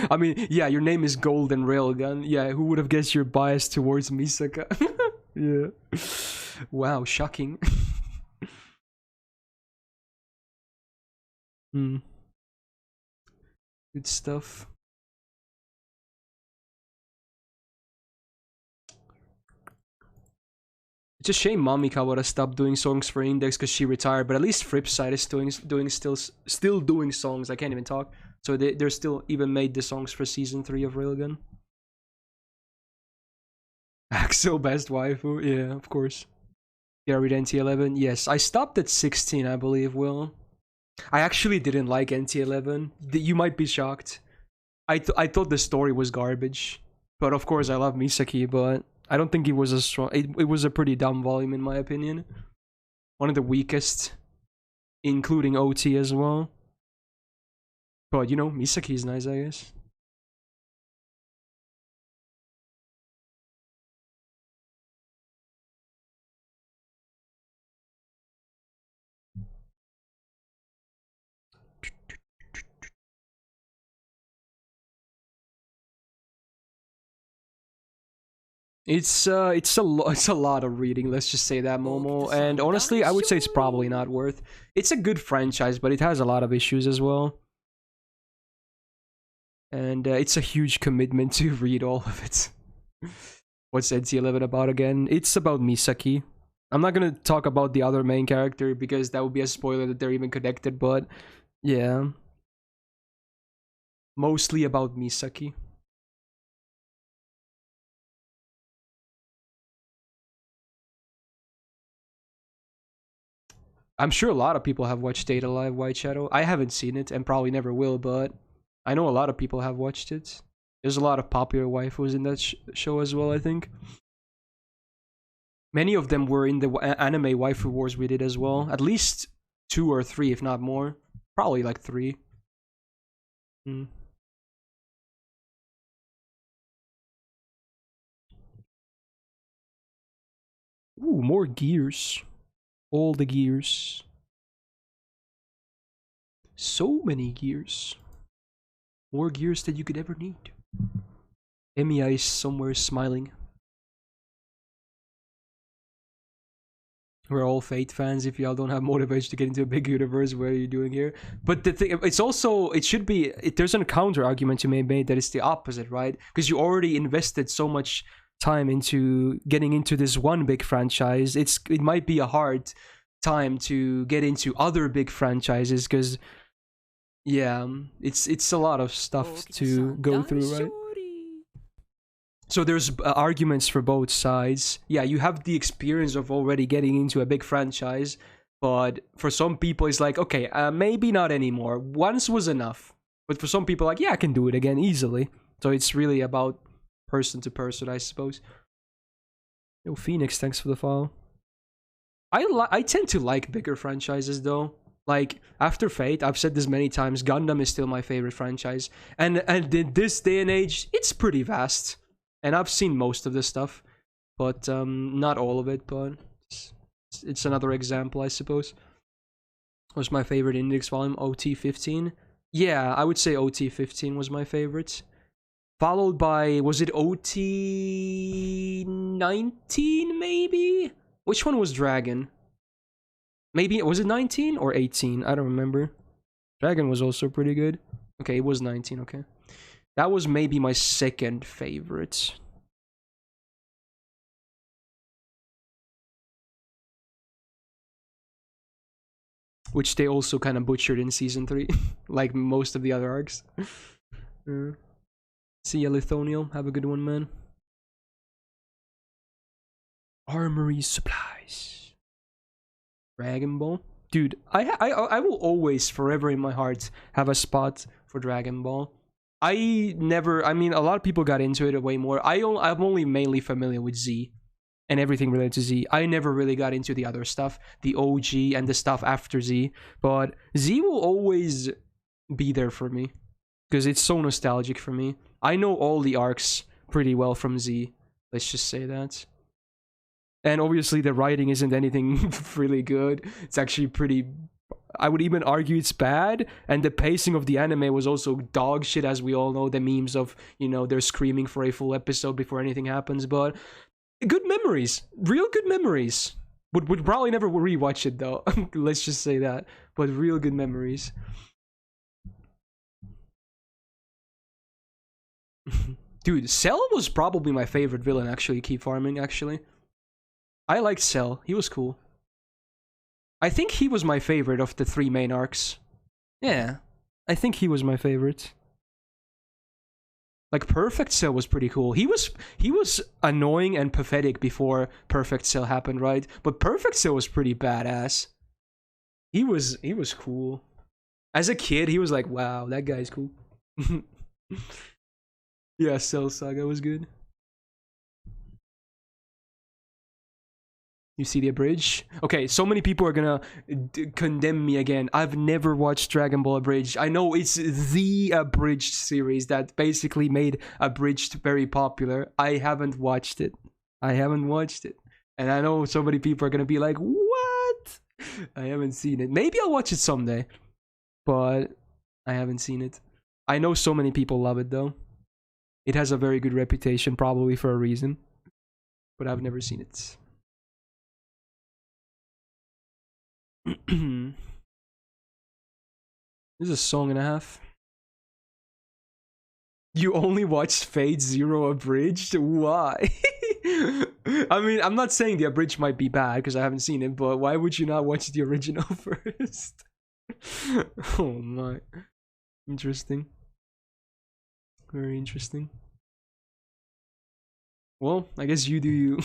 I mean, yeah, your name is Golden Railgun. Yeah, who would have guessed you're biased towards Misaka? Yeah. Wow, shocking. Good stuff. It's a shame Mami Kawara stopped doing songs for Index because she retired, but at least Fripside is still doing songs. I can't even talk. So they're still even made the songs for season 3 of Railgun. Axel best waifu, yeah, of course. Yeah, read NT11. Yes, I stopped at 16, I believe. Will I actually didn't like NT11? You might be shocked. I thought the story was garbage, but of course I love Misaki, but I don't think it was a strong. It was a pretty dumb volume in my opinion. One of the weakest, including OT as well. But you know, Misaki is nice, I guess. It's a lot of reading. Let's just say that, Momo. And honestly, I would say it's probably not worth. It's a good franchise, but it has a lot of issues as well. And it's a huge commitment to read all of it. What's NT11 about again? It's about Misaki. I'm not gonna talk about the other main character because that would be a spoiler that they're even connected. But yeah, mostly about Misaki. I'm sure a lot of people have watched Data Live White Shadow. I haven't seen it and probably never will, but I know a lot of people have watched it. There's a lot of popular waifus in that show as well, I think. Many of them were in the anime waifu wars we did as well. At least 2 or 3, if not more. Probably like 3. Hmm. Ooh, more gears. All the gears. So many gears. More gears than you could ever need. Emiya is somewhere smiling. We're all Fate fans. If y'all don't have motivation to get into a big universe, what are you doing here? But the thing, it's also, it should be, there's a counter argument you may make that it's the opposite, right? Because you already invested so much time into getting into this one big franchise. It might be a hard time to get into other big franchises because, yeah, it's a lot of stuff to go through, right? So there's arguments for both sides. Yeah, you have the experience of already getting into a big franchise, but for some people it's like, okay, maybe not anymore. Once was enough. But for some people, like, yeah, I can do it again easily. So it's really about person to person, I suppose. Yo, Phoenix, thanks for the follow. I tend to like bigger franchises though. Like, after Fate, I've said this many times, Gundam is still my favorite franchise. And in this day and age, it's pretty vast. And I've seen most of this stuff, but not all of it, but it's another example, I suppose. Was my favorite index volume OT15? Yeah, I would say OT15 was my favorite. Followed by, was it OT19 maybe? Which one was Dragon? Maybe, was it 19 or 18? I don't remember. Dragon was also pretty good. Okay, it was 19, okay. That was maybe my second favorite. Which they also kind of butchered in Season 3, like most of the other arcs. See ya, Lithoniel. Have a good one, man. Armory supplies. Dragon Ball. Dude, I will always, forever in my heart, have a spot for Dragon Ball. I mean, a lot of people got into it way more. I'm only mainly familiar with Z and everything related to Z. I never really got into the other stuff, the OG and the stuff after Z. But Z will always be there for me because it's so nostalgic for me. I know all the arcs pretty well from Z. Let's just say that. And obviously the writing isn't anything really good. It's actually pretty... I would even argue it's bad, and the pacing of the anime was also dog shit, as we all know, the memes of, you know, they're screaming for a full episode before anything happens, but good memories, real good memories. Would probably never rewatch it though, let's just say that, but real good memories. Dude, Cell was probably my favorite villain, actually, Keep Farming, actually. I liked Cell, he was cool. I think he was my favorite of the 3 main arcs. Yeah, I think he was my favorite. Like, Perfect Cell was pretty cool. He was annoying and pathetic before Perfect Cell happened, right? But Perfect Cell was pretty badass. He was cool. As a kid, he was like, wow, that guy's cool. Yeah, Cell Saga was good. You see the Abridged? Okay, so many people are gonna condemn me again. I've never watched Dragon Ball Abridged. I know it's the Abridged series that basically made Abridged very popular. I haven't watched it. And I know so many people are gonna be like, what? I haven't seen it. Maybe I'll watch it someday. But I haven't seen it. I know so many people love it though. It has a very good reputation, probably for a reason. But I've never seen it. This is a song and a half. You only watched Fate Zero Abridged? Why? I mean, I'm not saying the Abridged might be bad because I haven't seen it, but why would you not watch the original first? Oh my. Interesting. Very interesting. Well, I guess you do you.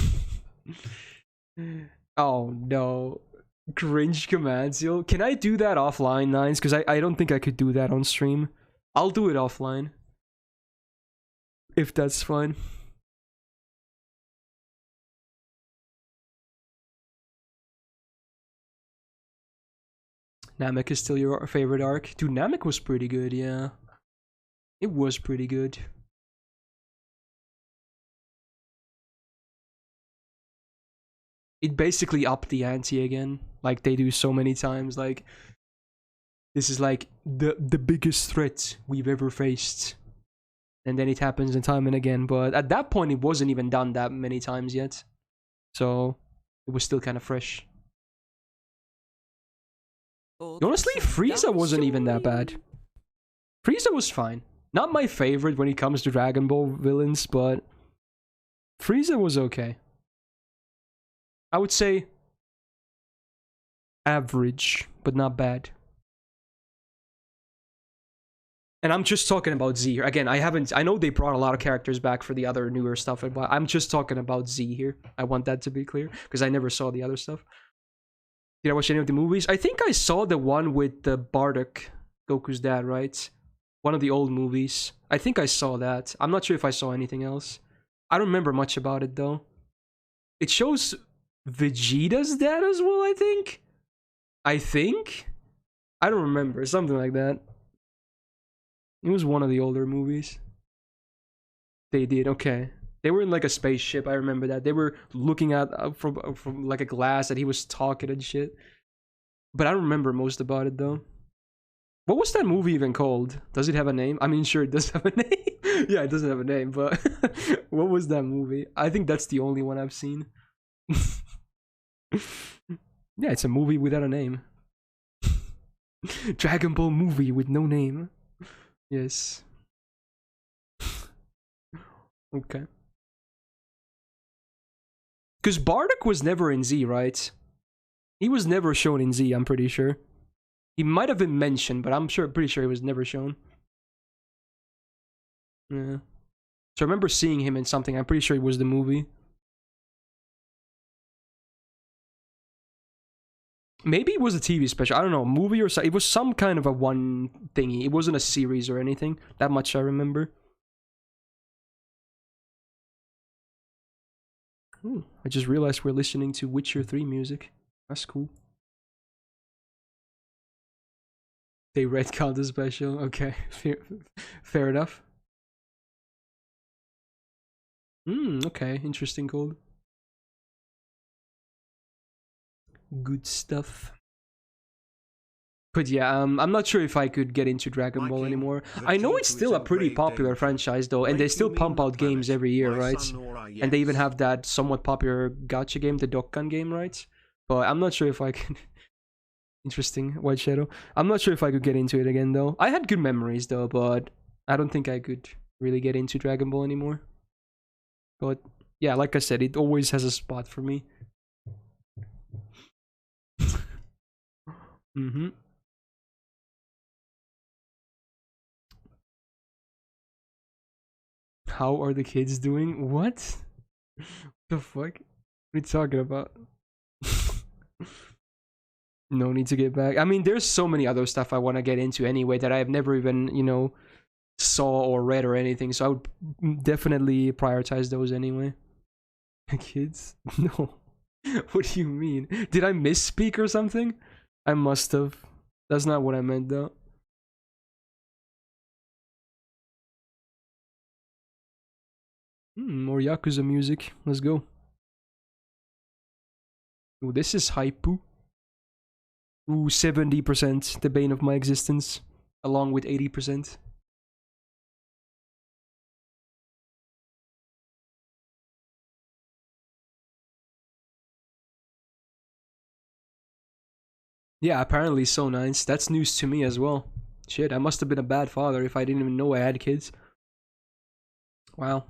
Oh no. Cringe commands, yo. Can I do that offline, Nines? Because I don't think I could do that on stream. I'll do it offline. If that's fine. Namek is still your favorite arc? Dude, Namek was pretty good, yeah. It was pretty good. It basically upped the ante again, like they do so many times. Like, this is like the biggest threat we've ever faced. And then it happens time and again, but at that point it wasn't even done that many times yet. So, it was still kind of fresh. Honestly, Frieza wasn't even that bad. Frieza was fine. Not my favorite when it comes to Dragon Ball villains, but Frieza was okay. I would say average, but not bad. And I'm just talking about Z here. Again, I know they brought a lot of characters back for the other newer stuff, but I'm just talking about Z here. I want that to be clear, because I never saw the other stuff. Did I watch any of the movies? I think I saw the one with the Bardock, Goku's dad, right? One of the old movies. I think I saw that. I'm not sure if I saw anything else. I don't remember much about it, though. It shows Vegeta's dad as well, I think? I don't remember. Something like that. It was one of the older movies. They did, okay. They were in like a spaceship, I remember that. They were looking at from like a glass that he was talking and shit. But I don't remember most about it though. What was that movie even called? Does it have a name? I mean, sure, it does have a name. Yeah, it doesn't have a name, but what was that movie? I think that's the only one I've seen. Yeah, it's a movie without a name. Dragon Ball movie with no name. Yes. Okay. Because Bardock was never in Z, right? He was never shown in Z, I'm pretty sure. He might have been mentioned, but I'm pretty sure he was never shown. Yeah. So I remember seeing him in something. I'm pretty sure it was the movie. Maybe it was a TV special. I don't know, movie or so. It was some kind of a one thingy. It wasn't a series or anything. That much I remember. Ooh, I just realized we're listening to Witcher 3 music. That's cool. They retconned the special. Okay, fair enough. Okay, interesting code. Good stuff. But yeah, I'm not sure if I could get into Dragon Ball anymore. I know it's still a pretty popular franchise though, and they still pump out games every year, right? And they even have that somewhat popular gacha game, the Dokkan game, right? But I'm not sure if I can... Interesting, White Shadow. I'm not sure if I could get into it again though. I had good memories though, but I don't think I could really get into Dragon Ball anymore. But yeah, like I said, it always has a spot for me. How are the kids doing? What? The fuck? What are you talking about? No need to get back. I mean, there's so many other stuff I want to get into anyway that I've never even, you know, saw or read or anything. So I would definitely prioritize those anyway. Kids? No. What do you mean? Did I misspeak or something? I must have. That's not what I meant though. More Yakuza music. Let's go. Ooh, this is Haipu. Ooh, 70%. The bane of my existence. Along with 80%. Yeah, apparently so nice. That's news to me as well. Shit, I must have been a bad father if I didn't even know I had kids. Wow.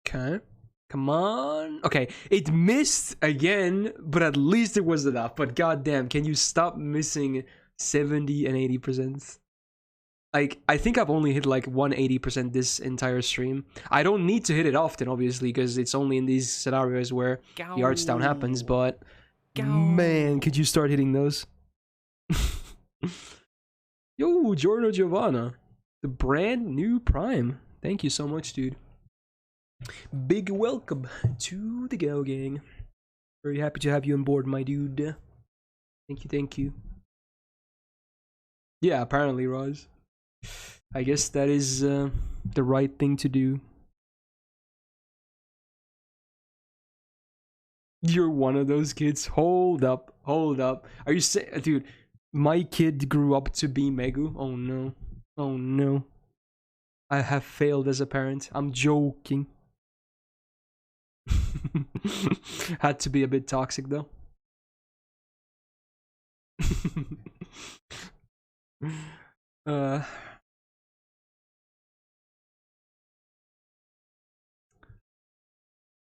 Okay. Come on. Okay, it missed again, but at least it was enough. But goddamn, can you stop missing 70 and 80%? like, I think I've only hit like 180% this entire stream. I don't need to hit it often, obviously, because it's only in these scenarios where the arts down happens, but man, could you start hitting those? Yo, Giorno Giovanna, the brand new Prime. Thank you so much, dude. Big welcome to the Go Gang. Very happy to have you on board, my dude. Thank you, thank you. Yeah, apparently, Roz. I guess that is the right thing to do. You're one of those kids. Hold up, hold up. Are you saying, dude, my kid grew up to be Megu? Oh no. Oh no. I have failed as a parent. I'm joking. Had to be a bit toxic though.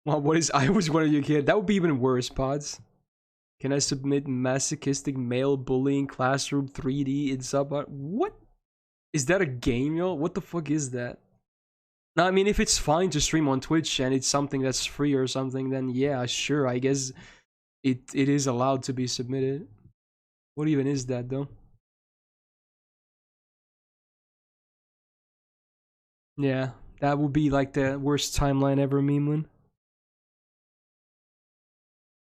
Well, what is I was one of your kid? That would be even worse, Pods. Can I submit masochistic male bullying classroom 3D in sub? What? Is that a game, yo? What the fuck is that? No, I mean, if it's fine to stream on Twitch and it's something that's free or something, then yeah, sure, I guess it is allowed to be submitted. What even is that, though? Yeah, that would be like the worst timeline ever, Memeland.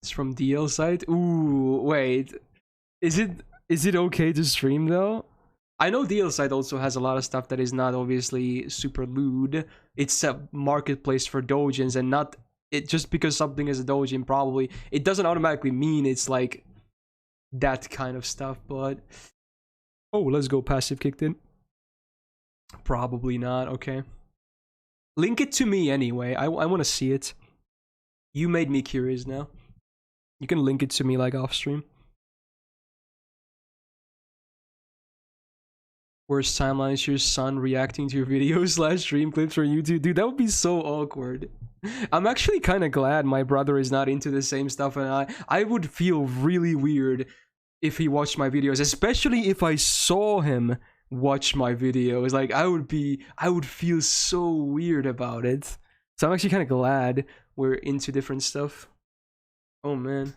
It's from DL site? Ooh, wait. Is it okay to stream, though? I know DL site also has a lot of stuff that is not obviously super lewd. It's a marketplace for doujins, and not it just because something is a doujin, probably it doesn't automatically mean it's like that kind of stuff. But oh, let's go, passive kicked in. Probably not. Okay, link it to me anyway. I want to see it. You made me curious now. You can link it to me like off stream. Worst timeline is your son reacting to your videos / stream clips for YouTube. Dude, that would be so awkward. I'm actually kind of glad my brother is not into the same stuff, and I would feel really weird if he watched my videos, especially if I saw him watch my videos. Like, I would feel so weird about it. So I'm actually kind of glad we're into different stuff. Oh man.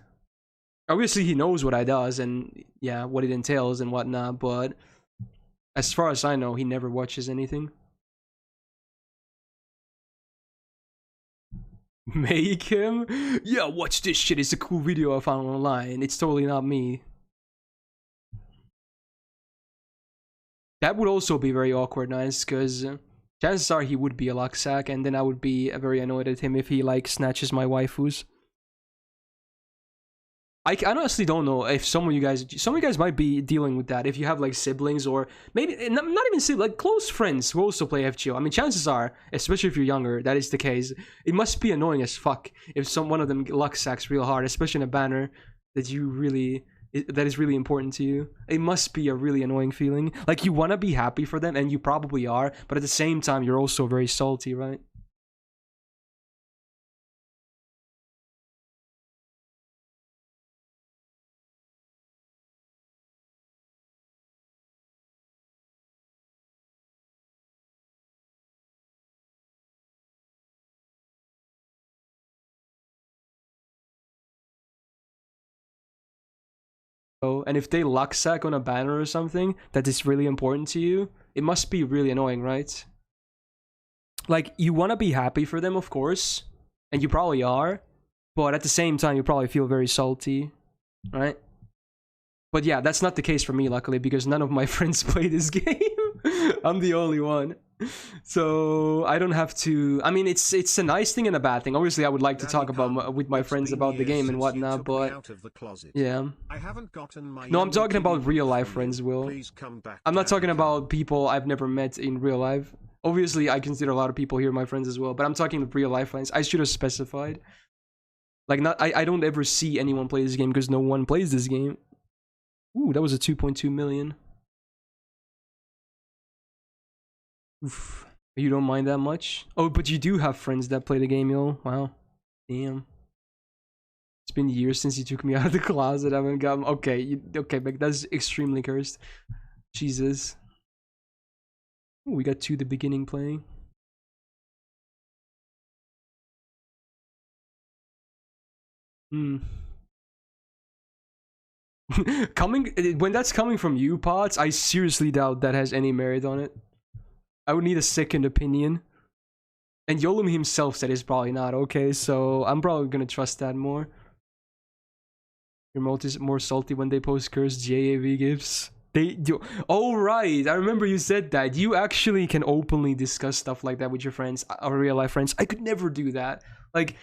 Obviously he knows what I does and yeah, what it entails and whatnot, but as far as I know, he never watches anything. Make him? Yeah, watch this shit. It's a cool video I found online. It's totally not me. That would also be very awkward, nice, because chances are he would be a lucksack, and then I would be very annoyed at him if he, like, snatches my waifus. I honestly don't know if some of you guys might be dealing with that. If you have like siblings or maybe not even siblings, like close friends who also play FGO. I mean, chances are, especially if you're younger, that is the case. It must be annoying as fuck if one of them luck sacks real hard, especially in a banner that that is really important to you. It must be a really annoying feeling. Like you want to be happy for them, and you probably are, but at the same time, you're also very salty, right? And if they luck sack on a banner or something that is really important to you, it must be really annoying, right? Like, you want to be happy for them, of course, and you probably are, but at the same time, you probably feel very salty, right? But yeah, that's not the case for me, luckily, because none of my friends play this game. I'm the only one. So I don't have to. I mean, it's a nice thing and a bad thing. Obviously, I would like to talk about with my friends about the game and whatnot, but yeah. No, I'm talking about real life friends, Will. I'm not talking about people I've never met in real life. Obviously, I consider a lot of people here my friends as well, but I'm talking real life friends. I should have specified. Like, I don't ever see anyone play this game because no one plays this game. Ooh, that was a 2.2 million. Oof. You don't mind that much? Oh, but you do have friends that play the game, yo. Wow. Damn. It's been years since you took me out of the closet. I haven't gotten... Okay, okay, but that's extremely cursed. Jesus. Ooh, we got To the Beginning playing. Hmm. When that's coming from you, Pots, I seriously doubt that has any merit on it. I would need a second opinion. And Yolum himself said it's probably not okay, so I'm probably gonna trust that more. Your mouth is more salty when they post cursed JAV gifs. They do. Oh right, I remember you said that. You actually can openly discuss stuff like that with your friends, or real life friends. I could never do that. Like,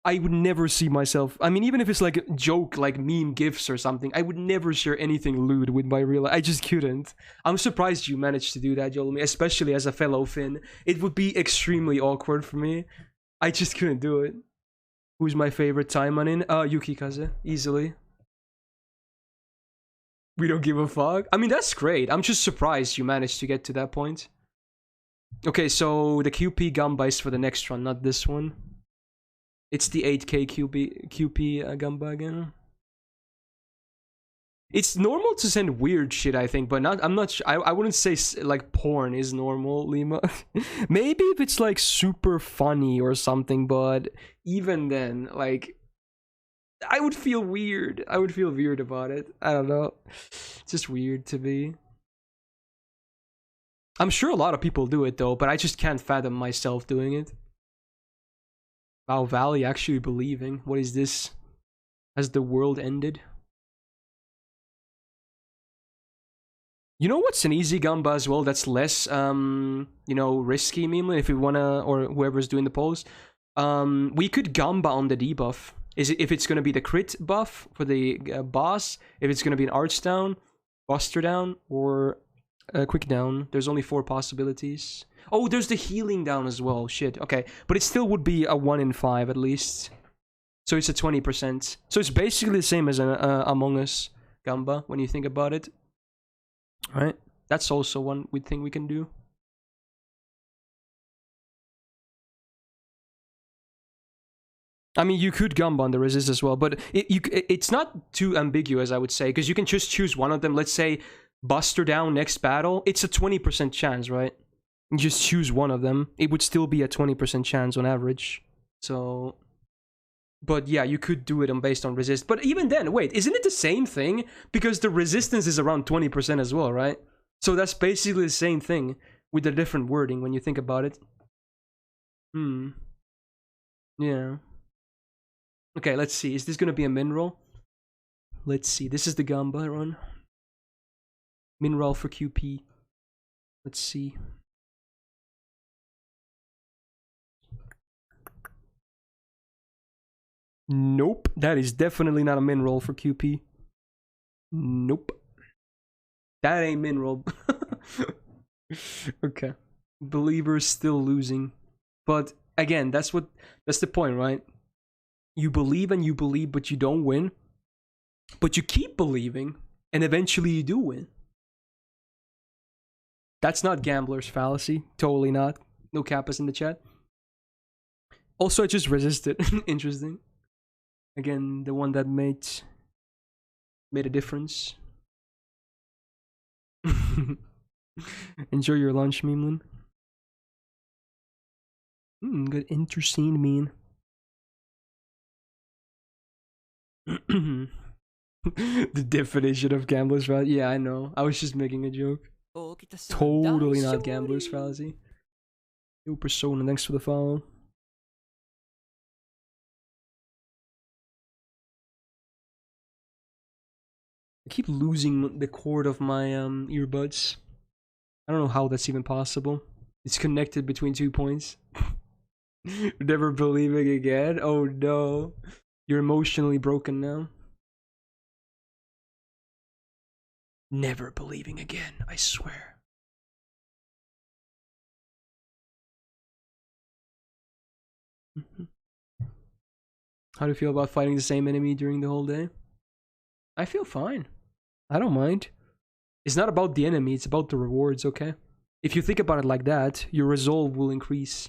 I would never see myself. I mean, even if it's like a joke, like meme gifs or something, I would never share anything lewd with my real life. I just couldn't. I'm surprised you managed to do that, Yolumi, especially as a fellow Finn. It would be extremely awkward for me. I just couldn't do it. Who's my favorite Taiman in? Yukikaze, easily. We don't give a fuck. I mean, that's great. I'm just surprised you managed to get to that point. Okay, so the QP Gamba is for the next run, not this one. It's the 8k QP Gamba again. It's normal to send weird shit, I think, but not. I'm not. I wouldn't say like porn is normal, Lima. Maybe if it's like super funny or something, but even then, like, I would feel weird. I would feel weird about it. I don't know. It's just weird to me. I'm sure a lot of people do it though, but I just can't fathom myself doing it. Wow, Valley actually believing. What is this? Has the world ended? You know what's an easy Gamba as well that's less, you know, risky, Mimlin, if we wanna, or whoever's doing the polls? We could Gamba on the debuff. If it's gonna be the crit buff for the boss, if it's gonna be an Arch down, Buster down, or quick down. There's only 4 possibilities. Oh, there's the healing down as well. Shit. Okay, but it still would be a 1 in 5 at least. So it's a 20%. So it's basically the same as an Among Us Gamba when you think about it. All right, that's also one thing we can do. I mean, you could Gamba on the resist as well, but it's not too ambiguous, I would say, because you can just choose one of them. Let's say Buster down next battle. It's a 20% chance, right? You just choose one of them. It would still be a 20% chance on average. So, but yeah, you could do it based on resist. But even then, wait, isn't it the same thing? Because the resistance is around 20% as well, right? So that's basically the same thing with a different wording when you think about it. Yeah. Okay, let's see. Is this gonna be a mineral? Let's see. This is the Gamba run. Mineral for QP. Let's see. Nope. That is definitely not a mineral for QP. Nope. That ain't mineral. Okay. Believers still losing. But again, that's the point, right? You believe and you believe, but you don't win. But you keep believing, and eventually you do win. That's not gambler's fallacy. Totally not. No Kappas in the chat. Also, I just resisted. Interesting. Again, the one that made a difference. Enjoy your lunch, Meemlin. Good interesting meme. The definition of gambler's fallacy. Yeah, I know. I was just making a joke. Totally not gambler's fallacy. Yo, Persona, thanks for the follow. I keep losing the cord of my earbuds. I don't know how that's even possible. It's connected between 2 points. Never believing again? Oh no. You're emotionally broken now. Never believing again, I swear. How do you feel about fighting the same enemy during the whole day? I feel fine. I don't mind. It's not about the enemy, it's about the rewards, okay? If you think about it like that, your resolve will increase.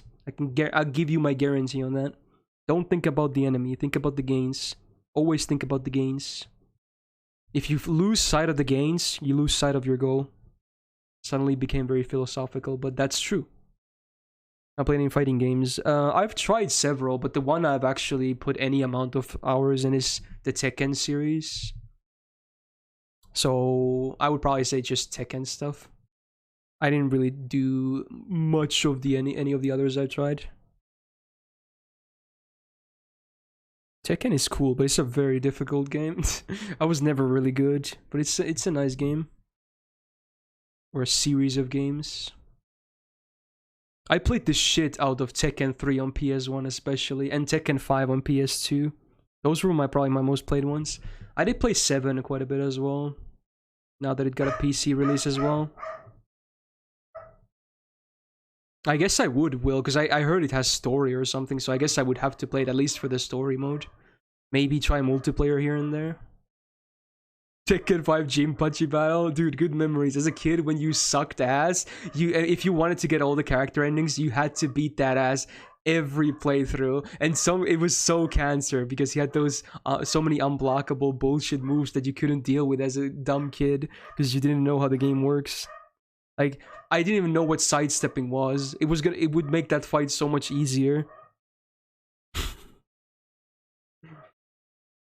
I'll give you my guarantee on that. Don't think about the enemy, think about the gains. Always think about the gains. If you lose sight of the gains, you lose sight of your goal. Suddenly became very philosophical, but that's true. I played any fighting games. I've tried several, but the one I've actually put any amount of hours in is the Tekken series. So I would probably say just Tekken stuff. I didn't really do much of the any of the others I tried. Tekken is cool, but it's a very difficult game. I was never really good, but it's a nice game. Or a series of games. I played the shit out of Tekken 3 on PS1 especially, and Tekken 5 on PS2. Those were probably my most played ones. I did play 7 quite a bit as well, now that it got a PC release as well. I guess I will, because I heard it has story or something, so I guess I would have to play it at least for the story mode. Maybe try multiplayer here and there. Tekken 5 Jinpachi battle, dude, good memories. As a kid, when you sucked ass, if you wanted to get all the character endings, you had to beat that ass every playthrough. And it was so cancer because he had those so many unblockable bullshit moves that you couldn't deal with as a dumb kid because you didn't know how the game works. Like, I didn't even know what sidestepping was. It would make that fight so much easier.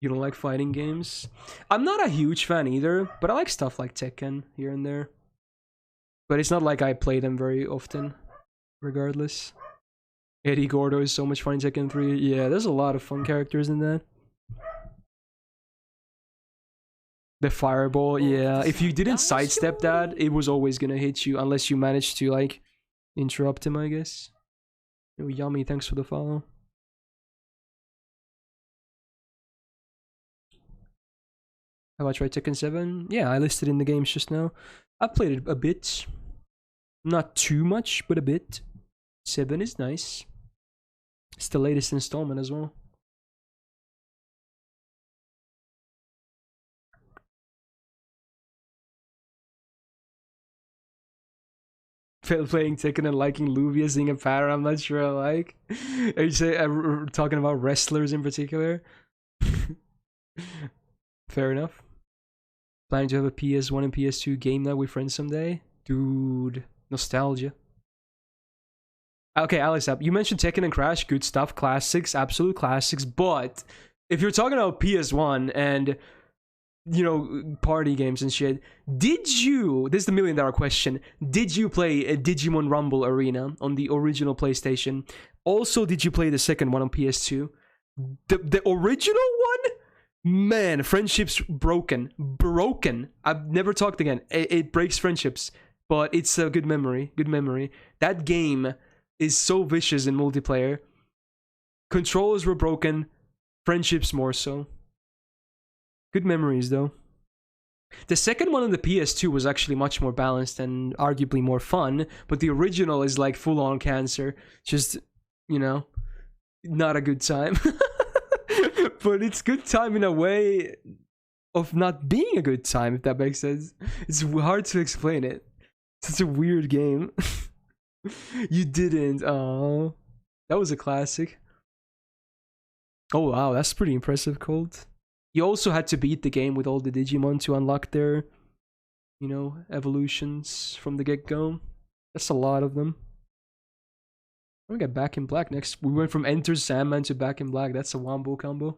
You don't like fighting games? I'm not a huge fan either, but I like stuff like Tekken here and there. But it's not like I play them very often, regardless. Eddie Gordo is so much fun in Tekken 3. Yeah, there's a lot of fun characters in that. The fireball, yeah. If you didn't sidestep that, it was always gonna hit you unless you managed to, like, interrupt him, I guess. Oh, Yummy, thanks for the follow. Have I tried Tekken 7? Yeah, I listed in the games just now. I played it a bit. Not too much, but a bit. 7 is nice. It's the latest installment as well. Playing Tekken and liking Luvia seeing a pattern I'm not sure I like. Are you talking about wrestlers in particular? Fair enough. Planning to have a PS1 and PS2 game night with friends someday? Dude, nostalgia. Okay, Alex, you mentioned Tekken and Crash, good stuff, classics, absolute classics, but if you're talking about PS1 and, you know, party games and shit, this is the $1 million question, did you play a Digimon Rumble Arena on the original PlayStation? Also, did you play the second one on PS2? The original one? Man, friendships broken. I've never talked again. It breaks friendships, but it's a good memory. That game is so vicious in multiplayer. Controllers were broken, friendships more so. Good memories, though. The second one on the PS2 was actually much more balanced and arguably more fun, but the original is like full-on cancer. Just, you know, not a good time. But it's good time in a way of not being a good time, if that makes sense. It's hard to explain it. It's such a weird game. You didn't. Oh, that was a classic. Oh wow, that's pretty impressive, Colt. You also had to beat the game with all the Digimon to unlock their, you know, evolutions from the get-go. That's a lot of them. We got Back in Black next. We went from Enter Sandman to Back in Black. That's a wombo combo.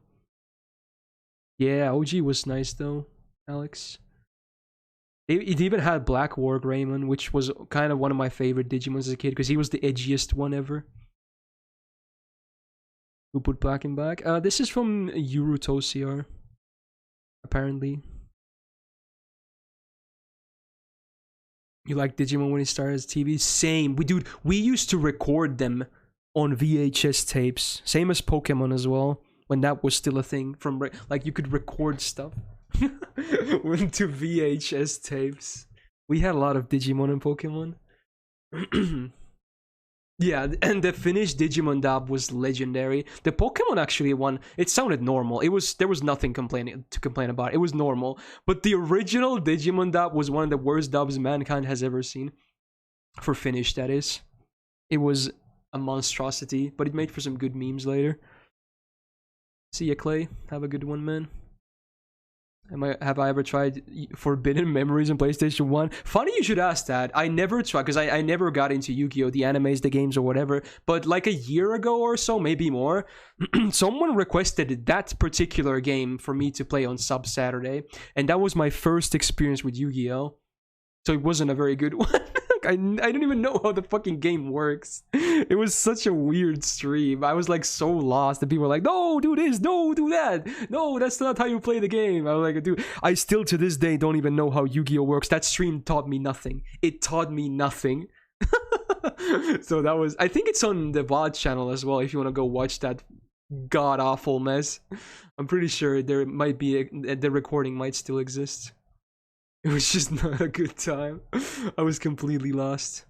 Yeah, OG was nice though, Alex. It even had Black War Greymon, which was kind of one of my favorite Digimons as a kid because he was the edgiest one ever. Who put Black in Black? This is from Eurotosiar, apparently. You like Digimon when it started as TV? Same. We used to record them on VHS tapes. Same as Pokemon as well, when that was still a thing. Like, you could record stuff into VHS tapes. We had a lot of Digimon and Pokemon. Yeah, and the Finnish Digimon dub was legendary. The Pokemon actually one, it sounded normal. There was nothing to complain about. It was normal. But the original Digimon dub was one of the worst dubs mankind has ever seen. For Finnish, that is. It was a monstrosity, but it made for some good memes later. See ya, Clay. Have a good one, man. Have I ever tried Forbidden Memories on PlayStation 1? Funny you should ask that. I never tried, because I never got into Yu-Gi-Oh! The animes, the games, or whatever. But like a year ago or so, maybe more, someone requested that particular game for me to play on Sub Saturday. And that was my first experience with Yu-Gi-Oh! So it wasn't a very good one. I don't even know how the fucking game works. It was such a weird stream. I was like so lost. And people were like, no, do this, no, do that. No, that's not how you play the game. I was like, dude, I still to this day don't even know how Yu-Gi-Oh! Works. That stream taught me nothing. It taught me nothing. So that was, I think it's on the VOD channel as well, if you want to go watch that god-awful mess. I'm pretty sure there might be, the recording might still exist. It was just not a good time. I was completely lost.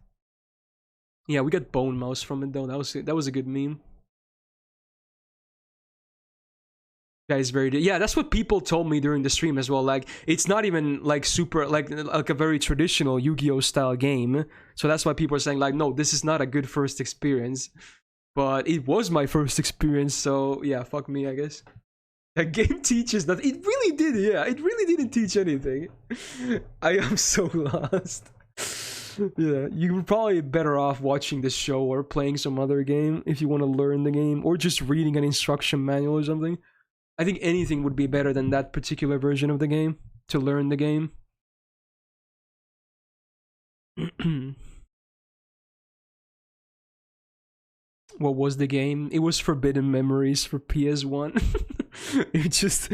Yeah, we got Bone Mouse from it though. That was a good meme. That is very. Yeah, that's what people told me during the stream as well. Like, it's not even like super like a very traditional Yu-Gi-Oh style game. So that's why people are saying like, no, this is not a good first experience. But it was my first experience. So yeah, fuck me, I guess. That game teaches that. It really did, yeah. It really didn't teach anything. I am so lost. Yeah, you're probably better off watching the show or playing some other game if you want to learn the game, or just reading an instruction manual or something. I think anything would be better than that particular version of the game to learn the game. What was the game? It was Forbidden Memories for PS1. It just,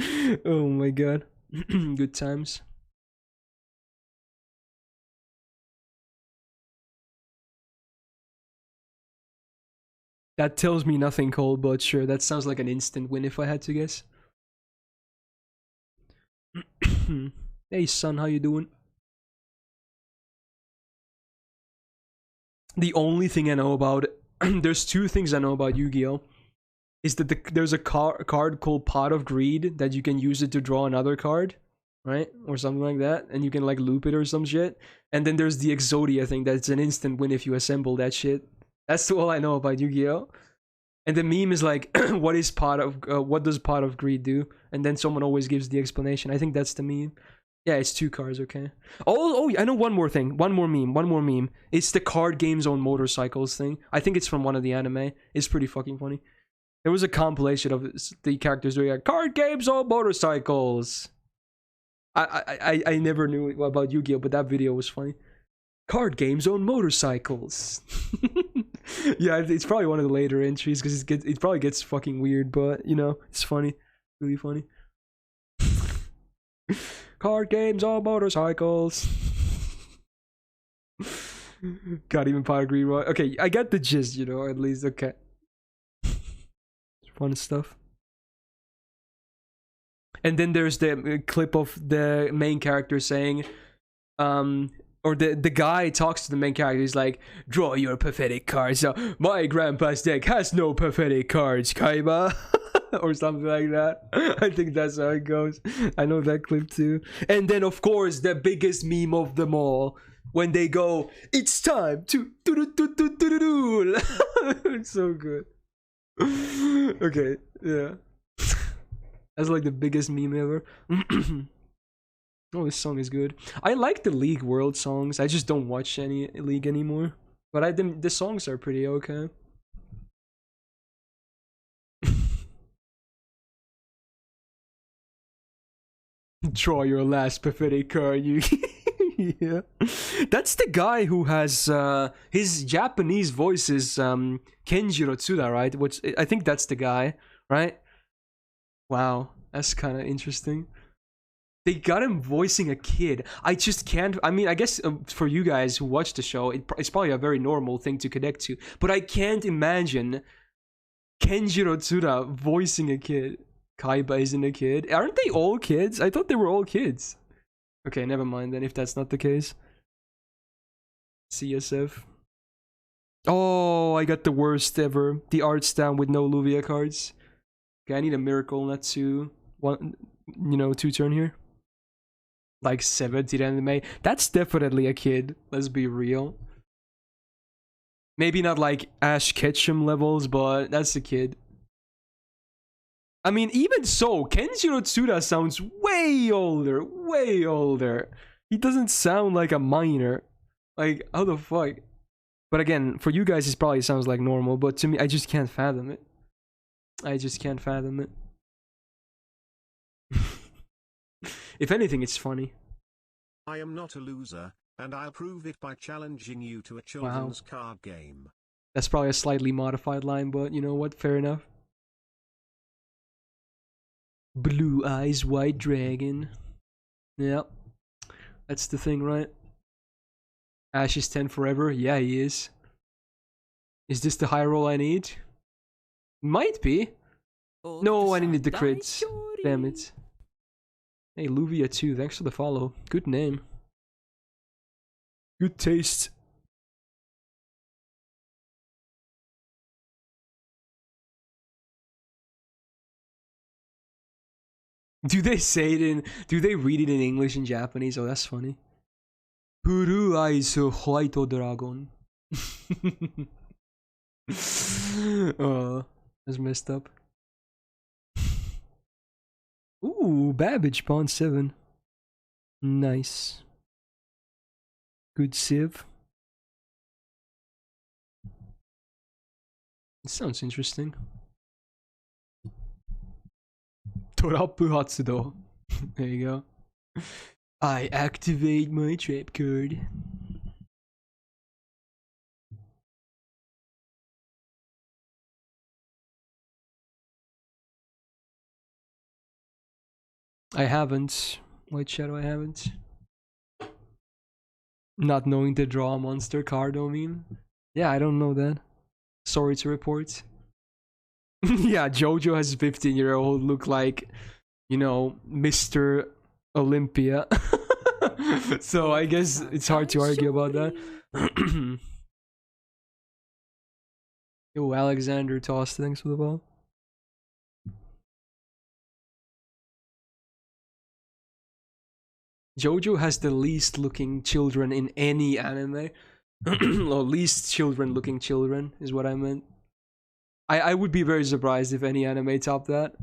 oh my god. Good times. That tells me nothing, Cole, but sure, that sounds like an instant win if I had to guess. Hey son, how you doing? The only thing I know about there's two things I know about Yu-Gi-Oh! Is that there's a card called Pot of Greed that you can use it to draw another card, right? Or something like that, and you can like loop it or some shit. And then there's the Exodia thing that's an instant win if you assemble that shit. That's all I know about Yu-Gi-Oh! And the meme is like, what does Pot of Greed do? And then someone always gives the explanation. I think that's the meme. Yeah, it's 2 cards, okay. Oh, I know one more thing. One more meme. It's the card games on motorcycles thing. I think it's from one of the anime. It's pretty fucking funny. There was a compilation of the characters doing like, card games on motorcycles. I never knew about Yu-Gi-Oh, but that video was funny. Card games on motorcycles. Yeah, it's probably one of the later entries because it probably gets fucking weird, but you know, it's funny. Really funny. Card games on motorcycles. God, even Pot of Greed. Okay, I got the gist, you know, at least. Okay. Fun stuff. And then there's the clip of the main character saying, or the guy talks to the main character. He's like, draw your pathetic cards. So my grandpa's deck has no pathetic cards, Kaiba. Or something like that. I think that's how it goes. I know that clip too. And then of course the biggest meme of them all, when they go, it's time to do. It's so good. Okay, yeah. That's like the biggest meme ever. Oh, this song is good. I like the League World songs. I just don't watch any League anymore. But the songs are pretty okay. Draw your last pathetic card, you. Yeah, that's the guy who has his Japanese voice is Kenjiro Tsuda, right? Which I think that's the guy, right? Wow, that's kind of interesting. They got him voicing a kid. I just can't. I mean, I guess for you guys who watch the show, it's probably a very normal thing to connect to. But I can't imagine Kenjiro Tsuda voicing a kid. Kaiba isn't a kid. Aren't they all kids? I thought they were all kids. Okay, never mind then if that's not the case. CSF. Oh, I got the worst ever. The art's down with no Luvia cards. Okay, I need a miracle, not 2. 2 turn here. Like 70 anime. That's definitely a kid. Let's be real. Maybe not like Ash Ketchum levels, but that's a kid. I mean, even so, Kenjiro Tsuda sounds way older, way older. He doesn't sound like a minor. Like, how the fuck? But again, for you guys, it probably sounds like normal, but to me, I just can't fathom it. I just can't fathom it. If anything, it's funny. I am not a loser, and I'll prove it by challenging you to a children's card game. That's probably a slightly modified line, but you know what? Fair enough. Blue eyes, white dragon. Yep. That's the thing, right? Ash is 10 forever. Yeah, he is. Is this the high roll I need? Might be. No, I needed the crits. Damn it. Hey, Luvia too. Thanks for the follow. Good name. Good taste. Do they say it in... Do they read it in English and Japanese? Oh, that's funny. Blue eyes, white dragon. Oh, that's messed up. Ooh, Babbage, pawn 7. Nice. Good sieve. It sounds interesting. Torapu Hatsudo. There you go. I activate my trap card. I haven't. White Shadow, I haven't. Not knowing to draw a monster card, I mean. Yeah, I don't know that. Sorry to report. Yeah, Jojo has a 15-year-old look like, you know, Mr. Olympia. So I guess it's hard to argue about that. Yo, Alexander Toss, thanks for the ball. Jojo has the least looking children in any anime. Or least children looking children is what I meant. I would be very surprised if any anime topped that.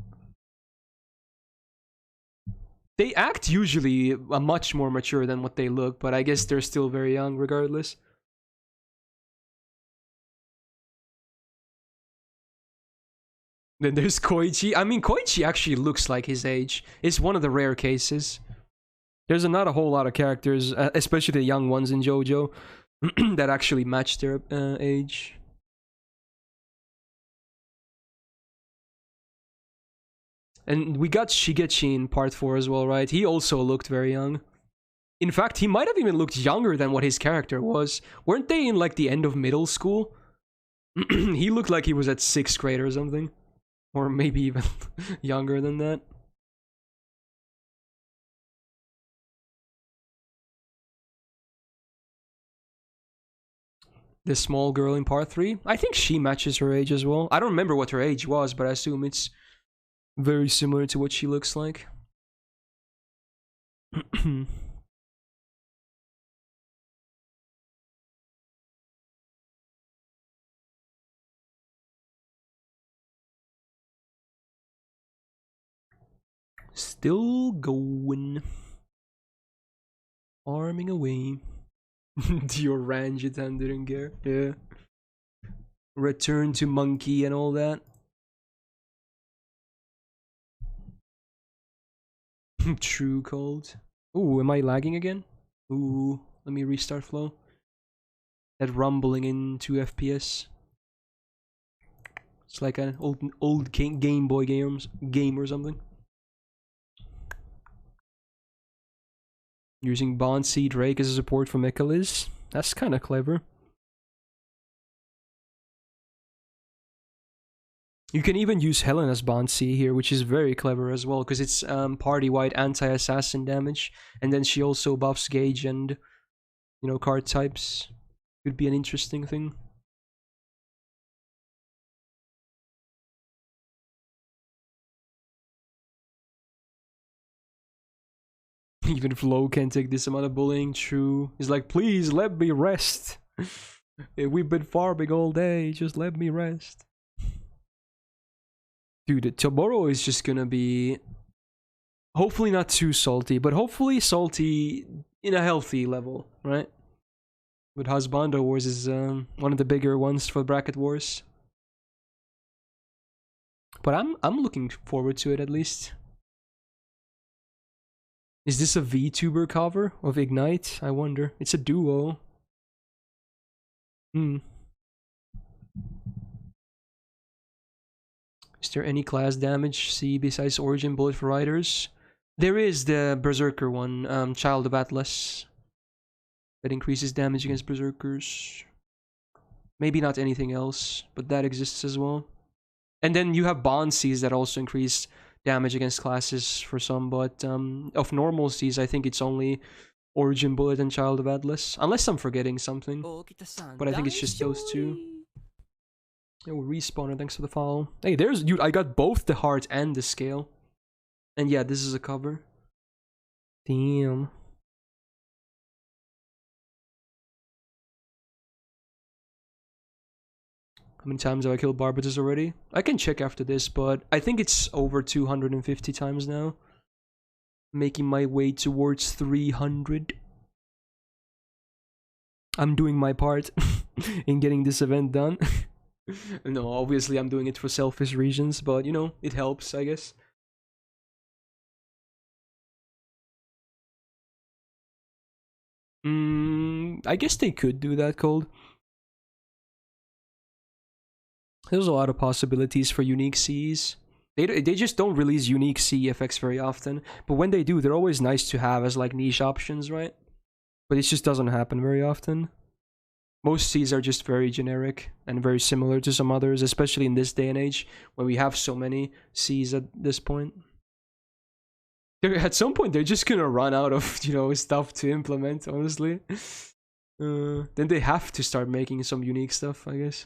They act usually much more mature than what they look, but I guess they're still very young regardless. Then there's Koichi. I mean, Koichi actually looks like his age. It's one of the rare cases. There's not a whole lot of characters, especially the young ones in JoJo, that actually match their age. And we got Shigechi in part 4 as well, right? He also looked very young. In fact, he might have even looked younger than what his character was. Weren't they in like the end of middle school? He looked like he was at 6th grade or something. Or maybe even younger than that. The small girl in part 3? I think she matches her age as well. I don't remember what her age was, but I assume it's very similar to what she looks like. Still going. Farming away. Your range attendant and gear. Yeah. Return to monkey and all that. True cold. Ooh, am I lagging again? Ooh, let me restart flow. That rumbling in 2 FPS. It's like an old Game Boy game or something. Using Bond C Drake as a support for Mechaliz. That's kind of clever. You can even use Helen as Bond C here, which is very clever as well, because it's party-wide anti-assassin damage, and then she also buffs gauge and, you know, card types. Could be an interesting thing. Even Flo can't take this amount of bullying. True. He's like, please let me rest. We've been farming all day. Just let me rest. Dude, tomorrow is just gonna be hopefully not too salty, but hopefully salty in a healthy level, right? But Husbando Wars is one of the bigger ones for Bracket Wars. But I'm looking forward to it at least. Is this a VTuber cover of Ignite? I wonder. It's a duo. Hmm. Is there any class damage C besides Origin Bullet for Riders? There is the Berserker one, Child of Atlas. That increases damage against Berserkers. Maybe not anything else, but that exists as well. And then you have Bond Cs that also increase damage against classes for some, but of normal Cs, I think it's only Origin Bullet and Child of Atlas. Unless I'm forgetting something. But I think it's just those two. Yo, Respawner, thanks for the follow. Hey, there's you. I got both the heart and the scale. And yeah, this is a cover. Damn. How many times have I killed Barbatus already? I can check after this, but I think it's over 250 times now. Making my way towards 300. I'm doing my part in getting this event done. No, obviously I'm doing it for selfish reasons, but you know, it helps, I guess. I guess they could do that, Cold. There's a lot of possibilities for unique Cs. They just don't release unique C effects very often, but when they do, they're always nice to have as like niche options, right? But it just doesn't happen very often. Most Cs are just very generic and very similar to some others, especially in this day and age when we have so many Cs at this point. At some point, they're just gonna run out of, you know, stuff to implement, honestly. Then they have to start making some unique stuff, I guess.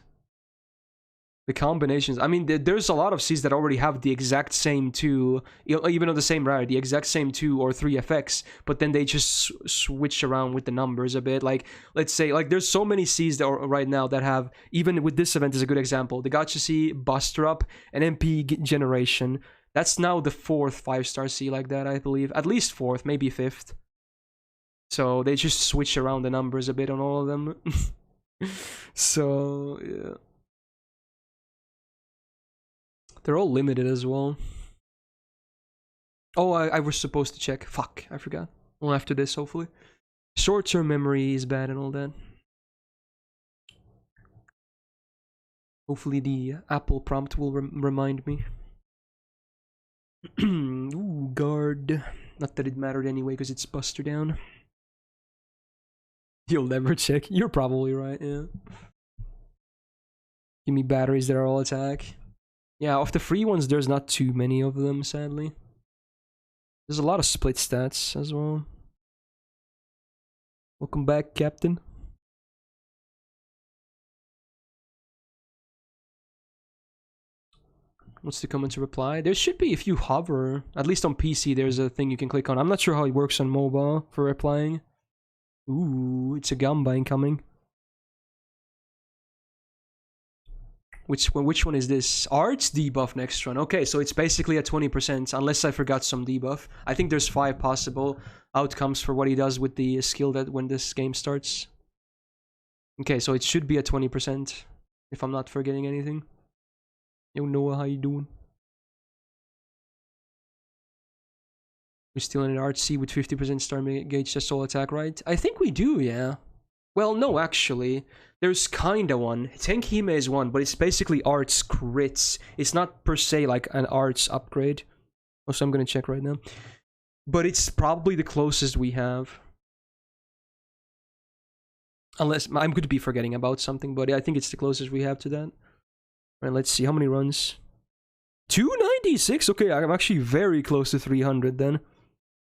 The combinations, I mean, there's a lot of Cs that already have the exact same two, even on the same rarity, the exact same 2 or 3 effects, but then they just switch around with the numbers a bit. Like, let's say, like, there's so many Cs that are right now that have, even with this event is a good example, the Gacha C, Buster Up, and MP Generation. That's now the 4th 5-star C like that, I believe. At least 4th, maybe 5th. So they just switch around the numbers a bit on all of them. So, yeah. They're all limited as well. Oh, I was supposed to check. Fuck, I forgot. Well, after this, hopefully. Short-term memory is bad and all that. Hopefully the Apple prompt will remind me. Ooh, guard. Not that it mattered anyway, because it's Buster down. You'll never check. You're probably right, yeah. Give me batteries that are all attack. Yeah, of the free ones, there's not too many of them, sadly. There's a lot of split stats as well. Welcome back, Captain. What's the comment to reply? There should be, if you hover, at least on PC, there's a thing you can click on. I'm not sure how it works on mobile for replying. Ooh, it's a Gamba incoming. Which one is this? Arts debuff next run. Okay, so it's basically a 20%, unless I forgot some debuff. I think there's 5 possible outcomes for what he does with the skill that when this game starts. Okay, so it should be a 20%, if I'm not forgetting anything. Yo, Noah, how you doing? We're still in an Art C with 50% star gauge just all attack, right? I think we do, yeah. Well, no, actually. There's kinda one. Tenkihime is one, but it's basically Arts crits. It's not per se like an Arts upgrade. Also, I'm gonna check right now. But it's probably the closest we have. Unless, I'm going to be forgetting about something, but I think it's the closest we have to that. Alright, let's see. How many runs? 296? Okay, I'm actually very close to 300 then.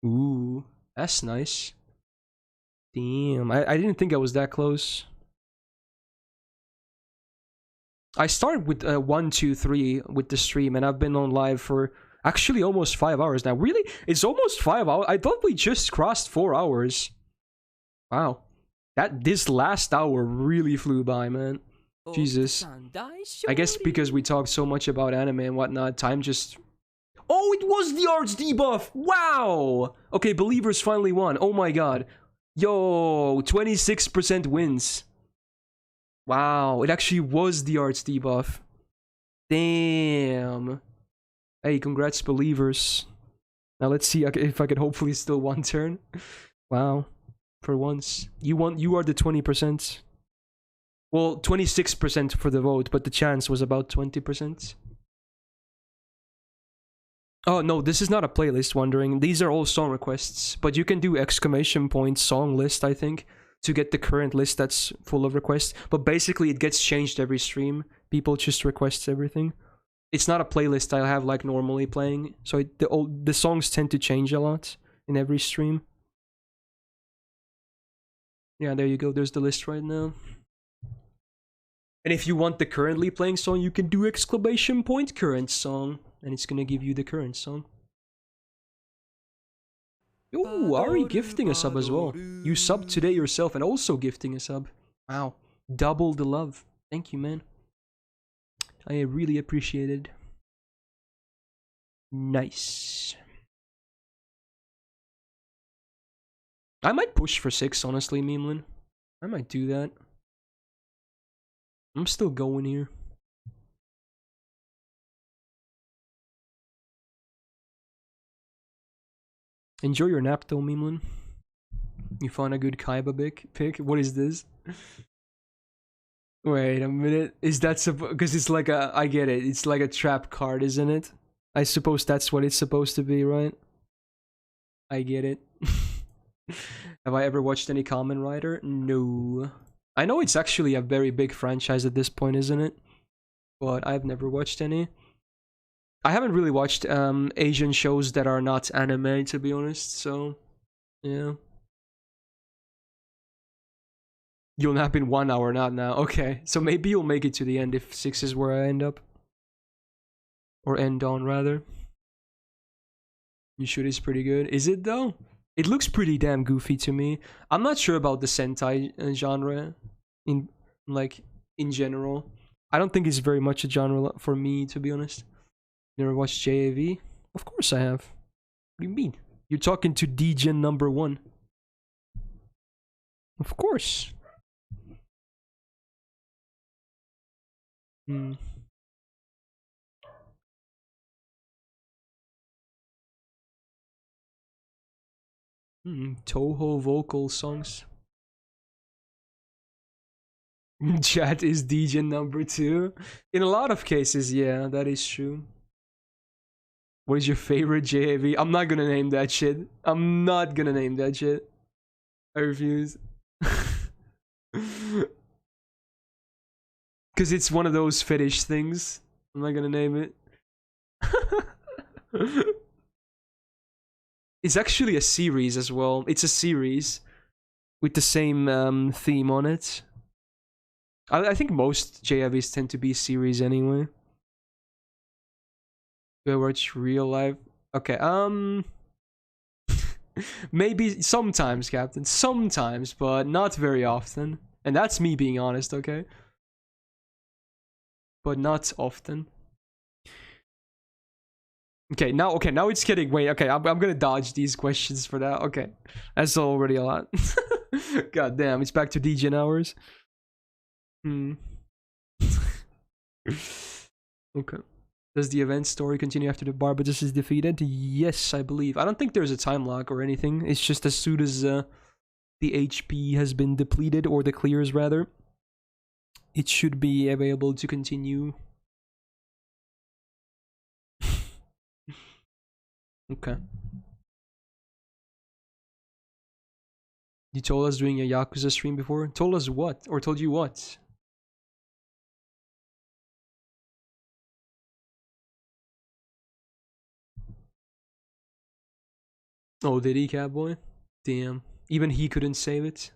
Ooh, that's nice. Damn, I didn't think I was that close. I started with 1, 2, 3 with the stream, and I've been on live for actually almost 5 hours now. Really? It's almost 5 hours? I thought we just crossed 4 hours. Wow. This last hour really flew by, man. Jesus. I guess because we talked so much about anime and whatnot, time just... Oh, it was the arts debuff! Wow! Okay, Believers finally won. Oh my god. Yo, 26% wins. Wow, it actually was the arts debuff. Damn. Hey, congrats, Believers. Now let's see if I can hopefully still one turn. Wow. For once. You are the 20%. Well, 26% for the vote, but the chance was about 20%. Oh, no, this is not a playlist, wondering. These are all song requests, but you can do exclamation point song list, I think, to get the current list that's full of requests. But basically, it gets changed every stream. People just request everything. It's not a playlist I have like normally playing, so the songs tend to change a lot in every stream. Yeah, there you go. There's the list right now. And if you want the currently playing song, you can do exclamation point current song. And it's gonna give you the current song. Ooh, Ari gifting a sub as well. You subbed today yourself and also gifting a sub. Wow. Double the love. Thank you, man. I really appreciate it. Nice. I might push for 6, honestly, Memeland. I might do that. I'm still going here. Enjoy your nap though, Memeland. You found a good Kaiba pick? What is this? Wait a minute. Is that because it's like a... I get it. It's like a trap card, isn't it? I suppose that's what it's supposed to be, right? I get it. Have I ever watched any Kamen Rider? No. I know it's actually a very big franchise at this point, isn't it? But I've never watched any. I haven't really watched Asian shows that are not anime, to be honest, so yeah. You'll nap in 1 hour, not now. Okay, so maybe you'll make it to the end if 6 is where I end up. Or end on, rather. You should is pretty good. Is it, though? It looks pretty damn goofy to me. I'm not sure about the Sentai genre in general. I don't think it's very much a genre for me, to be honest. Never watched JAV? Of course I have. What do you mean? You're talking to DGen number 1. Of course. Toho vocal songs. Chat is DGen number 2. In a lot of cases, yeah, that is true. What is your favorite JAV? I'm not gonna name that shit. I'm not gonna name that shit. I refuse. Because it's one of those fetish things. I'm not gonna name it. It's actually a series as well. It's a series with the same theme on it. I think most JAVs tend to be series anyway. Do I watch real life? Okay, maybe sometimes, Captain. Sometimes, but not very often. And that's me being honest, okay? But not often. Okay, now it's getting... Wait, okay, I'm gonna dodge these questions for that. Okay, that's already a lot. God damn, it's back to DGen hours. Okay. Does the event story continue after the Barbatus is defeated? Yes, I believe. I don't think there's a time lock or anything. It's just as soon as the HP has been depleted, or the clears rather, it should be available to continue. Okay. You told us doing a Yakuza stream before? Told us what? Or told you what? Oh, did he, Catboy? Damn. Even he couldn't save it?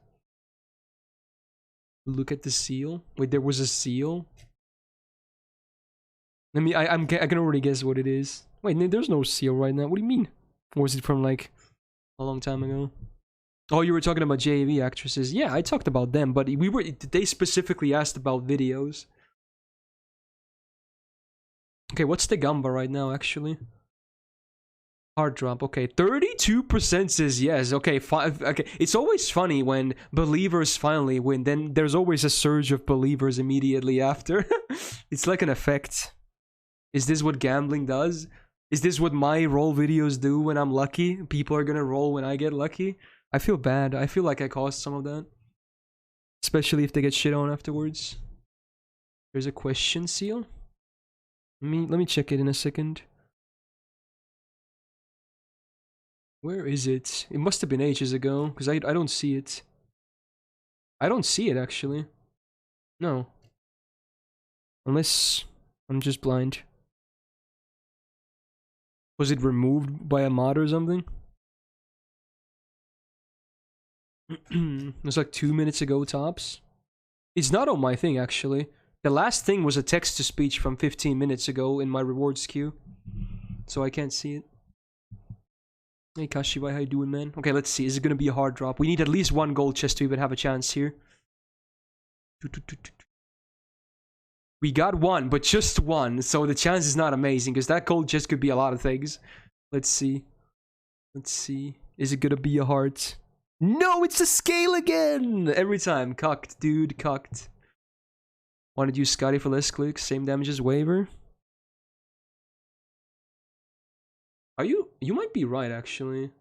Look at the seal. Wait, there was a seal? Let me... I can already guess what it is. Wait, there's no seal right now. What do you mean? Or was it from, like, a long time ago? Oh, you were talking about JAV actresses. Yeah, I talked about them, but they specifically asked about videos. Okay, what's the Gamba right now, actually? Hard drop. Okay, 32% says yes. Okay, okay. It's always funny when believers finally win. Then there's always a surge of believers immediately after. It's like an effect. Is this what gambling does? Is this what my roll videos do when I'm lucky? People are gonna roll when I get lucky? I feel bad. I feel like I caused some of that. Especially if they get shit on afterwards. There's a question seal. Let me check it in a second. Where is it? It must have been ages ago, because I don't see it. I don't see it, actually. No. Unless I'm just blind. Was it removed by a mod or something? It was like 2 minutes ago, tops. It's not on my thing, actually. The last thing was a text-to-speech from 15 minutes ago in my rewards queue. So I can't see it. Hey Kashibai, how you doing, man? Okay, let's see. Is it gonna be a hard drop? We need at least one gold chest to even have a chance here. We got one, but just one, so the chance is not amazing, because that gold chest could be a lot of things. Let's see. Let's see. Is it gonna be a heart? No, it's a scale again! Every time. Cucked, dude. Cucked. Wanted to use Scotty for less clicks. Same damage as Waver. Are you? You might be right, actually.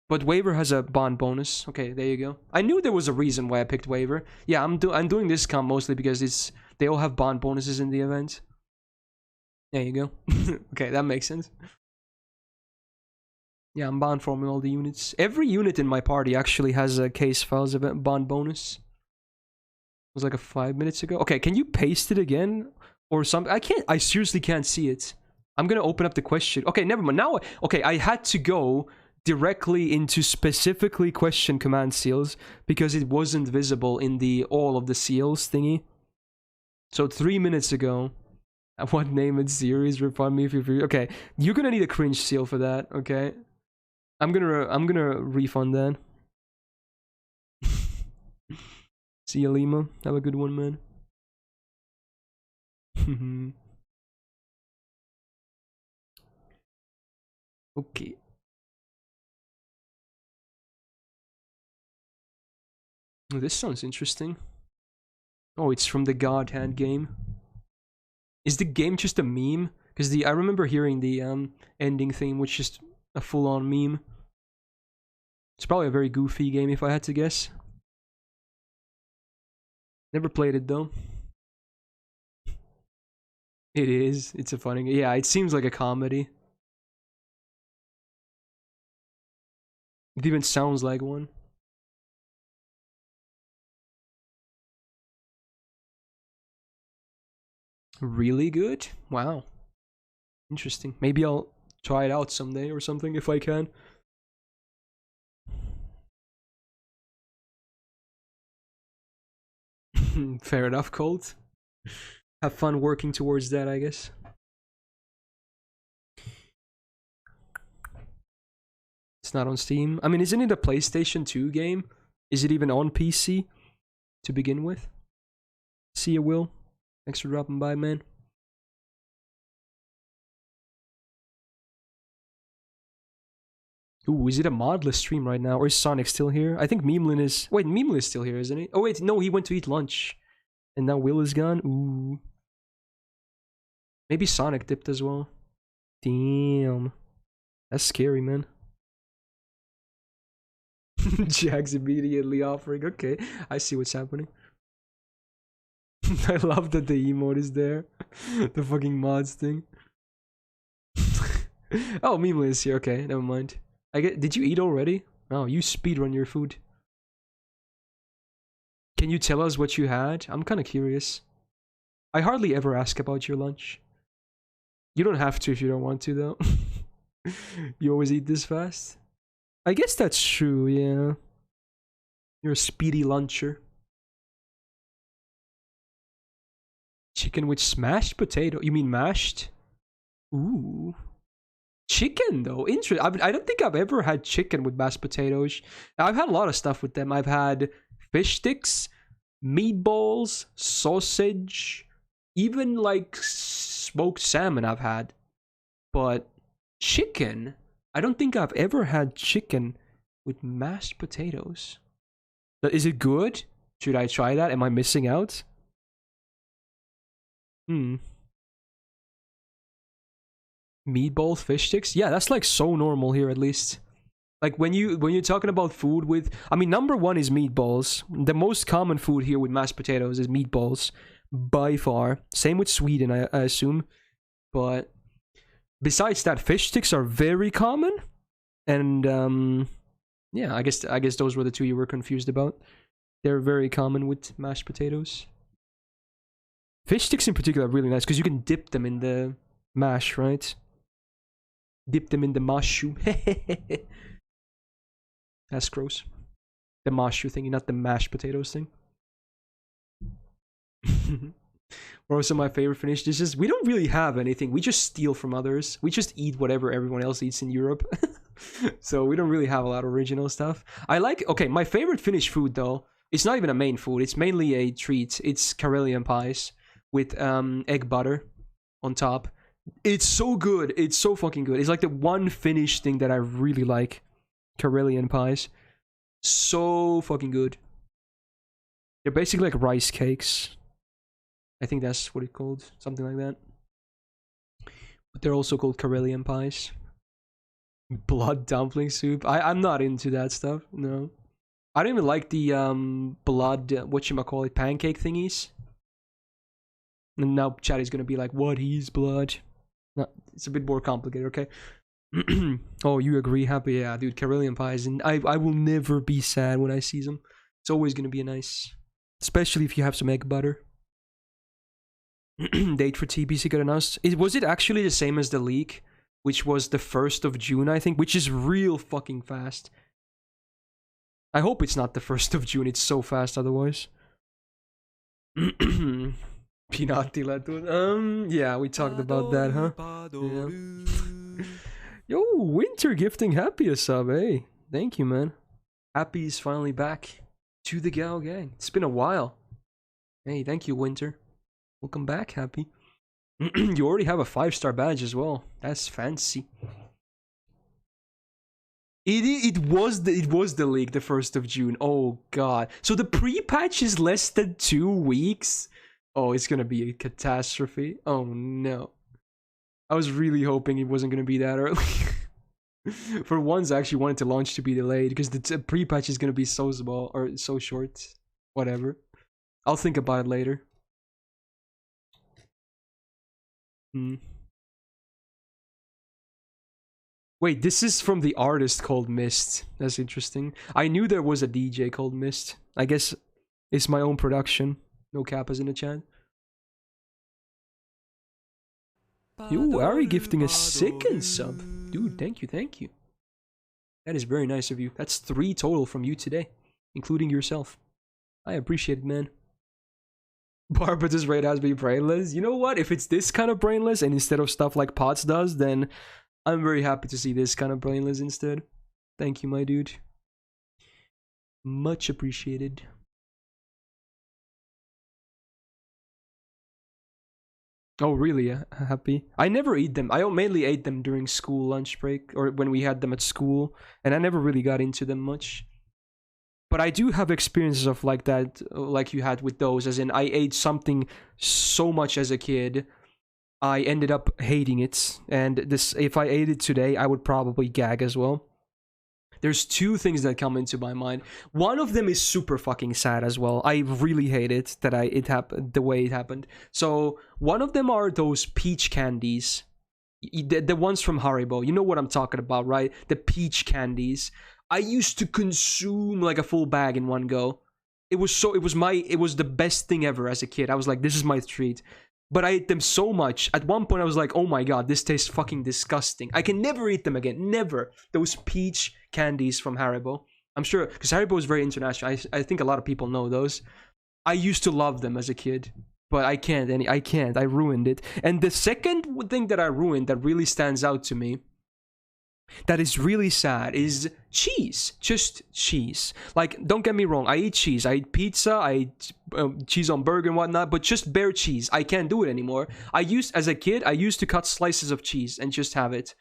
But Waver has a bond bonus. Okay, there you go. I knew there was a reason why I picked Waver. Yeah, I'm doing this comp mostly because they all have bond bonuses in the event. There you go. Okay, that makes sense. Yeah, I'm bond forming all the units. Every unit in my party actually has a case files event bond bonus. It was like a 5 minutes ago. Okay, can you paste it again? Or something? I can't. I seriously can't see it. I'm gonna open up the question. Okay, never mind. Now, okay, I had to go directly into specifically question command seals because it wasn't visible in the all of the seals thingy. So 3 minutes ago, what name and series? Refund me if you're okay. You're gonna need a cringe seal for that. Okay, I'm gonna refund that. See you, Lima. Have a good one, man. Okay. Oh, this sounds interesting. Oh, it's from the God Hand game. Is the game just a meme? Because I remember hearing the ending theme, which is just a full-on meme. It's probably a very goofy game if I had to guess. Never played it though. It is. It's a funny game. Yeah, it seems like a comedy. It even sounds like one. Really good? Wow. Interesting. Maybe I'll try it out someday or something if I can. Fair enough, Colt. Have fun working towards that, I guess. It's not on Steam. I mean, isn't it a PlayStation 2 game? Is it even on PC to begin with? See you, Will. Thanks for dropping by, man. Ooh, is it a modless stream right now? Or is Sonic still here? I think Memelin is... Wait, Memelin is still here, isn't he? Oh, wait, no, he went to eat lunch. And now Will is gone? Ooh. Maybe Sonic dipped as well. Damn. That's scary, man. Jack's immediately offering. Okay, I see what's happening. I love that the emote is there. The fucking mods thing. Oh, Memelin is here. Okay, never mind. Did you eat already? Oh, you speedrun your food. Can you tell us what you had? I'm kind of curious. I hardly ever ask about your lunch. You don't have to if you don't want to, though. You always eat this fast? I guess that's true, yeah. You're a speedy luncher. Chicken with smashed potato? You mean mashed? Ooh. Chicken though, interesting. I don't think I've ever had chicken with mashed potatoes. I've had a lot of stuff with them. I've had fish sticks, meatballs, sausage, even like smoked salmon I've had. But chicken, I don't think I've ever had chicken with mashed potatoes. Is it good? Should I try that? Am I missing out? Meatballs, fish sticks? Yeah, that's like so normal here at least. Like when you're talking about food with, I mean, number one is meatballs. The most common food here with mashed potatoes is meatballs, by far. Same with Sweden, I assume. But besides that, fish sticks are very common. And yeah, I guess those were the two you were confused about. They're very common with mashed potatoes. Fish sticks in particular are really nice because you can dip them in the mash, right? Dip them in the mashu. That's gross. The mashu thing, not the mashed potatoes thing. What are some of my favorite Finnish dishes? We don't really have anything. We just steal from others. We just eat whatever everyone else eats in Europe. So we don't really have a lot of original stuff. Okay, my favorite Finnish food though, it's not even a main food. It's mainly a treat. It's Karelian pies with egg butter on top. It's so good. It's so fucking good. It's like the one Finnish thing that I really like. Karelian pies. So fucking good. They're basically like rice cakes. I think that's what it's called. Something like that. But they're also called Karelian pies. Blood dumpling soup. I'm not into that stuff. No. I don't even like the blood, whatchamacallit, pancake thingies. And now chat is gonna be like, what is blood? No, it's a bit more complicated, okay? Oh, you agree? Happy? Yeah, dude, Karelian pies. And I will never be sad when I see them. It's always gonna be a nice... Especially if you have some egg butter. Date for TBC got announced. Was it actually the same as the leak? Which was the 1st of June, I think? Which is real fucking fast. I hope it's not the 1st of June. It's so fast otherwise. Pinati Latun. Yeah, we talked about that, huh? Yeah. Yo, Winter gifting Happy a sub, hey. Thank you, man. Happy is finally back to the Gao gang. It's been a while. Hey, thank you, Winter. Welcome back, Happy. You already have a 5-star badge as well. That's fancy. It was the leak, the 1st of June. Oh god. So the pre-patch is less than 2 weeks? Oh, it's gonna be a catastrophe. Oh no. I was really hoping it wasn't gonna be that early. For once, I actually wanted the launch to be delayed because the pre-patch is gonna be so small or so short. Whatever. I'll think about it later. Wait, this is from the artist called Myst. That's interesting. I knew there was a DJ called Myst. I guess it's my own production. No kappas in the chat. Yo, Ari gifting a second sub. Dude, thank you, thank you. That is very nice of you. That's 3 total from you today, including yourself. I appreciate it, man. Barbados raid has been brainless. You know what? If it's this kind of brainless and instead of stuff like Pots does, then I'm very happy to see this kind of brainless instead. Thank you, my dude. Much appreciated. Oh, really? Happy? I never eat them. I mainly ate them during school lunch break or when we had them at school, and I never really got into them much. But I do have experiences of like that, like you had with those, as in I ate something so much as a kid, I ended up hating it, and this, if I ate it today, I would probably gag as well. There's 2 things that come into my mind. One of them is super fucking sad as well. I really hate it that it happened the way it happened. So one of them are those peach candies, the ones from Haribo. You know what I'm talking about, right? The peach candies. I used to consume like a full bag in one go. It was the best thing ever as a kid. I was like, this is my treat. But I ate them so much. At one point I was like, oh my god, this tastes fucking disgusting. I can never eat them again. Never. Those peach candies from Haribo. I'm sure, because Haribo is very international. I think a lot of people know those. I used to love them as a kid. But I can't. I ruined it. And the second thing that I ruined that really stands out to me that is really sad is cheese. Just cheese. Like, don't get me wrong, I eat cheese. I eat pizza, I eat cheese on burger and whatnot, but just bare cheese, I can't do it anymore. As a kid, I used to cut slices of cheese and just have it.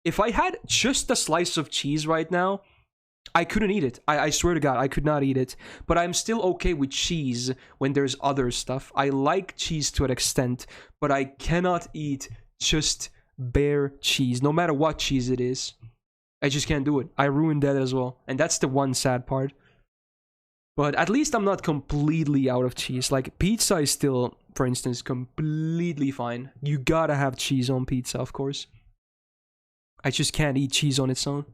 If I had just a slice of cheese right now, I couldn't eat it. I swear to God, I could not eat it. But I'm still okay with cheese when there's other stuff. I like cheese to an extent, but I cannot eat just bare cheese, no matter what cheese it is. I just can't do it. I ruined that as well. And that's the one sad part. But at least I'm not completely out of cheese. Like, pizza is still, for instance, completely fine. You gotta have cheese on pizza, of course. I just can't eat cheese on its own.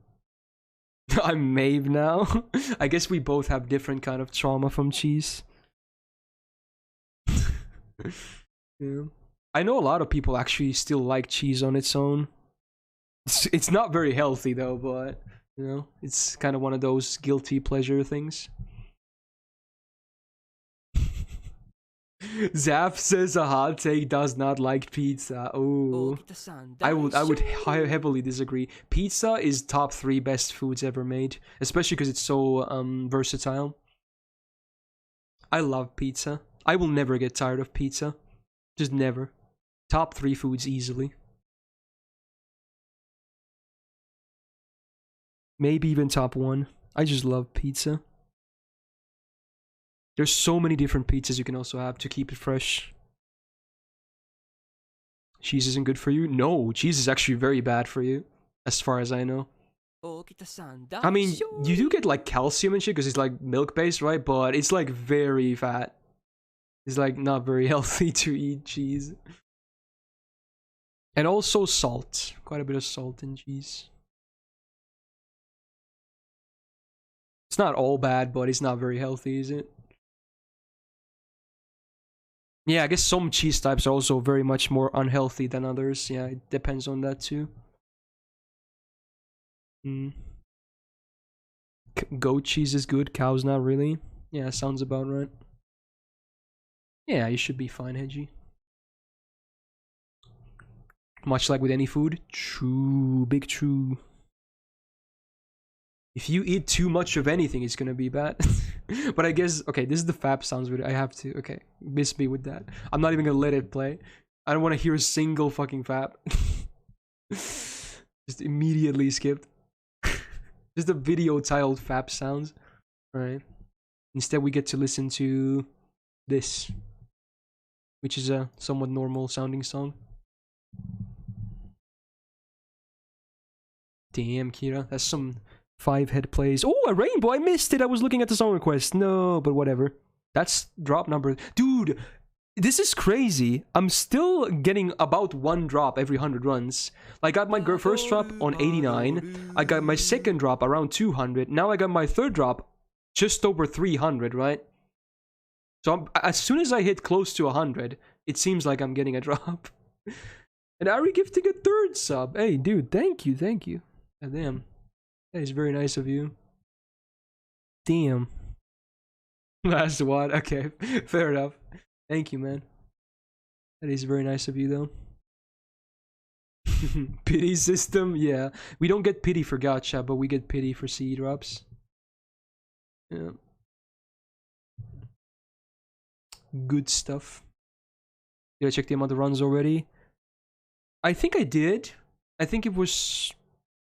I'm Maeve now. I guess we both have different kind of trauma from cheese. Yeah. I know a lot of people actually still like cheese on its own. It's not very healthy though, but you know, it's kind of one of those guilty pleasure things. Zaf says a hot take, does not like pizza. Oh, I would heavily disagree. Pizza is top 3 best foods ever made, especially because it's so versatile. I love pizza. I will never get tired of pizza. Just never. Top 3 foods easily. Maybe even top 1. I just love pizza. There's so many different pizzas you can also have to keep it fresh. Cheese isn't good for you? No, cheese is actually very bad for you, as far as I know. I mean, you do get like calcium and shit because it's like milk-based, right? But it's like very fat. It's like not very healthy to eat cheese. And also salt. Quite a bit of salt in cheese. It's not all bad, but it's not very healthy, is it? Yeah, I guess some cheese types are also very much more unhealthy than others. Yeah, it depends on that too. Goat cheese is good, cow's not really. Yeah, sounds about right. Yeah, you should be fine, Hedgie. Much like with any food. True, big true. If you eat too much of anything, it's gonna be bad. But I guess, okay, this is the fap sounds video. I have to, okay, miss me with that. I'm not even gonna let it play. I don't want to hear a single fucking fap. Just immediately skipped. Just a video titled fap sounds. Alright. Instead, we get to listen to this, which is a somewhat normal sounding song. Damn, Kira, that's some 5-head plays. Oh, a rainbow! I missed it! I was looking at the song request. No, but whatever. That's drop number. Dude, this is crazy. I'm still getting about 1 drop every 100 runs. I got my first drop on 89. I got my second drop around 200. Now I got my third drop just over 300, right? So as soon as I hit close to 100, it seems like I'm getting a drop. And Ari gifting a 3rd sub. Hey, dude, thank you, thank you. God damn. That is very nice of you. Damn. Last one. Okay, fair enough. Thank you, man. That is very nice of you, though. Pity system? Yeah. We don't get pity for gacha, but we get pity for C drops. Yeah. Good stuff. Did I check the amount of runs already? I think I did. I think it was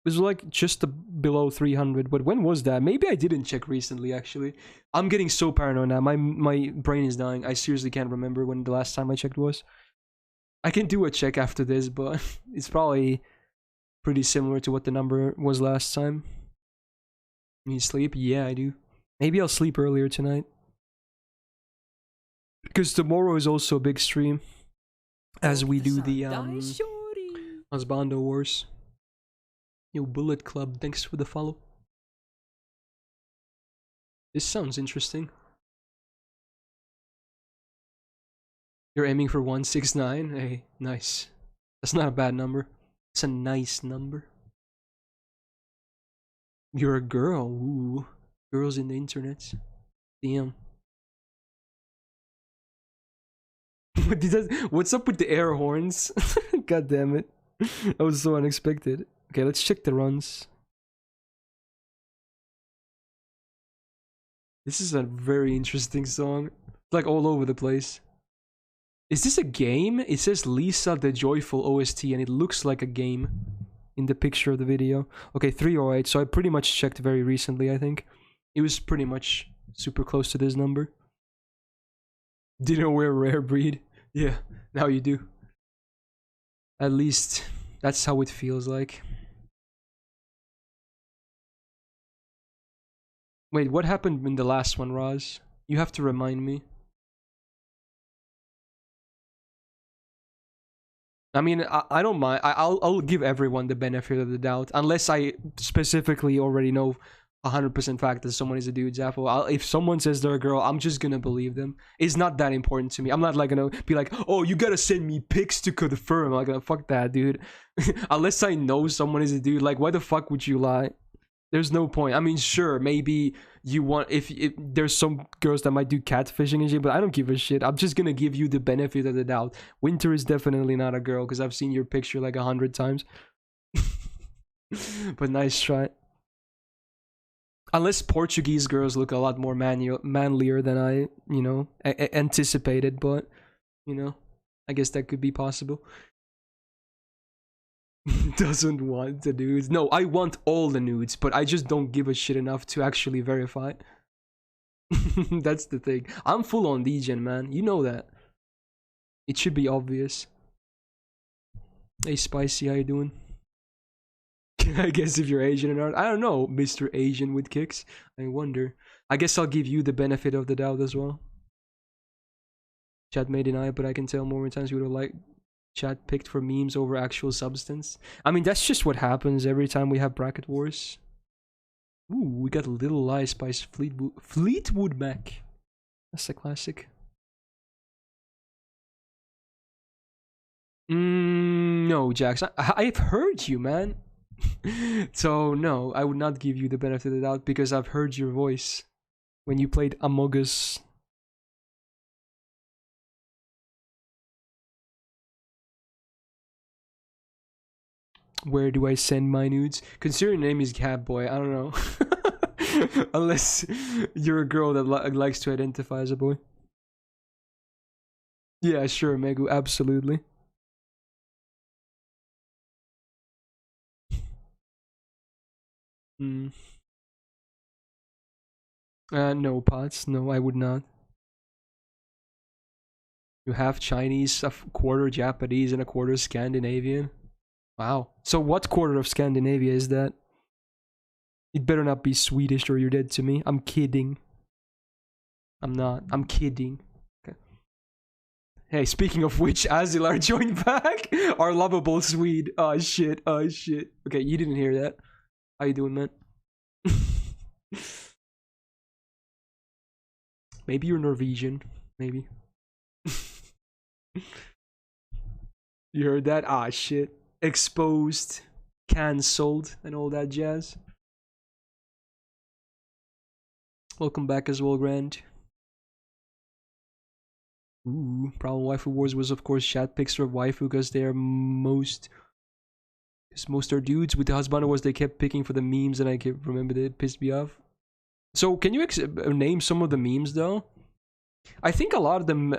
like just below 300, but when was that? Maybe I didn't check recently, actually. I'm getting so paranoid now. My brain is dying. I seriously can't remember when the last time I checked was. I can do a check after this, but it's probably pretty similar to what the number was last time. You sleep? Yeah, I do. Maybe I'll sleep earlier tonight. Because tomorrow is also a big stream. As we do the Husbando Wars. Yo, Bullet Club, thanks for the follow. This sounds interesting. You're aiming for 169? Hey, nice. That's not a bad number. It's a nice number. You're a girl. Ooh. Girls in the internet. Damn. What's up with the air horns? God damn it. That was so unexpected. Okay, let's check the runs. This is a very interesting song. It's like all over the place. Is this a game? It says Lisa the Joyful OST and it looks like a game in the picture of the video. Okay, 308. So I pretty much checked very recently, I think. It was pretty much super close to this number. Didn't wear rare breed. Yeah, now you do. At least that's how it feels like. Wait, what happened in the last one, Roz? You have to remind me. I mean, I don't mind. I'll give everyone the benefit of the doubt, unless I specifically already know 100% fact that someone is a dude's apple. If someone says they're a girl, I'm just gonna believe them. It's not that important to me. I'm not like gonna be like, oh, you gotta send me pics to confirm. I'm like, fuck that, dude. Unless I know someone is a dude, like, why the fuck would you lie? There's no point. I mean, sure, maybe you want if there's some girls that might do catfishing and shit, but I don't give a shit. I'm just gonna give you the benefit of the doubt. Winter is definitely not a girl because I've seen your picture like 100 times. But nice try. Unless Portuguese girls look a lot more manlier than I, you know, anticipated, but you know, I guess that could be possible. Doesn't want the nudes. No, I want all the nudes, but I just don't give a shit enough to actually verify. That's the thing. I'm full on degen, man. You know that. It should be obvious. Hey, Spicy, how you doing? I guess if you're Asian or not. I don't know, Mr. Asian with kicks. I wonder. I guess I'll give you the benefit of the doubt as well. Chat may deny it, but I can tell more times you would have liked chat picked for memes over actual substance. I mean, that's just what happens every time we have bracket wars. Ooh, we got Little Lies by Fleetwood Mac. That's a classic. No, Jax. I've heard you, man. So, no, I would not give you the benefit of the doubt because I've heard your voice when you played Among Us. Where do I send my nudes? Consider your name is Catboy. I don't know. Unless you're a girl that likes to identify as a boy. Yeah, sure, Megu. Absolutely. No, Pots. No, I would not. You have Chinese, a quarter Japanese, and a quarter Scandinavian. Wow. So what quarter of Scandinavia is that? It better not be Swedish or you're dead to me. I'm kidding. I'm not. I'm kidding. Okay. Hey, speaking of which, Azilar joined back. Our lovable Swede. Oh shit. Oh shit. Okay, you didn't hear that. How you doing, man? Maybe you're Norwegian. Maybe. You heard that? Ah shit. Exposed, cancelled, and all that jazz. Welcome back as well, Grand. Ooh, problem waifu wars was of course chat picture of waifu because they are most are dudes. With the husband wars they kept picking for the memes and I can't remember that it pissed me off. So can you name some of the memes though? I think a lot of them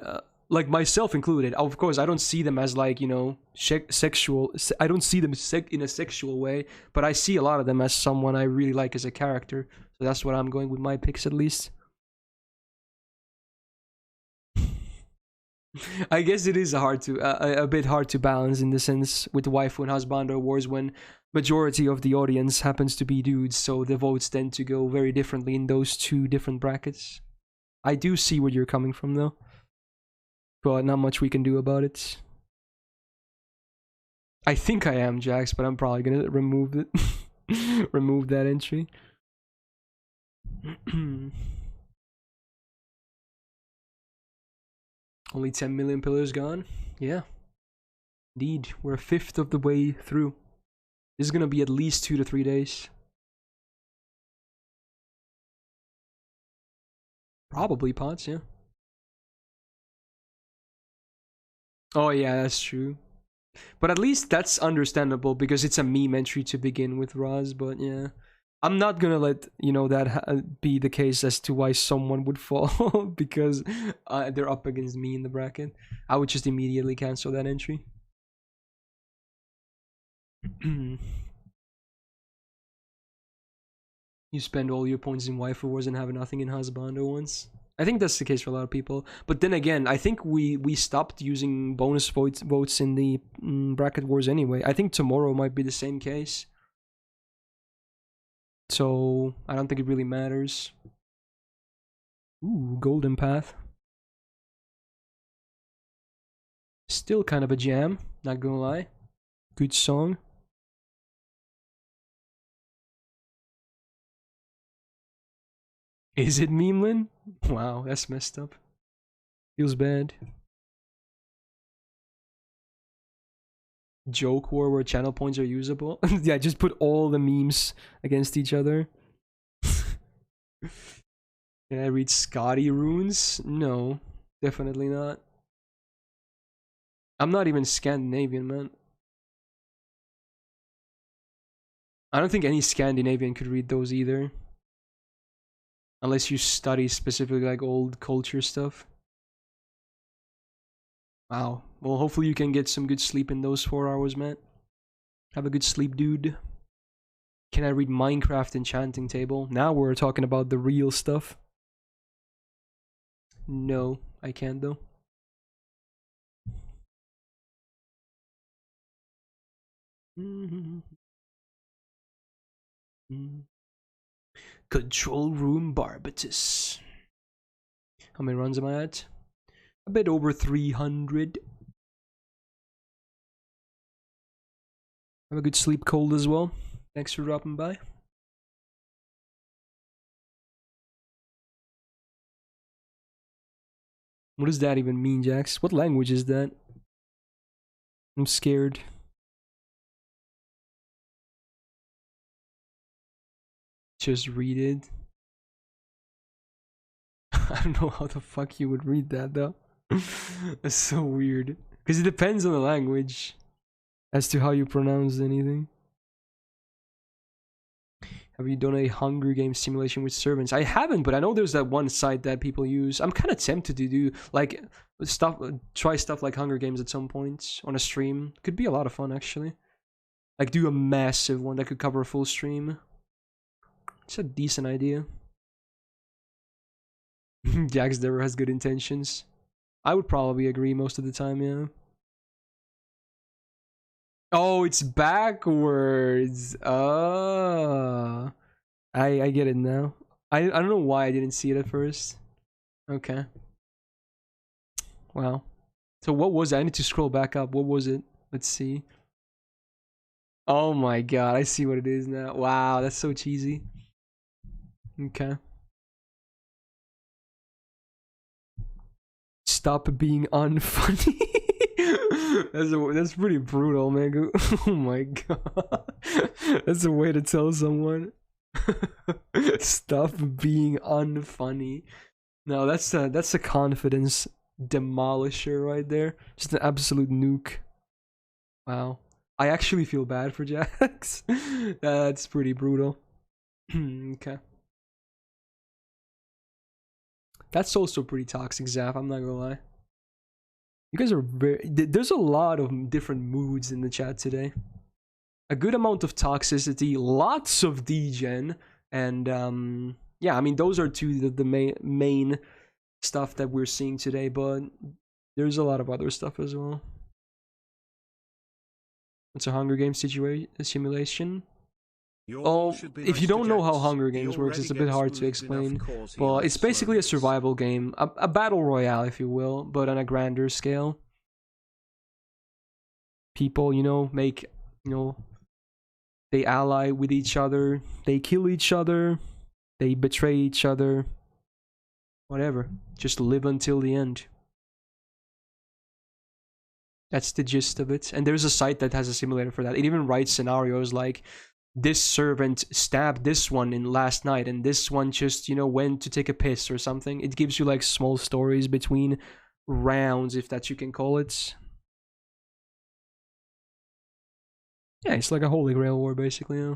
like myself included, of course, I don't see them as like, you know, sexual. I don't see them in a sexual way, but I see a lot of them as someone I really like as a character. So that's what I'm going with my picks at least. I guess it is hard to a bit hard to balance in the sense with waifu and husbando wars when majority of the audience happens to be dudes, so the votes tend to go very differently in those two different brackets. I do see where you're coming from though. But not much we can do about it. I think I am Jax, but I'm probably gonna remove it. Remove that entry. Only 10 million pillars gone? Yeah. Indeed, we're a fifth of the way through. This is gonna be at least 2 to 3 days. Probably Pots, yeah. Oh yeah, that's true. But at least that's understandable because it's a meme entry to begin with, Roz. But yeah, I'm not gonna let that be the case as to why someone would fall because they're up against me in the bracket. I would just immediately cancel that entry. You spend all your points in Waifu Wars and have nothing in Husbando once. I think that's the case for a lot of people. But then again, I think we stopped using bonus votes in the bracket wars anyway. I think tomorrow might be the same case. So I don't think it really matters. Ooh, Golden Path. Still kind of a jam, not gonna lie. Good song. Is it Memeland? Wow, that's messed up. Feels bad. Joke war where channel points are usable. Yeah, just put all the memes against each other. Can I read Scotty runes? No, definitely not. I'm not even Scandinavian, man. I don't think any Scandinavian could read those either. Unless you study specifically like old culture stuff. Wow. Well, hopefully you can get some good sleep in those 4 hours, man. Have a good sleep, dude. Can I read Minecraft enchanting table? Now we're talking about the real stuff. No, I can't though. Control room Barbatus. How many runs am I at? A bit over 300. Have a good sleep, Cold, as well. Thanks for dropping by. What does that even mean, Jax? What language is that? I'm scared. Just read it. I don't know how the fuck you would read that though. That's so weird. Because it depends on the language as to how you pronounce anything. Have you done a Hunger Games simulation with servants? I haven't, but I know there's that one site that people use. I'm kind of tempted to do like try stuff like Hunger Games at some point on a stream. Could be a lot of fun actually. Like do a massive one that could cover a full stream. It's a decent idea. Jax never has good intentions. I would probably agree most of the time, yeah. Oh, it's backwards. I get it now. I don't know why I didn't see it at first. Okay. Wow. So what was it? I need to scroll back up. What was it? Let's see. Oh my god, I see what it is now. Wow, that's so cheesy. Okay. Stop being unfunny. That's pretty brutal, man. Oh my god. That's a way to tell someone. Stop being unfunny. No, that's a confidence demolisher right there. Just an absolute nuke. Wow. I actually feel bad for Jax. That's pretty brutal. Okay. That's also pretty toxic, Zaf, I'm not gonna lie. You guys are very... There's a lot of different moods in the chat today. A good amount of toxicity, lots of degen, and yeah, I mean, those are two of the main stuff that we're seeing today, but there's a lot of other stuff as well. It's a Hunger Games simulation. Oh, if you don't know how Hunger Games works, it's a bit hard to explain. Well, it's basically a survival game, a battle royale, if you will, but on a grander scale. People, make, they ally with each other, they kill each other, they betray each other, whatever. Just live until the end. That's the gist of it. And there's a site that has a simulator for that. It even writes scenarios like, this servant stabbed this one in last night, and this one just, went to take a piss or something. It gives you like small stories between rounds, if that you can call it. Yeah, it's like a holy grail war, basically. Yeah.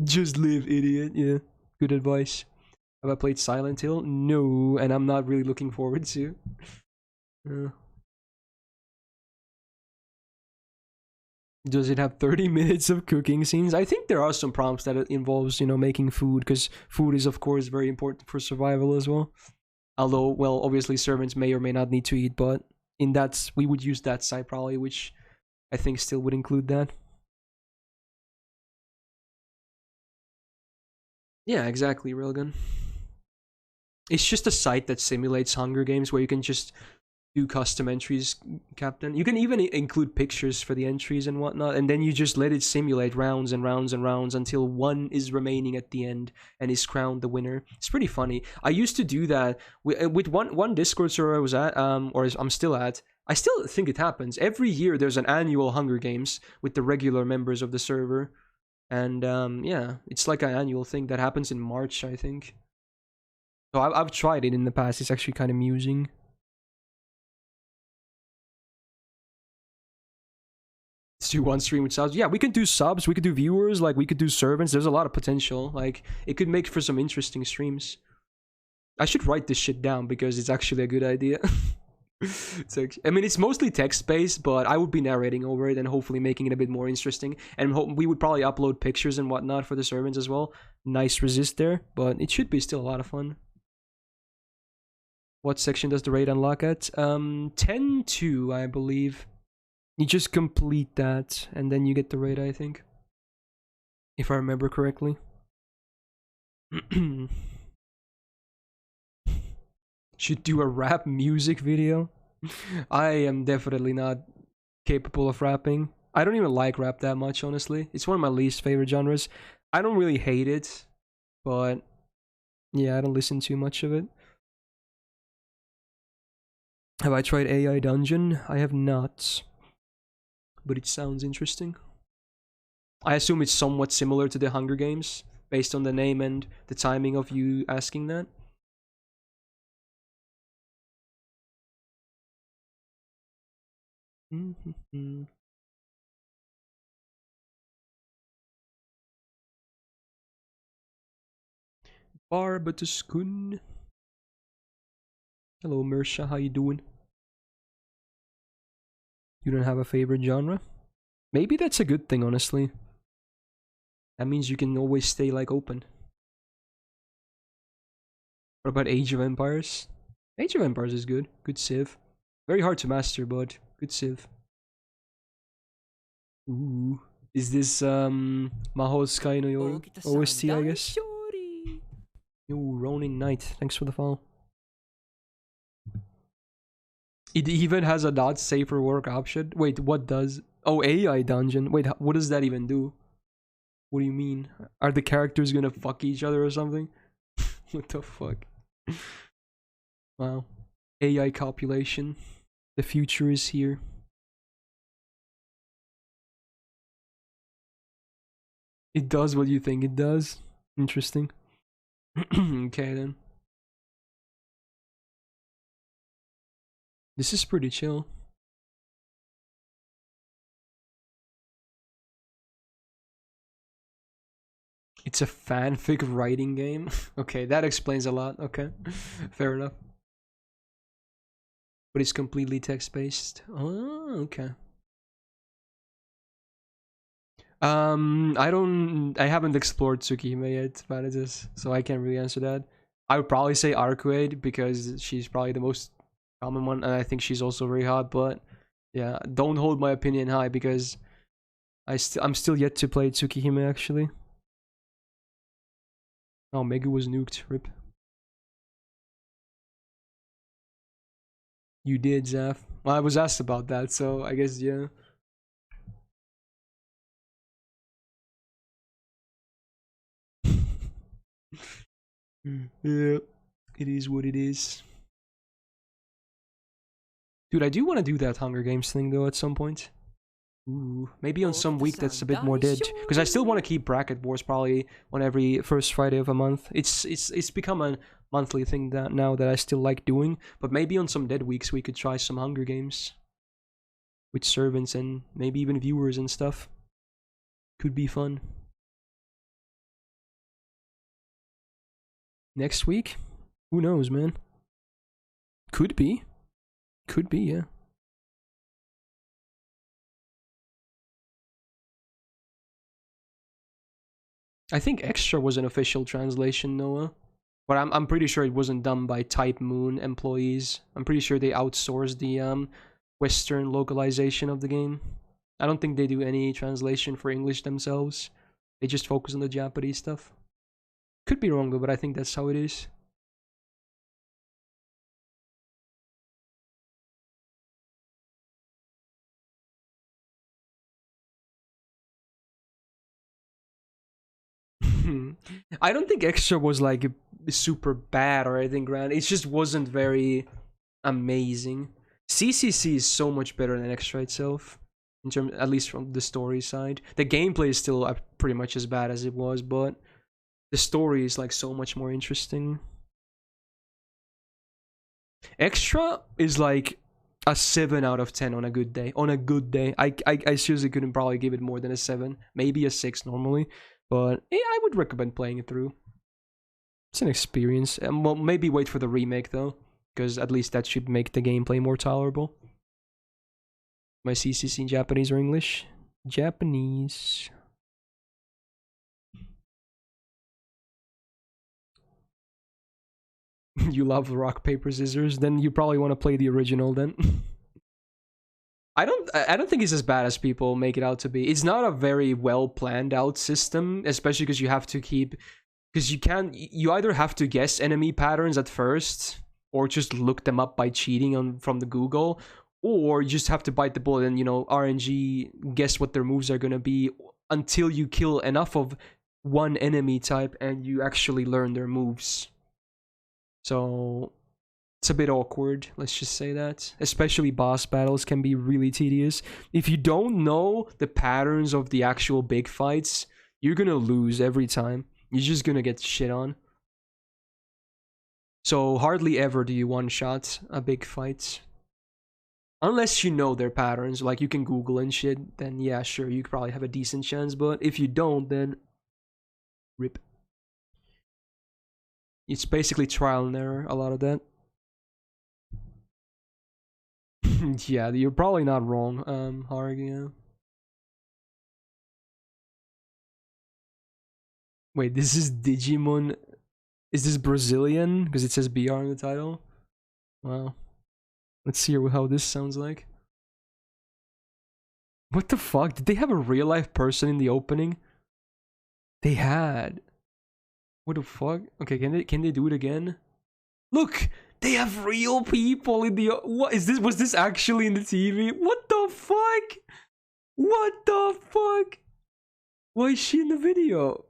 Just live, idiot. Yeah, good advice. Have I played Silent Hill? No, and I'm not really looking forward to. Does it have 30 minutes of cooking scenes? I think there are some prompts that it involves, you know, making food, because food is, of course, very important for survival as well. Although, well, obviously servants may or may not need to eat, but in that, we would use that site probably, which I think still would include that. Yeah, exactly, Railgun. It's just a site that simulates Hunger Games where you can just do custom entries, Captain. You can even include pictures for the entries and whatnot, and then you just let it simulate rounds and rounds and rounds until one is remaining at the end and is crowned the winner. It's pretty funny. I used to do that with one Discord server I was at, or I'm still at. I still think it happens. Every year there's an annual Hunger Games with the regular members of the server. And yeah, it's like an annual thing that happens in March, I think. So I've tried it in the past. It's actually kind of amusing. Let's do one stream with subs. Yeah, we could do subs. We could do viewers. Like, we could do servants. There's a lot of potential. Like, it could make for some interesting streams. I should write this shit down because it's actually a good idea. I mean, it's mostly text-based, but I would be narrating over it and hopefully making it a bit more interesting. And we would probably upload pictures and whatnot for the servants as well. Nice resist there, but it should be still a lot of fun. What section does the raid unlock at? 10-2, I believe. You just complete that, and then you get the raid, I think. If I remember correctly. Should do a rap music video. I am definitely not capable of rapping. I don't even like rap that much, honestly. It's one of my least favorite genres. I don't really hate it, but yeah, I don't listen too much of it. Have I tried AI Dungeon? I have not, but it sounds interesting. I assume it's somewhat similar to the Hunger Games, based on the name and the timing of you asking that. Barbatuskun. Hello, Mersha. How you doing? You don't have a favorite genre? Maybe that's a good thing, honestly. That means you can always stay, like, open. What about Age of Empires? Age of Empires is good. Good Civ. Very hard to master, but good Civ. Ooh. Is this, Maho Sky no Yoru OST, I guess? Yo, Ronin Knight. Thanks for the follow. It even has a not safe for work option. Wait, what does? Oh, AI Dungeon. Wait, what does that even do? What do you mean? Are the characters gonna fuck each other or something? What the fuck? Wow. AI copulation. The future is here. It does what you think it does. Interesting. Okay then. This is pretty chill. It's a fanfic writing game. Okay, that explains a lot. Okay, fair enough. But it's completely text-based. Oh, okay. I haven't explored Tsukihime yet, Vanitas, so I can't really answer that. I would probably say Arcuade because she's probably the most common one, and I think she's also very hot. But yeah, don't hold my opinion high because I'm still yet to play Tsukihime actually. Oh, Megu was nuked. Rip. You did, Zaf. Well, I was asked about that, so I guess yeah. Yeah, it is what it is. Dude, I do want to do that Hunger Games thing though at some point. Ooh, maybe on some week that's a bit more dead, because I still want to keep Bracket Wars probably on every first Friday of a month. It's become a monthly thing that now that I still like doing, but maybe on some dead weeks we could try some Hunger Games with servants and maybe even viewers and stuff. could be fun. Next week? Who knows, man? Could be. Could be, yeah. I think Extra was an official translation, Noah. But I'm pretty sure it wasn't done by Type Moon employees. I'm pretty sure they outsourced the Western localization of the game. I don't think they do any translation for English themselves. They just focus on the Japanese stuff. Could be wrong though, but I think that's how it is. I don't think Extra was like super bad or anything, Grant. It just wasn't very amazing. CCC is so much better than Extra itself, in terms, at least from the story side. The gameplay is still pretty much as bad as it was, but the story is like so much more interesting. Extra is like a 7 out of 10 on a good day. On a good day, I seriously couldn't probably give it more than a 7, maybe a 6 normally. But yeah, I would recommend playing it through. It's an experience. Well, maybe wait for the remake though, because at least that should make the gameplay more tolerable. My CCC in Japanese or English? Japanese. You love rock, paper, scissors? Then you probably want to play the original then. I don't think it's as bad as people make it out to be. It's not a very well planned out system, especially because you have to keep, because you either have to guess enemy patterns at first or just look them up by cheating from the Google, or you just have to bite the bullet and, you know, RNG guess what their moves are going to be until you kill enough of one enemy type and you actually learn their moves. So it's a bit awkward, let's just say that. Especially boss battles can be really tedious. If you don't know the patterns of the actual big fights, you're gonna lose every time. You're just gonna get shit on. So hardly ever do you one-shot a big fight. Unless you know their patterns, like you can Google and shit, then yeah, sure, you could probably have a decent chance, but if you don't, then rip. It's basically trial and error, a lot of that. Yeah, you're probably not wrong, Harg, yeah. Wait, this is Digimon. Is this Brazilian? Because it says BR in the title. Wow. Let's see how this sounds like. What the fuck? Did they have a real life person in the opening? They had. What the fuck? Okay, can they do it again? Look! They have real people in the... What is this? Was this actually in the TV? What the fuck? What the fuck? Why is she in the video?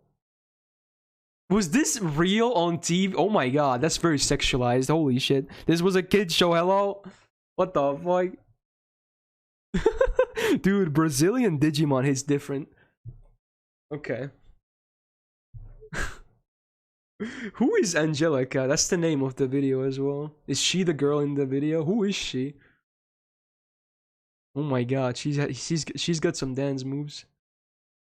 Was this real on TV? Oh my god, that's very sexualized. Holy shit. This was a kid's show, hello? What the fuck? Dude, Brazilian Digimon hits different. Okay. Who is Angelica? That's the name of the video as well. Is she the girl in the video? Who is she? Oh my god, she's got some dance moves.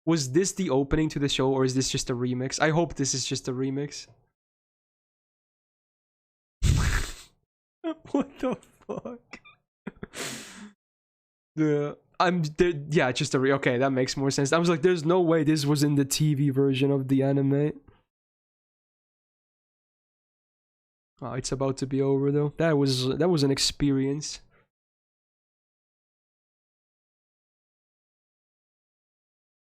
Was this the opening to the show, or is this just a remix? I hope this is just a remix. What the fuck? Yeah, just a okay, that makes more sense. I was like, there's no way this was in the TV version of the anime. Oh, it's about to be over though. That was an experience.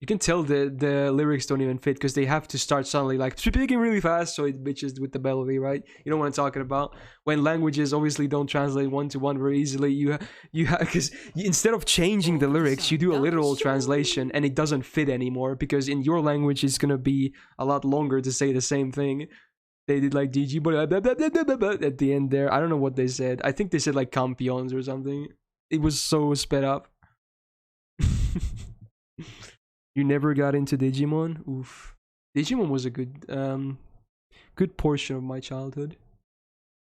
You can tell the lyrics don't even fit because they have to start suddenly like speaking really fast, so it bitches with the melody, right? You know what I'm talking about? When languages obviously don't translate one to one very easily, you because instead of changing the lyrics, you do a literal translation and it doesn't fit anymore because in your language it's gonna be a lot longer to say the same thing. They did like DG, but at the end there, I don't know what they said. I think they said like campeons or something. It was so sped up. You never got into Digimon? Oof. Digimon was a good portion of my childhood.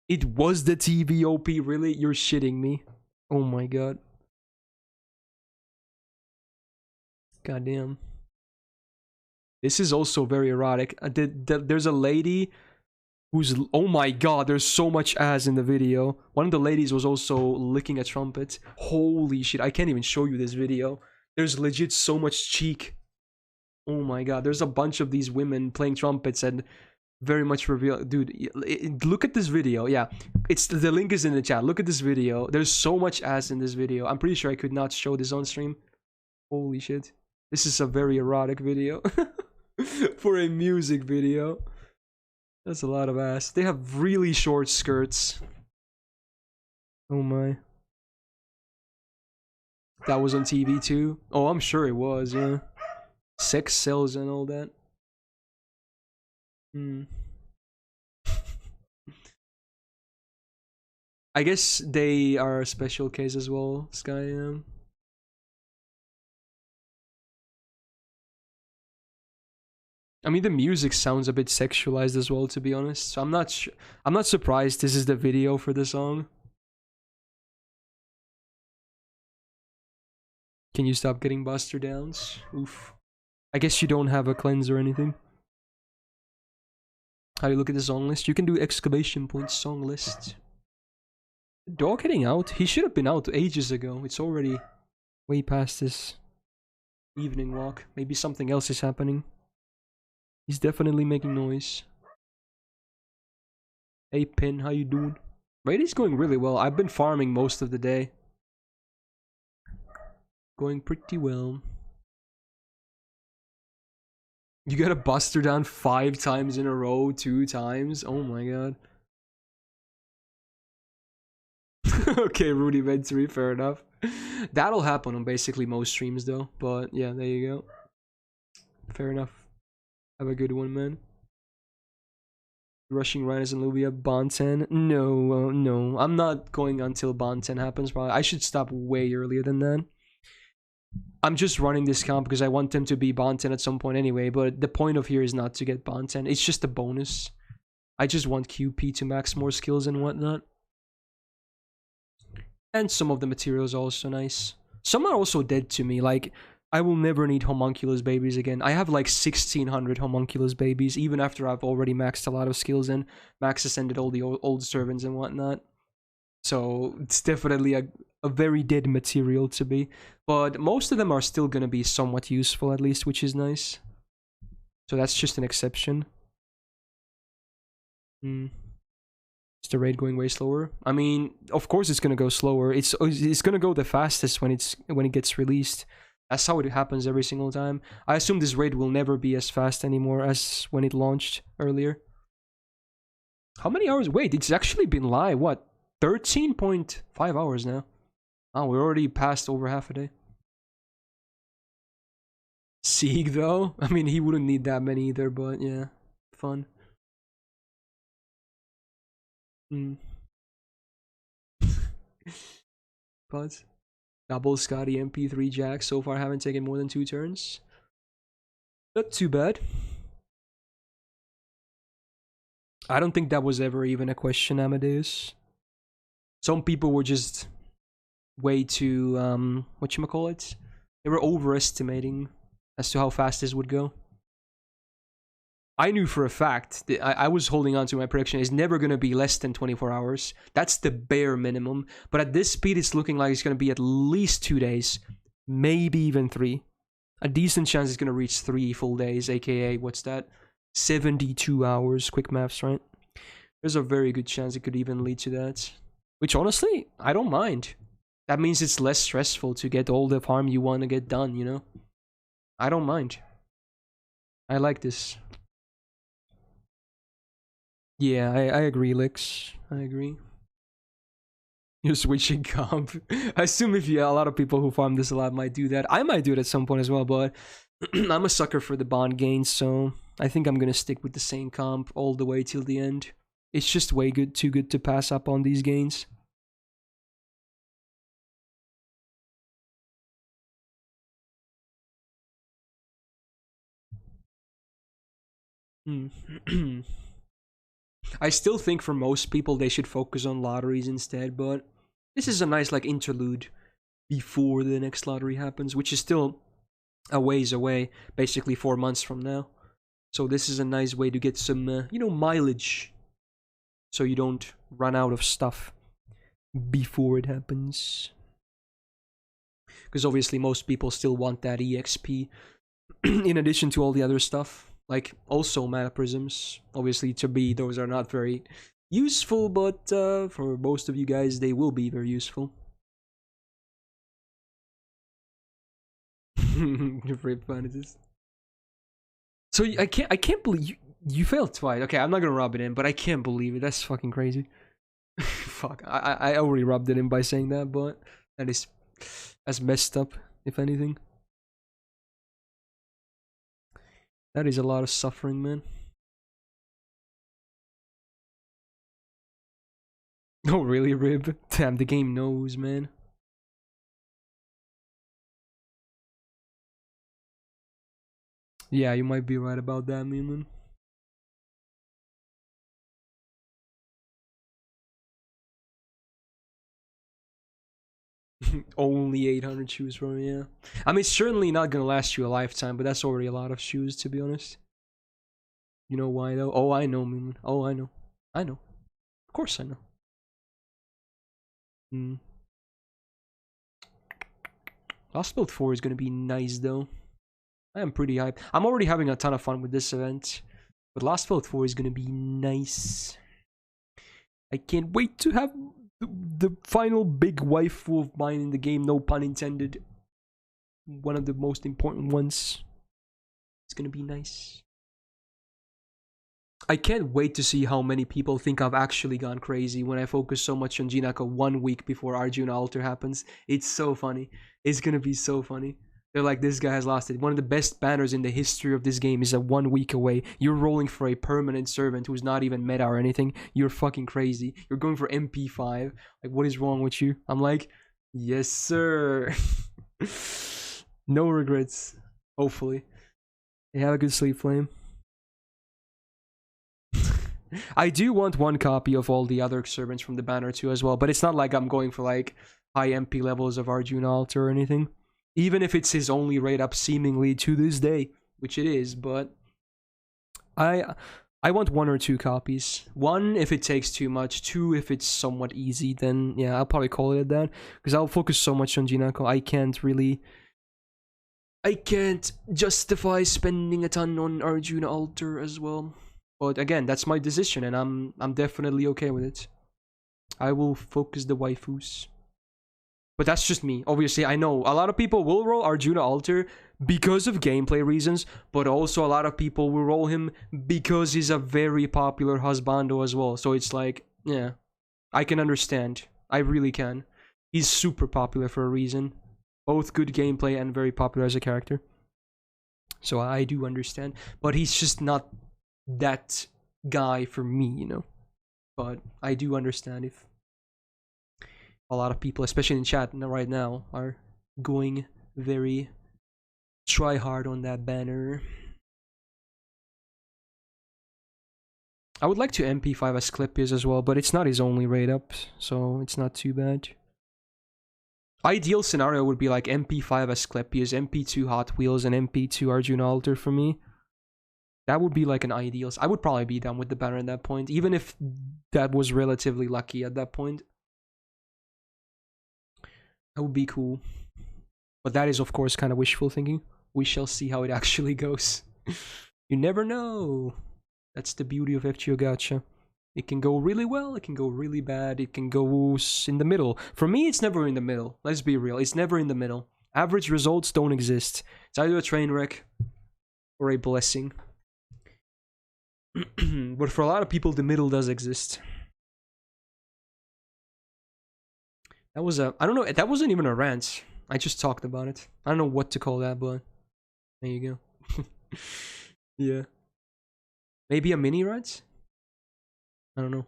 It was the TV OP, really? You're shitting me. Oh my god. Goddamn. This is also very erotic. There's a lady who's... Oh my god, there's so much ass in the video. One of the ladies was also licking a trumpet. Holy shit, I can't even show you this video. There's legit so much cheek. Oh my god, there's a bunch of these women playing trumpets and very much reveal. Dude, look at this video. Yeah, the link is in the chat. Look at this video. There's so much ass in this video. I'm pretty sure I could not show this on stream. Holy shit. This is a very erotic video. For a music video. That's a lot of ass. They have really short skirts. Oh my. That was on TV too? Oh, I'm sure it was, yeah. Sex sells and all that. I guess they are a special case as well, Sky. I mean, the music sounds a bit sexualized as well, to be honest. So I'm not surprised this is the video for the song. Can you stop getting buster downs? Oof. I guess you don't have a cleanse or anything. How do you look at the song list? You can do exclamation point song list. Dog heading out? He should have been out ages ago. It's already way past this evening walk. Maybe something else is happening. He's definitely making noise. Hey Pin, how you doing? Raid is going really well. I've been farming most of the day. Going pretty well. You got a buster down 5 times in a row, 2 times. Oh my god. Okay, rudimentary, fair enough. That'll happen on basically most streams though. But yeah, there you go. Fair enough. Have a good one, man. Rushing Rhinos and Lubia, Bond 10. No, no. I'm not going until Bond 10 happens. Probably. I should stop way earlier than that. I'm just running this comp because I want them to be Bond 10 at some point anyway. But the point of here is not to get Bond 10. It's just a bonus. I just want QP to max more skills and whatnot. And some of the materials are also nice. Some are also dead to me. Like, I will never need homunculus babies again. I have like 1600 homunculus babies, even after I've already maxed a lot of skills and max ascended all the old servants and whatnot. So it's definitely a very dead material to be. But most of them are still going to be somewhat useful at least, which is nice. So that's just an exception. Is the raid going way slower? I mean, of course it's going to go slower. It's going to go the fastest when it gets released. That's how it happens every single time. I assume this raid will never be as fast anymore as when it launched earlier. How many hours? Wait, it's actually been live, what? 13.5 hours now. Oh, we're already past over half a day. Sieg, though? I mean, he wouldn't need that many either, but yeah. Fun. But... Double Scotty MP3 Jack. So far haven't taken more than 2 turns. Not too bad. I don't think that was ever even a question, Amadeus. Some people were just way too, whatchamacallit? They were overestimating as to how fast this would go. I knew for a fact that I was holding on to my prediction. It's never going to be less than 24 hours. That's the bare minimum. But at this speed, it's looking like it's going to be at least 2 days. Maybe even 3. A decent chance it's going to reach 3 full days, aka, what's that? 72 hours. Quick maths, right? There's a very good chance it could even lead to that. Which, honestly, I don't mind. That means it's less stressful to get all the farm you want to get done, you know? I don't mind. I like this. Yeah, I agree, Lix. I agree. You're switching comp. I assume if a lot of people who farm this a lot might do that. I might do it at some point as well, but I'm a sucker for the bond gains, so I think I'm gonna stick with the same comp all the way till the end. It's just way too good to pass up on these gains. I still think for most people they should focus on lotteries instead, but this is a nice like interlude before the next lottery happens, which is still a ways away, basically 4 months from now. So this is a nice way to get some, you know, mileage, so you don't run out of stuff before it happens. Because obviously most people still want that EXP in addition to all the other stuff. Like, also mana prisms. Obviously, to me, those are not very useful, but for most of you guys, they will be very useful. Rip Vanities. So I can't believe you failed twice. Okay, I'm not gonna rub it in, but I can't believe it. That's fucking crazy. Fuck, I already rubbed it in by saying that, but that's messed up, if anything. That is a lot of suffering, man. Oh, really, Rib? Damn, the game knows, man. Yeah, you might be right about that, man. Only 800 shoes for me, yeah. I mean, it's certainly not gonna last you a lifetime, but that's already a lot of shoes, to be honest. You know why, though? Oh, I know, man. Oh, I know. I know. Of course I know. Lost Build 4 is gonna be nice, though. I am pretty hyped. I'm already having a ton of fun with this event, but Lost Build 4 is gonna be nice. I can't wait to have the final big waifu of mine in the game, no pun intended. One of the most important ones. It's gonna be nice. I can't wait to see how many people think I've actually gone crazy when I focus so much on Jinako 1 week before Arjuna Altar happens. It's so funny. It's gonna be so funny. They're like, this guy has lost it. One of the best banners in the history of this game is 1 week away. You're rolling for a permanent servant who's not even meta or anything. You're fucking crazy. You're going for MP5. Like, what is wrong with you? I'm like, yes, sir. No regrets. Hopefully. Hey, have a good sleep, Flame. I do want 1 copy of all the other servants from the banner too as well, but it's not like I'm going for like high MP levels of Arjuna Altar or anything. Even if it's his only raid up seemingly to this day, which it is, but I want 1 or 2 copies. 1 if it takes too much, 2 if it's somewhat easy, then yeah, I'll probably call it at that. Because I'll focus so much on Jinako, I can't justify spending a ton on Arjuna Altar as well. But again, that's my decision, and I'm definitely okay with it. I will focus the waifus. But that's just me. Obviously, I know a lot of people will roll Arjuna Altar because of gameplay reasons, but also a lot of people will roll him because he's a very popular husbando as well. So it's like, yeah, I can understand. I really can. He's super popular for a reason. Both good gameplay and very popular as a character. So I do understand. But he's just not that guy for me, you know. But I do understand if a lot of people, especially in chat right now, are going very try hard on that banner. I would like to MP5 Asclepius as well, but it's not his only raid up, so it's not too bad. Ideal scenario would be like MP5 Asclepius, MP2 Hot Wheels, and MP2 Arjuna Altar for me. That would be like an ideal. I would probably be done with the banner at that point, even if that was relatively lucky at that point. That would be cool. But that is, of course, kind of wishful thinking. We shall see how it actually goes. You never know. That's the beauty of FGO Gacha. It can go really well, it can go really bad, it can go in the middle. For me, it's never in the middle. Let's be real. It's never in the middle. Average results don't exist. It's either a train wreck or a blessing. But for a lot of people, the middle does exist. That was a... I don't know, that wasn't even a rant. I just talked about it. I don't know what to call that, but... There you go. Yeah. Maybe a mini rant? I don't know.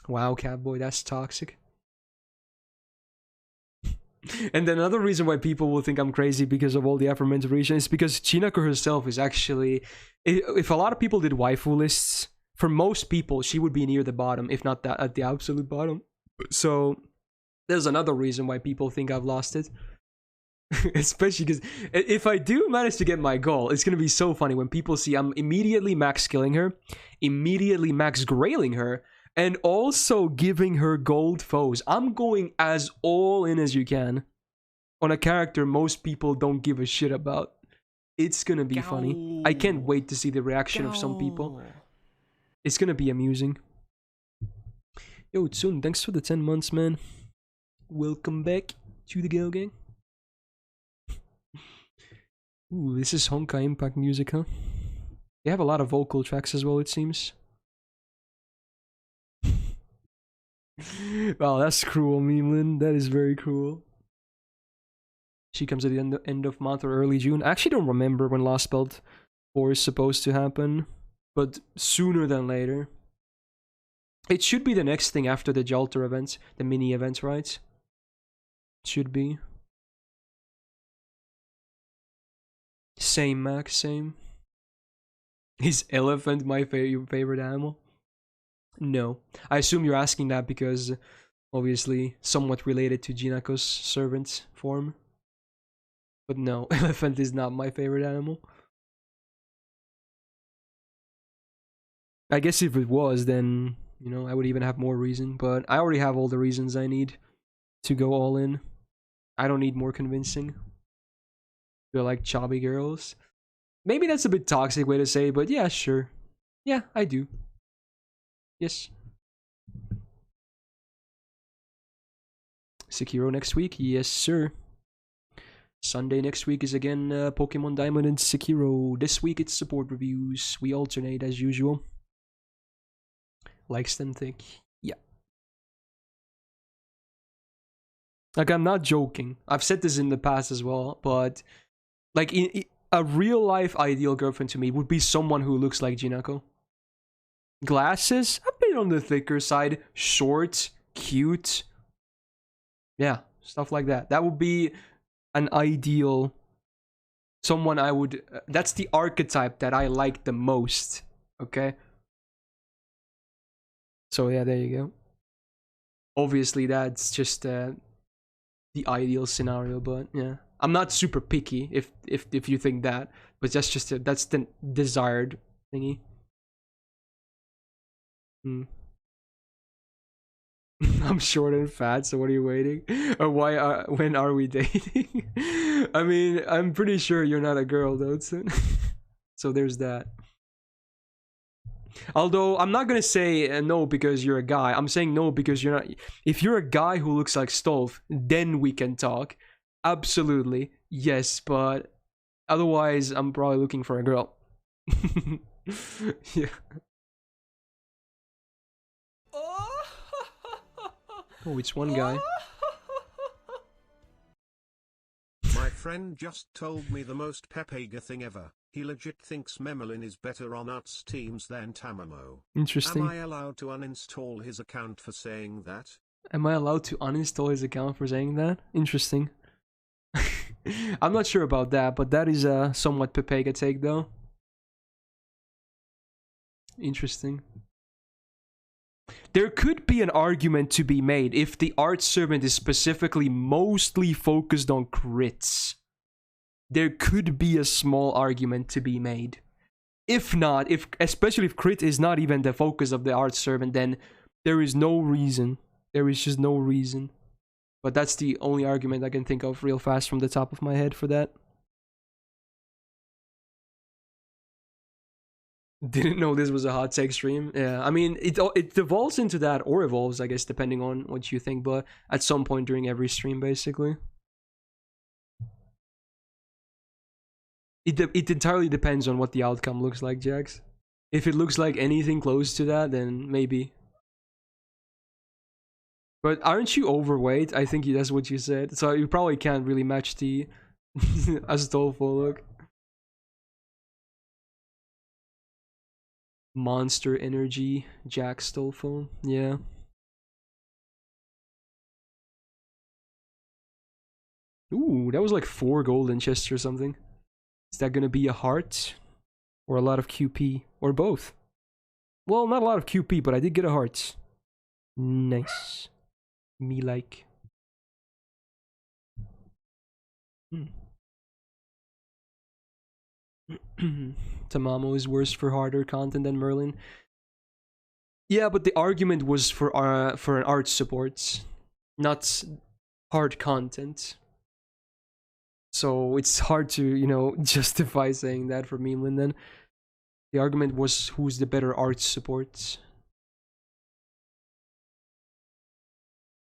Wow, Catboy, that's toxic. And then another reason why people will think I'm crazy because of all the aforementioned reasons is because Chinako herself is actually... If a lot of people did waifu lists, for most people, she would be near the bottom, if not that at the absolute bottom. So, there's another reason why people think I've lost it. Especially because if I do manage to get my goal, it's gonna be so funny when people see I'm immediately max killing her, immediately max grailing her, and also giving her gold foes. I'm going as all in as you can on a character most people don't give a shit about. It's gonna be funny. I can't wait to see the reaction of some people. It's gonna be amusing. Yo, Tsun, thanks for the 10 months, man. Welcome back to the Go Gang. Ooh, this is Honkai Impact music, huh? They have a lot of vocal tracks as well, it seems. Wow, that's cruel, Memelin. That is very cruel. She comes at the end of month or early June. I actually don't remember when Last Belt 4 is supposed to happen, but sooner than later. It should be the next thing after the Jalter event, the mini event, right? Should be. Same, Max, same. Is elephant my favorite animal? No. I assume you're asking that because, obviously, somewhat related to Jinako's servant form. But no, elephant is not my favorite animal. I guess if it was, then, you know, I would even have more reason. But I already have all the reasons I need to go all in. I don't need more convincing. They're like chubby girls. Maybe that's a bit toxic way to say, but yeah, sure. Yeah, I do. Yes. Sekiro next week? Yes, sir. Sunday next week is again Pokemon Diamond and Sekiro. This week it's support reviews. We alternate as usual. Likes them thick. Yeah. Like, I'm not joking. I've said this in the past as well, but like a real life ideal girlfriend to me would be someone who looks like Jinako. Glasses, a bit on the thicker side. Short, cute. Yeah, stuff like that. That would be an ideal someone I would that's the archetype that I like the most. Okay, so yeah, there you go. Obviously that's just the ideal scenario, but yeah, I'm not super picky if you think that, but that's just that's the desired thingy. I'm short and fat, so what are you waiting? Or when are we dating? I mean, I'm pretty sure you're not a girl, though, so there's that. Although, I'm not gonna say no because you're a guy. I'm saying no because you're not... If you're a guy who looks like Stolf, then we can talk. Absolutely, yes, but... Otherwise, I'm probably looking for a girl. Yeah. Oh, it's one guy. My friend just told me the most Pepega thing ever. He legit thinks Memelin is better on Arts teams than Tamamo. Interesting. Am I allowed to uninstall his account for saying that? Am I allowed to uninstall his account for saying that? Interesting. I'm not sure about that, but that is a somewhat Pepega take, though. Interesting. There could be an argument to be made if the art servant is specifically mostly focused on crits. There could be a small argument to be made. If not, especially if crit is not even the focus of the art servant, then there is no reason. There is just no reason. But that's the only argument I can think of real fast from the top of my head for that. Didn't know this was a hot take stream. Yeah, I mean, it devolves into that, or evolves, I guess, depending on what you think, but at some point during every stream, basically. It entirely depends on what the outcome looks like, Jax. If it looks like anything close to that, then maybe. But aren't you overweight? I think that's what you said. So you probably can't really match the Astolfo look. Monster Energy, Jack Stolfo, yeah. Ooh, that was like 4 golden chests or something. Is that gonna be a heart? Or a lot of QP? Or both? Well, not a lot of QP, but I did get a heart. Nice. Me like. Tamamo is worse for harder content than Merlin. Yeah, but the argument was for an art support, not hard content. So it's hard to, you know, justify saying that for Memeland then. The argument was who's the better art support.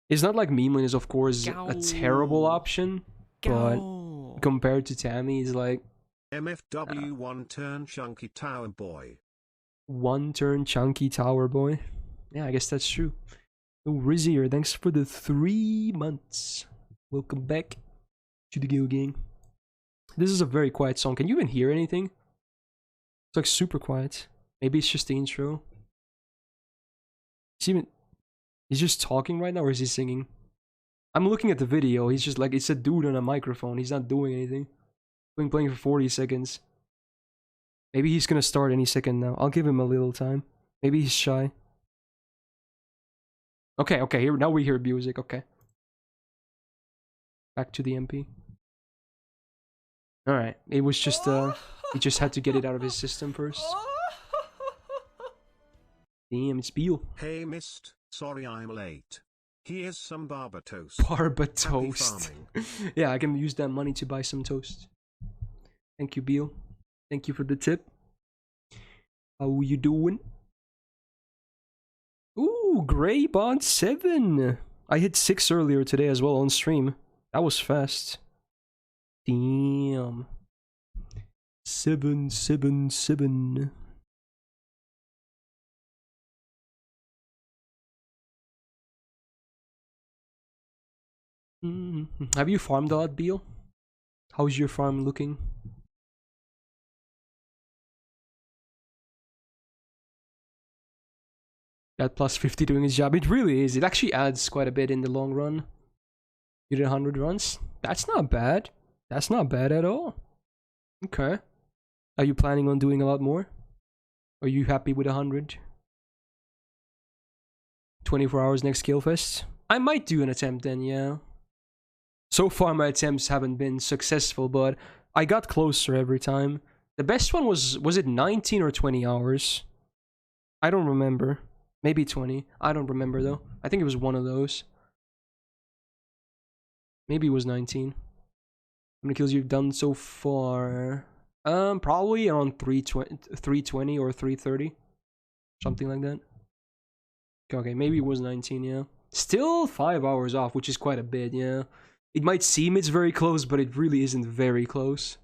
It's not like Memeland is of course a terrible option, but compared to Tammy, it's like MFW one turn chunky tower boy. One turn chunky tower boy. Yeah, I guess that's true. Oh, Rizzier, thanks for the 3 months. Welcome back to the Go Gang. This is a very quiet song. Can you even hear anything? It's like super quiet. Maybe it's just the intro. He's just talking right now, or is he singing? I'm looking at the video. He's just like, it's a dude on a microphone. He's not doing anything. Been playing for 40 seconds. Maybe he's gonna start any second now. I'll give him a little time. Maybe he's shy. Okay, here now we hear music. Okay. Back to the MP. All right. It was just he just had to get it out of his system first. Damn, it's Beal. Hey Myst, sorry I'm late. Here's some barber toast. Barber toast. Yeah, I can use that money to buy some toast. Thank you, Beal. Thank you for the tip. How you doing? Ooh, Grey Bond 7. I hit 6 earlier today as well on stream. That was fast. Damn. 7. Have you farmed a lot, Beal? How's your farm looking? That plus 50 doing his job. It really is. It actually adds quite a bit in the long run. You did 100 runs? That's not bad. That's not bad at all. Okay. Are you planning on doing a lot more? Are you happy with 100? 24 hours next Killfest? I might do an attempt then, yeah. So far my attempts haven't been successful, but I got closer every time. The best one was it 19 or 20 hours? I don't remember. Maybe 20. I don't remember though. I think it was one of those. Maybe it was 19. How many kills you've done so far? Probably around 320 or 330. Something like that. Okay, maybe it was 19, yeah. Still 5 hours off, which is quite a bit, yeah. It might seem it's very close, but it really isn't very close.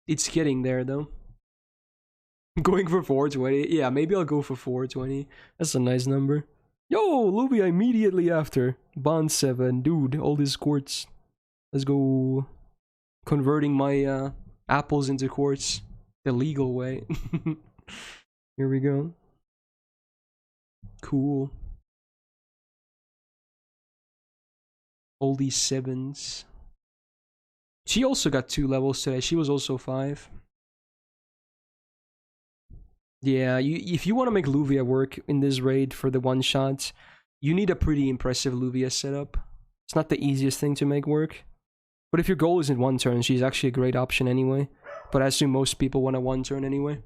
It's getting there though. Going for 420. Yeah, maybe I'll go for 420. That's a nice number. Yo, Luvia immediately after. Bond 7. Dude, all these quartz. Let's go converting my apples into quartz the legal way. Here we go. Cool. All these 7s. She also got 2 levels today. She was also 5. Yeah, if you want to make Luvia work in this raid for the one-shot, you need a pretty impressive Luvia setup. It's not the easiest thing to make work. But if your goal isn't 1 turn, she's actually a great option anyway. But I assume most people want a 1 turn anyway.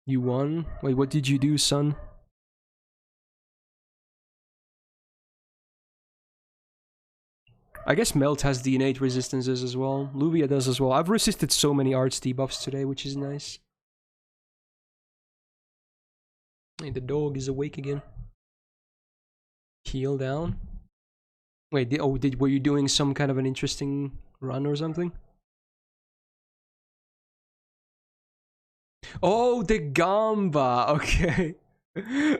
You won? Wait, what did you do, son? I guess Melt has the innate resistances as well. Luvia does as well. I've resisted so many arts debuffs today, which is nice. Hey, the dog is awake again. Heal down. Wait, were you doing some kind of an interesting run or something? Oh, the Gamba. Okay.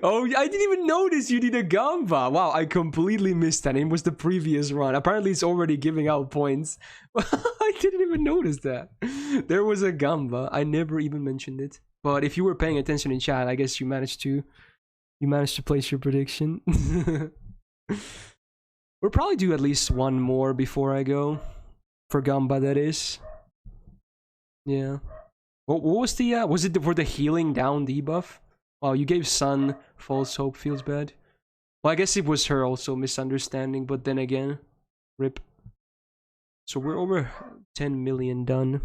Oh, I didn't even notice you did a Gamba. Wow, I completely missed that. It was the previous run. Apparently, it's already giving out points. I didn't even notice that. There was a Gamba. I never even mentioned it. But if you were paying attention in chat, I guess you managed to place your prediction. We'll probably do at least 1 more before I go. For Gamba, that is. Yeah. What was the was it for the healing down debuff? Oh, you gave Sun false hope, feels bad. Well, I guess it was her also misunderstanding, but then again, Rip. So we're over 10 million done.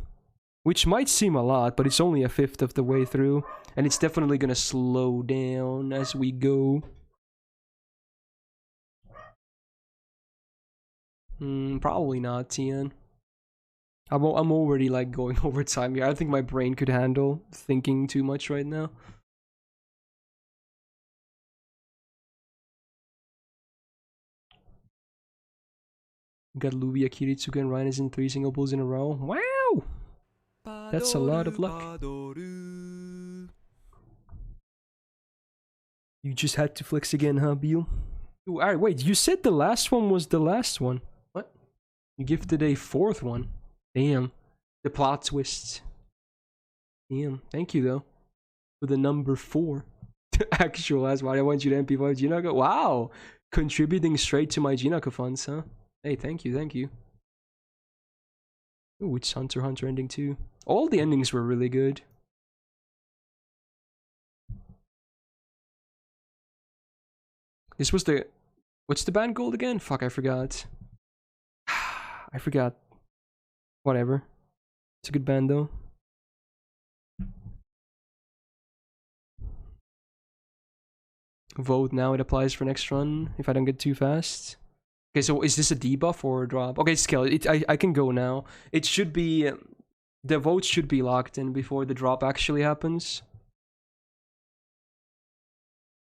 Which might seem a lot, but it's only a fifth of the way through. And it's definitely gonna slow down as we go. Probably not, Tian. I'm already like going over time here. I don't think my brain could handle thinking too much right now. Got Lugia, Kiritsuka, and Rhinos in 3 single pulls in a row. Wow! That's a lot of luck. You just had to flex again, huh, Beal? Alright, wait, you said the last one was the last one. What? You gifted a 4th one. Damn. The plot twists. Damn. Thank you, though. For the number 4. Actual, that's why I want you to MP5 Jinaka. Wow! Contributing straight to my Jinaka funds, huh? Hey, thank you, thank you. Ooh, it's Hunter x Hunter ending too. All the endings were really good. This was the... What's the band called again? Fuck, I forgot. I forgot. Whatever. It's a good band though. Vote now, it applies for next run if I don't get too fast. Okay, so is this a debuff or a drop? Okay, scale. I can go now. It should be... The votes should be locked in before the drop actually happens.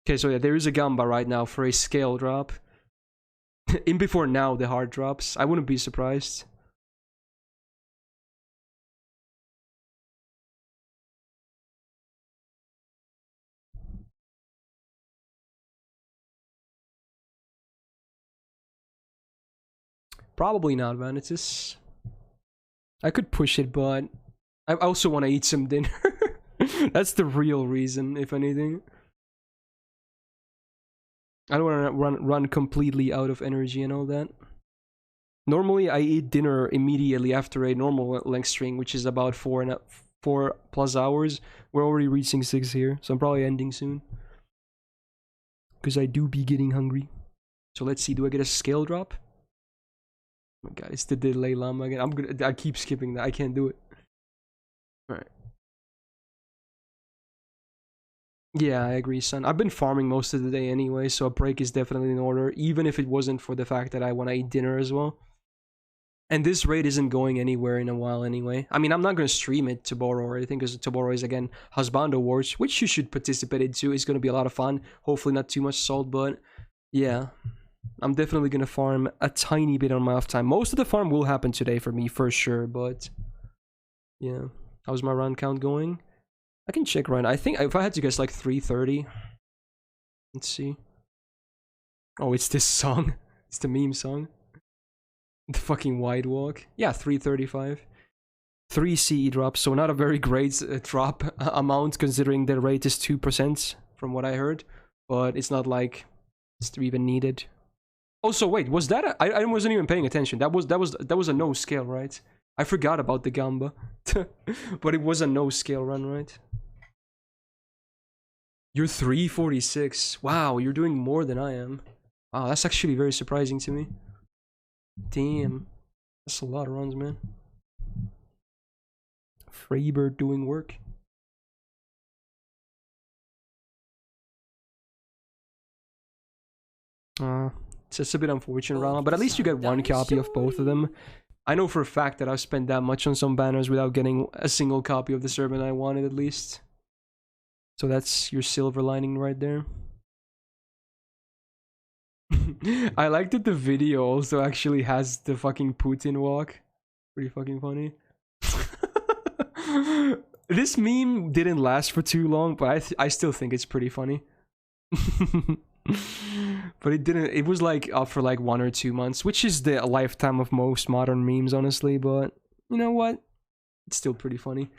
Okay, so yeah, there is a Gamba right now for a scale drop. In before now the hard drops. I wouldn't be surprised. Probably not, Vanitas. I could push it, but I also want to eat some dinner. That's the real reason, if anything. I don't want to run completely out of energy and all that. Normally, I eat dinner immediately after a normal length stream, which is about 4+ hours. We're already reaching 6 here, so I'm probably ending soon. Because I do be getting hungry. So let's see, do I get a scale drop? Oh my god, it's the delay llama again. I keep skipping that. I can't do it. Alright. Yeah, I agree, son. I've been farming most of the day anyway, so a break is definitely in order, even if it wasn't for the fact that I want to eat dinner as well. And this raid isn't going anywhere in a while anyway. I mean, I'm not going to stream it tomorrow or anything, because tomorrow is, again, Husbando Wars, which you should participate in too. It's going to be a lot of fun. Hopefully not too much salt, but yeah. I'm definitely going to farm a tiny bit on my off time. Most of the farm will happen today for me, for sure, but yeah. How's my round count going? I can check right now. I think if I had to guess, like 330. Let's see. Oh, it's this song. It's the meme song. The fucking wide walk. Yeah, 335. 3 CE drops, so not a very great drop amount considering the rate is 2% from what I heard. But it's not like it's even needed. Also, wait, was that I wasn't even paying attention. That was a no scale, right? I forgot about the Gamba. But it was a no scale run, right? You're 346. Wow, you're doing more than I am. Wow, that's actually very surprising to me. Damn. That's a lot of runs, man. Freebird doing work. It's just a bit unfortunate, Rana, but at least you get one copy of both of them. I know for a fact that I've spent that much on some banners without getting a single copy of the servant I wanted, at least. So that's your silver lining right there. I like that the video also actually has the fucking Putin walk. Pretty fucking funny. This meme didn't last for too long, but I still think it's pretty funny. But it was like up for like 1 or 2 months, which is the lifetime of most modern memes, honestly, but you know what? It's still pretty funny.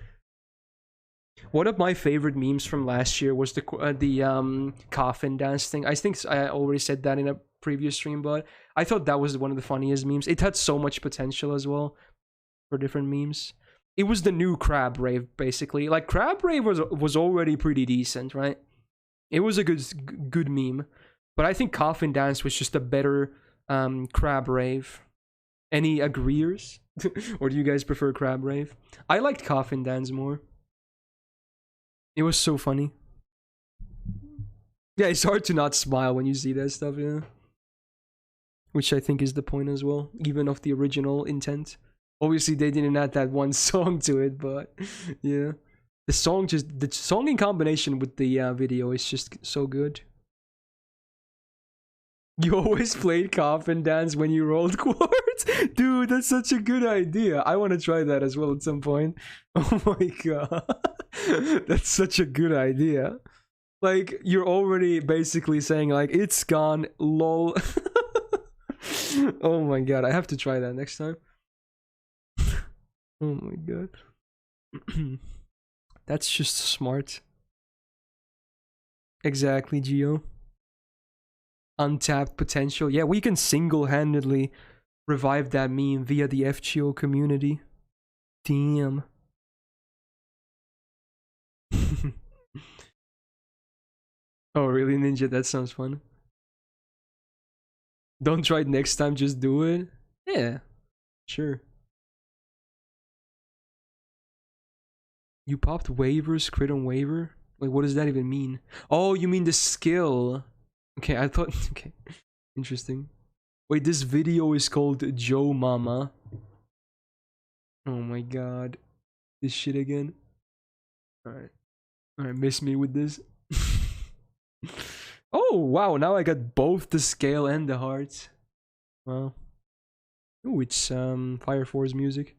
One of my favorite memes from last year was the coffin dance thing. I think I already said that in a previous stream, but I thought that was one of the funniest memes. It had so much potential as well for different memes. It was the new crab rave, basically. Like, crab rave was already pretty decent, right? It was a good meme. But I think coffin dance was just a better crab rave. Any agreeers? Or do you guys prefer Crab Rave? I liked Coffin Dance more. It was so funny. Yeah, it's hard to not smile when you see that stuff, yeah. Which I think is the point as well, even of the original intent. Obviously, they didn't add that one song to it, but yeah. The song in combination with the video is just so good. You always played Coffin Dance when you rolled quartz? Dude, that's such a good idea. I want to try that as well at some point. Oh my god. That's such a good idea. Like, you're already basically saying, like, it's gone, lol. Oh my god, I have to try that next time. Oh my god. That's just smart. Exactly, Geo. Untapped potential. Yeah, we can single-handedly revive that meme via the FGO community. Damn. Oh, really, Ninja? That sounds fun. Don't try it next time, just do it. Yeah, sure. You popped waivers, crit on waiver? Wait, what does that even mean? Oh, you mean the skill. Okay, I thought... Okay, interesting. Wait, this video is called Joe Mama. Oh my god. This shit again. Alright. Alright, miss me with this. Oh, wow, now I got both the scale and the hearts. Wow. Ooh, it's Fire Force music.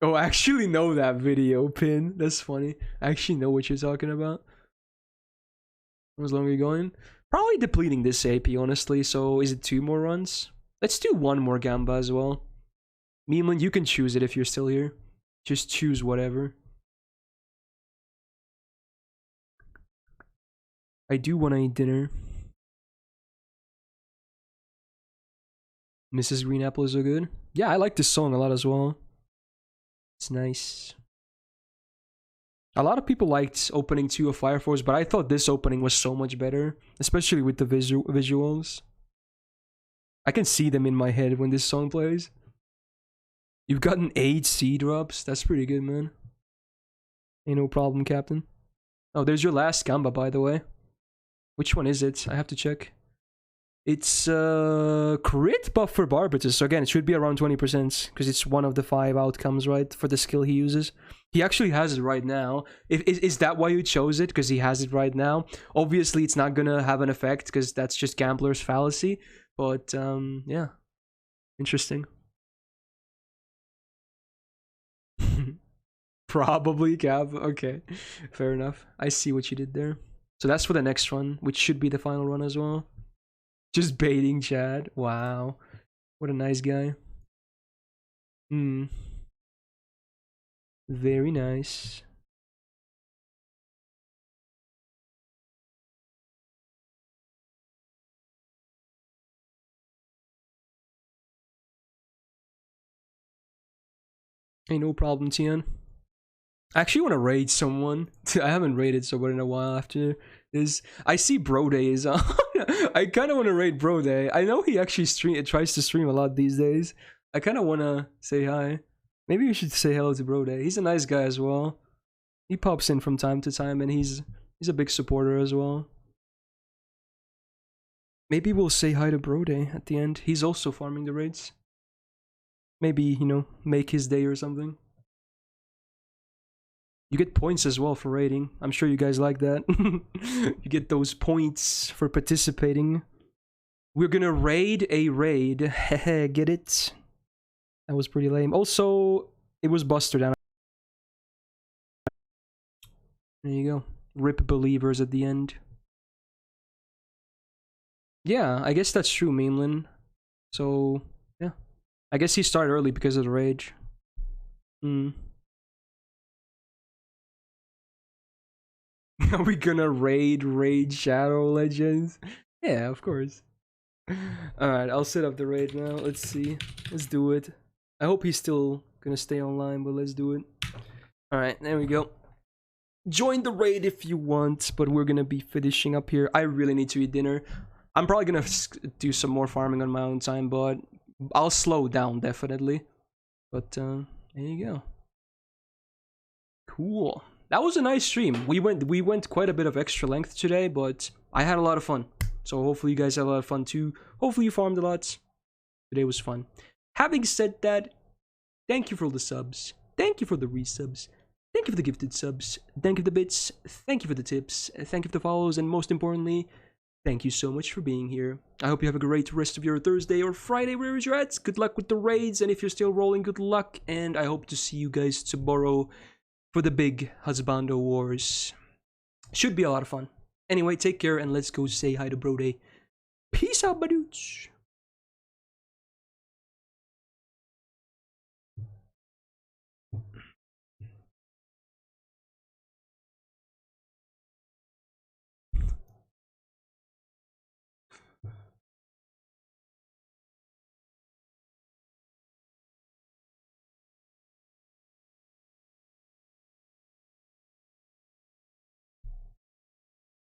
Oh, I actually know that video, Pin. That's funny. I actually know what you're talking about. How long are you going? Probably depleting this AP, honestly. So, is it 2 more runs? Let's do 1 more Gamba as well. Memeland, you can choose it if you're still here. Just choose whatever. I do want to eat dinner. Mrs. Green Apple is so good. Yeah, I like this song a lot as well. It's nice. A lot of people liked opening 2 of Fire Force, but I thought this opening was so much better, especially with the visuals. I can see them in my head when this song plays. You've gotten 8 C drops. That's pretty good, man. Ain't no problem, Captain. Oh, there's your last Gamba, by the way. Which one is it? I have to check. It's crit buff for Barbatus. So again, it should be around 20% because it's one of the 5 outcomes, right, for the skill he uses. He actually has it right now. Is that why you chose it? Because he has it right now. Obviously, it's not gonna have an effect because that's just gambler's fallacy. But yeah, interesting. Probably Cap. Okay, fair enough. I see what you did there. So that's for the next run, which should be the final run as well. Just baiting Chad. Wow. What a nice guy. Very nice. Ain't no problem, Tian. I actually want to raid someone. I haven't raided someone in a while after this. I see Brode is on. I kind of want to raid Brode. I know he actually tries to stream a lot these days. I kind of want to say hi. Maybe we should say hello to Brode. He's a nice guy as well. He pops in from time to time, and he's a big supporter as well. Maybe we'll say hi to Brode at the end. He's also farming the raids. Maybe, you know, make his day or something. You get points as well for raiding. I'm sure you guys like that. You get those points for participating. We're gonna raid a raid. Hehe, get it? That was pretty lame. Also, it was Buster down. There you go. Rip believers at the end. Yeah, I guess that's true, Memeland. So, yeah. I guess he started early because of the rage. Are we gonna raid Shadow Legends? Yeah, of course. Alright, I'll set up the raid now. Let's see. Let's do it. I hope he's still gonna stay online, but let's do it. Alright, there we go. Join the raid if you want, but we're gonna be finishing up here. I really need to eat dinner. I'm probably gonna do some more farming on my own time, but I'll slow down definitely. But there you go. Cool. That was a nice stream. We went quite a bit of extra length today, but I had a lot of fun. So hopefully you guys had a lot of fun too. Hopefully you farmed a lot. Today was fun. Having said that, thank you for the subs. Thank you for the resubs. Thank you for the gifted subs. Thank you for the bits. Thank you for the tips. Thank you for the follows. And most importantly, thank you so much for being here. I hope you have a great rest of your Thursday or Friday, wherever you're at. Good luck with the raids. And if you're still rolling, good luck. And I hope to see you guys tomorrow for the big Husbando Wars. Should be a lot of fun. Anyway, take care and let's go say hi to Brode. Peace out, my dudes.